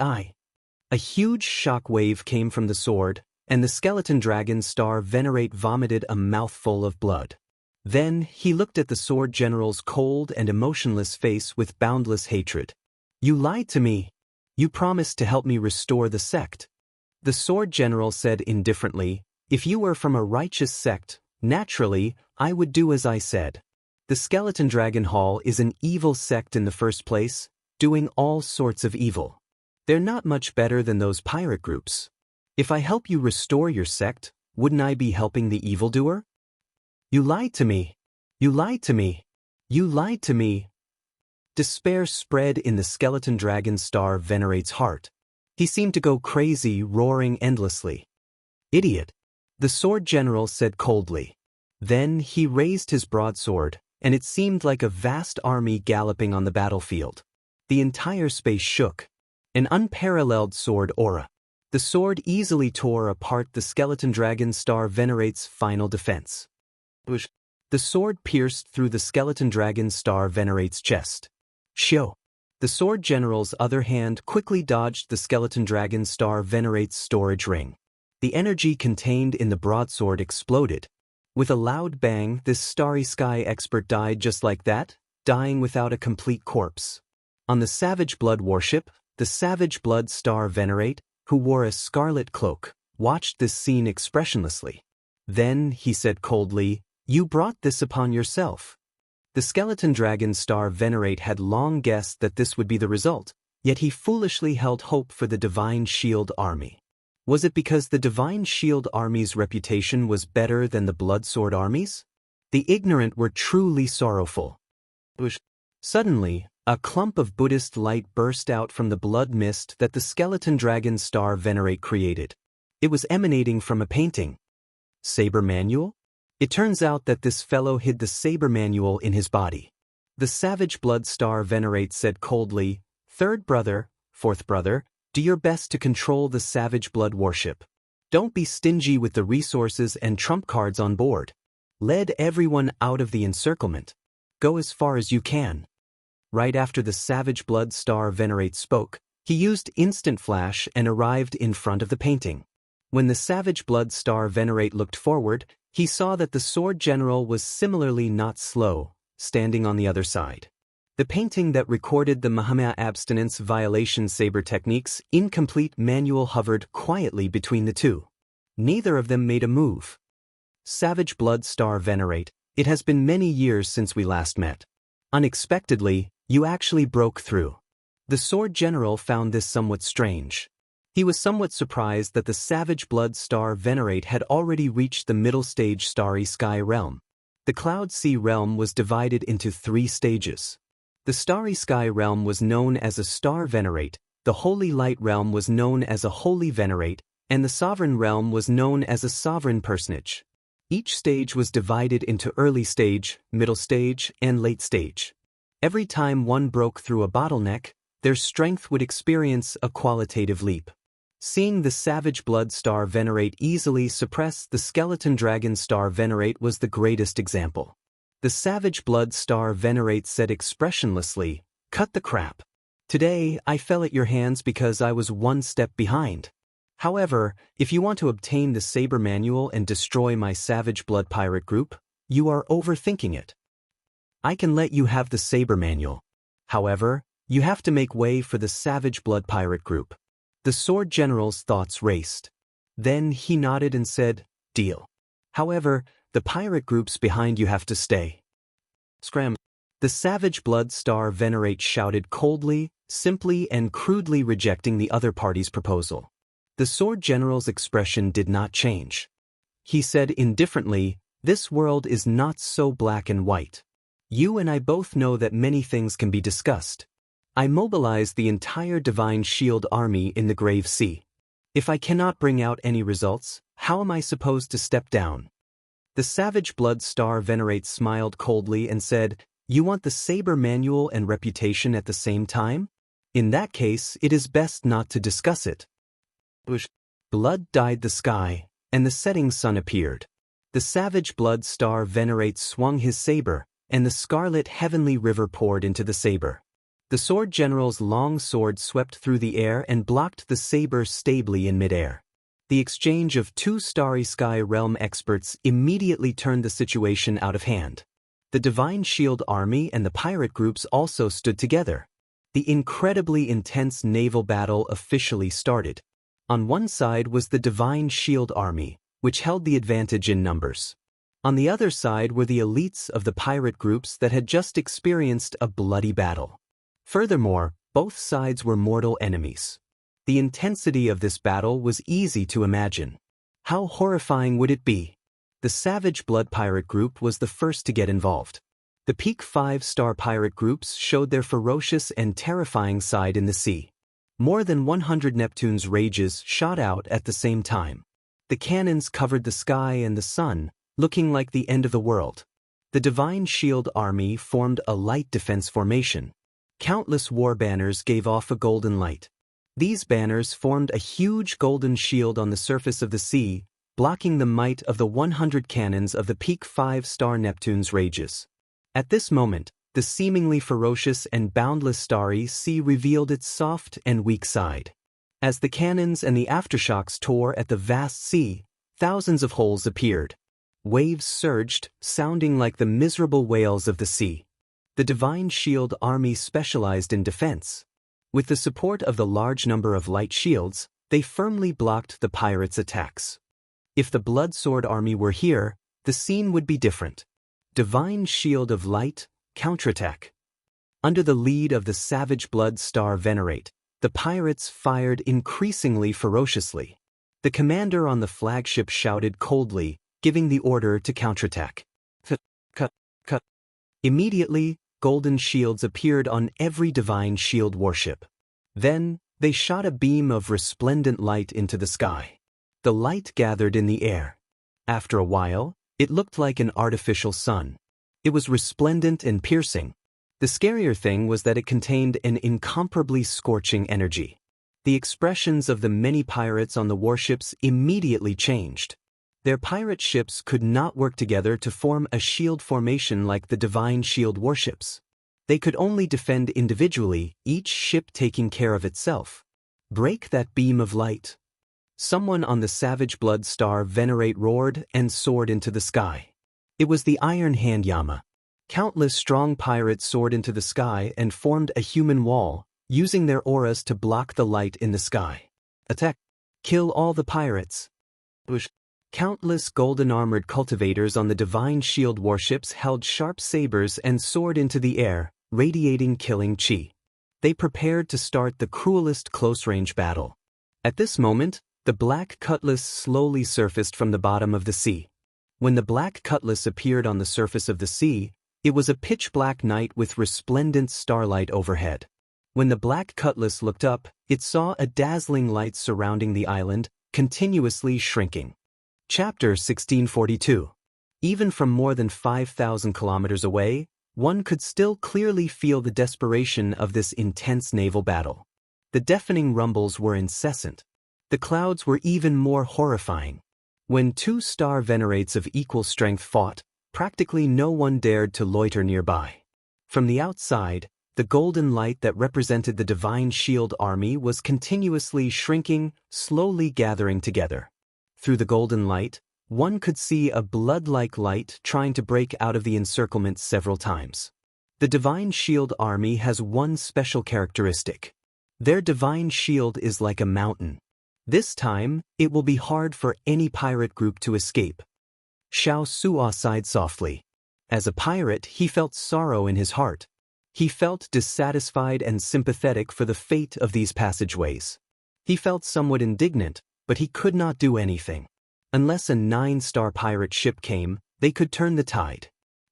A huge shock wave came from the sword, and the skeleton dragon star venerate vomited a mouthful of blood. Then, he looked at the Sword General's cold and emotionless face with boundless hatred. "You lied to me. You promised to help me restore the sect." The Sword General said indifferently, "If you were from a righteous sect, naturally, I would do as I said. The Skeleton Dragon Hall is an evil sect in the first place, doing all sorts of evil. They're not much better than those pirate groups. If I help you restore your sect, wouldn't I be helping the evildoer? You lied to me. You lied to me. You lied to me. Despair spread in the Skeleton Dragon Star Venerate's heart. He seemed to go crazy, roaring endlessly. Idiot, the Sword General said coldly. Then he raised his broadsword, and it seemed like a vast army galloping on the battlefield. The entire space shook. An unparalleled sword aura. The sword easily tore apart the Skeleton Dragon Star Venerate's final defense. The sword pierced through the Skeleton Dragon Star Venerate's chest. Shio. The Sword General's other hand quickly dodged the Skeleton Dragon Star Venerate's storage ring. The energy contained in the broadsword exploded. With a loud bang, this Starry Sky expert died just like that, dying without a complete corpse. On the Savage Blood warship, the Savage Blood Star Venerate, who wore a scarlet cloak, watched this scene expressionlessly. Then, he said coldly, "You brought this upon yourself." The Skeleton Dragon Star Venerate had long guessed that this would be the result, yet he foolishly held hope for the Divine Shield Army. Was it because the Divine Shield Army's reputation was better than the Bloodsword Army's? The ignorant were truly sorrowful. Suddenly, a clump of Buddhist light burst out from the blood mist that the Skeleton Dragon Star Venerate created. It was emanating from a painting. Saber Manual? It turns out that this fellow hid the Saber Manual in his body. The Savage Blood Star Venerate said coldly, "Third brother, fourth brother, do your best to control the Savage Blood warship. Don't be stingy with the resources and trump cards on board. Lead everyone out of the encirclement. Go as far as you can." Right after the Savage Blood Star Venerate spoke, he used Instant Flash and arrived in front of the painting. When the Savage Blood Star Venerate looked forward, he saw that the Sword General was similarly not slow, standing on the other side. The painting that recorded the Mahamaya abstinence violation saber technique's incomplete manual hovered quietly between the two. Neither of them made a move. Savage Blood Star Venerate, it has been many years since we last met. Unexpectedly, you actually broke through. The Sword General found this somewhat strange. He was somewhat surprised that the Savage Blood Star Venerate had already reached the middle stage Starry Sky realm. The Cloud Sea realm was divided into 3 stages. The Starry Sky realm was known as a Star Venerate, the Holy Light realm was known as a Holy Venerate, and the Sovereign realm was known as a Sovereign Personage. Each stage was divided into early stage, middle stage, and late stage. Every time one broke through a bottleneck, their strength would experience a qualitative leap. Seeing the Savage Blood Star Venerate easily suppress the Skeleton Dragon Star Venerate was the greatest example. The Savage Blood Star Venerate said expressionlessly, "Cut the crap. Today, I fell at your hands because I was one step behind. However, if you want to obtain the Saber Manual and destroy my Savage Blood Pirate group, you are overthinking it. I can let you have the Saber Manual. However, you have to make way for the Savage Blood Pirate group." The Sword General's thoughts raced. Then he nodded and said, "Deal. However, the pirate groups behind you have to stay." Scram. The Savage Blood Star Venerate shouted coldly, simply and crudely rejecting the other party's proposal. The Sword General's expression did not change. He said indifferently, "This world is not so black and white. You and I both know that many things can be discussed. I mobilized the entire Divine Shield Army in the Grave Sea. If I cannot bring out any results, how am I supposed to step down?" The Savage Blood Star Venerate smiled coldly and said, "You want the Saber Manual and reputation at the same time? In that case, it is best not to discuss it." Blood dyed the sky, and the setting sun appeared. The Savage Blood Star Venerate swung his saber, and the scarlet heavenly river poured into the saber. The Sword General's long sword swept through the air and blocked the saber stably in midair. The exchange of 2 Starry Sky realm experts immediately turned the situation out of hand. The Divine Shield Army and the pirate groups also stood together. The incredibly intense naval battle officially started. On one side was the Divine Shield Army, which held the advantage in numbers. On the other side were the elites of the pirate groups that had just experienced a bloody battle. Furthermore, both sides were mortal enemies. The intensity of this battle was easy to imagine. How horrifying would it be? The Savage Blood Pirate Group was the first to get involved. The peak 5-star pirate groups showed their ferocious and terrifying side in the sea. More than 100 Neptune's rages shot out at the same time. The cannons covered the sky and the sun, looking like the end of the world. The Divine Shield Army formed a light defense formation. Countless war banners gave off a golden light. These banners formed a huge golden shield on the surface of the sea, blocking the might of the 100 cannons of the peak 5-star Neptune's rages. At this moment, the seemingly ferocious and boundless starry sea revealed its soft and weak side. As the cannons and the aftershocks tore at the vast sea, thousands of holes appeared. Waves surged, sounding like the miserable wails of the sea. The Divine Shield Army specialized in defense. With the support of the large number of light shields, they firmly blocked the pirates' attacks. If the Blood Sword Army were here, the scene would be different. Divine Shield of Light, counterattack. Under the lead of the Savage Blood Star Venerate, the pirates fired increasingly ferociously. The commander on the flagship shouted coldly, giving the order to counterattack. Cut. Immediately, golden shields appeared on every Divine Shield warship. Then, they shot a beam of resplendent light into the sky. The light gathered in the air. After a while, it looked like an artificial sun. It was resplendent and piercing. The scarier thing was that it contained an incomparably scorching energy. The expressions of the many pirates on the warships immediately changed. Their pirate ships could not work together to form a shield formation like the Divine Shield warships. They could only defend individually, each ship taking care of itself. Break that beam of light. Someone on the Savage Blood Star Venerate roared and soared into the sky. It was the Iron Hand Yama. Countless strong pirates soared into the sky and formed a human wall, using their auras to block the light in the sky. Attack! Kill all the pirates! Countless golden-armored cultivators on the Divine Shield warships held sharp sabers and soared into the air, radiating killing chi. They prepared to start the cruelest close-range battle. At this moment, the Black Cutlass slowly surfaced from the bottom of the sea. When the Black Cutlass appeared on the surface of the sea, it was a pitch-black night with resplendent starlight overhead. When the Black Cutlass looked up, it saw a dazzling light surrounding the island, continuously shrinking. Chapter 1642. Even from more than 5,000 kilometers away, one could still clearly feel the desperation of this intense naval battle. The deafening rumbles were incessant. The clouds were even more horrifying. When two star venerates of equal strength fought, practically no one dared to loiter nearby. From the outside, the golden light that represented the Divine Shield Army was continuously shrinking, slowly gathering together. Through the golden light, one could see a blood-like light trying to break out of the encirclement several times. The Divine Shield Army has one special characteristic. Their Divine Shield is like a mountain. This time, it will be hard for any pirate group to escape. Xiao Suo sighed softly. As a pirate, he felt sorrow in his heart. He felt dissatisfied and sympathetic for the fate of these passageways. He felt somewhat indignant, but he could not do anything. Unless a 9-star pirate ship came, they could turn the tide.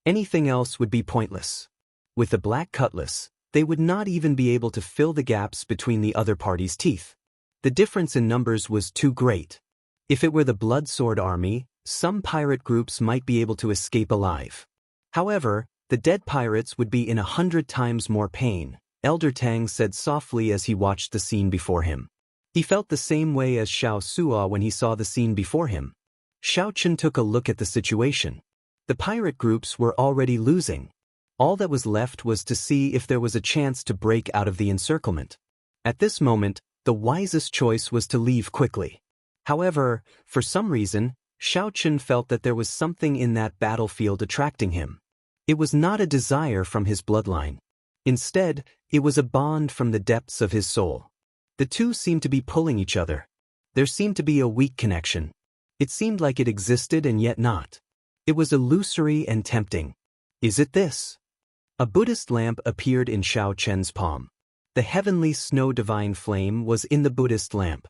Anything else would be pointless. With the Black Cutlass, they would not even be able to fill the gaps between the other party's teeth. The difference in numbers was too great. If it were the Blood Sword Army, some pirate groups might be able to escape alive. However, the dead pirates would be in 100 times more pain, Elder Tang said softly as he watched the scene before him. He felt the same way as Xiao Suo when he saw the scene before him. Xiao Chen took a look at the situation. The pirate groups were already losing. All that was left was to see if there was a chance to break out of the encirclement. At this moment, the wisest choice was to leave quickly. However, for some reason, Xiao Chen felt that there was something in that battlefield attracting him. It was not a desire from his bloodline. Instead, it was a bond from the depths of his soul. The two seemed to be pulling each other. There seemed to be a weak connection. It seemed like it existed and yet not. It was illusory and tempting. Is it this? A Buddhist lamp appeared in Xiao Chen's palm. The heavenly snow divine flame was in the Buddhist lamp.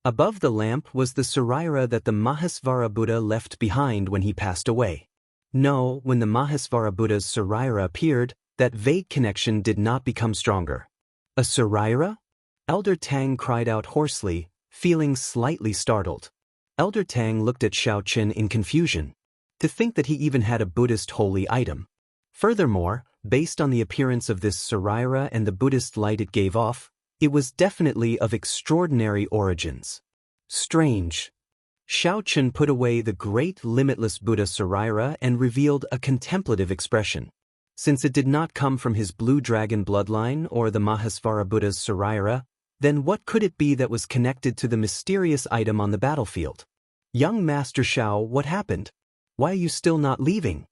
Above the lamp was the Saraira that the Mahasvara Buddha left behind when he passed away. No, when the Mahasvara Buddha's Saraira appeared, that vague connection did not become stronger. A Saraira? Elder Tang cried out hoarsely, feeling slightly startled. Elder Tang looked at Xiao Chen in confusion. To think that he even had a Buddhist holy item. Furthermore, based on the appearance of this Saraira and the Buddhist light it gave off, it was definitely of extraordinary origins. Strange. Xiao Chen put away the great limitless Buddha Saraira and revealed a contemplative expression. Since it did not come from his blue dragon bloodline or the Mahasvara Buddha's Saraira, then what could it be that was connected to the mysterious item on the battlefield? Young Master Xiao, what happened? Why are you still not leaving?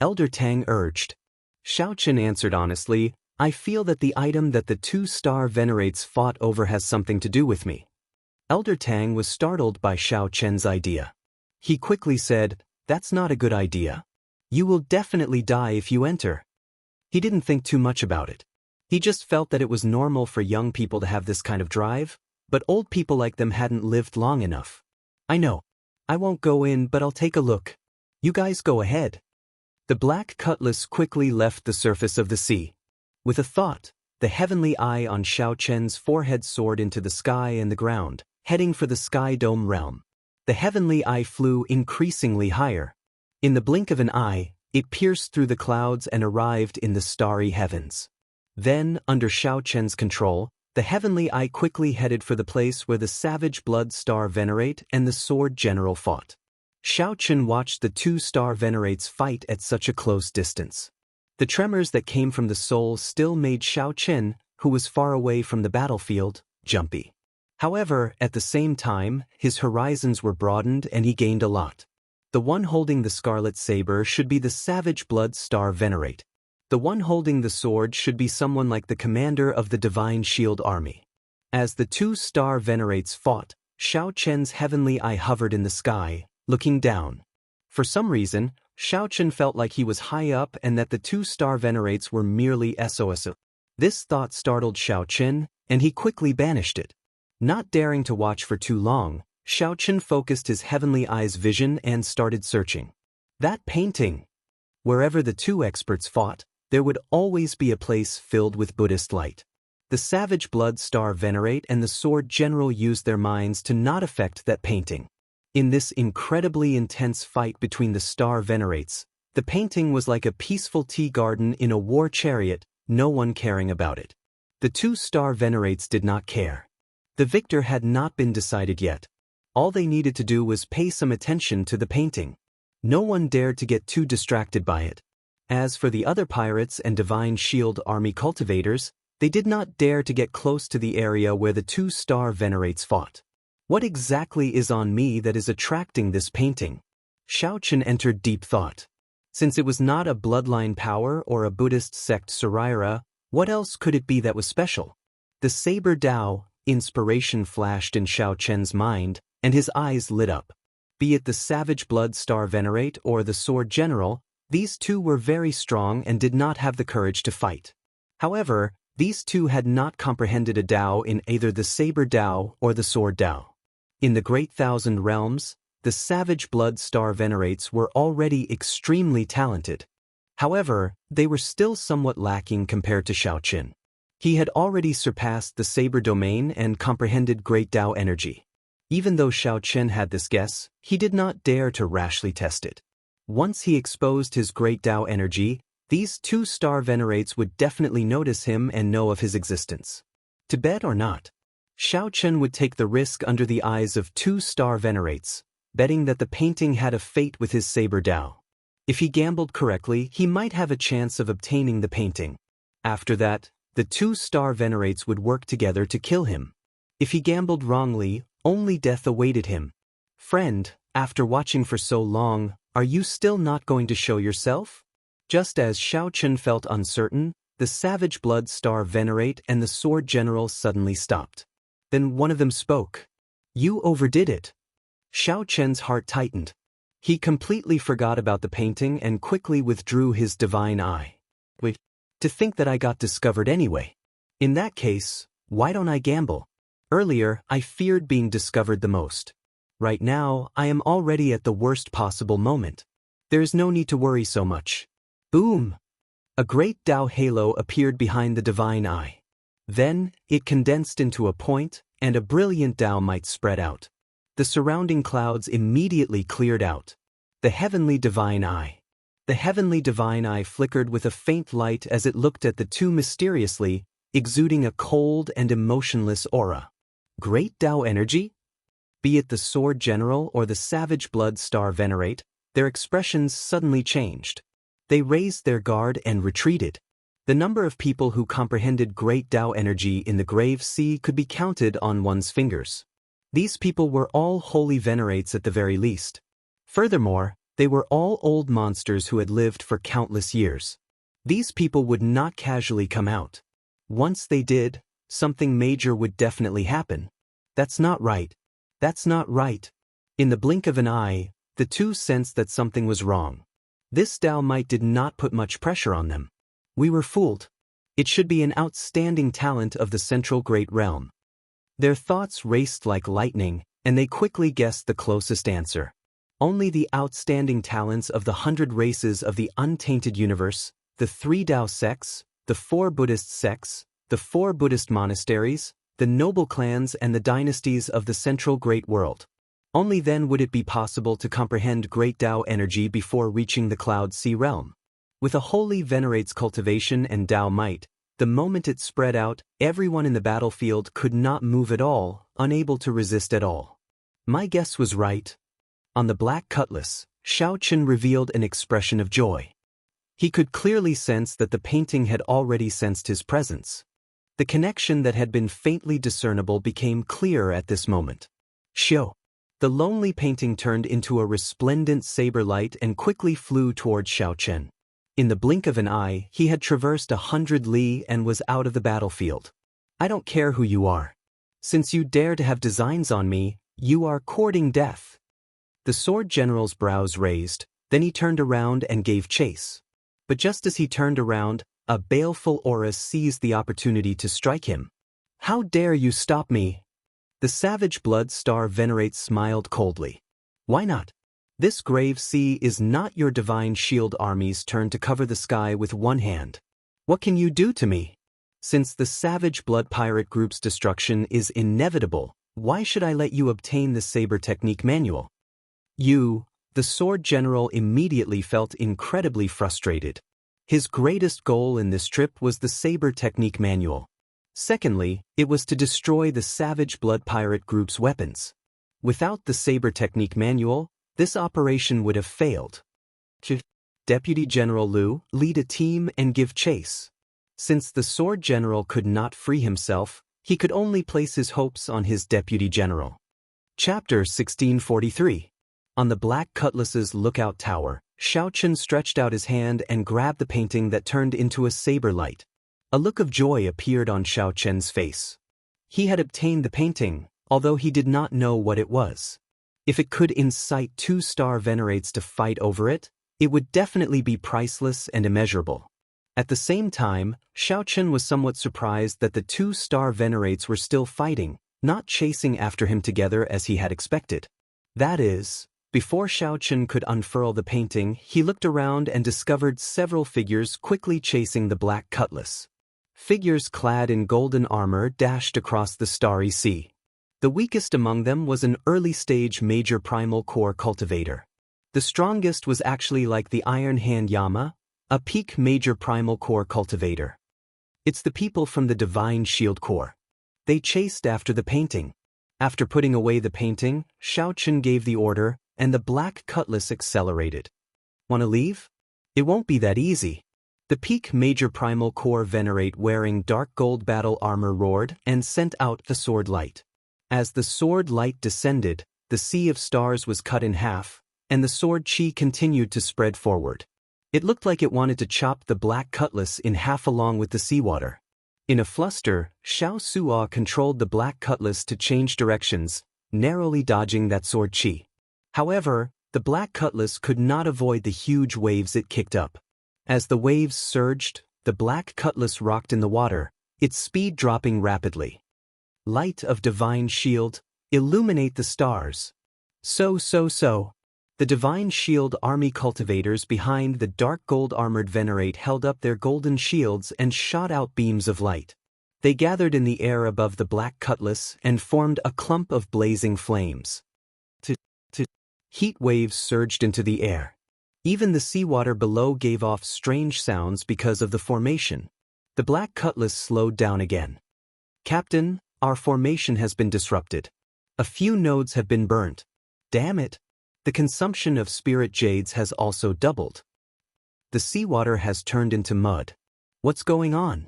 Elder Tang urged. Xiao Chen answered honestly, I feel that the item that the two-star venerates fought over has something to do with me. Elder Tang was startled by Xiao Chen's idea. He quickly said, that's not a good idea. You will definitely die if you enter. He didn't think too much about it. He just felt that it was normal for young people to have this kind of drive, but old people like them hadn't lived long enough. I know. I won't go in, but I'll take a look. You guys go ahead. The black cutlass quickly left the surface of the sea. With a thought, the heavenly eye on Xiao Chen's forehead soared into the sky and the ground, heading for the Sky Dome realm. The heavenly eye flew increasingly higher. In the blink of an eye, it pierced through the clouds and arrived in the starry heavens. Then, under Xiao Chen's control, the heavenly eye quickly headed for the place where the Savage Blood Star Venerate and the Sword General fought. Xiao Chen watched the two-star venerates fight at such a close distance. The tremors that came from the soul still made Xiao Chen, who was far away from the battlefield, jumpy. However, at the same time, his horizons were broadened and he gained a lot. The one holding the scarlet saber should be the Savage Blood Star Venerate. The one holding the sword should be someone like the commander of the Divine Shield Army. As the two-star venerates fought, Xiao Chen's heavenly eye hovered in the sky, looking down. For some reason, Xiao Chen felt like he was high up and that the two-star venerates were merely SOS. This thought startled Xiao Chen, and he quickly banished it. Not daring to watch for too long, Xiao Chen focused his heavenly eye's vision and started searching. That painting! Wherever the two experts fought, there would always be a place filled with Buddhist light. The Savage Blood Star Venerate and the Sword General used their minds to not affect that painting. In this incredibly intense fight between the star venerates, the painting was like a peaceful tea garden in a war chariot, no one caring about it. The two-star venerates did not care. The victor had not been decided yet. All they needed to do was pay some attention to the painting. No one dared to get too distracted by it. As for the other pirates and Divine Shield Army cultivators, they did not dare to get close to the area where the two-star venerates fought. What exactly is on me that is attracting this painting? Xiao Chen entered deep thought. Since it was not a bloodline power or a Buddhist sect Saraira, what else could it be that was special? The Saber Dao, inspiration flashed in Xiao Chen's mind, and his eyes lit up. Be it the Savage Blood Star Venerate or the Sword General, these two were very strong and did not have the courage to fight. However, these two had not comprehended a Dao in either the Saber Dao or the Sword Dao. In the Great Thousand Realms, the Savage Blood Star Venerates were already extremely talented. However, they were still somewhat lacking compared to Xiao Chen. He had already surpassed the Saber Domain and comprehended Great Dao energy. Even though Xiao Chen had this guess, he did not dare to rashly test it. Once he exposed his Great Dao energy, these two-star venerates would definitely notice him and know of his existence. To bet or not? Xiao Chen would take the risk under the eyes of two-star venerates, betting that the painting had a fate with his Saber Dao. If he gambled correctly, he might have a chance of obtaining the painting. After that, the two-star venerates would work together to kill him. If he gambled wrongly, only death awaited him. Friend, after watching for so long, are you still not going to show yourself? Just as Xiao Chen felt uncertain, the Savage Blood Star Venerate and the Sword General suddenly stopped. Then one of them spoke. You overdid it. Xiao Chen's heart tightened. He completely forgot about the painting and quickly withdrew his divine eye. Wait, to think that I got discovered anyway. In that case, why don't I gamble? Earlier, I feared being discovered the most. Right now, I am already at the worst possible moment. There is no need to worry so much. Boom! A great Tao halo appeared behind the divine eye. Then, it condensed into a point, and a brilliant Tao might spread out. The surrounding clouds immediately cleared out. The heavenly divine eye. The heavenly divine eye flickered with a faint light as it looked at the two mysteriously, exuding a cold and emotionless aura. Great Tao energy? Be it the Sword General or the Savage Blood Star Venerate, their expressions suddenly changed. They raised their guard and retreated. The number of people who comprehended Great Tao energy in the Grave Sea could be counted on one's fingers. These people were all holy venerates at the very least. Furthermore, they were all old monsters who had lived for countless years. These people would not casually come out. Once they did, something major would definitely happen. That's not right. That's not right. In the blink of an eye, the two sensed that something was wrong. This Tao might did not put much pressure on them. We were fooled. It should be an outstanding talent of the Central Great Realm. Their thoughts raced like lightning, and they quickly guessed the closest answer. Only the outstanding talents of the 100 races of the untainted universe, the 3 Tao sects, the 4 Buddhist sects, the 4 Buddhist monasteries, the noble clans and the dynasties of the Central Great World. Only then would it be possible to comprehend Great Tao energy before reaching the Cloud Sea realm. With a holy venerate's cultivation and Tao might, the moment it spread out, everyone in the battlefield could not move at all, unable to resist at all. My guess was right. On the black cutlass, Xiao Chen revealed an expression of joy. He could clearly sense that the painting had already sensed his presence. The connection that had been faintly discernible became clearer at this moment. Xiao. The lonely painting turned into a resplendent saber light and quickly flew toward Xiao Chen. In the blink of an eye, he had traversed 100 li and was out of the battlefield. I don't care who you are. Since you dare to have designs on me, you are courting death. The Sword General's brows raised, then he turned around and gave chase. But just as he turned around, a baleful aura seized the opportunity to strike him. How dare you stop me? The Savage Blood Star Venerate smiled coldly. Why not? This Grave Sea is not your divine shield army's turn to cover the sky with one hand. What can you do to me? Since the Savage Blood Pirate Group's destruction is inevitable, why should I let you obtain the Saber Technique Manual? You, the Sword General, immediately felt incredibly frustrated. His greatest goal in this trip was the Saber Technique Manual. Secondly, it was to destroy the Savage Blood Pirate Group's weapons. Without the Saber Technique Manual, this operation would have failed. Deputy General Liu, lead a team and give chase. Since the Sword General could not free himself, he could only place his hopes on his Deputy General. Chapter 1643. On the Black Cutlass's lookout tower, Xiao Chen stretched out his hand and grabbed the painting that turned into a saber light. A look of joy appeared on Xiao Chen's face. He had obtained the painting, although he did not know what it was. If it could incite 2-star venerates to fight over it, it would definitely be priceless and immeasurable. At the same time, Xiao Chen was somewhat surprised that the 2-star venerates were still fighting, not chasing after him together as he had expected. That is, before Xiao Chen could unfurl the painting, he looked around and discovered several figures quickly chasing the Black Cutlass. Figures clad in golden armor dashed across the starry sea. The weakest among them was an early-stage Major Primal Core cultivator. The strongest was actually like the Iron Hand Yama, a peak Major Primal Core cultivator. It's the people from the Divine Shield Corps. They chased after the painting. After putting away the painting, Xiao Chen gave the order, and the Black Cutlass accelerated. Want to leave? It won't be that easy. The peak Major Primal Core Venerate wearing dark gold battle armor roared and sent out the sword light. As the sword light descended, the sea of stars was cut in half, and the sword chi continued to spread forward. It looked like it wanted to chop the Black Cutlass in half along with the seawater. In a fluster, Xiao Suo controlled the Black Cutlass to change directions, narrowly dodging that sword chi. However, The black cutlass could not avoid the huge waves it kicked up. As the waves surged, the black cutlass rocked in the water, its speed dropping rapidly. Light of divine shield, illuminate the stars. So. The divine shield army cultivators behind the dark gold-armored venerate held up their golden shields and shot out beams of light. They gathered in the air above the black cutlass and formed a clump of blazing flames. Heat waves surged into the air. Even the seawater below gave off strange sounds because of the formation. The black cutlass slowed down again. Captain, our formation has been disrupted. A few nodes have been burnt. Damn it. The consumption of spirit jades has also doubled. The seawater has turned into mud. What's going on?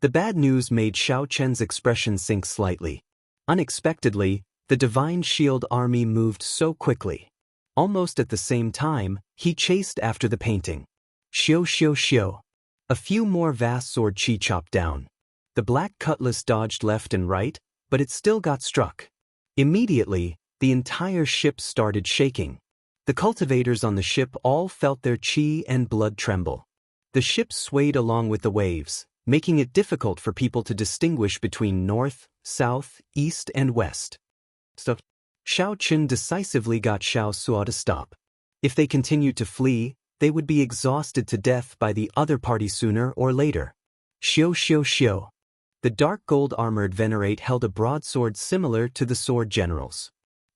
The bad news made Xiao Chen's expression sink slightly. Unexpectedly, the divine shield army moved so quickly. Almost at the same time, he chased after the painting. Xiu. A few more vast sword chi chopped down. The black cutlass dodged left and right, but it still got struck. Immediately, the entire ship started shaking. The cultivators on the ship all felt their chi and blood tremble. The ship swayed along with the waves, making it difficult for people to distinguish between north, south, east, and west. Xiao Chen decisively got Xiao Suo to stop. If they continued to flee, they would be exhausted to death by the other party sooner or later. Xiu. The dark gold-armored venerate held a broadsword similar to the sword generals.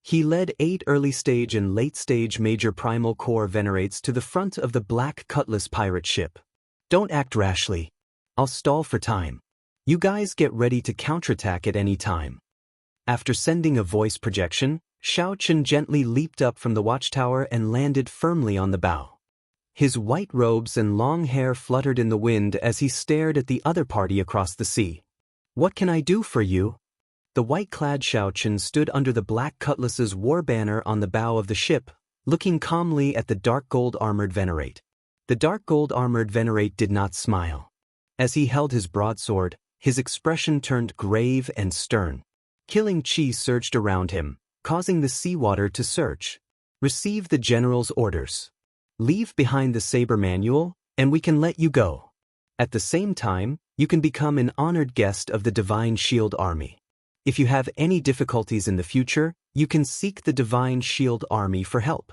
He led 8 early-stage and late-stage major primal core venerates to the front of the black cutlass pirate ship. Don't act rashly. I'll stall for time. You guys get ready to counterattack at any time. After sending a voice projection, Xiao Chen gently leaped up from the watchtower and landed firmly on the bow. His white robes and long hair fluttered in the wind as he stared at the other party across the sea. What can I do for you? The white-clad Xiao Chen stood under the black cutlass's war banner on the bow of the ship, looking calmly at the dark gold-armored venerate. The dark gold-armored venerate did not smile. As he held his broadsword, his expression turned grave and stern. Killing chi surged around him, causing the seawater to surge. Receive the general's orders. Leave behind the saber manual, and we can let you go. At the same time, you can become an honored guest of the Divine Shield Army. If you have any difficulties in the future, you can seek the Divine Shield Army for help.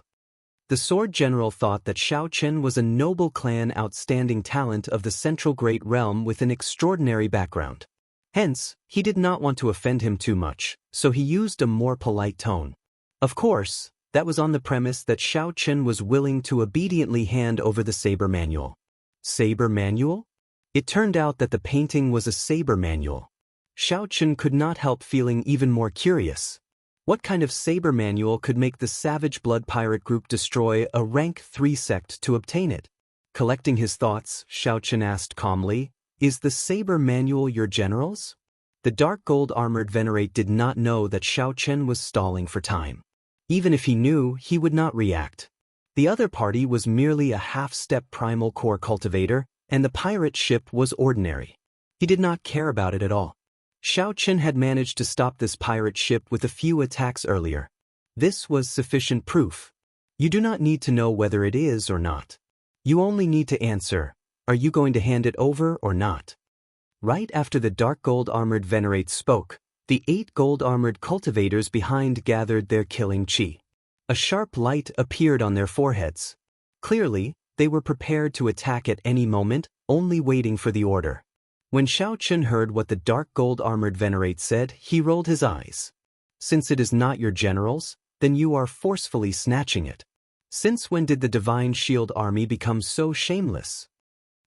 The sword general thought that Xiao Chen was a noble clan outstanding talent of the Central Great Realm with an extraordinary background. Hence, he did not want to offend him too much, so he used a more polite tone. Of course, that was on the premise that Xiao Chen was willing to obediently hand over the saber manual. Saber manual? It turned out that the painting was a saber manual. Xiao Chen could not help feeling even more curious. What kind of saber manual could make the Savage Blood Pirate group destroy a rank 3 sect to obtain it? Collecting his thoughts, Xiao Chen asked calmly, "Is the saber manual your general's?" The dark gold-armored venerate did not know that Xiao Chen was stalling for time. Even if he knew, he would not react. The other party was merely a half-step primal core cultivator, and the pirate ship was ordinary. He did not care about it at all. Xiao Chen had managed to stop this pirate ship with a few attacks earlier. This was sufficient proof. You do not need to know whether it is or not. You only need to answer, are you going to hand it over or not? Right after the dark gold-armored venerate spoke, the 8 gold-armored cultivators behind gathered their killing chi. A sharp light appeared on their foreheads. Clearly, they were prepared to attack at any moment, only waiting for the order. When Xiao Chen heard what the dark gold-armored venerate said, he rolled his eyes. Since it is not your general's, then you are forcefully snatching it. Since when did the Divine Shield Army become so shameless?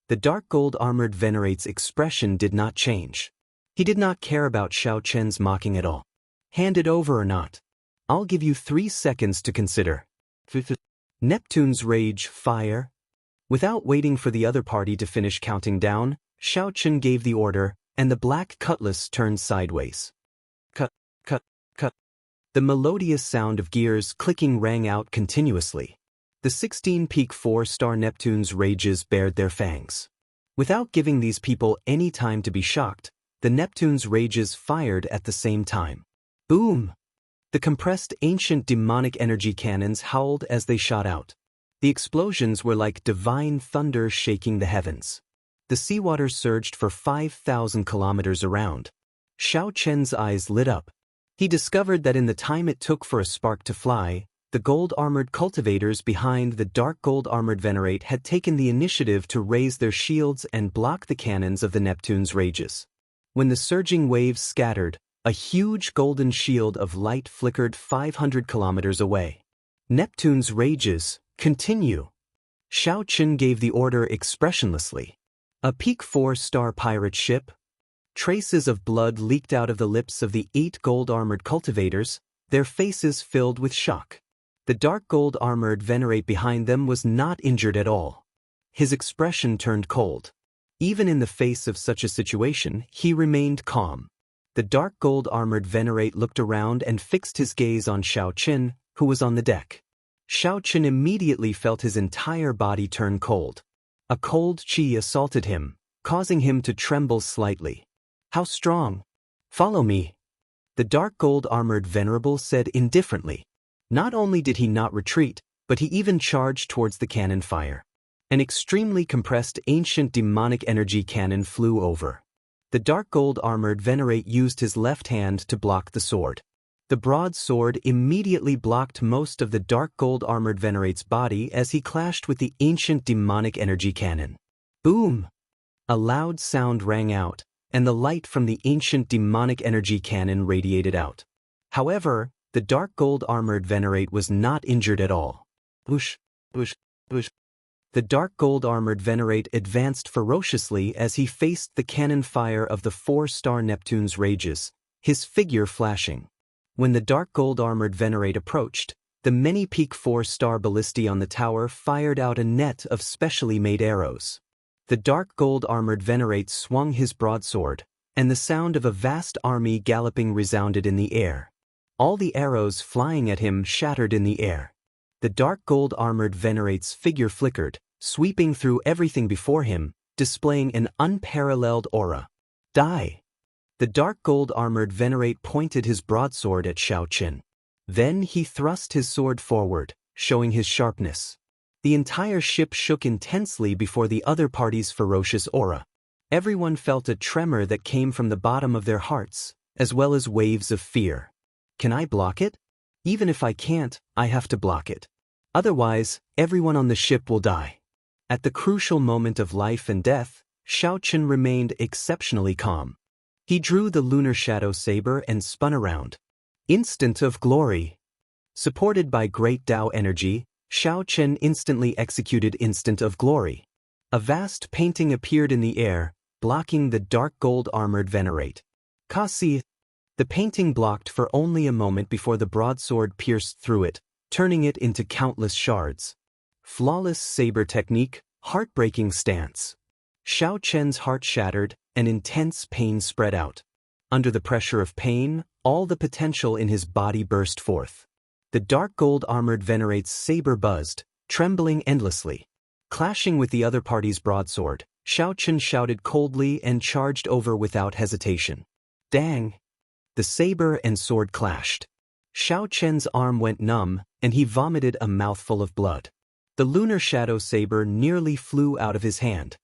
The dark gold-armored venerate's expression did not change. He did not care about Xiao Chen's mocking at all. Hand it over or not. I'll give you 3 seconds to consider. Neptune's rage, fire. Without waiting for the other party to finish counting down, Xiao Chen gave the order, and the black cutlass turned sideways. Cut. The melodious sound of gears clicking rang out continuously. The 16-peak 4-star Neptune's rages bared their fangs. Without giving these people any time to be shocked, the Neptune's rages fired at the same time. Boom! The compressed ancient demonic energy cannons howled as they shot out. The explosions were like divine thunder shaking the heavens. The seawater surged for 5,000 kilometers around. Xiao Chen's eyes lit up. He discovered that in the time it took for a spark to fly, the gold-armored cultivators behind the dark gold-armored Venerate had taken the initiative to raise their shields and block the cannons of the Neptune's rages. When the surging waves scattered, a huge golden shield of light flickered 500 kilometers away. Neptune's rages, continue. Xiao Chen gave the order expressionlessly. A peak 4-star pirate ship? Traces of blood leaked out of the lips of the 8 gold-armored cultivators, their faces filled with shock. The dark gold-armored Venerate behind them was not injured at all. His expression turned cold. Even in the face of such a situation, he remained calm. The dark gold-armored Venerate looked around and fixed his gaze on Xiao Chen, who was on the deck. Xiao Chen immediately felt his entire body turn cold. A cold qi assaulted him, causing him to tremble slightly. How strong? Follow me. The dark gold-armored Venerable said indifferently. Not only did he not retreat, but he even charged towards the cannon fire. An extremely compressed ancient demonic energy cannon flew over. The dark gold-armored Venerate used his left hand to block the sword. The broadsword immediately blocked most of the dark gold-armored Venerate's body as he clashed with the ancient demonic energy cannon. Boom! A loud sound rang out, and the light from the ancient demonic energy cannon radiated out. However, the dark gold-armored Venerate was not injured at all. Whoosh, whoosh, whoosh. The dark gold-armored Venerate advanced ferociously as he faced the cannon fire of the 4-star Neptune's rages, his figure flashing. When the dark gold-armored Venerate approached, the many-peak 4-star ballistae on the tower fired out a net of specially made arrows. The dark gold-armored Venerate swung his broadsword, and the sound of a vast army galloping resounded in the air. All the arrows flying at him shattered in the air. The dark gold-armored Venerate's figure flickered, sweeping through everything before him, displaying an unparalleled aura. Die! The dark gold-armored Venerate pointed his broadsword at Xiao Chen. Then he thrust his sword forward, showing his sharpness. The entire ship shook intensely before the other party's ferocious aura. Everyone felt a tremor that came from the bottom of their hearts, as well as waves of fear. Can I block it? Even if I can't, I have to block it. Otherwise, everyone on the ship will die. At the crucial moment of life and death, Xiao Chen remained exceptionally calm. He drew the lunar shadow saber and spun around. Instant of glory. Supported by great Tao energy, Xiao Chen instantly executed Instant of Glory. A vast painting appeared in the air, blocking the dark gold-armored Venerate. Kasi. The painting blocked for only a moment before the broadsword pierced through it, turning it into countless shards. Flawless saber technique, heartbreaking stance. Xiao Chen's heart shattered, and intense pain spread out. Under the pressure of pain, all the potential in his body burst forth. The dark gold-armored Venerate's saber buzzed, trembling endlessly. Clashing with the other party's broadsword, Xiao Chen shouted coldly and charged over without hesitation. Dang! The saber and sword clashed. Xiao Chen's arm went numb, and he vomited a mouthful of blood. The lunar shadow saber nearly flew out of his hand.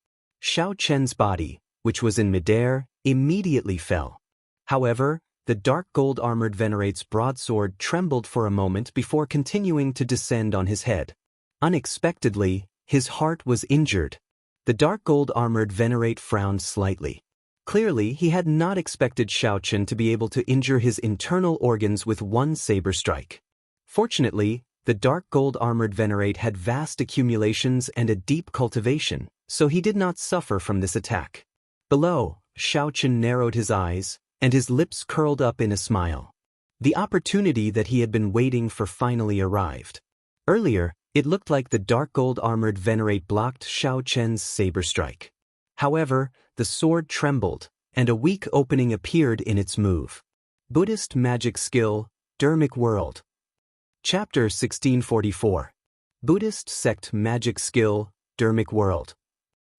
Xiao Chen's body, which was in midair, immediately fell. However, the dark gold-armored Venerate's broadsword trembled for a moment before continuing to descend on his head. Unexpectedly, his heart was injured. The dark gold-armored Venerate frowned slightly. Clearly, he had not expected Xiao Chen to be able to injure his internal organs with one saber strike. Fortunately, the dark gold-armored Venerate had vast accumulations and a deep cultivation, so he did not suffer from this attack. Below, Xiao Chen narrowed his eyes, and his lips curled up in a smile. The opportunity that he had been waiting for finally arrived. Earlier, it looked like the dark gold-armored Venerate blocked Xiao Chen's saber strike. However, the sword trembled, and a weak opening appeared in its move. Buddhist Magic Skill, Dharmic World. Chapter 1644. Buddhist Sect Magic Skill, Dharmic World.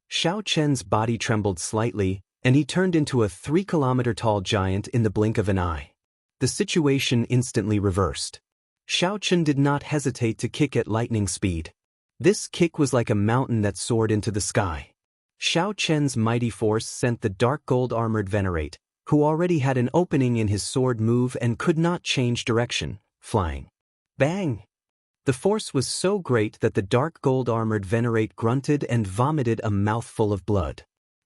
Xiao Chen's body trembled slightly, and he turned into a 3-kilometer-tall giant in the blink of an eye. The the situation instantly reversed. Xiao Chen did not hesitate to kick at lightning speed. This kick was like a mountain that soared into the sky. Xiao Chen's mighty force sent the dark gold-armored Venerate, who already had an opening in his sword move and could not change direction, flying. Bang! The force was so great that the dark gold-armored Venerate grunted and vomited a mouthful of blood.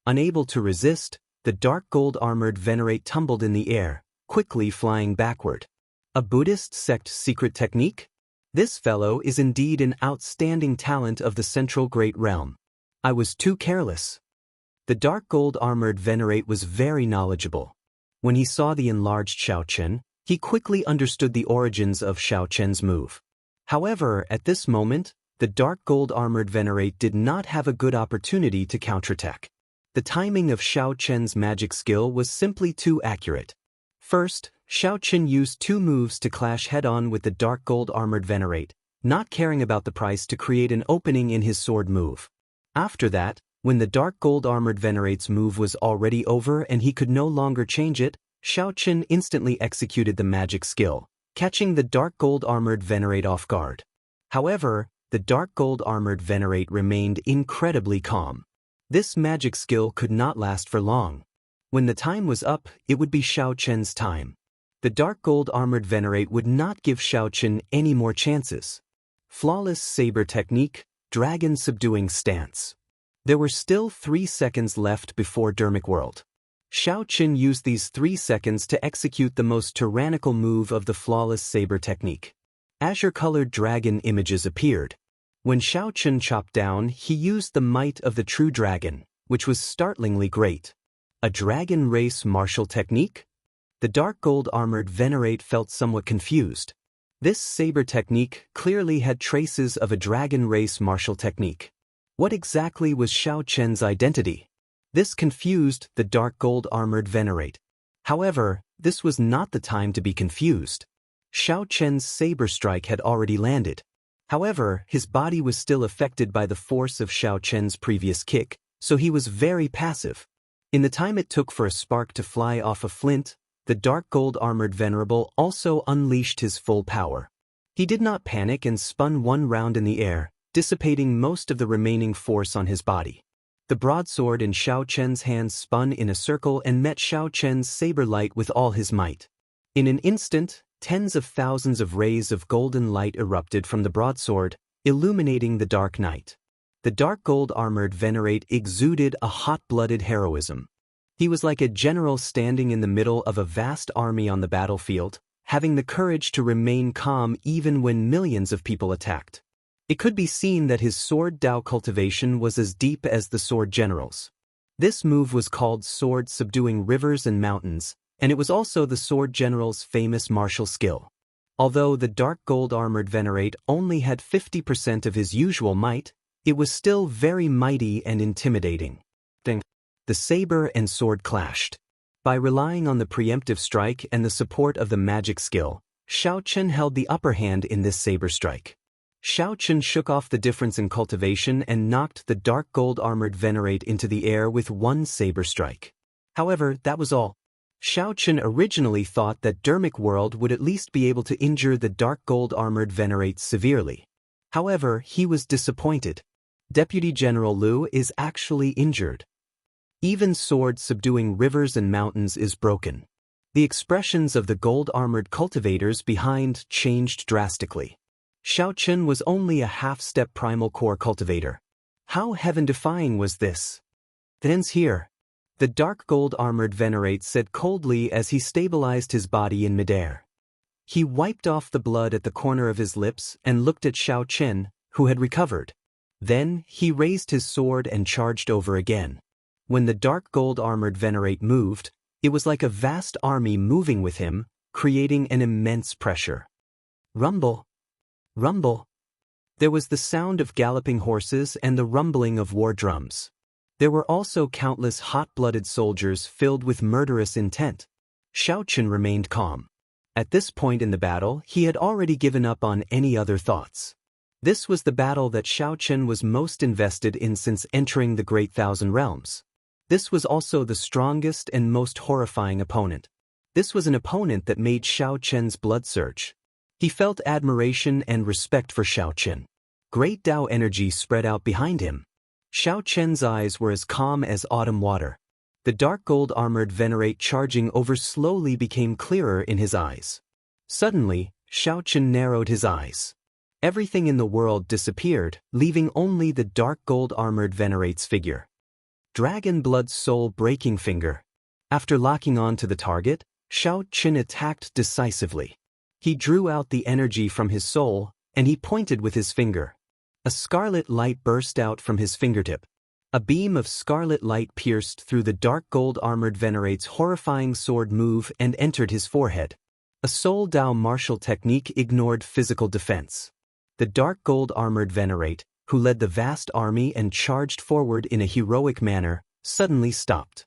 Unable to resist, the dark gold-armored Venerate tumbled in the air, quickly flying backward. A Buddhist sect secret technique? This fellow is indeed an outstanding talent of the Central Great Realm. I was too careless. The dark gold-armored Venerate was very knowledgeable. When he saw the enlarged Xiao Chen, he quickly understood the origins of Xiao Chen's move. However, at this moment, the dark gold-armored Venerate did not have a good opportunity to counterattack. The timing of Xiao Chen's magic skill was simply too accurate. First, Xiao Chen used two moves to clash head-on with the dark gold-armored Venerate, not caring about the price to create an opening in his sword move. After that, when the dark gold-armored Venerate's move was already over and he could no longer change it, Xiao Chen instantly executed the magic skill, catching the dark gold-armored Venerate off guard. However, the dark gold-armored Venerate remained incredibly calm. This magic skill could not last for long. When the time was up, it would be Xiao Chen's time. The dark gold-armored Venerate would not give Xiao Chen any more chances. Flawless saber technique, dragon subduing stance. There were still 3 seconds left before Dermic World. Xiao Chen used these 3 seconds to execute the most tyrannical move of the flawless saber technique. Azure-colored dragon images appeared. When Xiao Chen chopped down, he used the might of the true dragon, which was startlingly great. A dragon race martial technique? The dark gold-armored Venerate felt somewhat confused. This saber technique clearly had traces of a dragon race martial technique. What exactly was Xiao Chen's identity? This confused the dark gold-armored Venerate. However, this was not the time to be confused. Xiao Chen's saber strike had already landed. However, his body was still affected by the force of Xiao Chen's previous kick, so he was very passive. In the time it took for a spark to fly off a flint, the dark gold-armored Venerable also unleashed his full power. He did not panic and spun one round in the air, dissipating most of the remaining force on his body. The broadsword in Xiao Chen's hands spun in a circle and met Xiao Chen's saber light with all his might. In an instant, tens of thousands of rays of golden light erupted from the broadsword, illuminating the dark night. The dark gold-armored Venerate exuded a hot-blooded heroism. He was like a general standing in the middle of a vast army on the battlefield, having the courage to remain calm even when millions of people attacked. It could be seen that his sword Dao cultivation was as deep as the sword general's. This move was called sword subduing rivers and mountains, and it was also the sword general's famous martial skill. Although the dark gold-armored Venerate only had 50% of his usual might, it was still very mighty and intimidating. The saber and sword clashed. By relying on the preemptive strike and the support of the magic skill, Xiao Chen held the upper hand in this saber strike. Xiao Chen shook off the difference in cultivation and knocked the dark gold-armored Venerate into the air with one saber strike. However, that was all. Xiao Chen originally thought that Dermic World would at least be able to injure the dark gold-armored Venerate severely. However, he was disappointed. Deputy General Liu is actually injured. Even sword subduing rivers and mountains is broken. The expressions of the gold-armored cultivators behind changed drastically. Xiao Chen was only a half-step primal core cultivator. How heaven-defying was this? It ends here. The dark gold-armored Venerate said coldly as he stabilized his body in midair. He wiped off the blood at the corner of his lips and looked at Xiao Chen, who had recovered. Then, he raised his sword and charged over again. When the dark gold-armored Venerate moved, it was like a vast army moving with him, creating an immense pressure. Rumble. Rumble. There was the sound of galloping horses and the rumbling of war drums. There were also countless hot-blooded soldiers filled with murderous intent. Xiao Chen remained calm. At this point in the battle, he had already given up on any other thoughts. This was the battle that Xiao Chen was most invested in since entering the Great Thousand Realms. This was also the strongest and most horrifying opponent. This was an opponent that made Xiao Chen's blood surge. He felt admiration and respect for Xiao Chen. Great Tao energy spread out behind him. Xiao Chen's eyes were as calm as autumn water. The dark gold armored venerate charging over slowly became clearer in his eyes. Suddenly, Xiao Chen narrowed his eyes. Everything in the world disappeared, leaving only the dark gold armored venerate's figure. Dragon blood soul breaking finger. After locking on to the target, Xiao Chen attacked decisively. He drew out the energy from his soul, and he pointed with his finger. A scarlet light burst out from his fingertip. A beam of scarlet light pierced through the dark gold armored venerate's horrifying sword move and entered his forehead. A Soul Dao martial technique ignored physical defense. The dark gold armored venerate, who led the vast army and charged forward in a heroic manner, suddenly stopped.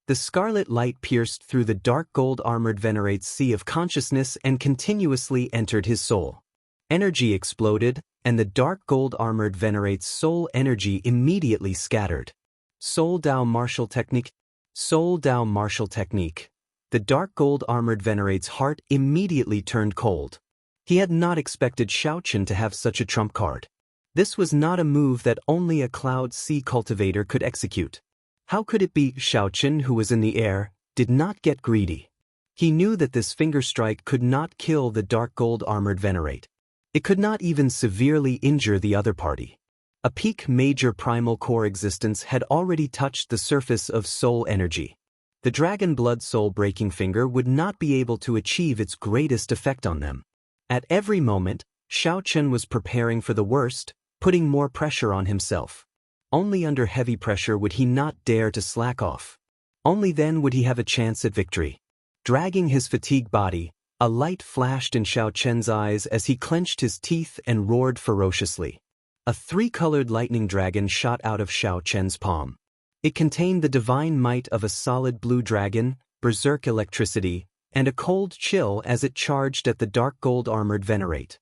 The scarlet light pierced through the dark gold armored venerate's sea of consciousness and continuously entered his soul. Energy exploded, and the dark gold armored venerate's soul energy immediately scattered. Soul Dao martial technique. Soul Dao martial technique. The dark gold armored venerate's heart immediately turned cold. He had not expected Xiao Chen to have such a trump card. This was not a move that only a Cloud Sea cultivator could execute. How could it be Xiao Chen, who was in the air, did not get greedy? He knew that this finger strike could not kill the dark gold armored venerate. It could not even severely injure the other party. A peak major primal core existence had already touched the surface of soul energy. The dragon blood soul breaking finger would not be able to achieve its greatest effect on them. At every moment, Xiao Chen was preparing for the worst, putting more pressure on himself. Only under heavy pressure would he not dare to slack off. Only then would he have a chance at victory. Dragging his fatigued body, a light flashed in Xiao Chen's eyes as he clenched his teeth and roared ferociously. A three-colored lightning dragon shot out of Xiao Chen's palm. It contained the divine might of a solid blue dragon, berserk electricity, and a cold chill as it charged at the dark gold armored venerate.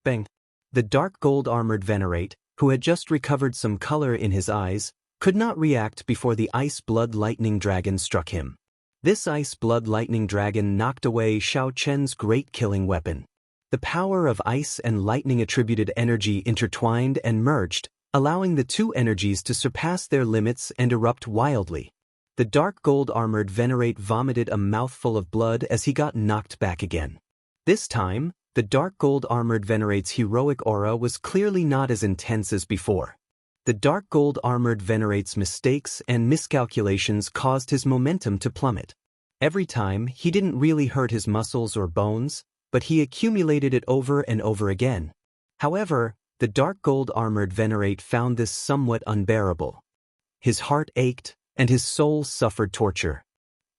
Bang! The dark gold armored venerate, who had just recovered some color in his eyes, could not react before the ice blood lightning dragon struck him. This ice blood lightning dragon knocked away Xiao Chen's great killing weapon. The power of ice and lightning attributed energy intertwined and merged, allowing the two energies to surpass their limits and erupt wildly. The dark gold armored venerate vomited a mouthful of blood as he got knocked back again. This time, the dark gold armored venerate's heroic aura was clearly not as intense as before. The dark gold armored venerate's mistakes and miscalculations caused his momentum to plummet. Every time, he didn't really hurt his muscles or bones, but he accumulated it over and over again. However, the dark gold armored venerate found this somewhat unbearable. His heart ached, and his soul suffered torture.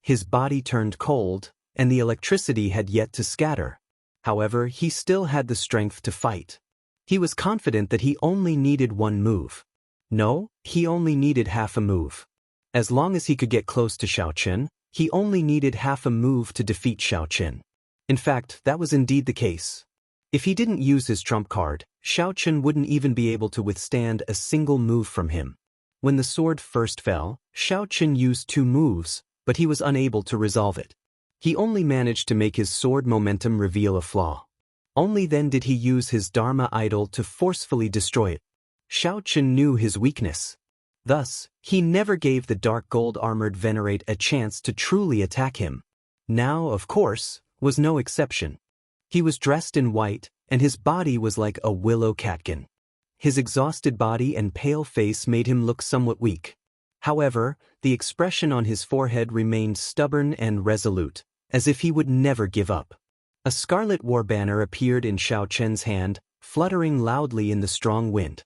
His body turned cold, and the electricity had yet to scatter. However, he still had the strength to fight. He was confident that he only needed one move. No, he only needed half a move. As long as he could get close to Xiao Chen, he only needed half a move to defeat Xiao Chen. In fact, that was indeed the case. If he didn't use his trump card, Xiao Chen wouldn't even be able to withstand a single move from him. When the sword first fell, Xiao Chen used 2 moves, but he was unable to resolve it. He only managed to make his sword momentum reveal a flaw. Only then did he use his Dharma idol to forcefully destroy it. Xiao Chen knew his weakness. Thus, he never gave the dark gold armored venerate a chance to truly attack him. Now, of course, was no exception. He was dressed in white, and his body was like a willow catkin. His exhausted body and pale face made him look somewhat weak. However, the expression on his forehead remained stubborn and resolute, as if he would never give up. A scarlet war banner appeared in Xiao Chen's hand, fluttering loudly in the strong wind.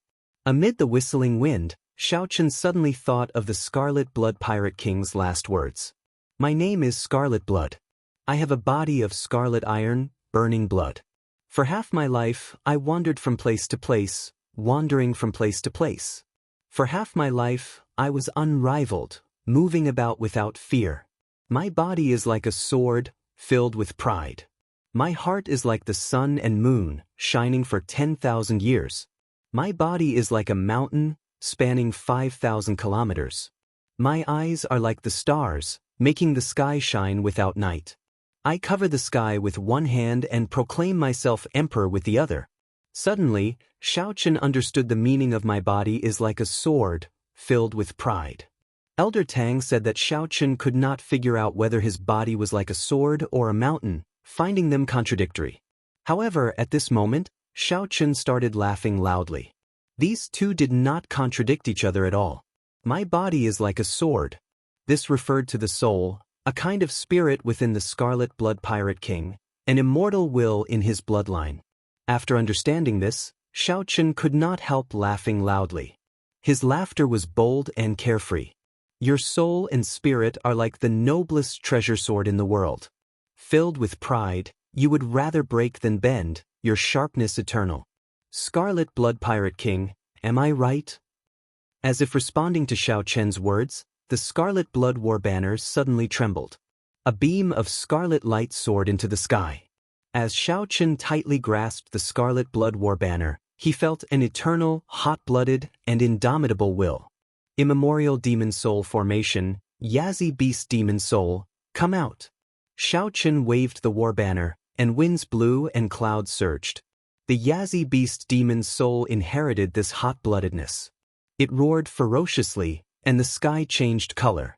Amid the whistling wind, Xiao Chen suddenly thought of the Scarlet Blood Pirate King's last words. "My name is Scarlet Blood. I have a body of scarlet iron, burning blood. For half my life, I wandered from place to place, wandering from place to place. For half my life, I was unrivaled, moving about without fear. My body is like a sword, filled with pride. My heart is like the sun and moon, shining for 10,000 years. My body is like a mountain, spanning 5,000 kilometers. My eyes are like the stars, making the sky shine without night. I cover the sky with one hand and proclaim myself emperor with the other. Suddenly, Shaochen understood the meaning of my body is like a sword, filled with pride. Elder Tang said that Shaochen could not figure out whether his body was like a sword or a mountain, finding them contradictory. However, at this moment, Shaochen started laughing loudly. These two did not contradict each other at all. My body is like a sword. This referred to the soul, a kind of spirit within the Scarlet Blood Pirate King, an immortal will in his bloodline. After understanding this, Shaochen could not help laughing loudly. His laughter was bold and carefree. Your soul and spirit are like the noblest treasure sword in the world. Filled with pride, you would rather break than bend, your sharpness eternal. Scarlet Blood Pirate King, am I right? As if responding to Shaochen's words, the Scarlet Blood War banner suddenly trembled. A beam of scarlet light soared into the sky. As Shaochen tightly grasped the Scarlet Blood War banner, he felt an eternal, hot-blooded, and indomitable will. Immemorial Demon Soul Formation, Yazi Beast Demon Soul, come out. Shaochen waved the war banner, and winds blew and clouds surged. The Yazi Beast Demon Soul inherited this hot-bloodedness. It roared ferociously, and the sky changed color.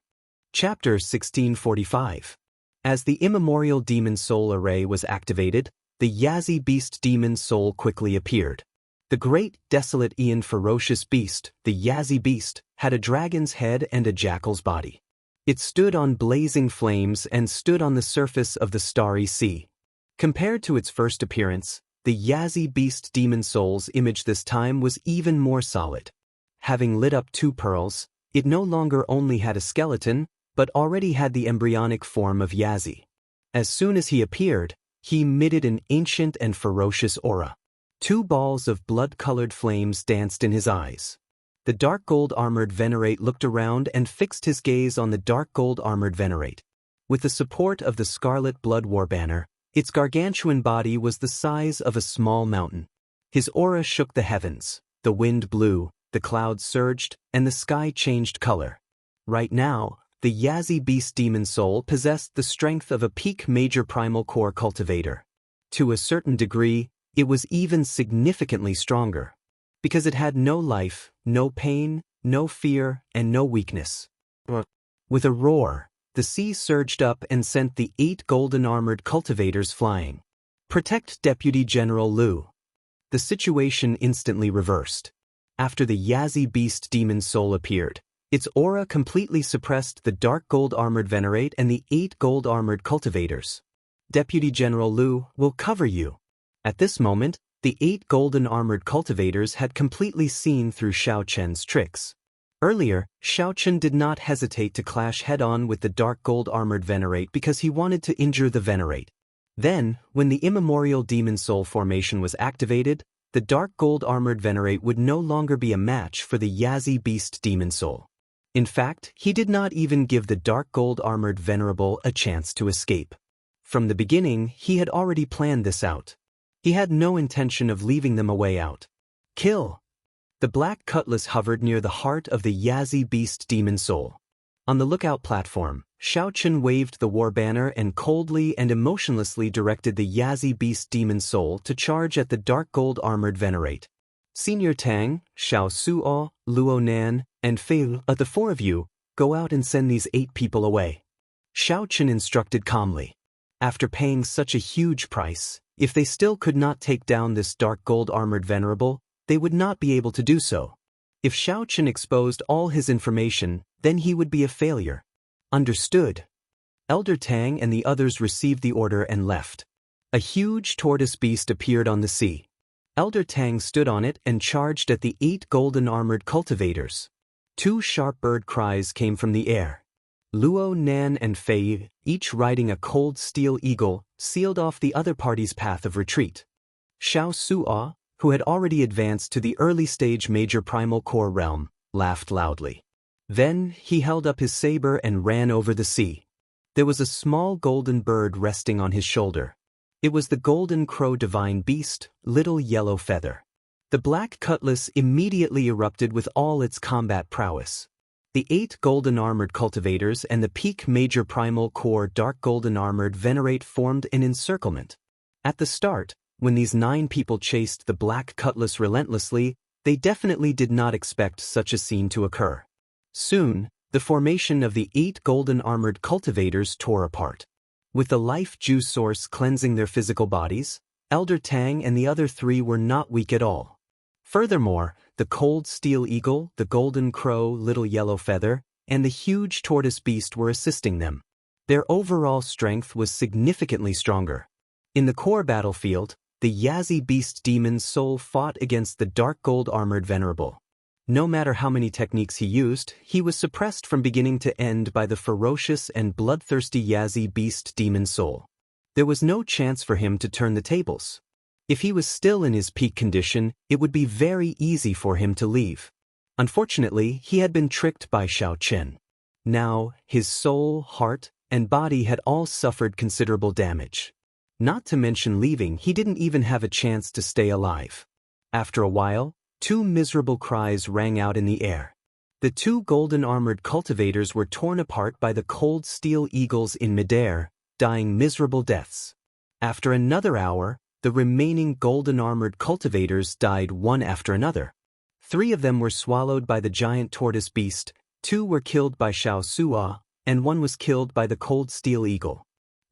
Chapter 1645. As the Immemorial Demon Soul Array was activated, the Yazi Beast Demon Soul quickly appeared. The great, desolate Aeon ferocious beast, the Yazi Beast, had a dragon's head and a jackal's body. It stood on blazing flames and stood on the surface of the starry sea. Compared to its first appearance, the Yazi Beast Demon Soul's image this time was even more solid. Having lit up 2 pearls, it no longer only had a skeleton, but already had the embryonic form of Yazi. As soon as he appeared, he emitted an ancient and ferocious aura. 2 balls of blood-colored flames danced in his eyes. The dark gold-armored Venerate looked around and fixed his gaze on the dark gold-armored Venerate. With the support of the Scarlet Blood War banner, its gargantuan body was the size of a small mountain. His aura shook the heavens, the wind blew, the clouds surged, and the sky changed color. Right now, the Yazi Beast Demon Soul possessed the strength of a peak major primal core cultivator. To a certain degree, it was even significantly stronger. Because it had no life, no pain, no fear, and no weakness. With a roar, the sea surged up and sent the 8 golden-armored cultivators flying. Protect Deputy General Liu. The situation instantly reversed. After the Yazi Beast Demon Soul appeared, its aura completely suppressed the dark gold-armored Venerate and the 8 gold-armored cultivators. Deputy General Liu will cover you. At this moment, the 8 golden-armored cultivators had completely seen through Shaochen's tricks. Earlier, Shaochen did not hesitate to clash head-on with the dark gold-armored Venerate because he wanted to injure the Venerate. Then, when the Immemorial Demon Soul Formation was activated, the dark gold-armored Venerate would no longer be a match for the Yazi Beast Demon Soul. In fact, he did not even give the dark gold-armored Venerable a chance to escape. From the beginning, he had already planned this out. He had no intention of leaving them a way out. Kill! The black cutlass hovered near the heart of the Yazi Beast Demon Soul. On the lookout platform, Shaochen waved the war banner and coldly and emotionlessly directed the Yazi Beast Demon Soul to charge at the dark gold-armored Venerate. Senior Tang, Xiao Suo, Luo Nan, and Fei, the 4 of you, go out and send these 8 people away. Shaochen instructed calmly. After paying such a huge price, if they still could not take down this dark gold-armored Venerable, they would not be able to do so. If Shaochen exposed all his information, then he would be a failure. Understood. Elder Tang and the others received the order and left. A huge tortoise beast appeared on the sea. Elder Tang stood on it and charged at the 8 golden-armored cultivators. 2 sharp bird cries came from the air. Luo Nan and Fei, each riding a cold steel eagle, sealed off the other party's path of retreat. Xiao Suo, who had already advanced to the early-stage major primal core realm, laughed loudly. Then, he held up his saber and ran over the sea. There was a small golden bird resting on his shoulder. It was the golden crow divine beast, Little Yellow Feather. The black cutlass immediately erupted with all its combat prowess. The 8 golden armored cultivators and the peak major primal core dark golden armored venerate formed an encirclement. At the start, when these 9 people chased the black cutlass relentlessly, they definitely did not expect such a scene to occur. Soon, the formation of the 8 golden armored cultivators tore apart. With the life juice source cleansing their physical bodies, Elder Tang and the other 3 were not weak at all. Furthermore, the cold steel eagle, the golden crow, little yellow feather, and the huge tortoise beast were assisting them. Their overall strength was significantly stronger. In the core battlefield, the Yazi beast demon soul fought against the dark gold armored venerable. No matter how many techniques he used, he was suppressed from beginning to end by the ferocious and bloodthirsty Yazi beast demon soul. There was no chance for him to turn the tables. If he was still in his peak condition, it would be very easy for him to leave. Unfortunately, he had been tricked by Xiao Chen. Now, his soul, heart, and body had all suffered considerable damage. Not to mention leaving, he didn't even have a chance to stay alive. After a while, 2 miserable cries rang out in the air. The 2 golden armored cultivators were torn apart by the cold steel eagles in midair, dying miserable deaths. After another hour, the remaining golden armored cultivators died one after another. 3 of them were swallowed by the giant tortoise beast, 2 were killed by Xiao Sua, and 1 was killed by the cold steel eagle.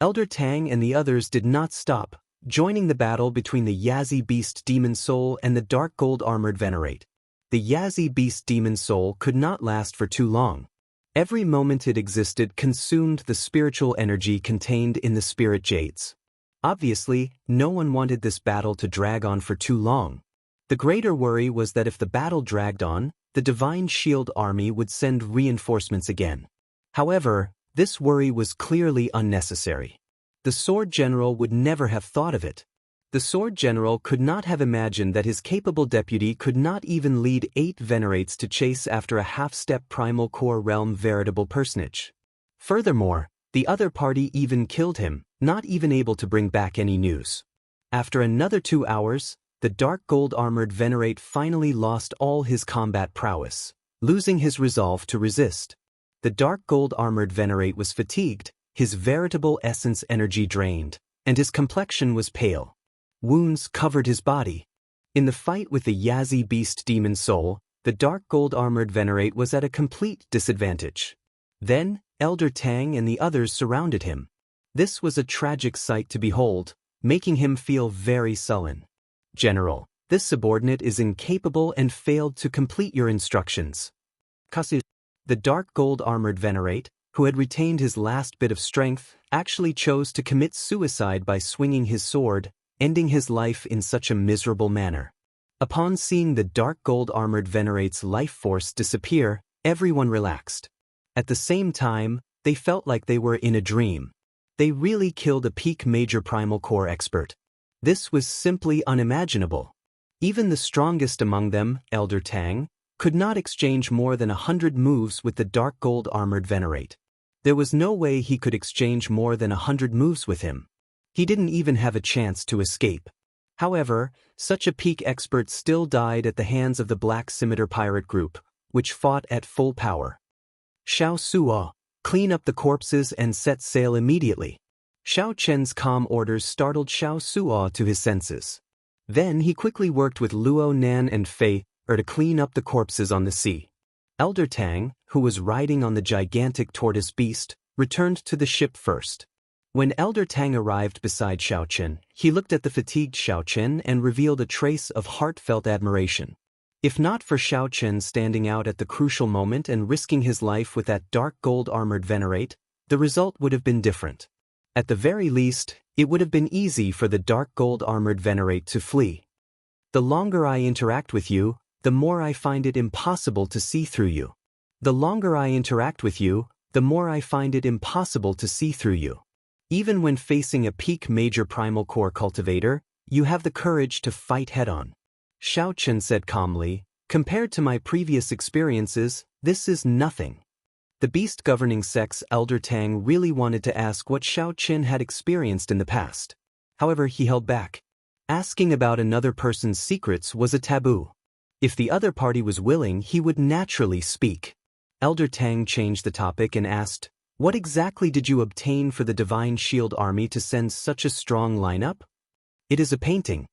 Elder Tang and the others did not stop, joining the battle between the Yazi beast demon soul and the dark gold armored venerate. The Yazi beast demon soul could not last for too long. Every moment it existed consumed the spiritual energy contained in the spirit jades. Obviously, no one wanted this battle to drag on for too long. The greater worry was that if the battle dragged on, the Divine Shield Army would send reinforcements again. However, this worry was clearly unnecessary. The Sword General would never have thought of it. The Sword General could not have imagined that his capable deputy could not even lead 8 venerates to chase after a half-step primal core realm veritable personage. Furthermore, the other party even killed him, not even able to bring back any news. After another 2 hours, the dark gold armored venerate finally lost all his combat prowess, losing his resolve to resist. The dark gold armored venerate was fatigued, his veritable essence energy drained, and his complexion was pale. Wounds covered his body. In the fight with the Yazi beast demon soul, the dark gold armored venerate was at a complete disadvantage. Then, Elder Tang and the others surrounded him. This was a tragic sight to behold, making him feel very sullen. General, this subordinate is incapable and failed to complete your instructions. The dark gold armored venerate, who had retained his last bit of strength, actually chose to commit suicide by swinging his sword, ending his life in such a miserable manner. Upon seeing the dark gold armored venerate's life force disappear, everyone relaxed. At the same time, they felt like they were in a dream. They really killed a peak major primal core expert. This was simply unimaginable. Even the strongest among them, Elder Tang, could not exchange more than 100 moves with the dark gold armored venerate. There was no way he could exchange more than 100 moves with him. He didn't even have a chance to escape. However, such a peak expert still died at the hands of the Black Scimitar pirate group, which fought at full power. Xiao Sua, clean up the corpses and set sail immediately. Xiao Chen's calm orders startled Xiao Sua to his senses. Then he quickly worked with Luo Nan and Fei to clean up the corpses on the sea. Elder Tang, who was riding on the gigantic tortoise beast, returned to the ship first. When Elder Tang arrived beside Xiao Chen, he looked at the fatigued Xiao Chen and revealed a trace of heartfelt admiration. If not for Xiao Chen standing out at the crucial moment and risking his life with that dark gold armored venerate, the result would have been different. At the very least, it would have been easy for the dark gold armored venerate to flee. The longer I interact with you, the more I find it impossible to see through you. The longer I interact with you, the more I find it impossible to see through you. Even when facing a peak major primal core cultivator, you have the courage to fight head-on. Xiao Chen said calmly, compared to my previous experiences, this is nothing. The beast governing sex Elder Tang really wanted to ask what Xiao Chen had experienced in the past. However, he held back. Asking about another person's secrets was a taboo. If the other party was willing, he would naturally speak. Elder Tang changed the topic and asked, "What exactly did you obtain for the Divine Shield Army to send such a strong lineup?" "It is a painting.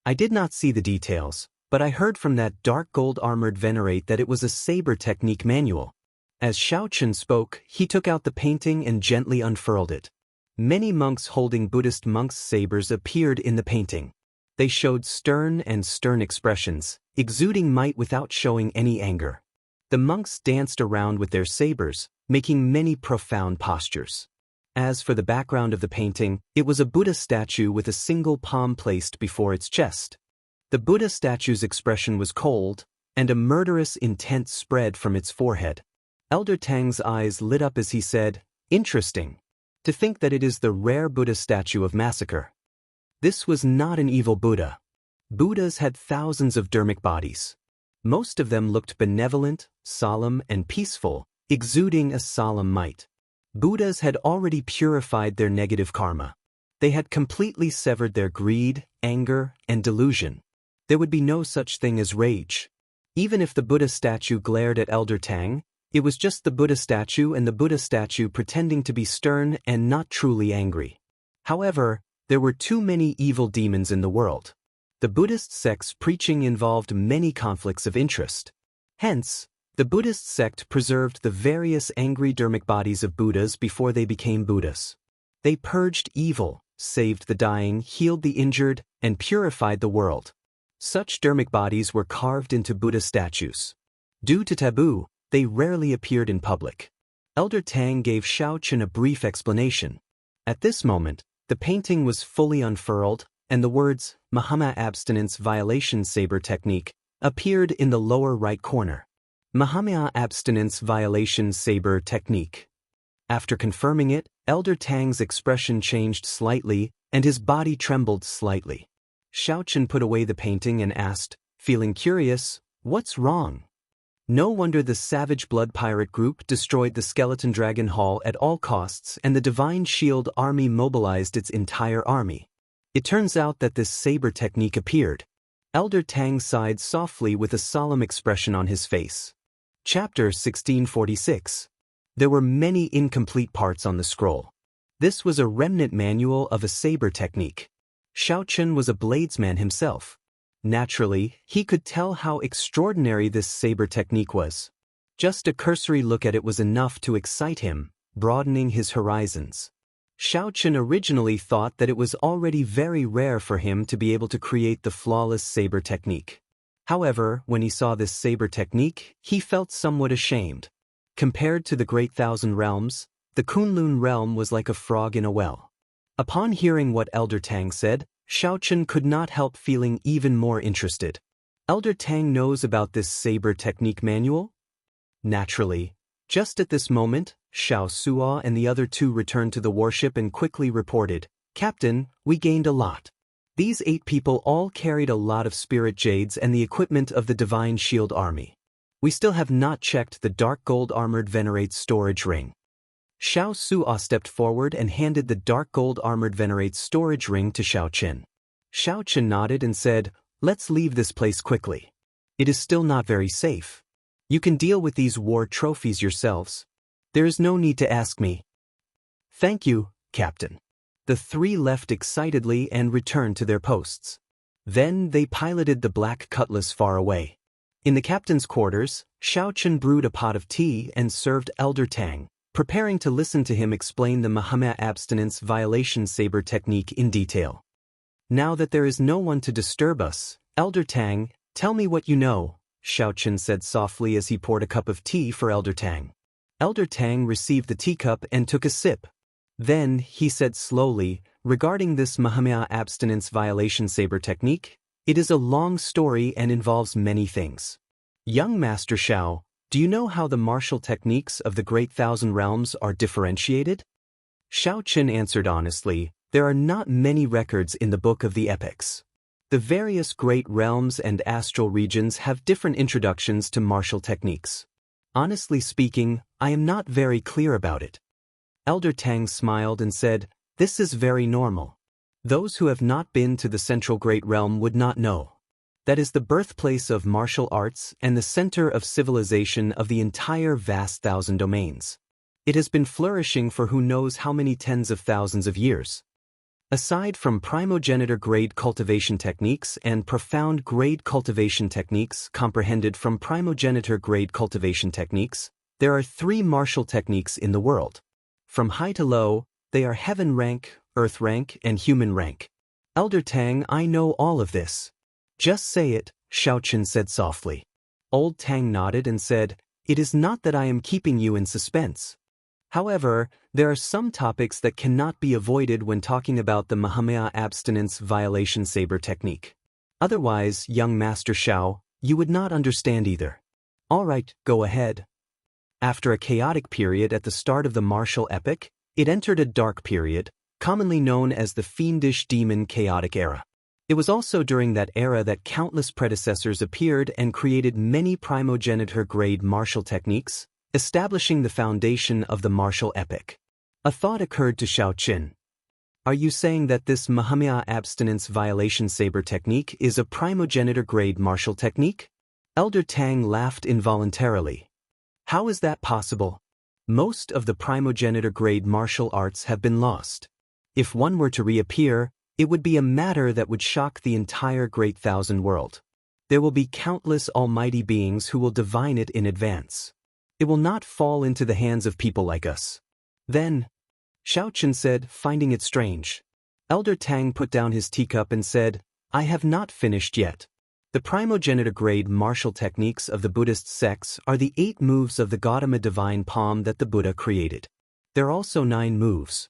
I did not see the details, but I heard from that dark gold armored venerate that it was a saber technique manual." As Xiao Chen spoke, he took out the painting and gently unfurled it. Many monks holding Buddhist monks' sabers appeared in the painting. They showed stern expressions, exuding might without showing any anger. The monks danced around with their sabers, making many profound postures. As for the background of the painting, it was a Buddha statue with a single palm placed before its chest. The Buddha statue's expression was cold, and a murderous intent spread from its forehead. Elder Tang's eyes lit up as he said, "Interesting. To think that it is the rare Buddha statue of massacre." This was not an evil Buddha. Buddhas had thousands of dharmic bodies. Most of them looked benevolent, solemn, and peaceful, exuding a solemn might. Buddhas had already purified their negative karma. They had completely severed their greed, anger, and delusion. There would be no such thing as rage. Even if the Buddha statue glared at Elder Tang, it was just the Buddha statue and the Buddha statue pretending to be stern and not truly angry. However, there were too many evil demons in the world. The Buddhist sect's preaching involved many conflicts of interest. Hence, the Buddhist sect preserved the various angry dharmic bodies of Buddhas before they became Buddhas. They purged evil, saved the dying, healed the injured, and purified the world. Such dharmic bodies were carved into Buddha statues. Due to taboo, they rarely appeared in public. Elder Tang gave Xiao Chen a brief explanation. At this moment, the painting was fully unfurled, and the words, "Mahama Abstinence Violation Saber Technique," appeared in the lower right corner. Mahama Abstinence Violation Saber Technique. After confirming it, Elder Tang's expression changed slightly, and his body trembled slightly. Xiao Chen put away the painting and asked, feeling curious, "What's wrong?" No wonder the Savage Blood Pirate Group destroyed the Skeleton Dragon Hall at all costs and the Divine Shield Army mobilized its entire army. It turns out that this saber technique appeared. Elder Tang sighed softly with a solemn expression on his face. Chapter 1646. There were many incomplete parts on the scroll. This was a remnant manual of a saber technique. Xiao Chen was a bladesman himself. Naturally, he could tell how extraordinary this saber technique was. Just a cursory look at it was enough to excite him, broadening his horizons. Xiao Chen originally thought that it was already very rare for him to be able to create the flawless saber technique. However, when he saw this saber technique, he felt somewhat ashamed. Compared to the Great Thousand Realms, the Kunlun realm was like a frog in a well. Upon hearing what Elder Tang said, Xiao Chen could not help feeling even more interested. Elder Tang knows about this saber technique manual? Naturally. Just at this moment, Xiao Suo and the other two returned to the warship and quickly reported, "Captain, we gained a lot. These 8 people all carried a lot of spirit jades and the equipment of the Divine Shield Army. We still have not checked the dark gold armored venerate's storage ring." Xiao Suo stepped forward and handed the dark gold armored venerate's storage ring to Xiao Chen. Xiao Chen nodded and said, "Let's leave this place quickly. It is still not very safe. You can deal with these war trophies yourselves. There is no need to ask me." "Thank you, Captain." The 3 left excitedly and returned to their posts. Then they piloted the black cutlass far away. In the captain's quarters, Xiao Chen brewed a pot of tea and served Elder Tang, preparing to listen to him explain the Mahama Abstinence Violation Saber Technique in detail. "Now that there is no one to disturb us, Elder Tang, tell me what you know," Xiao Chen said softly as he poured a cup of tea for Elder Tang. Elder Tang received the teacup and took a sip. Then, he said slowly, "Regarding this Mahama Abstinence Violation Saber Technique, it is a long story and involves many things. Young Master Xiao, do you know how the martial techniques of the Great Thousand Realms are differentiated?" Xiao Chen answered honestly, "There are not many records in the Book of the Epics. The various great realms and astral regions have different introductions to martial techniques. Honestly speaking, I am not very clear about it." Elder Tang smiled and said, "This is very normal. Those who have not been to the Central Great Realm would not know. That is the birthplace of martial arts and the center of civilization of the entire vast thousand domains. It has been flourishing for who knows how many tens of thousands of years. Aside from primogenitor-grade cultivation techniques and profound-grade cultivation techniques comprehended from primogenitor-grade cultivation techniques, there are 3 martial techniques in the world. From high to low, they are heaven rank, earth rank, and human rank. Elder Tang, I know all of this. Just say it, Xiaochen said softly. Old Tang nodded and said, "It is not that I am keeping you in suspense. However, there are some topics that cannot be avoided when talking about the Mahamaya abstinence violation saber technique. Otherwise, young Master Xiao, you would not understand either." "All right, go ahead." After a chaotic period at the start of the martial epoch, it entered a dark period, commonly known as the fiendish demon chaotic era. It was also during that era that countless predecessors appeared and created many primogenitor-grade martial techniques, establishing the foundation of the martial epoch. A thought occurred to Xiaochen. "Are you saying that this Mahamaya abstinence violation saber technique is a primogenitor-grade martial technique?" Elder Tang laughed involuntarily. "How is that possible? Most of the primogenitor-grade martial arts have been lost. If one were to reappear, it would be a matter that would shock the entire Great Thousand World. There will be countless almighty beings who will divine it in advance. It will not fall into the hands of people like us." "Then," Xiaochen said, finding it strange. Elder Tang put down his teacup and said, "I have not finished yet. The primogenitor-grade martial techniques of the Buddhist sects are the 8 moves of the Gautama divine palm that the Buddha created. There are also 9 moves.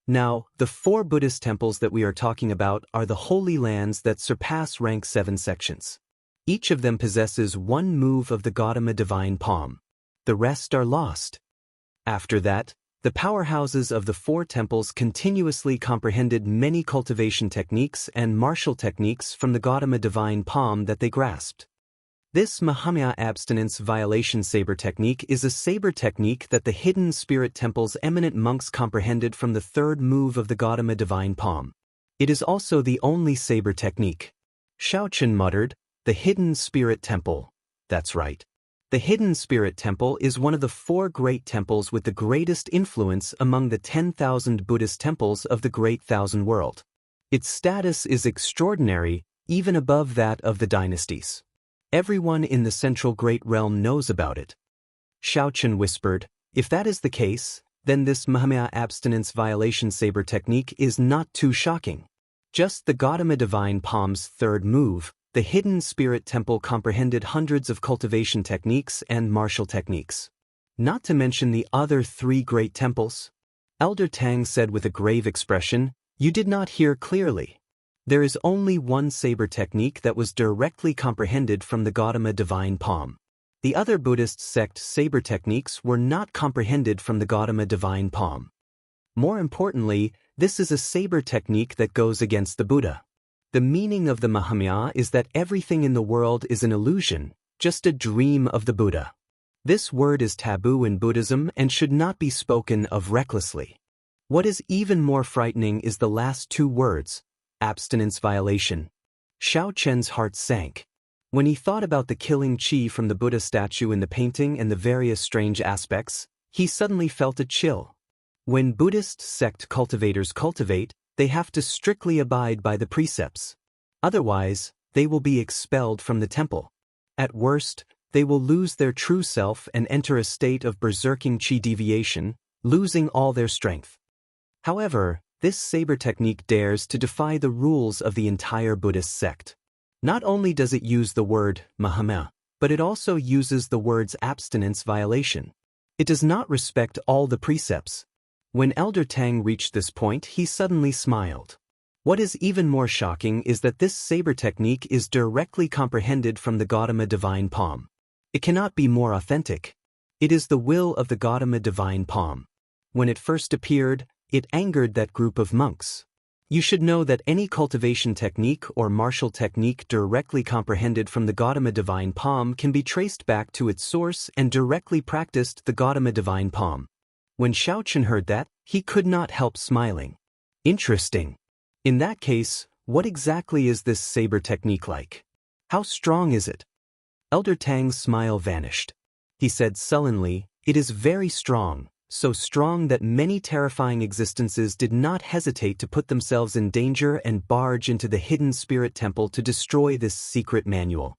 Now, the 4 Buddhist temples that we are talking about are the holy lands that surpass rank 7 sections. Each of them possesses 1 move of the Gautama divine palm. The rest are lost. After that, the powerhouses of the 4 temples continuously comprehended many cultivation techniques and martial techniques from the Gautama divine palm that they grasped. This Mahamaya abstinence violation saber technique is a saber technique that the hidden spirit temple's eminent monks comprehended from the 3rd move of the Gautama divine palm. It is also the only saber technique." Xiaochen muttered, "The hidden spirit temple. That's right. The hidden spirit temple is one of the 4 great temples with the greatest influence among the 10,000 Buddhist temples of the Great Thousand World. Its status is extraordinary, even above that of the dynasties. Everyone in the Central Great Realm knows about it." Xiaochen whispered, "If that is the case, then this Mahamaya abstinence violation saber technique is not too shocking. Just the Gautama divine palm's 3rd move, the hidden spirit temple comprehended hundreds of cultivation techniques and martial techniques. Not to mention the other 3 great temples." Elder Tang said with a grave expression, "You did not hear clearly. There is only 1 saber technique that was directly comprehended from the Gautama divine palm. The other Buddhist sect saber techniques were not comprehended from the Gautama divine palm. More importantly, this is a saber technique that goes against the Buddha. The meaning of the Mahamaya is that everything in the world is an illusion, just a dream of the Buddha. This word is taboo in Buddhism and should not be spoken of recklessly. What is even more frightening is the last 2 words, abstinence violation." Xiaochen's heart sank. When he thought about the killing chi from the Buddha statue in the painting and the various strange aspects, he suddenly felt a chill. When Buddhist sect cultivators cultivate, they have to strictly abide by the precepts. Otherwise, they will be expelled from the temple. At worst, they will lose their true self and enter a state of berserking chi deviation, losing all their strength. However, this saber technique dares to defy the rules of the entire Buddhist sect. Not only does it use the word Mahamaya, but it also uses the words abstinence violation. It does not respect all the precepts. When Elder Tang reached this point, he suddenly smiled. What is even more shocking is that this saber technique is directly comprehended from the Gautama divine palm. It cannot be more authentic. It is the will of the Gautama divine palm. When it first appeared, it angered that group of monks. You should know that any cultivation technique or martial technique directly comprehended from the Gautama divine palm can be traced back to its source and directly practiced the Gautama divine palm. When Xiaochen heard that, he could not help smiling. Interesting. In that case, what exactly is this saber technique like? How strong is it? Elder Tang's smile vanished. He said sullenly, "It is very strong, so strong that many terrifying existences did not hesitate to put themselves in danger and barge into the hidden spirit temple to destroy this secret manual."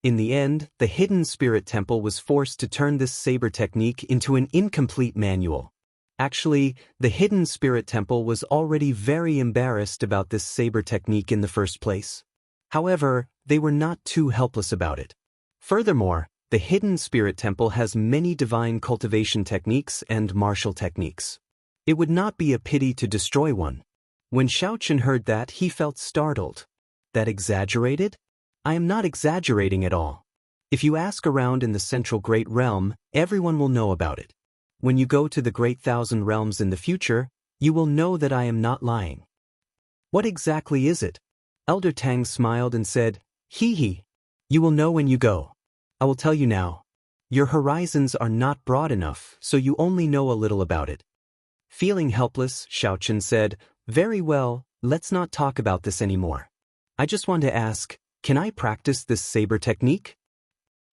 In the end, the hidden spirit temple was forced to turn this saber technique into an incomplete manual. Actually, the hidden spirit temple was already very embarrassed about this saber technique in the first place. However, they were not too helpless about it. Furthermore, the hidden spirit temple has many divine cultivation techniques and martial techniques. It would not be a pity to destroy one. When Xiaochen heard that, he felt startled. That exaggerated? I am not exaggerating at all. If you ask around in the central Great Realm, everyone will know about it. When you go to the Great Thousand Realms in the future, you will know that I am not lying. What exactly is it? Elder Tang smiled and said, "Hee hee. You will know when you go. I will tell you now. Your horizons are not broad enough, so you only know a little about it." Feeling helpless, Xiaochen said, "Very well, let's not talk about this anymore. I just want to ask, can I practice this saber technique?"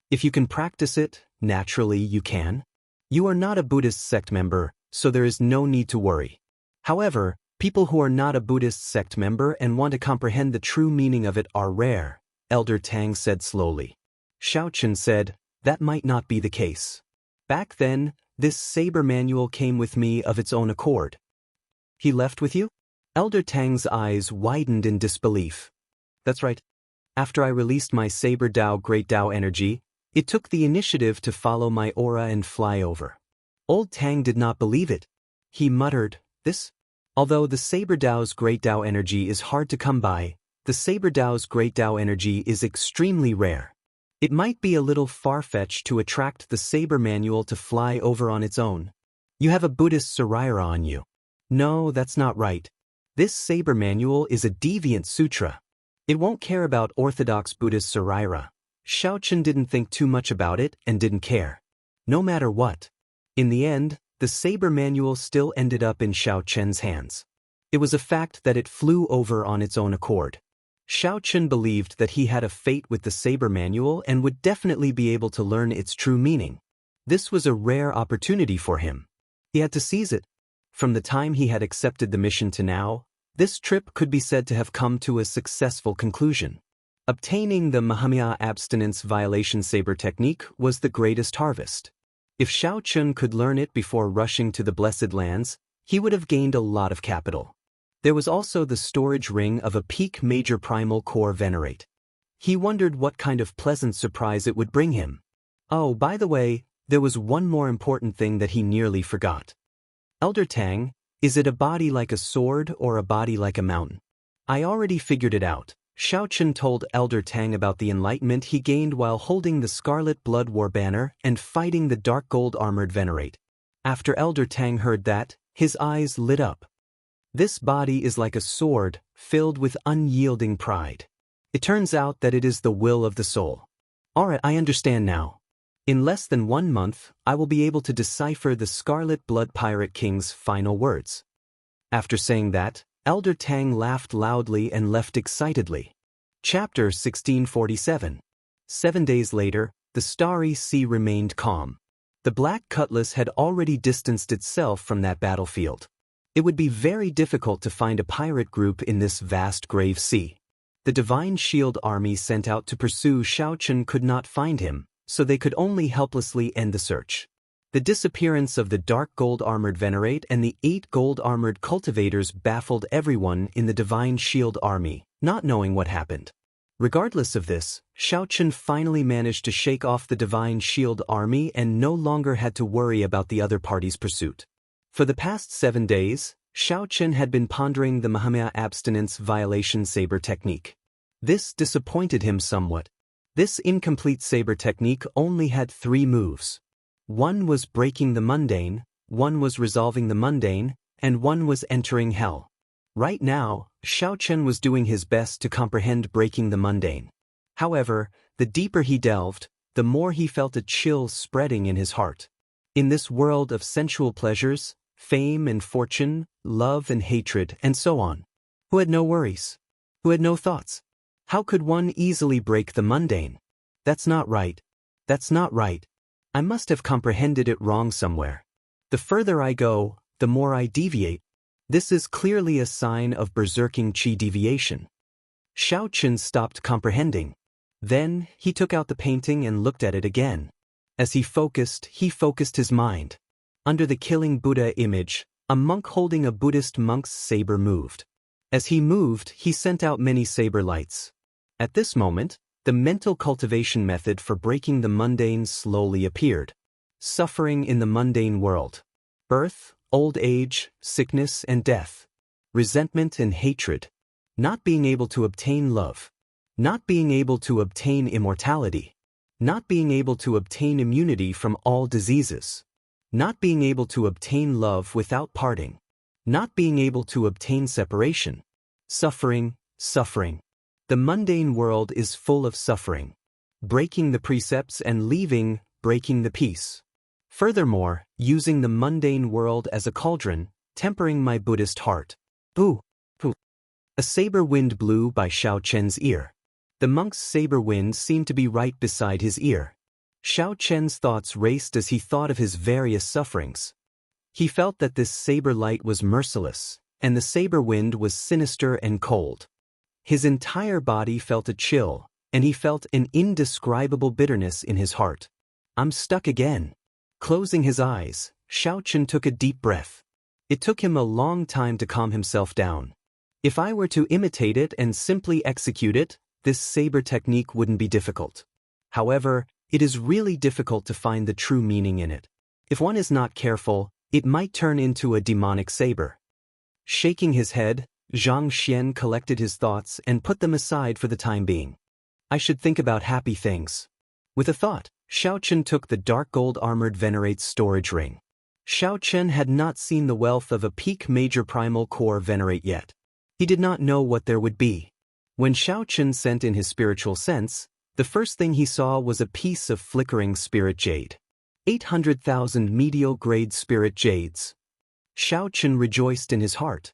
If you can practice it, naturally you can. You are not a Buddhist sect member, so there is no need to worry. However, people who are not a Buddhist sect member and want to comprehend the true meaning of it are rare, Elder Tang said slowly. Xiaochen said, "That might not be the case. Back then, this saber manual came with me of its own accord." He left with you? Elder Tang's eyes widened in disbelief. That's right. After I released my Saber Dao Great Dao energy, it took the initiative to follow my aura and fly over. Old Tang did not believe it. He muttered, "This? Although the Saber Dao's Great Dao energy is hard to come by, the Saber Dao's Great Dao energy is extremely rare. It might be a little far-fetched to attract the Saber manual to fly over on its own. You have a Buddhist Saraira on you." "No, that's not right. This Saber manual is a deviant sutra. It won't care about Orthodox Buddhist Saraira." Xiaochen didn't think too much about it and didn't care. No matter what. In the end, the Saber manual still ended up in Xiaochen's hands. It was a fact that it flew over on its own accord. Xiaochen believed that he had a fate with the Saber manual and would definitely be able to learn its true meaning. This was a rare opportunity for him. He had to seize it. From the time he had accepted the mission to now, this trip could be said to have come to a successful conclusion. Obtaining the Mahamaya abstinence violation saber technique was the greatest harvest. If Xiaochen could learn it before rushing to the Blessed Lands, he would have gained a lot of capital. There was also the storage ring of a peak major primal core venerate. He wondered what kind of pleasant surprise it would bring him. Oh, by the way, there was one more important thing that he nearly forgot. "Elder Tang, is it a body like a sword or a body like a mountain?" "I already figured it out." Xiaochen told Elder Tang about the enlightenment he gained while holding the Scarlet Blood War banner and fighting the dark gold armored venerate. After Elder Tang heard that, his eyes lit up. "This body is like a sword, filled with unyielding pride. It turns out that it is the will of the soul." "Alright, I understand now. In less than 1 month, I will be able to decipher the Scarlet Blood Pirate King's final words." After saying that, Elder Tang laughed loudly and left excitedly. Chapter 1647. 7 days later, the starry sea remained calm. The Black Cutlass had already distanced itself from that battlefield. It would be very difficult to find a pirate group in this vast grave sea. The Divine Shield army sent out to pursue Xiaochen could not find him, so they could only helplessly end the search. The disappearance of the dark gold armored venerate and the 8 gold armored cultivators baffled everyone in the Divine Shield army, not knowing what happened. Regardless of this, Xiaochen finally managed to shake off the Divine Shield army and no longer had to worry about the other party's pursuit. For the past 7 days, Xiaochen had been pondering the Mahamaya abstinence violation saber technique. This disappointed him somewhat. This incomplete saber technique only had 3 moves. 1 was breaking the mundane, 1 was resolving the mundane, and 1 was entering hell. Right now, Xiaochen was doing his best to comprehend breaking the mundane. However, the deeper he delved, the more he felt a chill spreading in his heart. In this world of sensual pleasures, fame and fortune, love and hatred, and so on. Who had no worries? Who had no thoughts? How could one easily break the mundane? That's not right. That's not right. I must have comprehended it wrong somewhere. The further I go, the more I deviate. This is clearly a sign of berserking chi deviation. Xiaochen stopped comprehending. Then, he took out the painting and looked at it again. As he focused his mind. Under the killing Buddha image, a monk holding a Buddhist monk's saber moved. As he moved, he sent out many saber lights. At this moment, the mental cultivation method for breaking the mundane slowly appeared. Suffering in the mundane world. Birth, old age, sickness and death. Resentment and hatred. Not being able to obtain love. Not being able to obtain immortality. Not being able to obtain immunity from all diseases. Not being able to obtain love without parting. Not being able to obtain separation. Suffering, suffering. The mundane world is full of suffering. Breaking the precepts and leaving, breaking the peace. Furthermore, using the mundane world as a cauldron, tempering my Buddhist heart. Boo! Boo! A saber wind blew by Xiaochen's ear. The monk's saber wind seemed to be right beside his ear. Xiaochen's thoughts raced as he thought of his various sufferings. He felt that this saber light was merciless, and the saber wind was sinister and cold. His entire body felt a chill, and he felt an indescribable bitterness in his heart. I'm stuck again. Closing his eyes, Xiaochen took a deep breath. It took him a long time to calm himself down. If I were to imitate it and simply execute it, this saber technique wouldn't be difficult. However, it is really difficult to find the true meaning in it. If one is not careful, it might turn into a demonic saber. Shaking his head, Zhang Xian collected his thoughts and put them aside for the time being. I should think about happy things. With a thought, Xiaochen took the dark gold armored venerate's storage ring. Xiaochen had not seen the wealth of a peak major primal core venerate yet. He did not know what there would be. When Xiaochen sent in his spiritual sense, the first thing he saw was a piece of flickering spirit jade. 800,000 medial-grade spirit jades. Xiaochen rejoiced in his heart.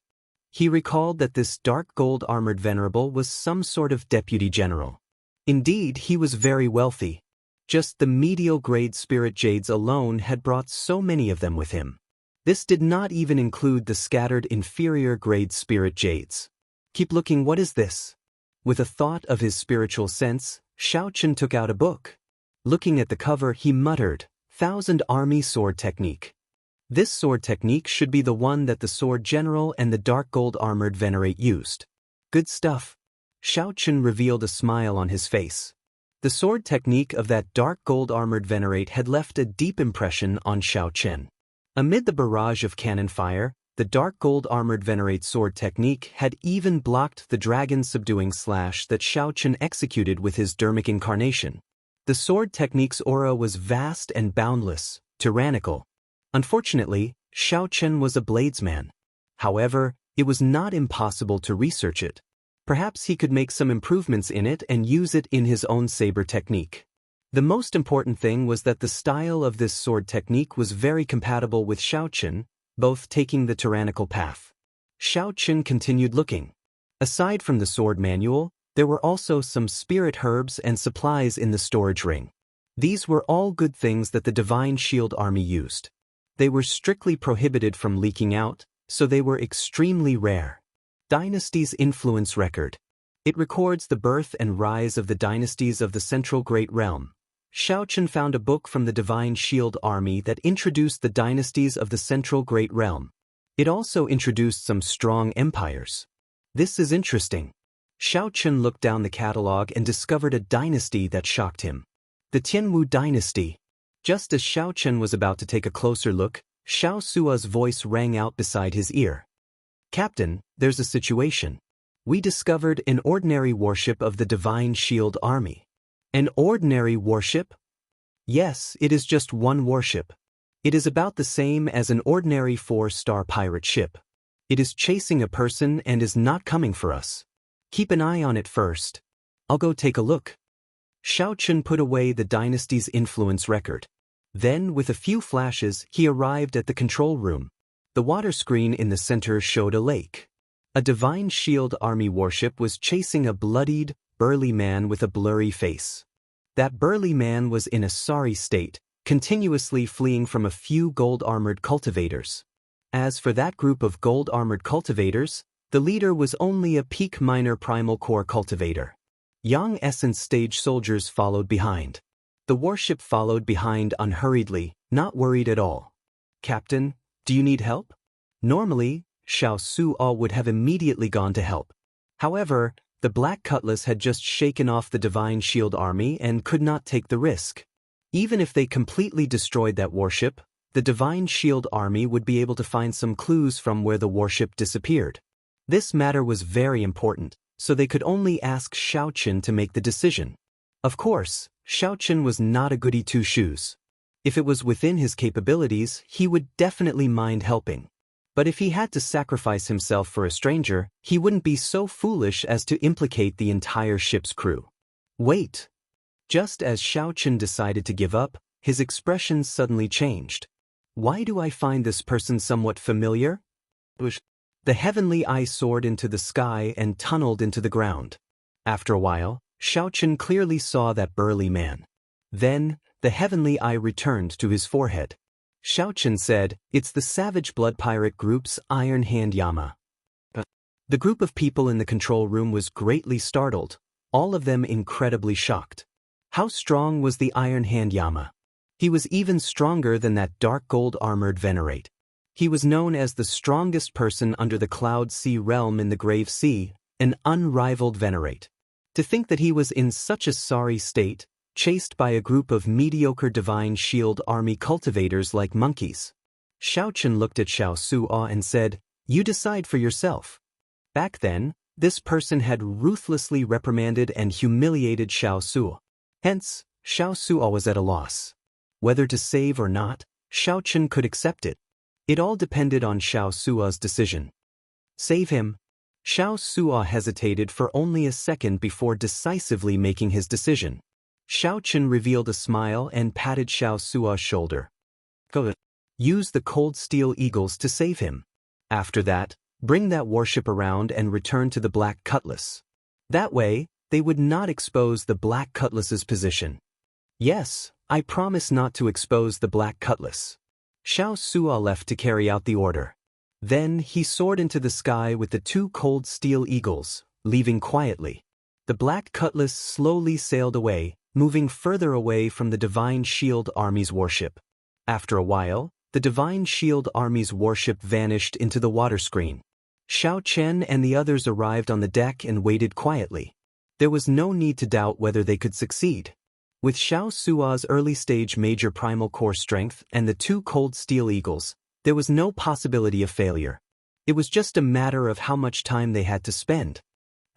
He recalled that this dark gold armored venerable was some sort of deputy general. Indeed, he was very wealthy. Just the medial-grade spirit jades alone had brought so many of them with him. This did not even include the scattered inferior-grade spirit jades. Keep looking, what is this? With a thought of his spiritual sense, Xiaochen took out a book. Looking at the cover, he muttered, 1000 Army Sword Technique. This sword technique should be the one that the sword general and the dark gold armored venerate used. Good stuff. Xiaochen revealed a smile on his face. The sword technique of that dark gold armored venerate had left a deep impression on Xiaochen. Amid the barrage of cannon fire, the dark gold armored venerate sword technique had even blocked the dragon subduing slash that Xiaochen executed with his dermic incarnation. The sword technique's aura was vast and boundless, tyrannical. Unfortunately, Xiaochen was a bladesman. However, it was not impossible to research it. Perhaps he could make some improvements in it and use it in his own saber technique. The most important thing was that the style of this sword technique was very compatible with Xiaochen, both taking the tyrannical path. Xiaochen continued looking. Aside from the sword manual, there were also some spirit herbs and supplies in the storage ring. These were all good things that the Divine Shield Army used. They were strictly prohibited from leaking out, so they were extremely rare. Dynasty's Influence Record. It records the birth and rise of the dynasties of the Central Great Realm. Xiaochen found a book from the Divine Shield Army that introduced the dynasties of the Central Great Realm. It also introduced some strong empires. This is interesting. Xiaochen looked down the catalog and discovered a dynasty that shocked him. The Tianwu dynasty. Just as Xiaochen was about to take a closer look, Xiao Sua's voice rang out beside his ear. Captain, there's a situation. We discovered an ordinary warship of the Divine Shield Army. An ordinary warship? Yes, it is just one warship. It is about the same as an ordinary 4-star pirate ship. It is chasing a person and is not coming for us. Keep an eye on it first. I'll go take a look. Xiaochen put away the dynasty's influence record. Then, with a few flashes, he arrived at the control room. The water screen in the center showed a lake. A Divine Shield Army warship was chasing a bloodied, burly man with a blurry face. That burly man was in a sorry state, continuously fleeing from a few gold-armored cultivators. As for that group of gold-armored cultivators, the leader was only a peak minor primal core cultivator. Young Essence stage soldiers followed behind. The warship followed behind unhurriedly, not worried at all. "Captain, do you need help?" Normally, Xiao Suo would have immediately gone to help. However, the Black Cutlass had just shaken off the Divine Shield army and could not take the risk. Even if they completely destroyed that warship, the Divine Shield army would be able to find some clues from where the warship disappeared. This matter was very important, so they could only ask Xiaoqin to make the decision. Of course, Xiaoqin was not a goody two-shoes. If it was within his capabilities, he would definitely mind helping. But if he had to sacrifice himself for a stranger, he wouldn't be so foolish as to implicate the entire ship's crew. Wait! Just as Xiaoqin decided to give up, his expression suddenly changed. "Why do I find this person somewhat familiar?" The heavenly eye soared into the sky and tunneled into the ground. After a while, Xiaoqin clearly saw that burly man. Then, the heavenly eye returned to his forehead. Xiaoqin said, "It's the Savage Blood Pirate Group's Iron Hand Yama." The group of people in the control room was greatly startled, all of them incredibly shocked. How strong was the Iron Hand Yama? He was even stronger than that dark gold-armored Venerate. He was known as the strongest person under the Cloud Sea realm in the Grave Sea, an unrivaled Venerate. To think that he was in such a sorry state, chased by a group of mediocre Divine Shield army cultivators like monkeys. Xiaoqin looked at Xiao Suo and said, "You decide for yourself." Back then, this person had ruthlessly reprimanded and humiliated Xiao Suo. Hence, Xiao Suo was at a loss. Whether to save or not, Xiaoqin could accept it. It all depended on Xiao Suo's decision. Save him. Xiao Suo hesitated for only a second before decisively making his decision. Xiaoqin revealed a smile and patted Xiao Suo's shoulder. "Go. Use the cold steel eagles to save him. After that, bring that warship around and return to the Black Cutlass. That way, they would not expose the Black Cutlass's position." "Yes, I promise not to expose the Black Cutlass." Xiao Suo left to carry out the order. Then he soared into the sky with the two cold steel eagles, leaving quietly. The Black Cutlass slowly sailed away, moving further away from the Divine Shield Army's warship. After a while, the Divine Shield Army's warship vanished into the water screen. Xiao Chen and the others arrived on the deck and waited quietly. There was no need to doubt whether they could succeed. With Xiao Suo's early-stage major primal core strength and the two cold steel eagles, there was no possibility of failure. It was just a matter of how much time they had to spend.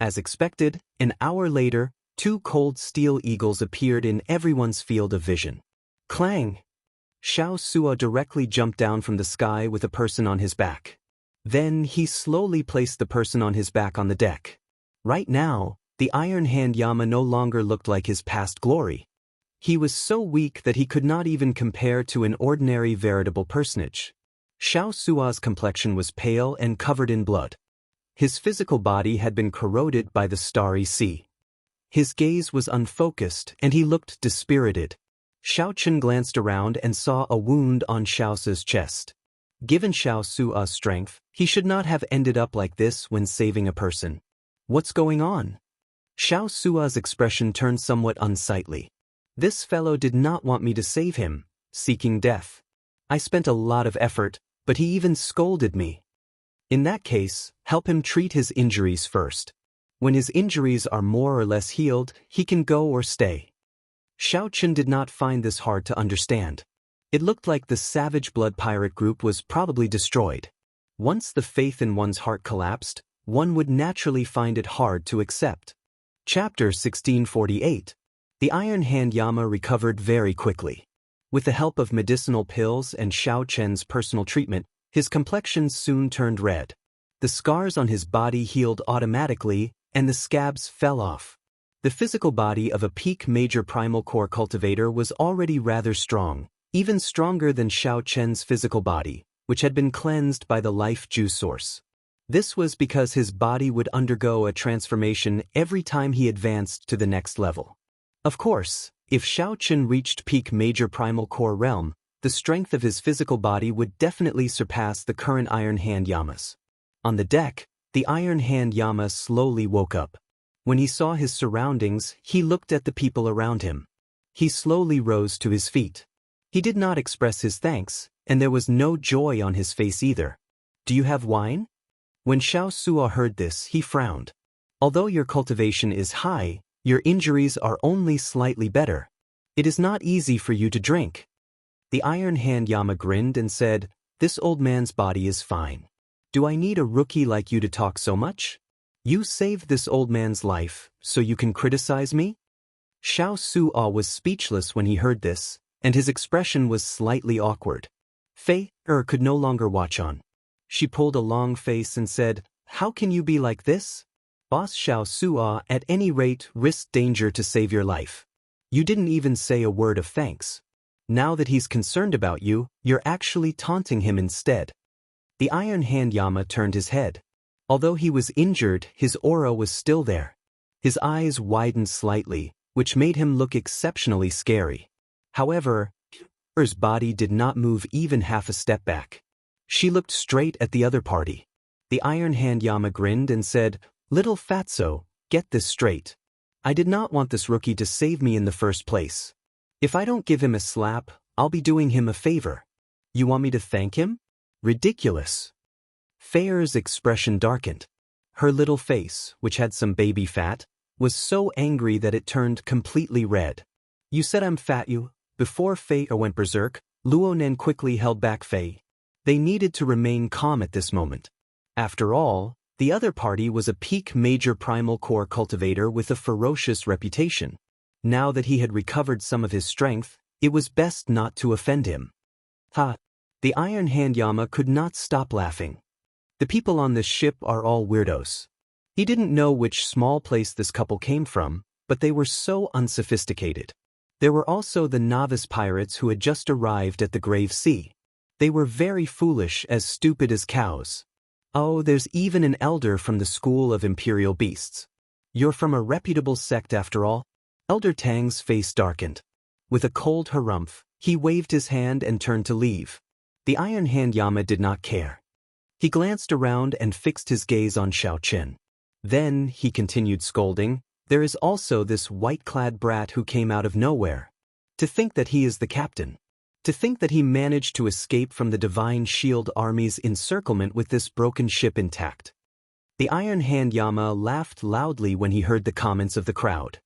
As expected, an hour later, two cold steel eagles appeared in everyone's field of vision. Clang! Xiao Suo directly jumped down from the sky with a person on his back. Then he slowly placed the person on his back on the deck. Right now, the Iron Hand Yama no longer looked like his past glory. He was so weak that he could not even compare to an ordinary veritable personage. Xiao Suo's complexion was pale and covered in blood. His physical body had been corroded by the starry sea. His gaze was unfocused and he looked dispirited. Xiaoqin glanced around and saw a wound on Xiao Suo's chest. Given Xiao Suo's strength, he should not have ended up like this when saving a person. What's going on? Xiao Suo's expression turned somewhat unsightly. This fellow did not want me to save him, seeking death. I spent a lot of effort, but he even scolded me. In that case, help him treat his injuries first. When his injuries are more or less healed, he can go or stay. Xiaoqin did not find this hard to understand. It looked like the Savage Blood Pirate Group was probably destroyed. Once the faith in one's heart collapsed, one would naturally find it hard to accept. Chapter 1648. The Iron Hand Yama recovered very quickly. With the help of medicinal pills and Xiao Chen's personal treatment, his complexion soon turned red. The scars on his body healed automatically, and the scabs fell off. The physical body of a peak major primal core cultivator was already rather strong, even stronger than Xiao Chen's physical body, which had been cleansed by the life juice source. This was because his body would undergo a transformation every time he advanced to the next level. Of course, if Xiao Chen reached peak major primal core realm, the strength of his physical body would definitely surpass the current Iron Hand Yamas. On the deck, the Iron Hand Yama slowly woke up. When he saw his surroundings, he looked at the people around him. He slowly rose to his feet. He did not express his thanks, and there was no joy on his face either. "Do you have wine?" When Xiao Suo heard this, he frowned. "Although your cultivation is high, your injuries are only slightly better. It is not easy for you to drink." The Iron Hand Yama grinned and said, "This old man's body is fine. Do I need a rookie like you to talk so much? You saved this old man's life, so you can criticize me?" Xiao Suo was speechless when he heard this, and his expression was slightly awkward. Fei could no longer watch on. She pulled a long face and said, "How can you be like this? Boss Xiao Suo at any rate risked danger to save your life. You didn't even say a word of thanks. Now that he's concerned about you, you're actually taunting him instead." The Iron Hand Yama turned his head. Although he was injured, his aura was still there. His eyes widened slightly, which made him look exceptionally scary. However, her body did not move even half a step back. She looked straight at the other party. The Iron Hand Yama grinned and said, "Little fatso, get this straight. I did not want this rookie to save me in the first place. If I don't give him a slap, I'll be doing him a favor. You want me to thank him? Ridiculous." Fei's expression darkened. Her little face, which had some baby fat, was so angry that it turned completely red. "You said I'm fat you." Before Fei went berserk, Luonen quickly held back Fei. They needed to remain calm at this moment. After all, the other party was a peak major primal core cultivator with a ferocious reputation. Now that he had recovered some of his strength, it was best not to offend him. Ha! The Iron Hand Yama could not stop laughing. The people on this ship are all weirdos. He didn't know which small place this couple came from, but they were so unsophisticated. There were also the novice pirates who had just arrived at the Grave Sea. They were very foolish, as stupid as cows. Oh, there's even an elder from the school of imperial beasts. You're from a reputable sect after all? Elder Tang's face darkened. With a cold harumph, he waved his hand and turned to leave. The Iron Hand Yama did not care. He glanced around and fixed his gaze on Xiao Chen. Then, he continued scolding, "There is also this white-clad brat who came out of nowhere. To think that he is the captain. To think that he managed to escape from the Divine Shield Army's encirclement with this broken ship intact." The Iron Hand Yama laughed loudly when he heard the comments of the crowd.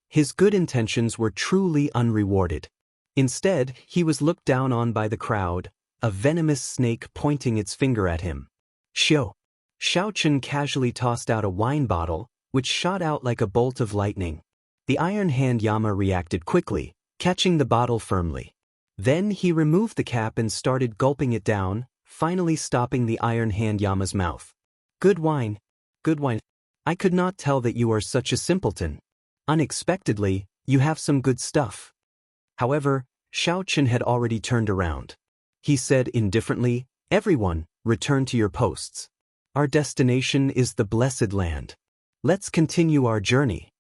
His good intentions were truly unrewarded. Instead, he was looked down on by the crowd, a venomous snake pointing its finger at him. "Xiao." Xiao Chen casually tossed out a wine bottle, which shot out like a bolt of lightning. The Iron Hand Yama reacted quickly, catching the bottle firmly. Then he removed the cap and started gulping it down, finally stopping the Iron Hand Yama's mouth. "Good wine. Good wine. I could not tell that you are such a simpleton. Unexpectedly, you have some good stuff." However, Xiao Chen had already turned around. He said indifferently, "Everyone, return to your posts. Our destination is the Blessed Land. Let's continue our journey."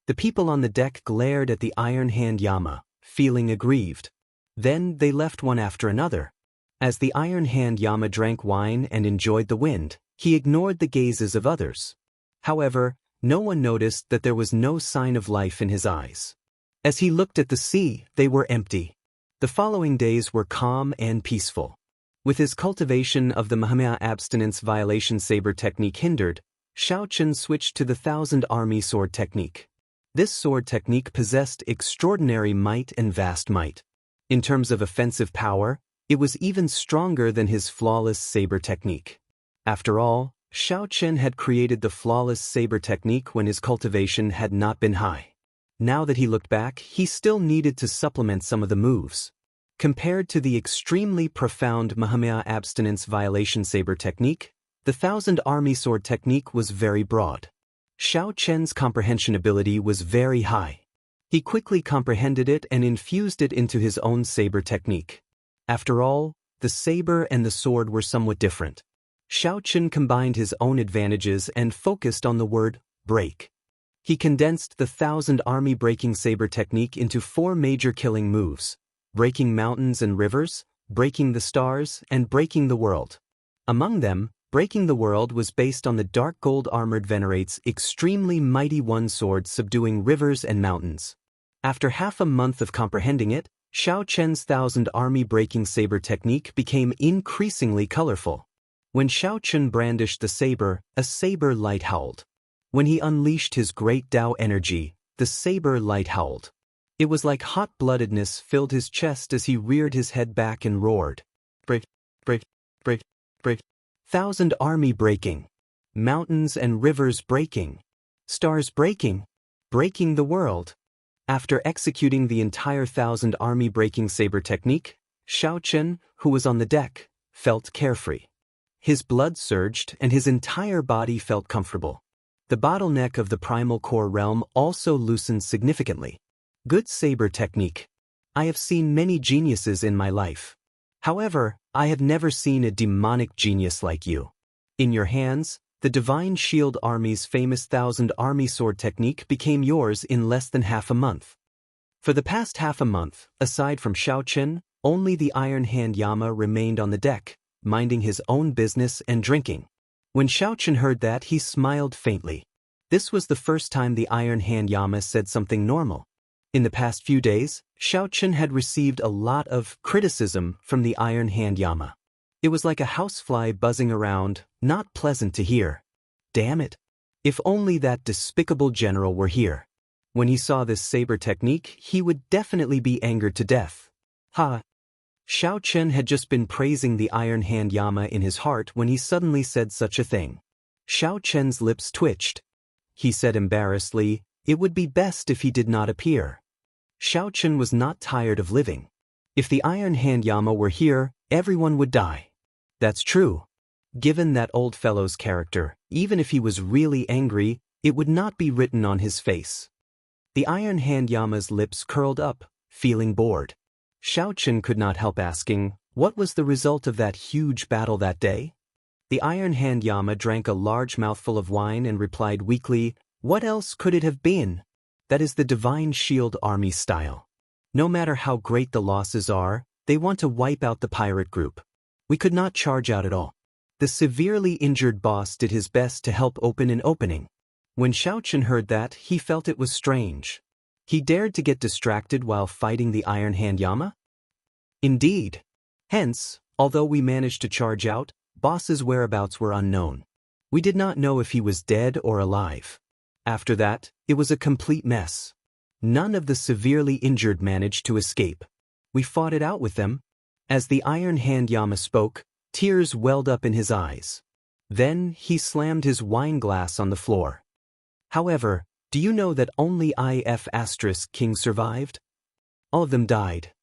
The people on the deck glared at the Iron Hand Yama, feeling aggrieved. Then they left one after another. As the Iron Hand Yama drank wine and enjoyed the wind, he ignored the gazes of others. However, no one noticed that there was no sign of life in his eyes. As he looked at the sea, they were empty. The following days were calm and peaceful. With his cultivation of the Mahamaya abstinence violation saber technique hindered, Xiao Chen switched to the 1,000 army sword technique. This sword technique possessed extraordinary might and vast might. In terms of offensive power, it was even stronger than his flawless saber technique. After all, Xiao Chen had created the flawless saber technique when his cultivation had not been high. Now that he looked back, he still needed to supplement some of the moves. Compared to the extremely profound Mahamaya abstinence violation saber technique, the 1,000 army sword technique was very broad. Xiao Chen's comprehension ability was very high. He quickly comprehended it and infused it into his own saber technique. After all, the saber and the sword were somewhat different. Xiao Chen combined his own advantages and focused on the word break. He condensed the 1,000-army breaking saber technique into 4 major killing moves: breaking mountains and rivers, breaking the stars, and breaking the world. Among them, breaking the world was based on the dark gold armored venerate's extremely mighty one sword subduing rivers and mountains. After half a month of comprehending it, Xiao Chen's 1,000-army breaking saber technique became increasingly colorful. When Xiao Chen brandished the saber, a saber light howled. When he unleashed his great Tao energy, the saber light howled. It was like hot-bloodedness filled his chest as he reared his head back and roared. Break, break, break, break. 1,000-army breaking. Mountains and rivers breaking. Stars breaking. Breaking the world. After executing the entire 1,000-army breaking saber technique, Xiao Chen, who was on the deck, felt carefree. His blood surged and his entire body felt comfortable. The bottleneck of the primal core realm also loosened significantly. Good saber technique. I have seen many geniuses in my life. However, I have never seen a demonic genius like you. In your hands, the Divine Shield Army's famous 1,000-army sword technique became yours in less than half a month. For the past half a month, aside from Xiao Chen, only the Iron Hand Yama remained on the deck, minding his own business and drinking. When Xiao Chen heard that, he smiled faintly. This was the first time the Iron Hand Yama said something normal. In the past few days, Xiao Chen had received a lot of criticism from the Iron Hand Yama. It was like a housefly buzzing around, not pleasant to hear. Damn it! If only that despicable general were here. When he saw this saber technique, he would definitely be angered to death. Ha! Xiao Chen had just been praising the Iron Hand Yama in his heart when he suddenly said such a thing. Xiao Chen's lips twitched. He said embarrassedly, it would be best if he did not appear. Xiao Chen was not tired of living. If the Iron Hand Yama were here, everyone would die. That's true. Given that old fellow's character, even if he was really angry, it would not be written on his face. The Iron Hand Yama's lips curled up, feeling bored. Xiao Chen could not help asking, what was the result of that huge battle that day? The Iron Hand Yama drank a large mouthful of wine and replied weakly, what else could it have been? That is the Divine Shield Army style. No matter how great the losses are, they want to wipe out the pirate group. We could not charge out at all. The severely injured boss did his best to help open an opening. When Xiao Chen heard that, he felt it was strange. He dared to get distracted while fighting the Iron Hand Yama? Indeed. Hence, although we managed to charge out, boss's whereabouts were unknown. We did not know if he was dead or alive. After that, it was a complete mess. None of the severely injured managed to escape. We fought it out with them. As the Iron Hand Yama spoke, tears welled up in his eyes. Then he slammed his wine glass on the floor. However, do you know that only IF** King survived? All of them died.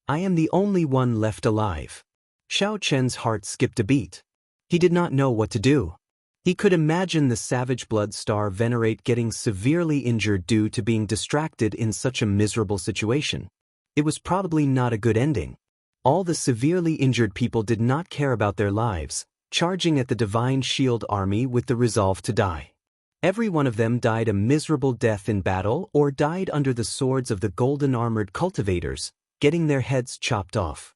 I am the only one left alive. Xiao Chen's heart skipped a beat. He did not know what to do. He could imagine the Savage Blood Star Venerate getting severely injured due to being distracted in such a miserable situation. It was probably not a good ending. All the severely injured people did not care about their lives, charging at the Divine Shield Army with the resolve to die. Every one of them died a miserable death in battle or died under the swords of the golden-armored cultivators, getting their heads chopped off.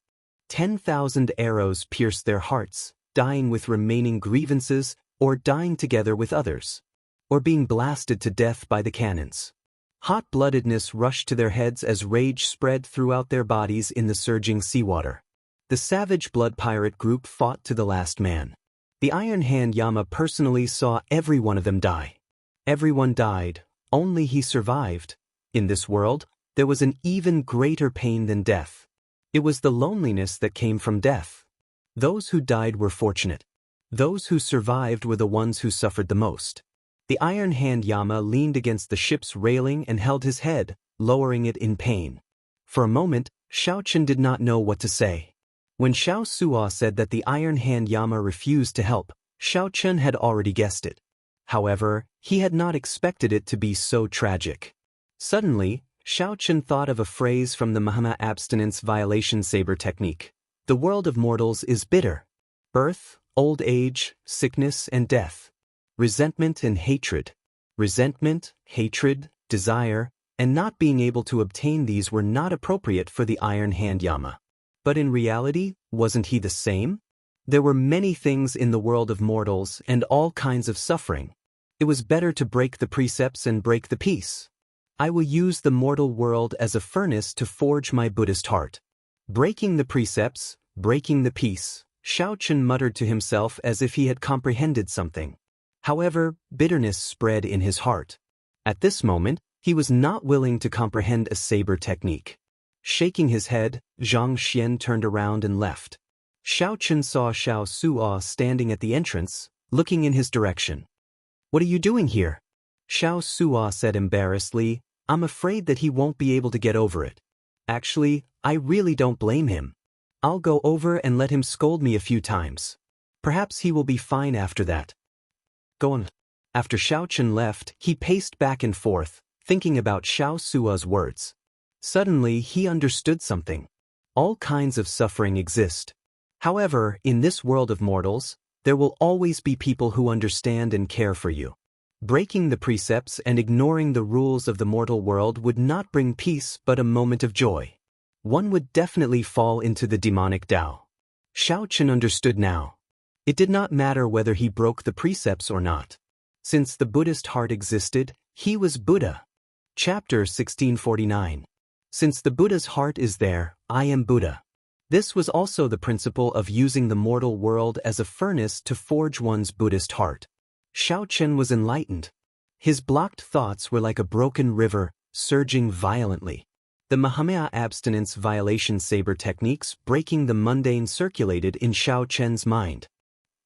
10,000 arrows pierced their hearts, dying with remaining grievances or dying together with others, or being blasted to death by the cannons. Hot-bloodedness rushed to their heads as rage spread throughout their bodies in the surging seawater. The Savage Blood Pirate group fought to the last man. The Iron Hand Yama personally saw every one of them die. Everyone died, only he survived. In this world, there was an even greater pain than death. It was the loneliness that came from death. Those who died were fortunate. Those who survived were the ones who suffered the most. The Iron Hand Yama leaned against the ship's railing and held his head, lowering it in pain. For a moment, Xiao Chen did not know what to say. When Xiao Suo said that the Iron Hand Yama refused to help, Xiao Chen had already guessed it. However, he had not expected it to be so tragic. Suddenly, Xiao Chen thought of a phrase from the Mahama abstinence violation saber technique. The world of mortals is bitter. Birth, old age, sickness and death, resentment and hatred. Resentment, hatred, desire, and not being able to obtain these were not appropriate for the Iron Hand Yama. But in reality, wasn't he the same? There were many things in the world of mortals and all kinds of suffering. It was better to break the precepts and break the peace. I will use the mortal world as a furnace to forge my Buddhist heart. Breaking the precepts, breaking the peace, Xiao Chen muttered to himself as if he had comprehended something. However, bitterness spread in his heart. At this moment, he was not willing to comprehend a saber technique. Shaking his head, Zhang Xian turned around and left. Xiao Chen saw Xiao Suo standing at the entrance, looking in his direction. "What are you doing here?" Xiao Suo said embarrassedly, "I'm afraid that he won't be able to get over it. Actually, I really don't blame him. I'll go over and let him scold me a few times. Perhaps he will be fine after that." Go on. After Xiao Chen left, he paced back and forth, thinking about Xiao Suo's words. Suddenly, he understood something. All kinds of suffering exist. However, in this world of mortals, there will always be people who understand and care for you. Breaking the precepts and ignoring the rules of the mortal world would not bring peace but a moment of joy. One would definitely fall into the demonic Tao. Xiao Chen understood now. It did not matter whether he broke the precepts or not. Since the Buddhist heart existed, he was Buddha. Chapter 1649. Since the Buddha's heart is there, I am Buddha. This was also the principle of using the mortal world as a furnace to forge one's Buddhist heart. Xiao Chen was enlightened. His blocked thoughts were like a broken river, surging violently. The Mahamaya abstinence violation saber techniques breaking the mundane circulated in Xiao Chen's mind.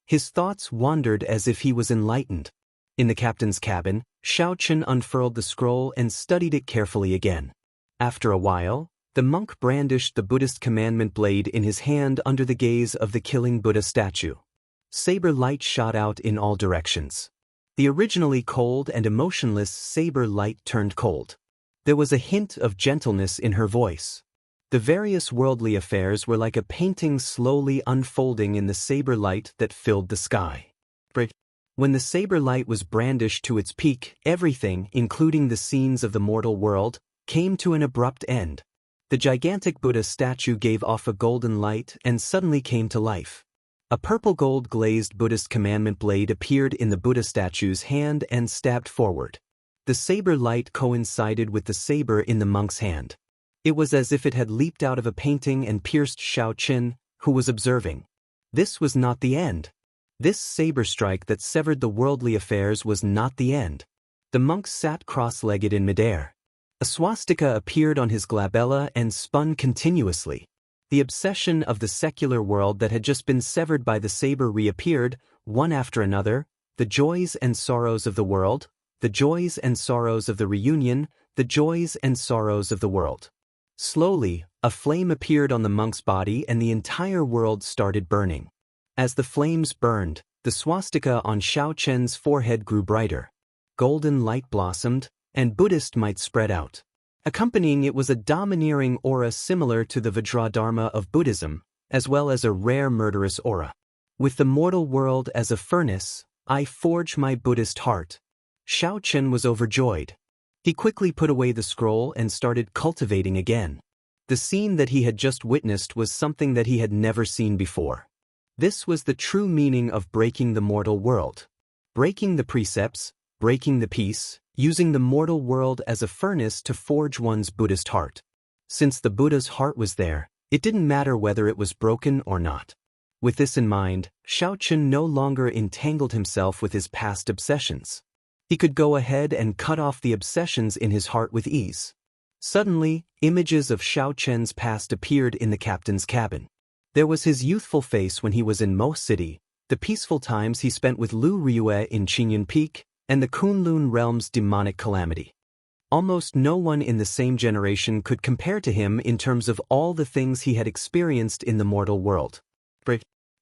His thoughts wandered as if he was enlightened. In the captain's cabin, Xiao Chen unfurled the scroll and studied it carefully again. After a while, the monk brandished the Buddhist commandment blade in his hand under the gaze of the killing Buddha statue. Saber light shot out in all directions. The originally cold and emotionless saber light turned cold. There was a hint of gentleness in her voice. The various worldly affairs were like a painting slowly unfolding in the saber light that filled the sky. When the saber light was brandished to its peak, everything, including the scenes of the mortal world, came to an abrupt end. The gigantic Buddha statue gave off a golden light and suddenly came to life. A purple gold glazed Buddhist commandment blade appeared in the Buddha statue's hand and stabbed forward. The saber light coincided with the saber in the monk's hand. It was as if it had leaped out of a painting and pierced Xiao Chen, who was observing. This was not the end. This saber strike that severed the worldly affairs was not the end. The monk sat cross-legged in midair. A swastika appeared on his glabella and spun continuously. The obsession of the secular world that had just been severed by the saber reappeared, one after another, the joys and sorrows of the world, the joys and sorrows of the reunion, the joys and sorrows of the world. Slowly, a flame appeared on the monk's body and the entire world started burning. As the flames burned, the swastika on Xiao Chen's forehead grew brighter. Golden light blossomed, and Buddhist might spread out. Accompanying it was a domineering aura similar to the Vajradharma of Buddhism, as well as a rare murderous aura. With the mortal world as a furnace, I forge my Buddhist heart. Xiao Chen was overjoyed. He quickly put away the scroll and started cultivating again. The scene that he had just witnessed was something that he had never seen before. This was the true meaning of breaking the mortal world. Breaking the precepts, breaking the peace, using the mortal world as a furnace to forge one's Buddhist heart. Since the Buddha's heart was there, it didn't matter whether it was broken or not. With this in mind, Xiao Chen no longer entangled himself with his past obsessions. He could go ahead and cut off the obsessions in his heart with ease. Suddenly, images of Xiao Chen's past appeared in the captain's cabin. There was his youthful face when he was in Mo City, the peaceful times he spent with Lu Ryue in Qingyun Peak, and the Kunlun realm's demonic calamity. Almost no one in the same generation could compare to him in terms of all the things he had experienced in the mortal world.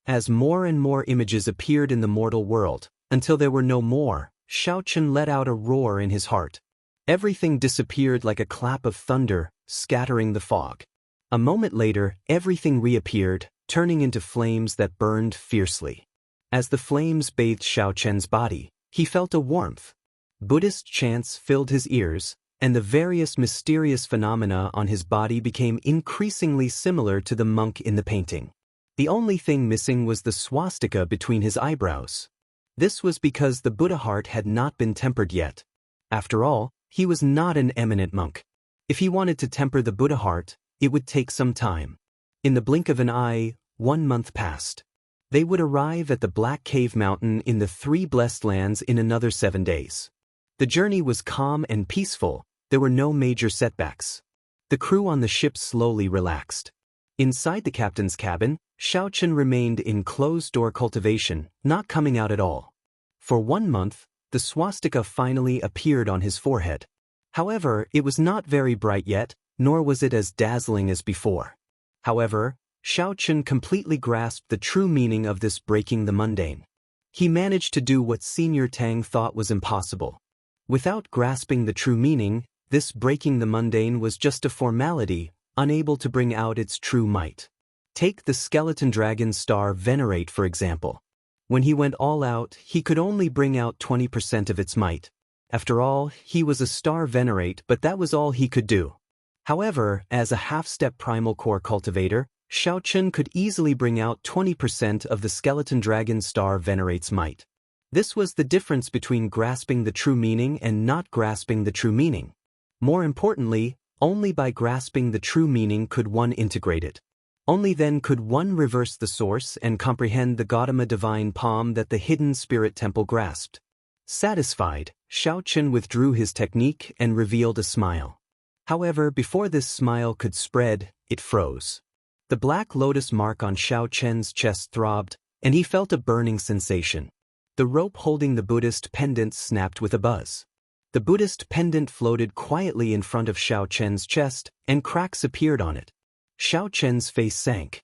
As more and more images appeared in the mortal world, until there were no more, Xiao Chen let out a roar in his heart. Everything disappeared like a clap of thunder, scattering the fog. A moment later, everything reappeared, turning into flames that burned fiercely. As the flames bathed Xiao Chen's body, he felt a warmth. Buddhist chants filled his ears, and the various mysterious phenomena on his body became increasingly similar to the monk in the painting. The only thing missing was the swastika between his eyebrows. This was because the Buddha heart had not been tempered yet. After all, he was not an eminent monk. If he wanted to temper the Buddha heart, it would take some time. In the blink of an eye, 1 month passed. They would arrive at the Black Cave Mountain in the 3 Blessed Lands in another 7 days. The journey was calm and peaceful. There were no major setbacks. The crew on the ship slowly relaxed. Inside the captain's cabin, Xiao Chen remained in closed-door cultivation, not coming out at all. For 1 month, the swastika finally appeared on his forehead. However, it was not very bright yet, nor was it as dazzling as before. However, Xiao Chen completely grasped the true meaning of this breaking the mundane. He managed to do what Senior Tang thought was impossible. Without grasping the true meaning, this breaking the mundane was just a formality, unable to bring out its true might. Take the skeleton dragon star Venerate for example. When he went all out, he could only bring out 20% of its might. After all, he was a star Venerate, but that was all he could do. However, as a half-step primal core cultivator, Xiao Chen could easily bring out 20% of the skeleton dragon star Venerate's might. This was the difference between grasping the true meaning and not grasping the true meaning. More importantly, only by grasping the true meaning could one integrate it. Only then could one reverse the source and comprehend the Gautama divine palm that the hidden spirit temple grasped. Satisfied, Xiao Chen withdrew his technique and revealed a smile. However, before this smile could spread, it froze. The black lotus mark on Xiao Chen's chest throbbed, and he felt a burning sensation. The rope holding the Buddhist pendant snapped with a buzz. The Buddhist pendant floated quietly in front of Xiao Chen's chest, and cracks appeared on it. Xiao Chen's face sank.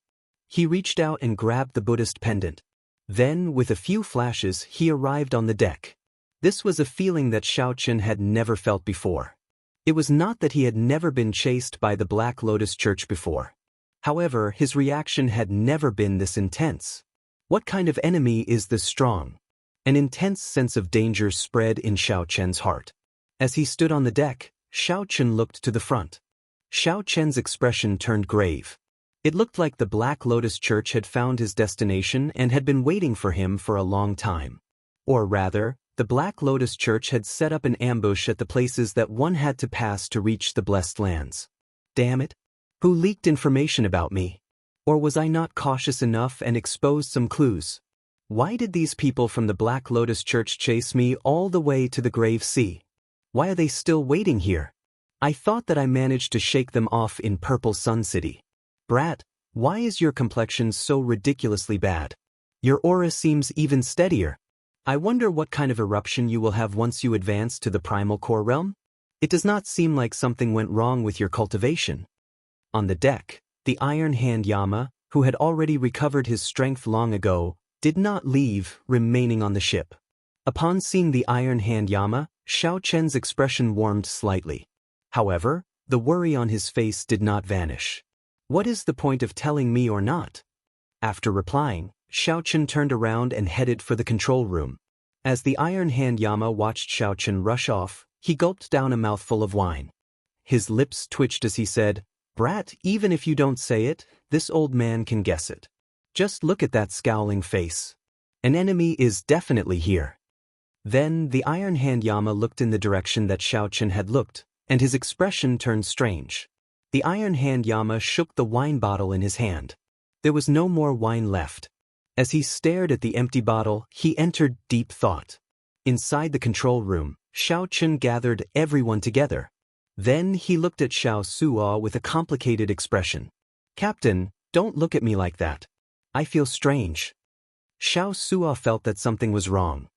He reached out and grabbed the Buddhist pendant. Then, with a few flashes, he arrived on the deck. This was a feeling that Xiao Chen had never felt before. It was not that he had never been chased by the Black Lotus Church before. However, his reaction had never been this intense. What kind of enemy is this strong? An intense sense of danger spread in Xiao Chen's heart. As he stood on the deck, Xiao Chen looked to the front. Xiao Chen's expression turned grave. It looked like the Black Lotus Church had found his destination and had been waiting for him for a long time. Or rather, the Black Lotus Church had set up an ambush at the places that one had to pass to reach the Blessed Lands. Damn it! Who leaked information about me? Or was I not cautious enough and exposed some clues? Why did these people from the Black Lotus Church chase me all the way to the Grave Sea? Why are they still waiting here? I thought that I managed to shake them off in Purple Sun City. Brat, why is your complexion so ridiculously bad? Your aura seems even steadier. I wonder what kind of eruption you will have once you advance to the primal core realm? It does not seem like something went wrong with your cultivation. On the deck, the Iron Hand Yama, who had already recovered his strength long ago, did not leave, remaining on the ship. Upon seeing the Iron Hand Yama, Xiao Chen's expression warmed slightly. However, the worry on his face did not vanish. What is the point of telling me or not? After replying, Xiao Chen turned around and headed for the control room. As the Iron Hand Yama watched Xiao Chen rush off, he gulped down a mouthful of wine. His lips twitched as he said, "Brat, even if you don't say it, this old man can guess it. Just look at that scowling face. An enemy is definitely here." Then the Iron Hand Yama looked in the direction that Xiao Chen had looked, and his expression turned strange. The Iron Hand Yama shook the wine bottle in his hand. There was no more wine left. As he stared at the empty bottle, he entered deep thought. Inside the control room, Xiao Chen gathered everyone together. Then he looked at Xiao Suo with a complicated expression. "Captain, don't look at me like that. I feel strange." Xiao Suo felt that something was wrong.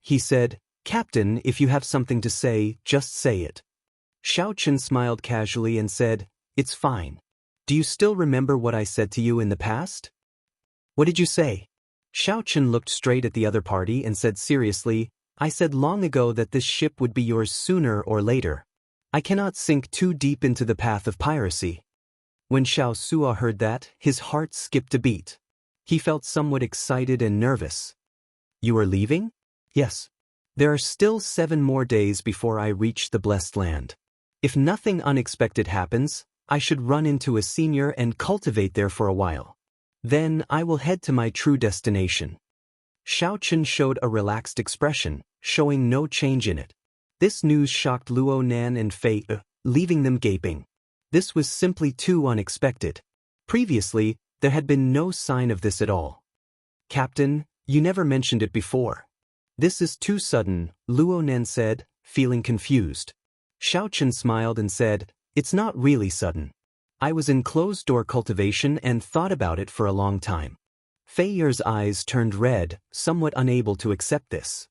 He said, "Captain, if you have something to say, just say it." Xiao Chen smiled casually and said, "It's fine. Do you still remember what I said to you in the past?" "What did you say?" Xiao Chen looked straight at the other party and said seriously, "I said long ago that this ship would be yours sooner or later. I cannot sink too deep into the path of piracy." When Xiao Suo heard that, his heart skipped a beat. He felt somewhat excited and nervous. You are leaving? Yes. There are still 7 more days before I reach the blessed land. If nothing unexpected happens, I should run into a senior and cultivate there for a while. Then I will head to my true destination. Xiao Chen showed a relaxed expression, showing no change in it. This news shocked Luo Nan and Fei, leaving them gaping. This was simply too unexpected. Previously, there had been no sign of this at all. Captain, you never mentioned it before. This is too sudden, Luo Nan said, feeling confused. Xiao Chen smiled and said, it's not really sudden. I was in closed-door cultivation and thought about it for a long time. Fei Yer's eyes turned red, somewhat unable to accept this.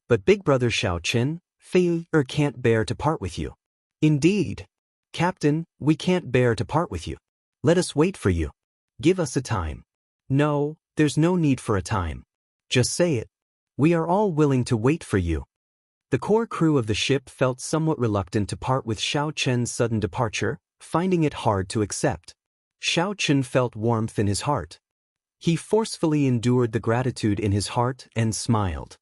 But big brother Xiao Chen, Fei Yer can't bear to part with you. Indeed. Captain, we can't bear to part with you. Let us wait for you. Give us a time. No, there's no need for a time. Just say it. We are all willing to wait for you. The core crew of the ship felt somewhat reluctant to part with Xiao Chen's sudden departure, finding it hard to accept. Xiao Chen felt warmth in his heart. He forcefully endured the gratitude in his heart and smiled.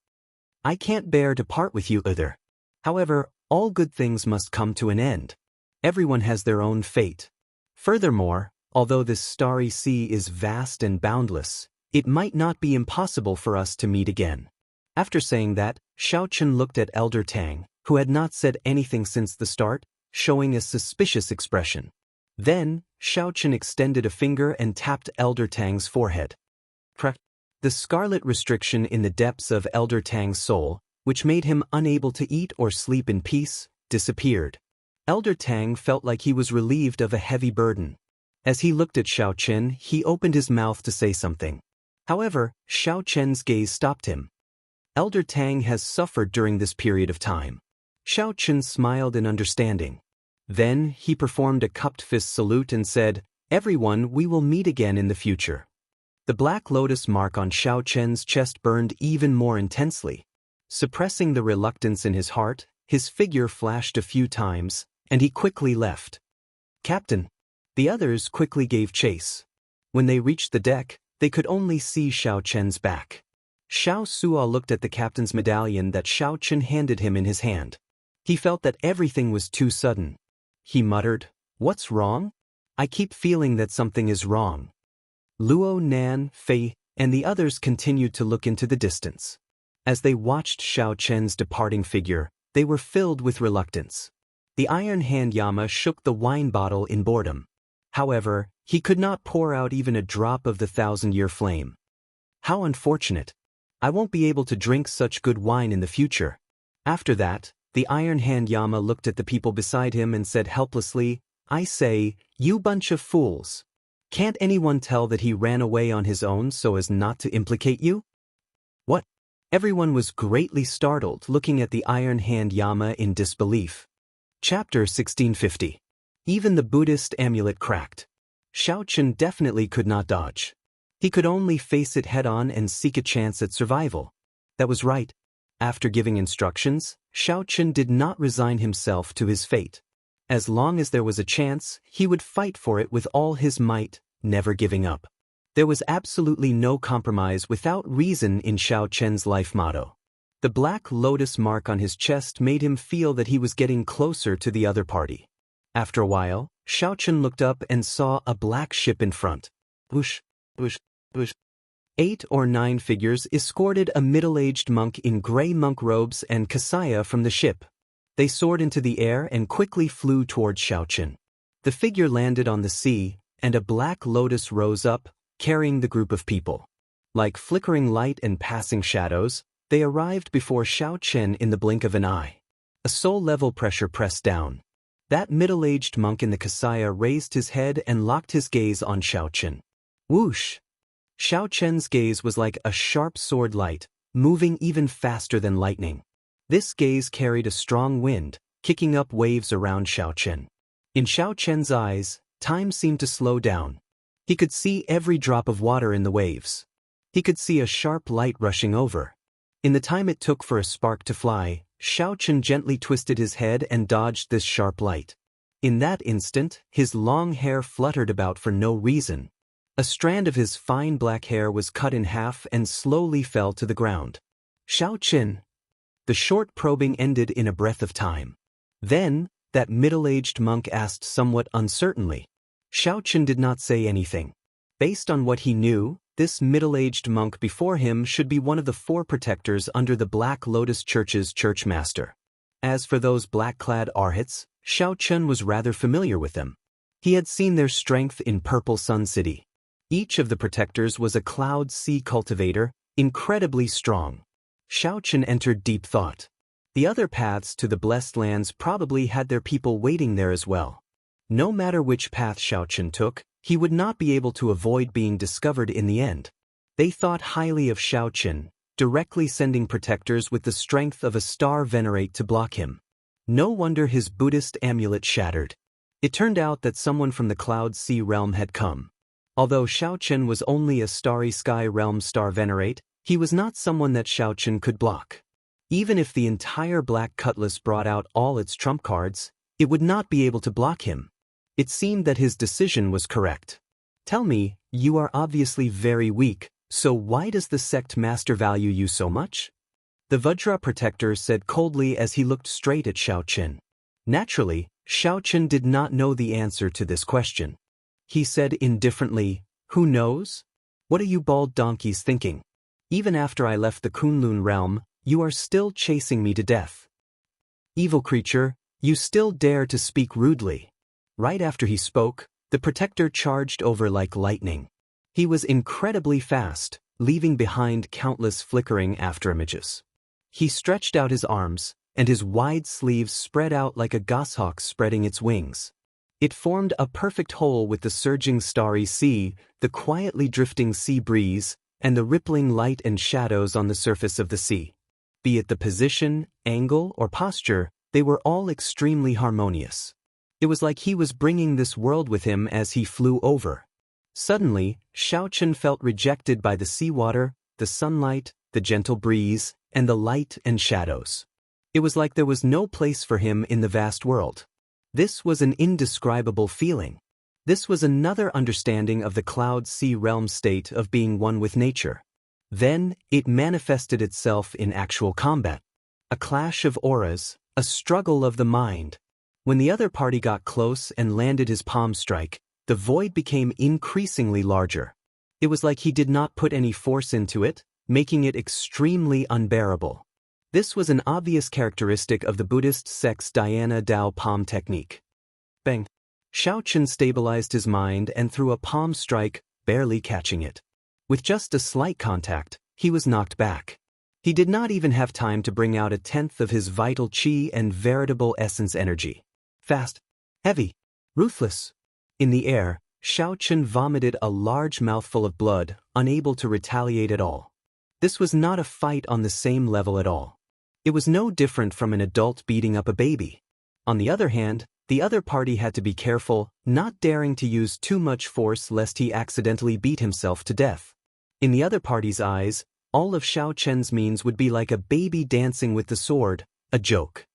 I can't bear to part with you either. However, all good things must come to an end. Everyone has their own fate. Furthermore, although this starry sea is vast and boundless, it might not be impossible for us to meet again. After saying that, Xiao Chen looked at Elder Tang, who had not said anything since the start, showing a suspicious expression. Then, Xiao Chen extended a finger and tapped Elder Tang's forehead. The scarlet restriction in the depths of Elder Tang's soul, which made him unable to eat or sleep in peace, disappeared. Elder Tang felt like he was relieved of a heavy burden. As he looked at Xiao Chen, he opened his mouth to say something. However, Xiao Chen's gaze stopped him. Elder Tang has suffered during this period of time. Xiao Chen smiled in understanding. Then, he performed a cupped fist salute and said, Everyone, we will meet again in the future. The black lotus mark on Xiao Chen's chest burned even more intensely. Suppressing the reluctance in his heart, his figure flashed a few times, and he quickly left. Captain. The others quickly gave chase. When they reached the deck, they could only see Xiao Chen's back. Xiao Suo looked at the captain's medallion that Xiao Chen handed him in his hand. He felt that everything was too sudden. He muttered, What's wrong? I keep feeling that something is wrong. Luo Nan, Fei, and the others continued to look into the distance. As they watched Xiao Chen's departing figure, they were filled with reluctance. The Iron Hand Yama shook the wine bottle in boredom. However, he could not pour out even a drop of the 1,000-year flame. How unfortunate. I won't be able to drink such good wine in the future. After that, the Iron Hand Yama looked at the people beside him and said helplessly, I say, you bunch of fools. Can't anyone tell that he ran away on his own so as not to implicate you? What? Everyone was greatly startled, looking at the Iron Hand Yama in disbelief. Chapter 1650. Even the Buddhist amulet cracked. Xiao Chen definitely could not dodge. He could only face it head-on and seek a chance at survival. That was right. After giving instructions, Xiao Chen did not resign himself to his fate. As long as there was a chance, he would fight for it with all his might, never giving up. There was absolutely no compromise without reason in Xiao Chen's life motto. The black lotus mark on his chest made him feel that he was getting closer to the other party. After a while, Xiao Chen looked up and saw a black ship in front. Whoosh, whoosh, whoosh. 8 or 9 figures escorted a middle-aged monk in gray monk robes and kasaya from the ship. They soared into the air and quickly flew towards Xiao Chen. The figure landed on the sea, and a black lotus rose up, carrying the group of people. Like flickering light and passing shadows, they arrived before Xiao Chen in the blink of an eye. A soul-level pressure pressed down. That middle-aged monk in the kasaya raised his head and locked his gaze on Xiao Chen. Whoosh! Xiao Chen's gaze was like a sharp sword light, moving even faster than lightning. This gaze carried a strong wind, kicking up waves around Xiao Chen. In Xiao Chen's eyes, time seemed to slow down. He could see every drop of water in the waves. He could see a sharp light rushing over. In the time it took for a spark to fly, Xiao Chen gently twisted his head and dodged this sharp light. In that instant, his long hair fluttered about for no reason. A strand of his fine black hair was cut in half and slowly fell to the ground. Xiao Qin. The short probing ended in a breath of time. Then, that middle-aged monk asked somewhat uncertainly. Xiao Qin did not say anything. Based on what he knew, this middle-aged monk before him should be one of the 4 protectors under the Black Lotus Church's churchmaster. As for those black-clad arhats, Xiao Qin was rather familiar with them. He had seen their strength in Purple Sun City. Each of the protectors was a cloud sea cultivator, incredibly strong. Xiao Qin entered deep thought. The other paths to the Blessed Lands probably had their people waiting there as well. No matter which path Xiao Qin took, he would not be able to avoid being discovered in the end. They thought highly of Xiao Qin, directly sending protectors with the strength of a star venerate to block him. No wonder his Buddhist amulet shattered. It turned out that someone from the Cloud Sea realm had come. Although Xiao Qin was only a Starry Sky realm star venerate, he was not someone that Xiao Qin could block. Even if the entire Black Cutlass brought out all its trump cards, it would not be able to block him. It seemed that his decision was correct. Tell me, you are obviously very weak, so why does the sect master value you so much? The Vajra protector said coldly as he looked straight at Xiao Qin. Naturally, Xiao Qin did not know the answer to this question. He said indifferently, "Who knows? What are you bald donkeys thinking? Even after I left the Kunlun realm, you are still chasing me to death. Evil creature, you still dare to speak rudely." Right after he spoke, the protector charged over like lightning. He was incredibly fast, leaving behind countless flickering afterimages. He stretched out his arms, and his wide sleeves spread out like a goshawk spreading its wings. It formed a perfect whole with the surging starry sea, the quietly drifting sea breeze, and the rippling light and shadows on the surface of the sea. Be it the position, angle, or posture, they were all extremely harmonious. It was like he was bringing this world with him as he flew over. Suddenly, Xiao Qin felt rejected by the seawater, the sunlight, the gentle breeze, and the light and shadows. It was like there was no place for him in the vast world. This was an indescribable feeling. This was another understanding of the Cloud Sea realm state of being one with nature. Then, it manifested itself in actual combat. A clash of auras, a struggle of the mind. When the other party got close and landed his palm strike, the void became increasingly larger. It was like he did not put any force into it, making it extremely unbearable. This was an obvious characteristic of the Buddhist sect's Dhyana Dao palm technique. Bang! Xiao Qin stabilized his mind and threw a palm strike, barely catching it. With just a slight contact, he was knocked back. He did not even have time to bring out a tenth of his vital qi and veritable essence energy. Fast, heavy, ruthless. In the air, Xiao Qin vomited a large mouthful of blood, unable to retaliate at all. This was not a fight on the same level at all. It was no different from an adult beating up a baby. On the other hand, the other party had to be careful, not daring to use too much force lest he accidentally beat himself to death. In the other party's eyes, all of Xiao Qin's means would be like a baby dancing with the sword, a joke.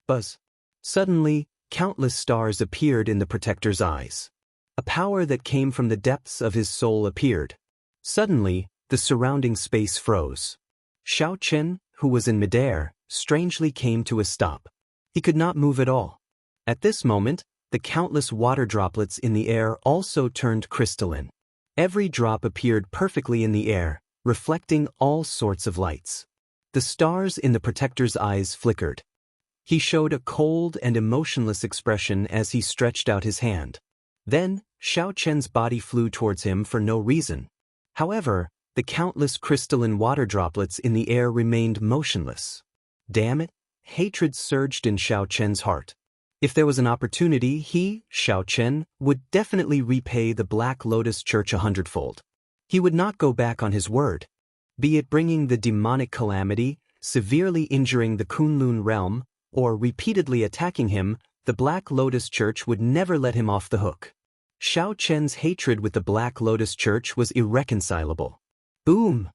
Buzz. Suddenly, countless stars appeared in the protector's eyes. A power that came from the depths of his soul appeared. Suddenly, the surrounding space froze. Xiao Qin, who was in midair, strangely came to a stop. He could not move at all. At this moment, the countless water droplets in the air also turned crystalline. Every drop appeared perfectly in the air, reflecting all sorts of lights. The stars in the protector's eyes flickered. He showed a cold and emotionless expression as he stretched out his hand. Then, Xiao Qin's body flew towards him for no reason. However, the countless crystalline water droplets in the air remained motionless. Damn it! Hatred surged in Xiao Qin's heart. If there was an opportunity, he, Xiao Qin, would definitely repay the Black Lotus Church 100-fold. He would not go back on his word. Be it bringing the demonic calamity, severely injuring the Kunlun realm, or repeatedly attacking him, the Black Lotus Church would never let him off the hook. Xiao Qin's hatred with the Black Lotus Church was irreconcilable. Boom!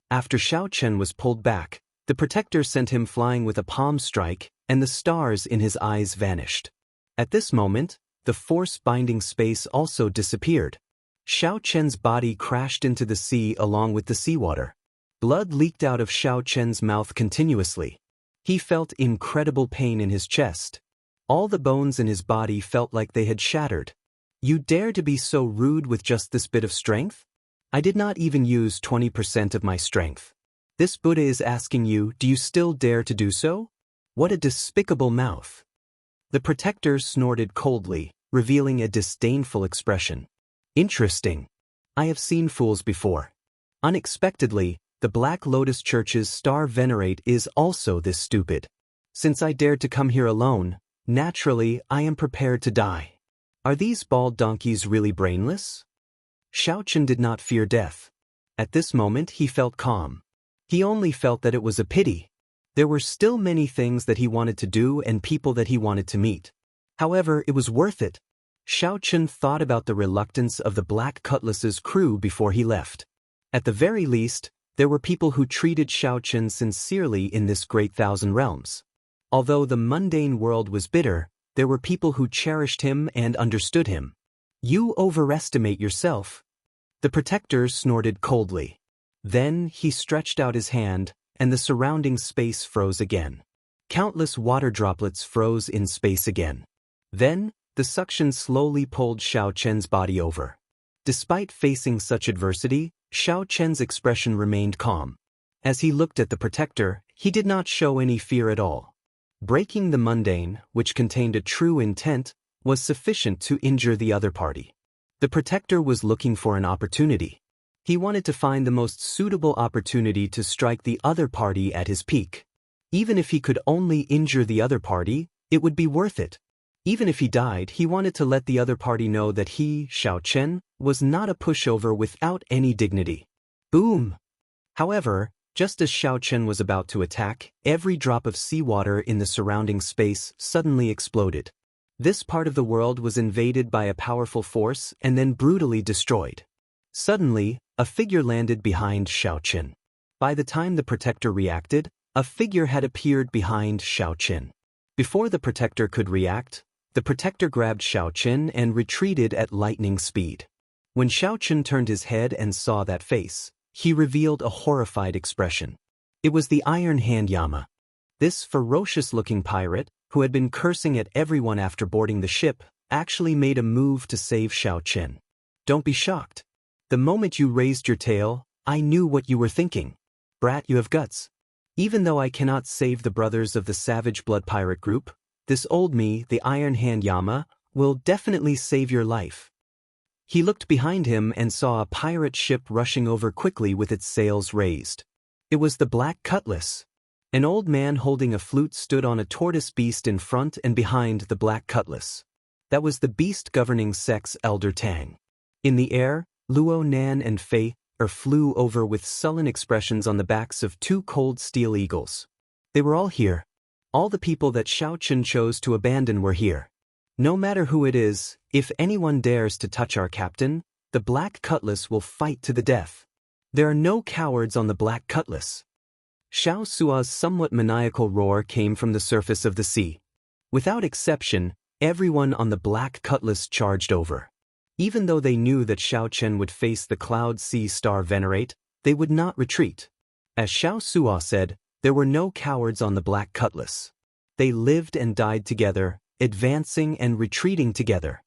After Xiao Qin was pulled back, the protector sent him flying with a palm strike, and the stars in his eyes vanished. At this moment, the force-binding space also disappeared. Xiao Qin's body crashed into the sea along with the seawater. Blood leaked out of Xiao Chen's mouth continuously. He felt incredible pain in his chest. All the bones in his body felt like they had shattered. You dare to be so rude with just this bit of strength? I did not even use 20% of my strength. This Buddha is asking you, do you still dare to do so? What a despicable mouth. The protector snorted coldly, revealing a disdainful expression. Interesting. I have seen fools before. Unexpectedly, the Black Lotus Church's star venerate is also this stupid. Since I dared to come here alone, naturally I am prepared to die. Are these bald donkeys really brainless? Xiao Chen did not fear death. At this moment he felt calm. He only felt that it was a pity. There were still many things that he wanted to do and people that he wanted to meet. However, it was worth it. Xiao Chen thought about the reluctance of the Black Cutlass's crew before he left. At the very least, there were people who treated Xiao Chen sincerely in this great thousand realms. Although the mundane world was bitter, there were people who cherished him and understood him. You overestimate yourself. The protector snorted coldly. Then he stretched out his hand, and the surrounding space froze again. Countless water droplets froze in space again. Then, the suction slowly pulled Xiao Chen's body over. Despite facing such adversity, Xiao Chen's expression remained calm. As he looked at the protector, he did not show any fear at all. Breaking the mundane, which contained a true intent, was sufficient to injure the other party. The protector was looking for an opportunity. He wanted to find the most suitable opportunity to strike the other party at his peak. Even if he could only injure the other party, it would be worth it. Even if he died, he wanted to let the other party know that he, Xiao Chen, was not a pushover without any dignity. Boom! However, just as Xiao Chen was about to attack, every drop of seawater in the surrounding space suddenly exploded. This part of the world was invaded by a powerful force and then brutally destroyed. Suddenly, a figure landed behind Xiao Chen. By the time the protector reacted, a figure had appeared behind Xiao Chen. Before the protector could react, the protector grabbed Xiao Chen and retreated at lightning speed. When Xiao Chen turned his head and saw that face, he revealed a horrified expression. It was the Iron Hand Yama. This ferocious-looking pirate, who had been cursing at everyone after boarding the ship, actually made a move to save Xiao Chen. Don't be shocked. The moment you raised your tail, I knew what you were thinking. Brat, you have guts. Even though I cannot save the brothers of the Savage Blood Pirate Group, this old me, the Iron Hand Yama, will definitely save your life. He looked behind him and saw a pirate ship rushing over quickly with its sails raised. It was the Black Cutlass. An old man holding a flute stood on a tortoise beast in front and behind the Black Cutlass. That was the beast governing Sect's Elder Tang. In the air, Luo Nan and Fei flew over with sullen expressions on the backs of two cold steel eagles. They were all here. All the people that Xiao Chen chose to abandon were here. No matter who it is, if anyone dares to touch our captain, the Black Cutlass will fight to the death. There are no cowards on the Black Cutlass. Xiao Sua's somewhat maniacal roar came from the surface of the sea. Without exception, everyone on the Black Cutlass charged over. Even though they knew that Xiao Chen would face the Cloud Sea Star Venerate, they would not retreat. As Xiao Sua said, there were no cowards on the Black Cutlass. They lived and died together, advancing and retreating together.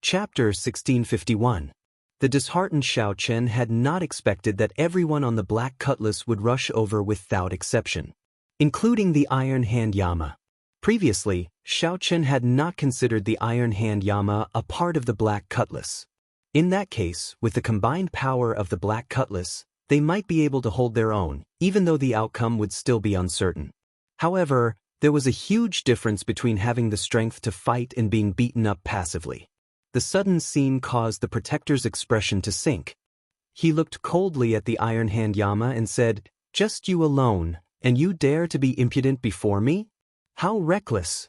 Chapter 1651. The disheartened Xiao Chen had not expected that everyone on the Black Cutlass would rush over without exception, including the Iron Hand Yama. Previously, Xiao Chen had not considered the Iron Hand Yama a part of the Black Cutlass. In that case, with the combined power of the Black Cutlass, they might be able to hold their own, even though the outcome would still be uncertain. However, there was a huge difference between having the strength to fight and being beaten up passively. The sudden scene caused the protector's expression to sink. He looked coldly at the Iron Hand Yama and said, "Just you alone, and you dare to be impudent before me? How reckless!"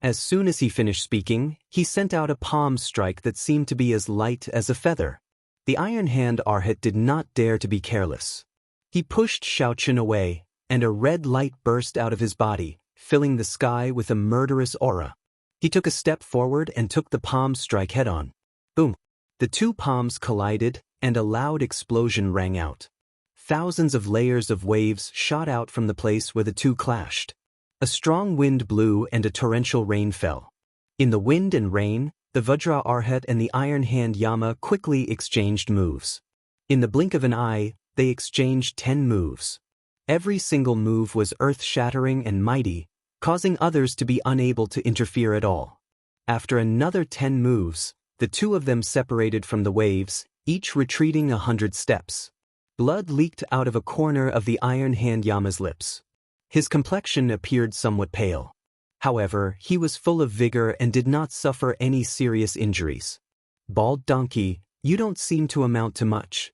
As soon as he finished speaking, he sent out a palm strike that seemed to be as light as a feather. The Iron Hand Arhat did not dare to be careless. He pushed Xiao Chen away, and a red light burst out of his body, filling the sky with a murderous aura. He took a step forward and took the palm strike head-on. Boom! The two palms collided, and a loud explosion rang out. thousands of layers of waves shot out from the place where the two clashed. A strong wind blew and a torrential rain fell. In the wind and rain, the Vajra Arhat and the Iron Hand Yama quickly exchanged moves. In the blink of an eye, they exchanged 10 moves. Every single move was earth-shattering and mighty, causing others to be unable to interfere at all. After another 10 moves, the two of them separated from the waves, each retreating 100 steps. Blood leaked out of a corner of the Iron Hand Yama's lips. His complexion appeared somewhat pale. However, he was full of vigor and did not suffer any serious injuries. "Bald donkey, you don't seem to amount to much,"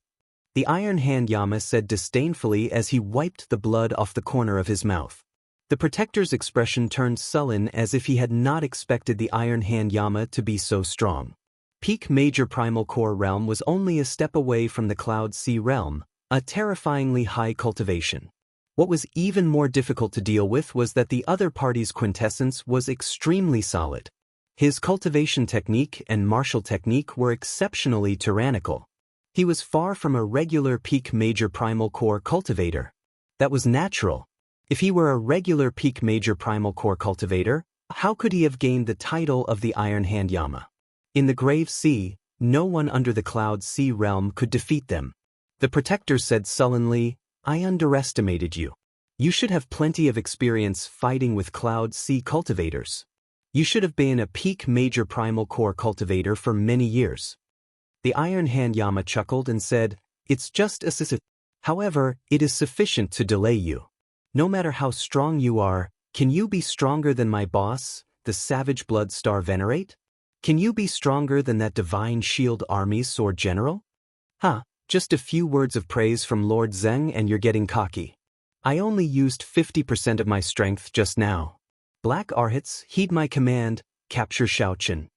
the Iron Hand Yama said disdainfully as he wiped the blood off the corner of his mouth. The protector's expression turned sullen as if he had not expected the Iron Hand Yama to be so strong. Peak Major Primal Core Realm was only a step away from the Cloud Sea Realm, a terrifyingly high cultivation. What was even more difficult to deal with was that the other party's quintessence was extremely solid. His cultivation technique and martial technique were exceptionally tyrannical. He was far from a regular Peak Major Primal Core cultivator. That was natural. If he were a regular Peak Major Primal Core cultivator, how could he have gained the title of the Iron Hand Yama? In the Grave Sea, no one under the Cloud Sea Realm could defeat them. The protector said sullenly, "I underestimated you. You should have plenty of experience fighting with Cloud Sea cultivators. You should have been a Peak Major Primal Core cultivator for many years." The Iron Hand Yama chuckled and said, "It's just a However, it is sufficient to delay you. No matter how strong you are, can you be stronger than my boss, the Savage Blood Star Venerate? Can you be stronger than that Divine Shield Army's Sword General? Just a few words of praise from Lord Zheng and you're getting cocky. I only used 50% of my strength just now. Black Arhats, heed my command, capture Shaoqin."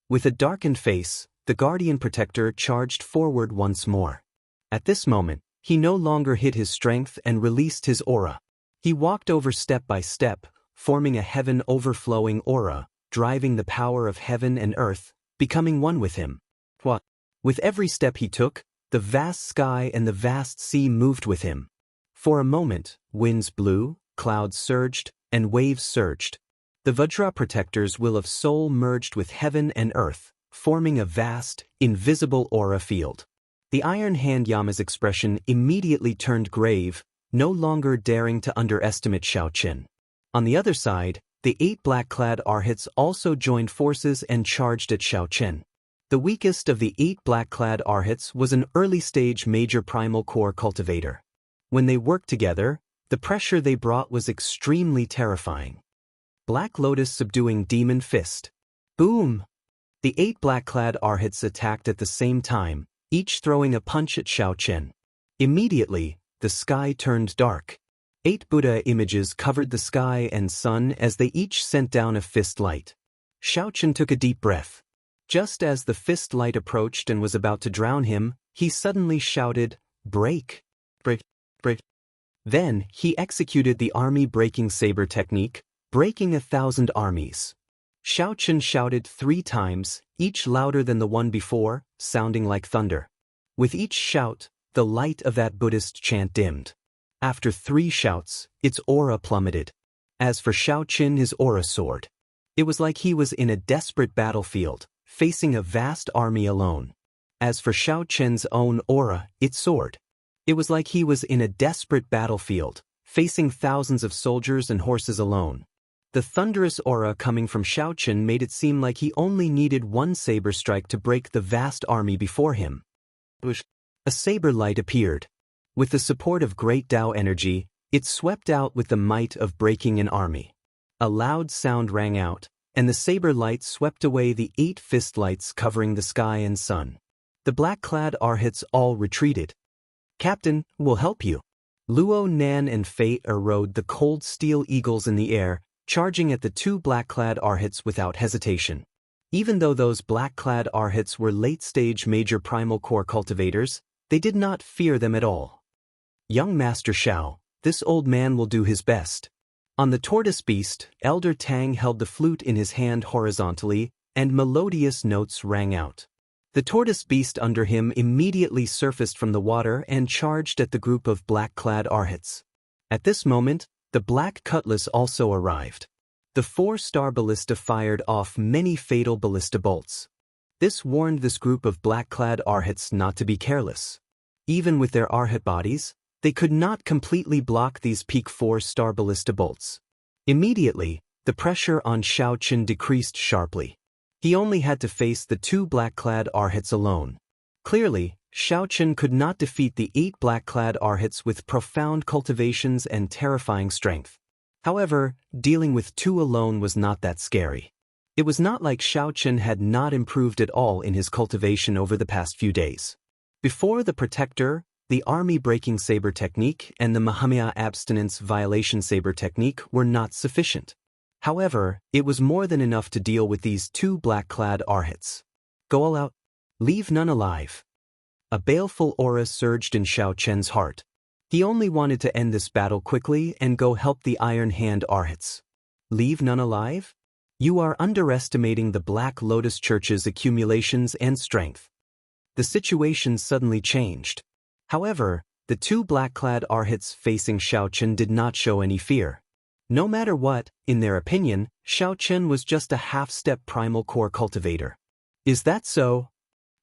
With a darkened face, the Guardian Protector charged forward once more. At this moment, he no longer hid his strength and released his aura. He walked over step by step, forming a heaven-overflowing aura, driving the power of heaven and earth, becoming one with him. With every step he took, the vast sky and the vast sea moved with him. For a moment, winds blew, clouds surged, and waves surged. The Vajra Protector's will of soul merged with heaven and earth, forming a vast, invisible aura field. The Iron Hand Yama's expression immediately turned grave, no longer daring to underestimate Shaoqin. On the other side, the 8 black-clad Arhats also joined forces and charged at Shaoqin. The weakest of the 8 black-clad Arhats was an early-stage Major Primal Core cultivator. When they worked together, the pressure they brought was extremely terrifying. Black Lotus subduing Demon Fist. Boom! The 8 black-clad Arhats attacked at the same time, each throwing a punch at Shaoqin. Immediately, the sky turned dark. 8 Buddha images covered the sky and sun as they each sent down a fist light. Shaoqin took a deep breath. Just as the fist light approached and was about to drown him, he suddenly shouted, "Break! Break! Break!" Then, he executed the army-breaking saber technique, breaking 1,000 armies. Shaoqin shouted 3 times, each louder than the one before, sounding like thunder. With each shout, the light of that Buddhist chant dimmed. After 3 shouts, its aura plummeted. As for Shaoqin, his aura soared. It was like he was in a desperate battlefield, facing a vast army alone. As for Shaoqin's own aura, it soared. It was like he was in a desperate battlefield, facing thousands of soldiers and horses alone. The thunderous aura coming from Shaoqin made it seem like he only needed one saber strike to break the vast army before him. A saber light appeared. With the support of great Tao energy, it swept out with the might of breaking an army. A loud sound rang out, and the saber light swept away the 8 fist lights covering the sky and sun. The black-clad Arhats all retreated. "Captain, we'll help you." Luo Nan and Fate rode the cold steel eagles in the air, charging at the 2 black-clad Arhats without hesitation. Even though those black-clad Arhats were late-stage Major Primal Core cultivators, they did not fear them at all. "Young Master Shao, this old man will do his best." On the tortoise beast, Elder Tang held the flute in his hand horizontally, and melodious notes rang out. The tortoise beast under him immediately surfaced from the water and charged at the group of black-clad arhats. At this moment, the black cutlass also arrived. The 4-star ballista fired off many fatal ballista bolts. This warned this group of black-clad arhats not to be careless. Even with their arhat bodies, they could not completely block these peak 4-star ballista bolts. Immediately, the pressure on Xiao Chen decreased sharply. He only had to face the 2 black-clad arhats alone. Clearly, Xiao Chen could not defeat the 8 black-clad arhats with profound cultivations and terrifying strength. However, dealing with 2 alone was not that scary. It was not like Xiao Chen had not improved at all in his cultivation over the past few days. Before the Protector, the Army Breaking Saber Technique and the Mahamaya Abstinence Violation Saber Technique were not sufficient. However, it was more than enough to deal with these 2 black-clad arhats. Go all out. Leave none alive. A baleful aura surged in Xiao Chen's heart. He only wanted to end this battle quickly and go help the Iron Hand arhats. Leave none alive? You are underestimating the Black Lotus Church's accumulations and strength. The situation suddenly changed. However, the 2 black-clad arhats facing Xiao Chen did not show any fear. No matter what, in their opinion, Xiao Chen was just a half-step primal core cultivator. Is that so?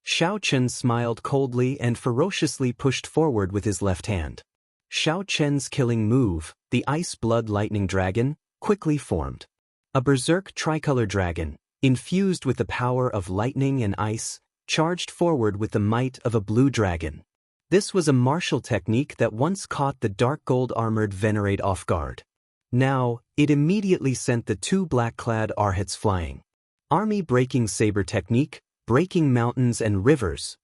Xiao Chen smiled coldly and ferociously pushed forward with his left hand. Xiao Chen's killing move, the Ice Blood Lightning Dragon, quickly formed. A berserk tricolor dragon, infused with the power of lightning and ice, charged forward with the might of a blue dragon. This was a martial technique that once caught the dark gold-armored Venerate off guard. Now, it immediately sent the 2 black-clad arhats flying. Army Breaking Saber Technique, breaking mountains and rivers.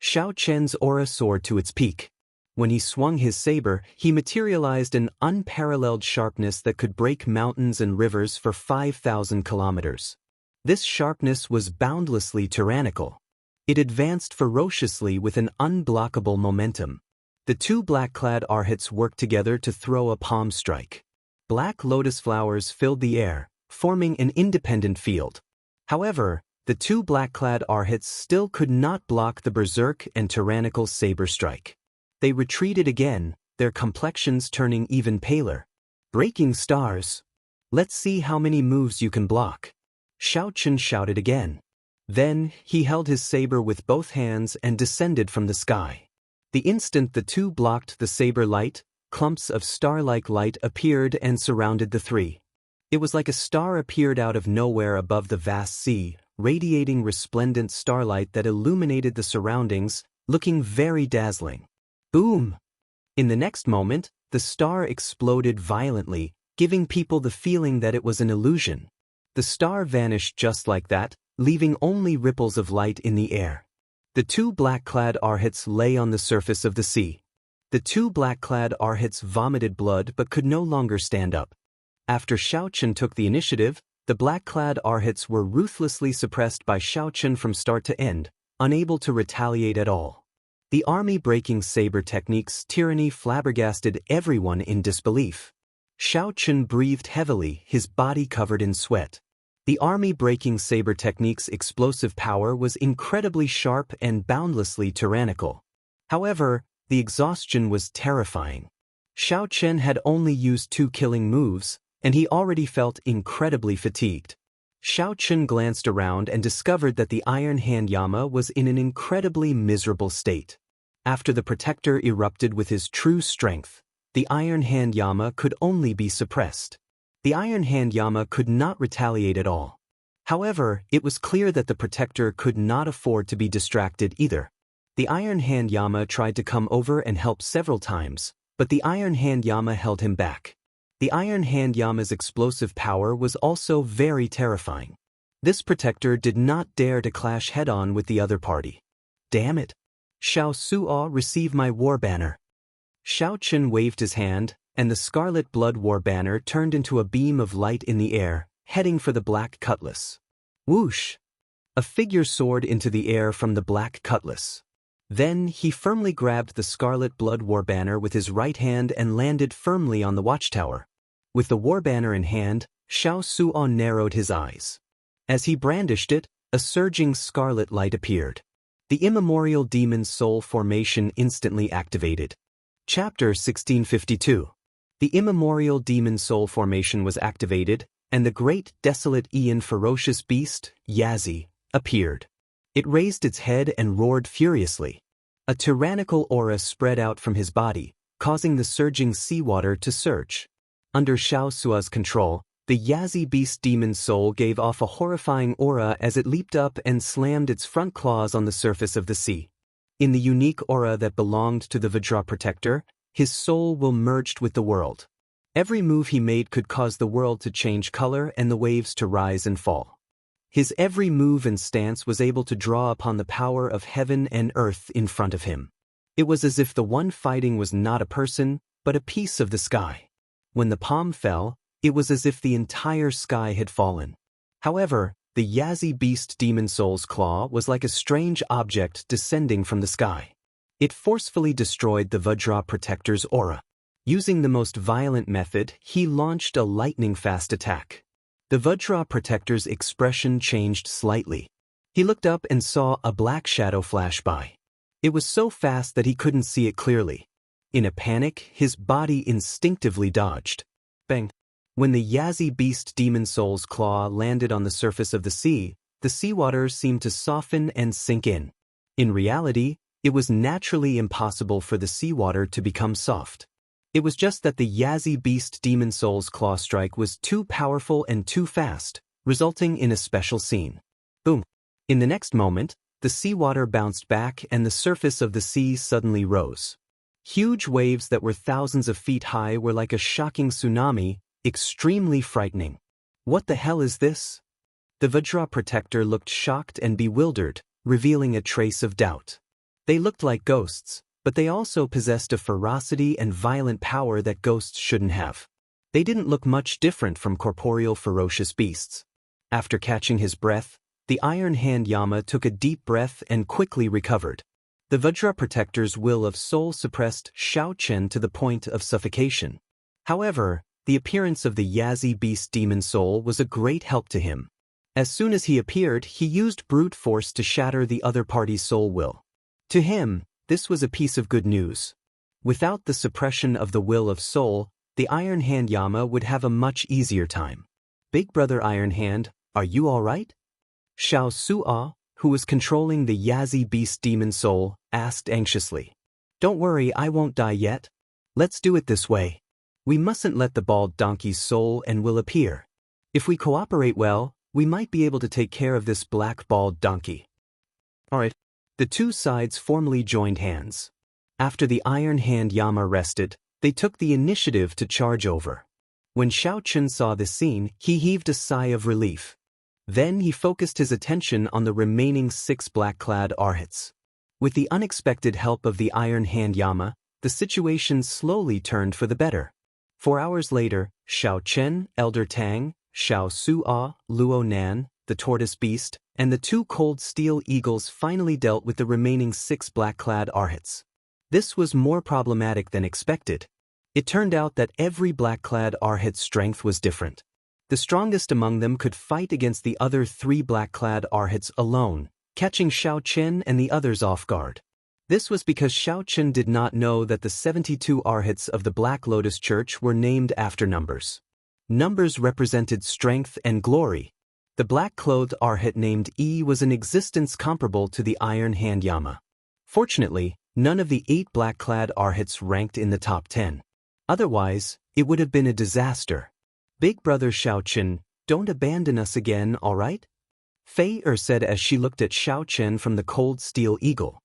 Xiao Chen's aura soared to its peak. When he swung his saber, he materialized an unparalleled sharpness that could break mountains and rivers for 5,000 kilometers. This sharpness was boundlessly tyrannical. It advanced ferociously with an unblockable momentum. The 2 black-clad arhats worked together to throw a palm strike. Black lotus flowers filled the air, forming an independent field. However, the 2 black-clad arhats still could not block the berserk and tyrannical saber strike. They retreated again, their complexions turning even paler. Breaking stars. Let's see how many moves you can block. Xiao Chen shouted again. Then, he held his saber with both hands and descended from the sky. The instant the 2 blocked the saber light, clumps of star-like light appeared and surrounded the 3. It was like a star appeared out of nowhere above the vast sea, radiating resplendent starlight that illuminated the surroundings, looking very dazzling. Boom! In the next moment, the star exploded violently, giving people the feeling that it was an illusion. The star vanished just like that, leaving only ripples of light in the air. The 2 black-clad arhats lay on the surface of the sea. The 2 black-clad arhats vomited blood but could no longer stand up. After Xiao Chen took the initiative, the black-clad arhats were ruthlessly suppressed by Xiao Chen from start to end, unable to retaliate at all. The Army Breaking Saber Technique's tyranny flabbergasted everyone in disbelief. Xiao Chen breathed heavily, his body covered in sweat. The Army Breaking Saber Technique's explosive power was incredibly sharp and boundlessly tyrannical. However, the exhaustion was terrifying. Xiao Chen had only used 2 killing moves, and he already felt incredibly fatigued. Xiao Chen glanced around and discovered that the Iron Hand Yama was in an incredibly miserable state. After the Protector erupted with his true strength, the Iron Hand Yama could only be suppressed. The Iron Hand Yama could not retaliate at all. However, it was clear that the Protector could not afford to be distracted either. The Iron Hand Yama tried to come over and help several times, but the Iron Hand Yama held him back. The Iron Hand Yama's explosive power was also very terrifying. This Protector did not dare to clash head-on with the other party. Damn it! Xiao Suo, receive my war banner. Xiao Chen waved his hand, and the Scarlet Blood War banner turned into a beam of light in the air, heading for the black cutlass. Whoosh! A figure soared into the air from the black cutlass. Then, he firmly grabbed the Scarlet Blood War banner with his right hand and landed firmly on the watchtower. With the war banner in hand, Xiao Suo narrowed his eyes. As he brandished it, a surging scarlet light appeared. The immemorial demon soul formation instantly activated. Chapter 1652. The immemorial demon soul formation was activated, and the great desolate Aeon ferocious beast, Yazi, appeared. It raised its head and roared furiously. A tyrannical aura spread out from his body, causing the surging seawater to surge. Under Shao Sua's control, the Yazi beast demon soul gave off a horrifying aura as it leaped up and slammed its front claws on the surface of the sea. In the unique aura that belonged to the Vajra protector, his soul will merged with the world. Every move he made could cause the world to change color and the waves to rise and fall. His every move and stance was able to draw upon the power of heaven and earth in front of him. It was as if the one fighting was not a person, but a piece of the sky. When the palm fell, it was as if the entire sky had fallen. However, the Yazi beast demon soul's claw was like a strange object descending from the sky. It forcefully destroyed the Vajra protector's aura. Using the most violent method, he launched a lightning-fast attack. The Vajra protector's expression changed slightly. He looked up and saw a black shadow flash by. It was so fast that he couldn't see it clearly. In a panic, his body instinctively dodged. Bang! When the Yazi beast demon soul's claw landed on the surface of the seawater seemed to soften and sink in. In reality, it was naturally impossible for the seawater to become soft. It was just that the Yazi beast demon soul's claw strike was too powerful and too fast, resulting in a special scene. Boom! In the next moment, the seawater bounced back and the surface of the sea suddenly rose. Huge waves that were thousands of feet high were like a shocking tsunami, extremely frightening. What the hell is this? The Vajra protector looked shocked and bewildered, revealing a trace of doubt. They looked like ghosts, but they also possessed a ferocity and violent power that ghosts shouldn't have. They didn't look much different from corporeal ferocious beasts. After catching his breath, the Iron Hand Yama took a deep breath and quickly recovered. The Vajra protector's will of soul suppressed Shao Chen to the point of suffocation. However, the appearance of the Yazi beast demon soul was a great help to him. As soon as he appeared, he used brute force to shatter the other party's soul will. To him, this was a piece of good news. Without the suppression of the will of soul, the Iron Hand Yama would have a much easier time. Big Brother Iron Hand, are you all right? Shao Sua, who was controlling the Yazi beast demon soul, asked anxiously. Don't worry, I won't die yet. Let's do it this way. We mustn't let the bald donkey's soul and will appear. If we cooperate well, we might be able to take care of this black bald donkey. Alright. The two sides formally joined hands. After the Iron Hand Yama rested, they took the initiative to charge over. When Shao Chen saw this scene, he heaved a sigh of relief. Then he focused his attention on the remaining 6 black-clad arhats. With the unexpected help of the Iron Hand Yama, the situation slowly turned for the better. 4 hours later, Shao Chen, Elder Tang, Shao Sua, Luo Nan, the tortoise beast, and the 2 cold steel eagles finally dealt with the remaining 6 black-clad arhats. This was more problematic than expected. It turned out that every black-clad arhat's strength was different. The strongest among them could fight against the other 3 black-clad arhats alone, catching Shao Chen and the others off guard. This was because Shao Chen did not know that the 72 arhats of the Black Lotus Church were named after numbers. Numbers represented strength and glory. The black-clothed arhat named E was an existence comparable to the Iron Hand Yama. Fortunately, none of the 8 black-clad arhats ranked in the top 10. Otherwise, it would have been a disaster. Big Brother Shao Chen, don't abandon us again, all right? Fei said as she looked at Shao Chen from the cold steel eagle.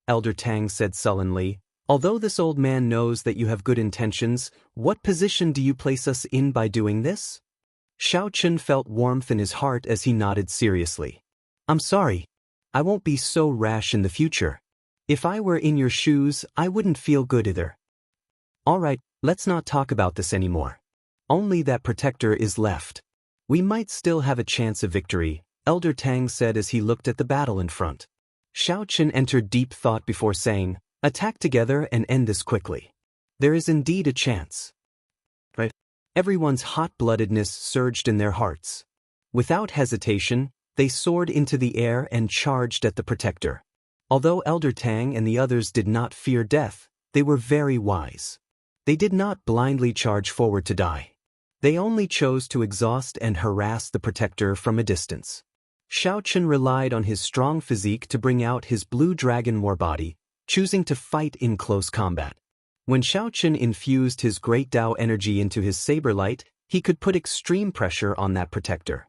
Elder Tang said sullenly, although this old man knows that you have good intentions, what position do you place us in by doing this? Shao Chen felt warmth in his heart as he nodded seriously. I'm sorry. I won't be so rash in the future. If I were in your shoes, I wouldn't feel good either. All right, let's not talk about this anymore. Only that protector is left. We might still have a chance of victory, Elder Tang said as he looked at the battle in front. Shao Chen entered deep thought before saying, attack together and end this quickly. There is indeed a chance. Right? Everyone's hot-bloodedness surged in their hearts. Without hesitation, they soared into the air and charged at the protector. Although Elder Tang and the others did not fear death, they were very wise. They did not blindly charge forward to die. They only chose to exhaust and harass the protector from a distance. Xiao Chen relied on his strong physique to bring out his blue dragon war body, choosing to fight in close combat. When Xiao Chen infused his great Dao energy into his saber light, he could put extreme pressure on that protector.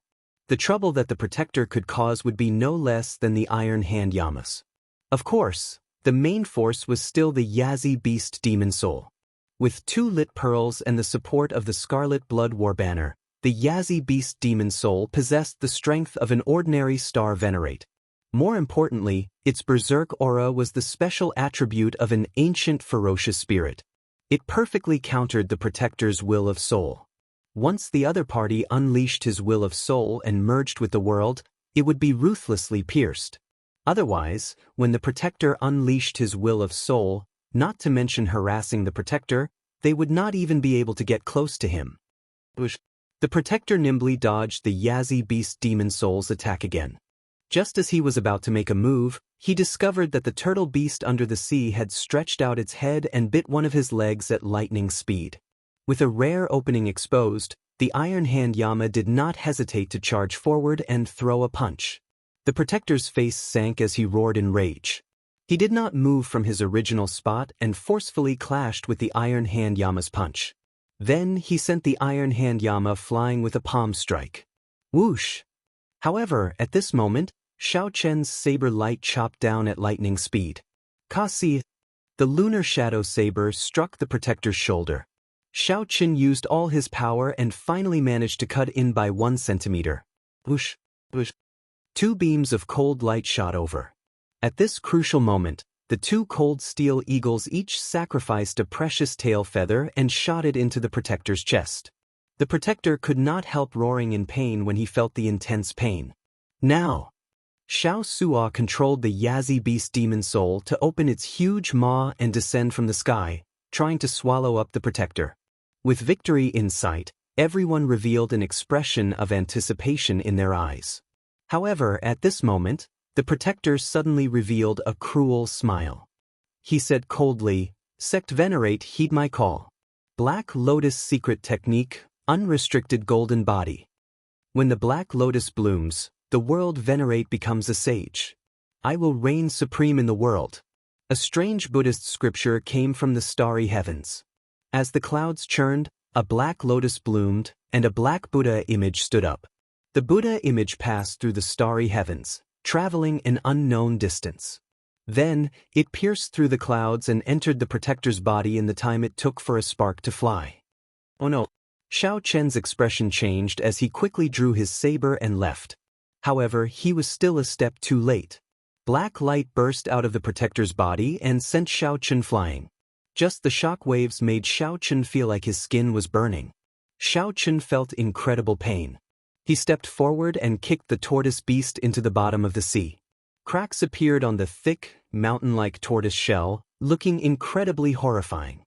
The trouble that the protector could cause would be no less than the Iron Hand Yamas. Of course, the main force was still the Yazi Beast Demon Soul. With 2 lit pearls and the support of the Scarlet Blood War Banner, the Yazi Beast Demon Soul possessed the strength of an ordinary star venerate. More importantly, its berserk aura was the special attribute of an ancient ferocious spirit. It perfectly countered the protector's will of soul. Once the other party unleashed his will of soul and merged with the world, it would be ruthlessly pierced. Otherwise, when the protector unleashed his will of soul, not to mention harassing the protector, they would not even be able to get close to him. The protector nimbly dodged the Yazi Beast Demon Soul's attack again. Just as he was about to make a move, he discovered that the turtle beast under the sea had stretched out its head and bit one of his legs at lightning speed. With a rare opening exposed, the Iron Hand Yama did not hesitate to charge forward and throw a punch. The protector's face sank as he roared in rage. He did not move from his original spot and forcefully clashed with the Iron Hand Yama's punch. Then he sent the Iron Hand Yama flying with a palm strike. Whoosh! However, at this moment, Xiao Chen's saber light chopped down at lightning speed. Kasi! The lunar shadow saber struck the protector's shoulder. Xiao Chen used all his power and finally managed to cut in by 1 centimeter. Whoosh! Whoosh! 2 beams of cold light shot over. At this crucial moment, the 2 cold steel eagles each sacrificed a precious tail feather and shot it into the protector's chest. The protector could not help roaring in pain when he felt the intense pain. Now! Xiao Suo controlled the Yazi Beast Demon Soul to open its huge maw and descend from the sky, trying to swallow up the protector. With victory in sight, everyone revealed an expression of anticipation in their eyes. However, at this moment, the protector suddenly revealed a cruel smile. He said coldly, "Sect Venerate, heed my call. Black Lotus Secret Technique, Unrestricted Golden Body. When the Black Lotus blooms, the world venerate becomes a sage. I will reign supreme in the world." A strange Buddhist scripture came from the starry heavens. As the clouds churned, a black lotus bloomed, and a black Buddha image stood up. The Buddha image passed through the starry heavens, traveling an unknown distance. Then, it pierced through the clouds and entered the protector's body in the time it took for a spark to fly. Oh no! Xiao Chen's expression changed as he quickly drew his saber and left. However, he was still a step too late. Black light burst out of the protector's body and sent Xiao Chen flying. Just the shock waves made Xiao Chen feel like his skin was burning. Xiao Chen felt incredible pain. He stepped forward and kicked the tortoise beast into the bottom of the sea. Cracks appeared on the thick, mountain-like tortoise shell, looking incredibly horrifying.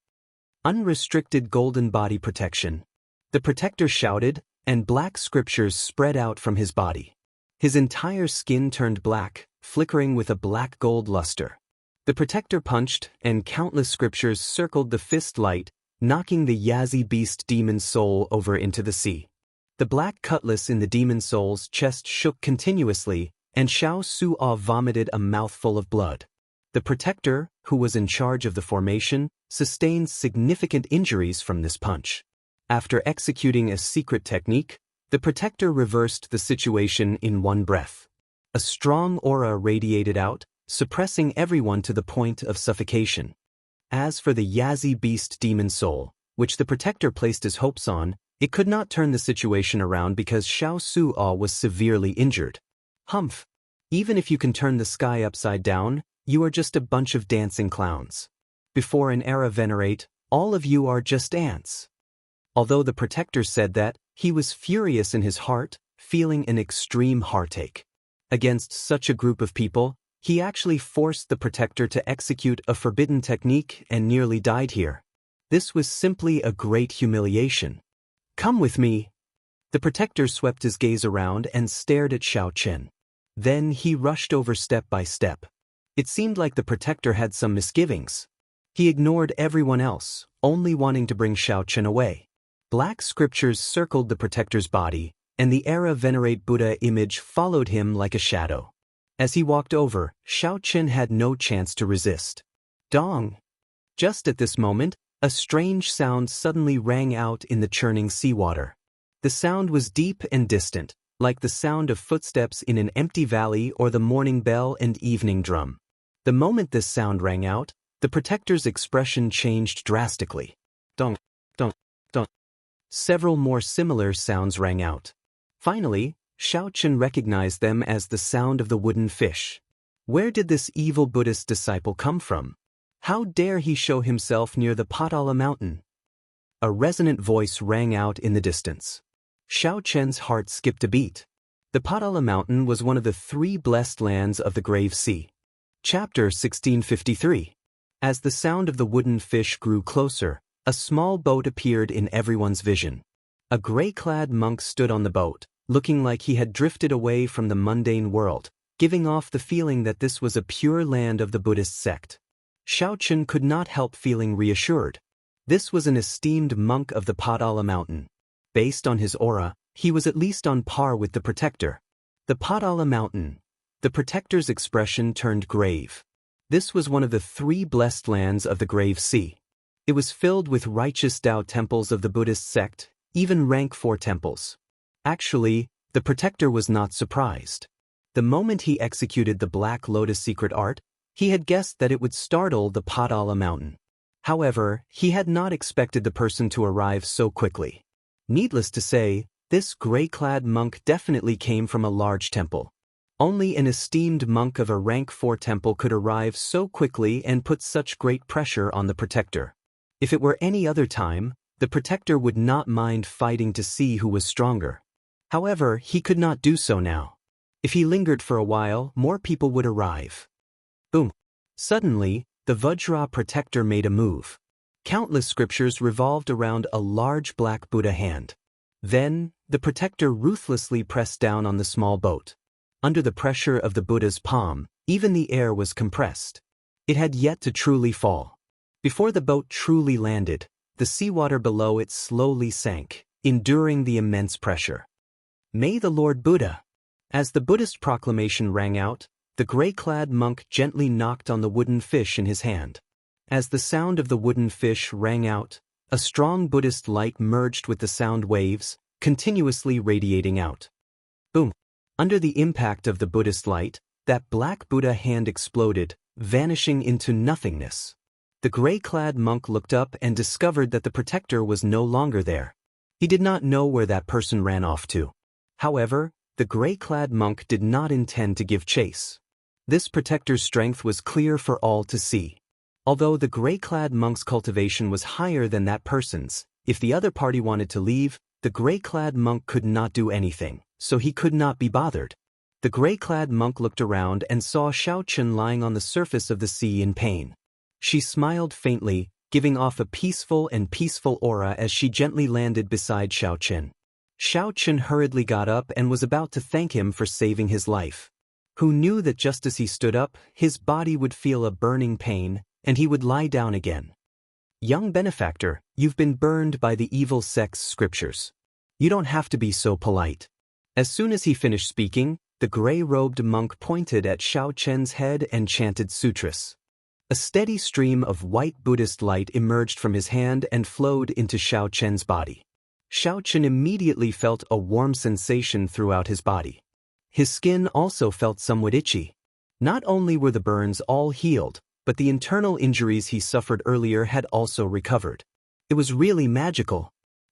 Unrestricted golden body protection. The protector shouted, and black scriptures spread out from his body. His entire skin turned black, flickering with a black-gold luster. The protector punched, and countless scriptures circled the fist light, knocking the Yazi Beast Demon Soul over into the sea. The black cutlass in the demon soul's chest shook continuously, and Xiao Suo vomited a mouthful of blood. The protector, who was in charge of the formation, sustained significant injuries from this punch. After executing a secret technique, the protector reversed the situation in one breath. A strong aura radiated out, suppressing everyone to the point of suffocation. As for the Yazi Beast Demon Soul, which the protector placed his hopes on, it could not turn the situation around because Xiao Suo was severely injured. Humph! Even if you can turn the sky upside down, you are just a bunch of dancing clowns. Before an era venerate, all of you are just ants. Although the protector said that, he was furious in his heart, feeling an extreme heartache. Against such a group of people, he actually forced the protector to execute a forbidden technique and nearly died here. This was simply a great humiliation. Come with me. The protector swept his gaze around and stared at Xiao Chen. Then he rushed over step by step. It seemed like the protector had some misgivings. He ignored everyone else, only wanting to bring Xiao Chen away. Black scriptures circled the protector's body, and the Era Venerate Buddha image followed him like a shadow. As he walked over, Xiao Chen had no chance to resist. Dong! Just at this moment, a strange sound suddenly rang out in the churning seawater. The sound was deep and distant, like the sound of footsteps in an empty valley or the morning bell and evening drum. The moment this sound rang out, the protector's expression changed drastically. Dong, dong, dong. Several more similar sounds rang out. Finally, Xiao Chen recognized them as the sound of the wooden fish. Where did this evil Buddhist disciple come from? How dare he show himself near the Potala mountain? A resonant voice rang out in the distance. Xiao Chen's heart skipped a beat. The Potala mountain was one of the 3 blessed lands of the Grave Sea. Chapter 1653. As the sound of the wooden fish grew closer, a small boat appeared in everyone's vision. A gray-clad monk stood on the boat, looking like he had drifted away from the mundane world, giving off the feeling that this was a pure land of the Buddhist sect. Xiao Chen could not help feeling reassured. This was an esteemed monk of the Potala mountain. Based on his aura, he was at least on par with the protector. The Potala mountain. The protector's expression turned grave. This was one of the 3 blessed lands of the Grave Sea. It was filled with righteous Tao temples of the Buddhist sect, even rank 4 temples. Actually, the protector was not surprised. The moment he executed the Black Lotus secret art, he had guessed that it would startle the Potala mountain. However, he had not expected the person to arrive so quickly. Needless to say, this gray-clad monk definitely came from a large temple. Only an esteemed monk of a rank 4 temple could arrive so quickly and put such great pressure on the protector. If it were any other time, the protector would not mind fighting to see who was stronger. However, he could not do so now. If he lingered for a while, more people would arrive. Boom! Suddenly, the Vajra protector made a move. Countless scriptures revolved around a large black Buddha hand. Then, the protector ruthlessly pressed down on the small boat. Under the pressure of the Buddha's palm, even the air was compressed. It had yet to truly fall. Before the boat truly landed, the seawater below it slowly sank, enduring the immense pressure. May the Lord Buddha! As the Buddhist proclamation rang out, the gray-clad monk gently knocked on the wooden fish in his hand. As the sound of the wooden fish rang out, a strong Buddhist light merged with the sound waves, continuously radiating out. Boom! Under the impact of the Buddhist light, that black Buddha hand exploded, vanishing into nothingness. The gray-clad monk looked up and discovered that the protector was no longer there. He did not know where that person ran off to. However, the gray-clad monk did not intend to give chase. This protector's strength was clear for all to see. Although the gray-clad monk's cultivation was higher than that person's, if the other party wanted to leave, the gray-clad monk could not do anything, so he could not be bothered. The gray-clad monk looked around and saw Xiao Chen lying on the surface of the sea in pain. She smiled faintly, giving off a peaceful aura as she gently landed beside Xiao Chen. Xiao Chen hurriedly got up and was about to thank him for saving his life. Who knew that just as he stood up, his body would feel a burning pain, and he would lie down again. Young benefactor, you've been burned by the evil sect's scriptures. You don't have to be so polite. As soon as he finished speaking, the gray-robed monk pointed at Xiao Chen's head and chanted sutras. A steady stream of white Buddhist light emerged from his hand and flowed into Xiao Chen's body. Xiao Chen immediately felt a warm sensation throughout his body. His skin also felt somewhat itchy. Not only were the burns all healed, but the internal injuries he suffered earlier had also recovered. It was really magical.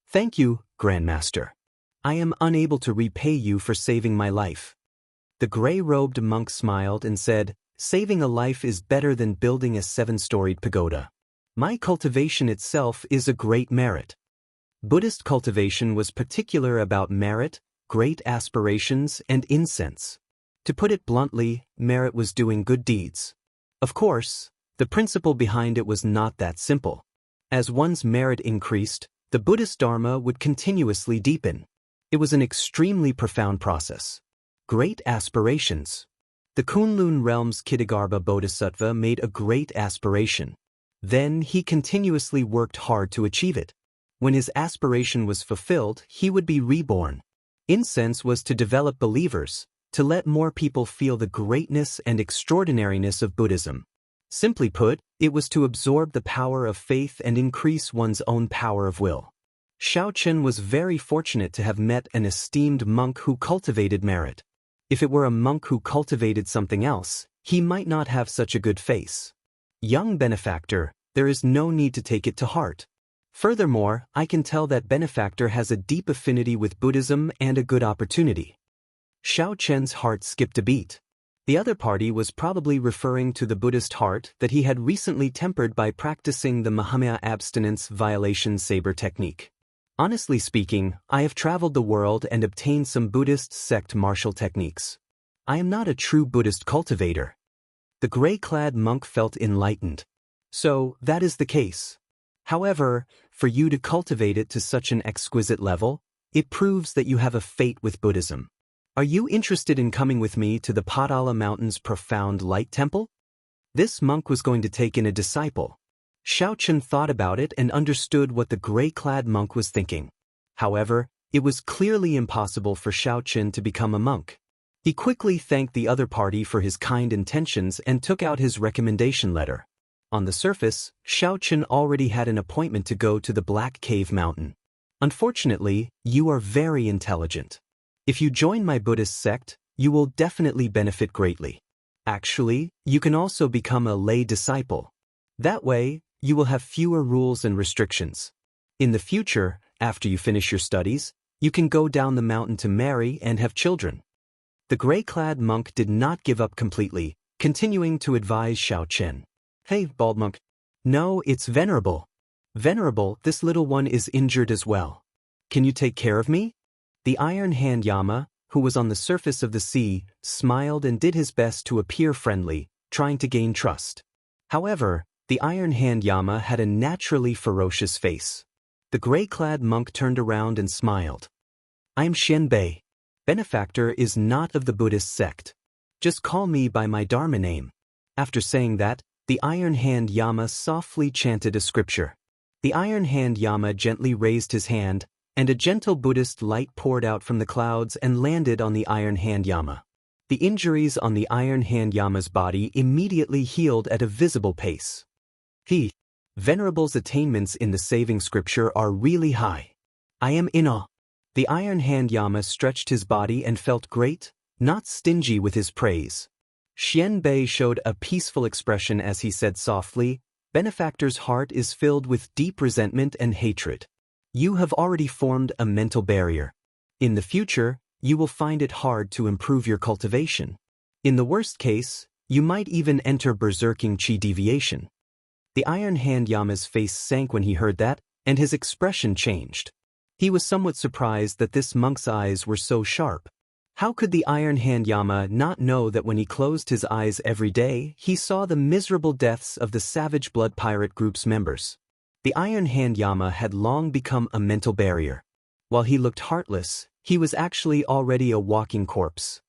Thank you, Grandmaster. I am unable to repay you for saving my life. The gray-robed monk smiled and said, saving a life is better than building a 7-storied pagoda. My cultivation itself is a great merit. Buddhist cultivation was particular about merit, great aspirations, and incense. To put it bluntly, merit was doing good deeds. Of course, the principle behind it was not that simple. As one's merit increased, the Buddhist Dharma would continuously deepen. It was an extremely profound process. Great aspirations. The Kunlun realm's Kitagarbha Bodhisattva made a great aspiration. Then he continuously worked hard to achieve it. When his aspiration was fulfilled, he would be reborn. Incense was to develop believers, to let more people feel the greatness and extraordinariness of Buddhism. Simply put, it was to absorb the power of faith and increase one's own power of will. Xiaochen was very fortunate to have met an esteemed monk who cultivated merit. If it were a monk who cultivated something else, he might not have such a good face. Young benefactor, there is no need to take it to heart. Furthermore, I can tell that benefactor has a deep affinity with Buddhism and a good opportunity. Xiaochen's heart skipped a beat. The other party was probably referring to the Buddhist heart that he had recently tempered by practicing the Mahamaya abstinence violation saber technique. Honestly speaking, I have traveled the world and obtained some Buddhist sect martial techniques. I am not a true Buddhist cultivator. The gray-clad monk felt enlightened. So, that is the case. However, for you to cultivate it to such an exquisite level, it proves that you have a fate with Buddhism. Are you interested in coming with me to the Padala Mountain's profound light temple? This monk was going to take in a disciple. Xiaochen thought about it and understood what the gray-clad monk was thinking. However, it was clearly impossible for Xiaochen to become a monk. He quickly thanked the other party for his kind intentions and took out his recommendation letter. On the surface, Xiaochen already had an appointment to go to the Black Cave Mountain. Unfortunately, you are very intelligent. If you join my Buddhist sect, you will definitely benefit greatly. Actually, you can also become a lay disciple. That way, you will have fewer rules and restrictions. In the future, after you finish your studies, you can go down the mountain to marry and have children. The gray-clad monk did not give up completely, continuing to advise Xiaochen. Hey, bald monk. No, it's Venerable. Venerable, this little one is injured as well. Can you take care of me? The Iron Hand Yama, who was on the surface of the sea, smiled and did his best to appear friendly, trying to gain trust. However, the Iron Hand Yama had a naturally ferocious face. The gray-clad monk turned around and smiled. I'm Xianbei. Benefactor is not of the Buddhist sect. Just call me by my Dharma name. After saying that, the Iron Hand Yama softly chanted a scripture. The Iron Hand Yama gently raised his hand, and a gentle Buddhist light poured out from the clouds and landed on the Iron Hand Yama. The injuries on the Iron Hand Yama's body immediately healed at a visible pace. Venerable's attainments in the saving scripture are really high. I am in awe. The Iron Hand Yama stretched his body and felt great, not stingy with his praise. Xianbei showed a peaceful expression as he said softly, Benefactor's heart is filled with deep resentment and hatred. You have already formed a mental barrier. In the future, you will find it hard to improve your cultivation. In the worst case, you might even enter berserking chi deviation. The Iron Hand Yama's face sank when he heard that, and his expression changed. He was somewhat surprised that this monk's eyes were so sharp. How could the Iron Hand Yama not know that when he closed his eyes every day, he saw the miserable deaths of the Savage Blood Pirate group's members? The Iron Hand Yama had long become a mental barrier. While he looked heartless, he was actually already a walking corpse.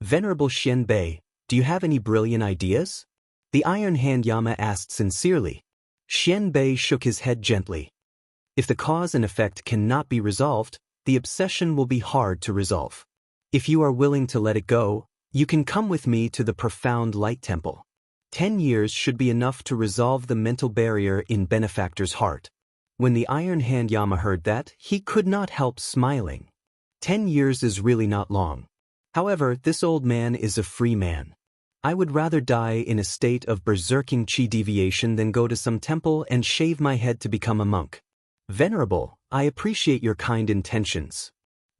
Venerable Xianbei, do you have any brilliant ideas? The Iron Hand Yama asked sincerely. Xianbei shook his head gently. If the cause and effect cannot be resolved, the obsession will be hard to resolve. If you are willing to let it go, you can come with me to the profound light temple. 10 years should be enough to resolve the mental barrier in Benefactor's heart. When the Iron Hand Yama heard that, he could not help smiling. 10 years is really not long. However, this old man is a free man. I would rather die in a state of berserking chi deviation than go to some temple and shave my head to become a monk. Venerable, I appreciate your kind intentions.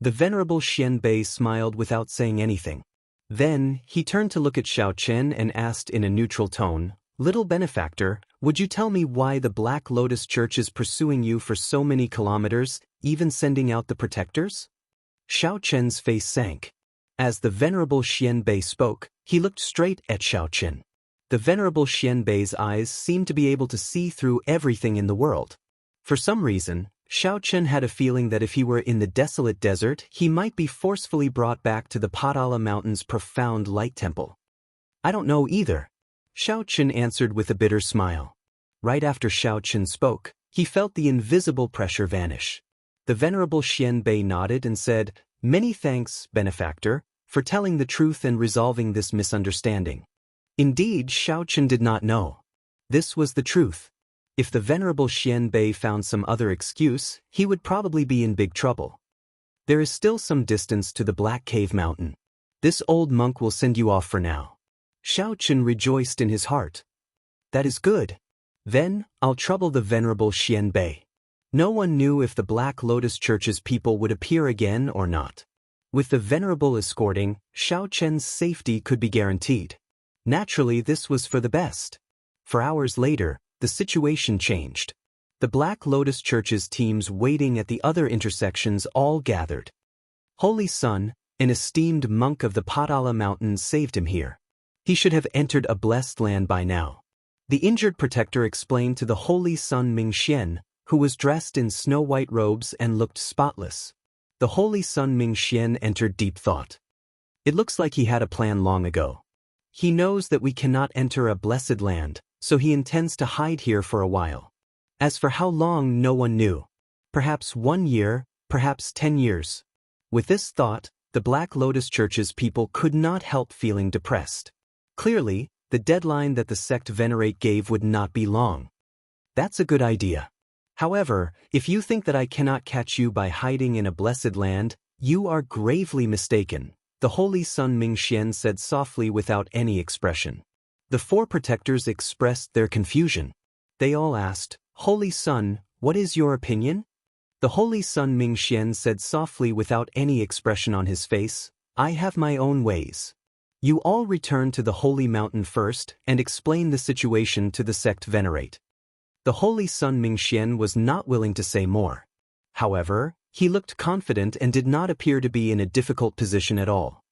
The Venerable Xianbei smiled without saying anything. Then, he turned to look at Xiaochen and asked in a neutral tone, Little Benefactor, would you tell me why the Black Lotus Church is pursuing you for so many kilometers, even sending out the protectors? Xiaochen's face sank. As the Venerable Xianbei spoke, he looked straight at Xiaochen. The Venerable Xianbei's eyes seemed to be able to see through everything in the world. For some reason, Xiaochen had a feeling that if he were in the desolate desert, he might be forcefully brought back to the Padala Mountain's profound light temple. I don't know either. Xiao Chen answered with a bitter smile. Right after Xiao Chen spoke, he felt the invisible pressure vanish. The venerable Xianbei nodded and said, "Many thanks, benefactor, for telling the truth and resolving this misunderstanding." Indeed, Xiao Chen did not know. This was the truth. If the venerable Xianbei found some other excuse, he would probably be in big trouble. There is still some distance to the Black Cave Mountain. This old monk will send you off for now. Xiao Chen rejoiced in his heart. That is good. Then, I'll trouble the venerable Xianbei. No one knew if the Black Lotus Church's people would appear again or not. With the venerable escorting, Xiao Chen's safety could be guaranteed. Naturally, this was for the best. For hours later, the situation changed. The Black Lotus Church's teams waiting at the other intersections all gathered. Holy Sun, an esteemed monk of the Padala Mountains, saved him here. He should have entered a blessed land by now. The injured protector explained to the Holy Sun Mingxian, who was dressed in snow-white robes and looked spotless. The Holy Sun Mingxian entered deep thought. It looks like he had a plan long ago. He knows that we cannot enter a blessed land, so he intends to hide here for a while. As for how long, no one knew. Perhaps 1 year, perhaps 10 years. With this thought, the Black Lotus Church's people could not help feeling depressed. Clearly, the deadline that the sect venerate gave would not be long. That's a good idea. However, if you think that I cannot catch you by hiding in a blessed land, you are gravely mistaken, the Holy Sun Mingxian said softly without any expression. The 4 protectors expressed their confusion. They all asked, "Holy Sun, what is your opinion?" The Holy Sun Mingxian said softly without any expression on his face, "I have my own ways. You all return to the Holy Mountain first and explain the situation to the sect venerate." The Holy Sun Mingxian was not willing to say more. However, he looked confident and did not appear to be in a difficult position at all.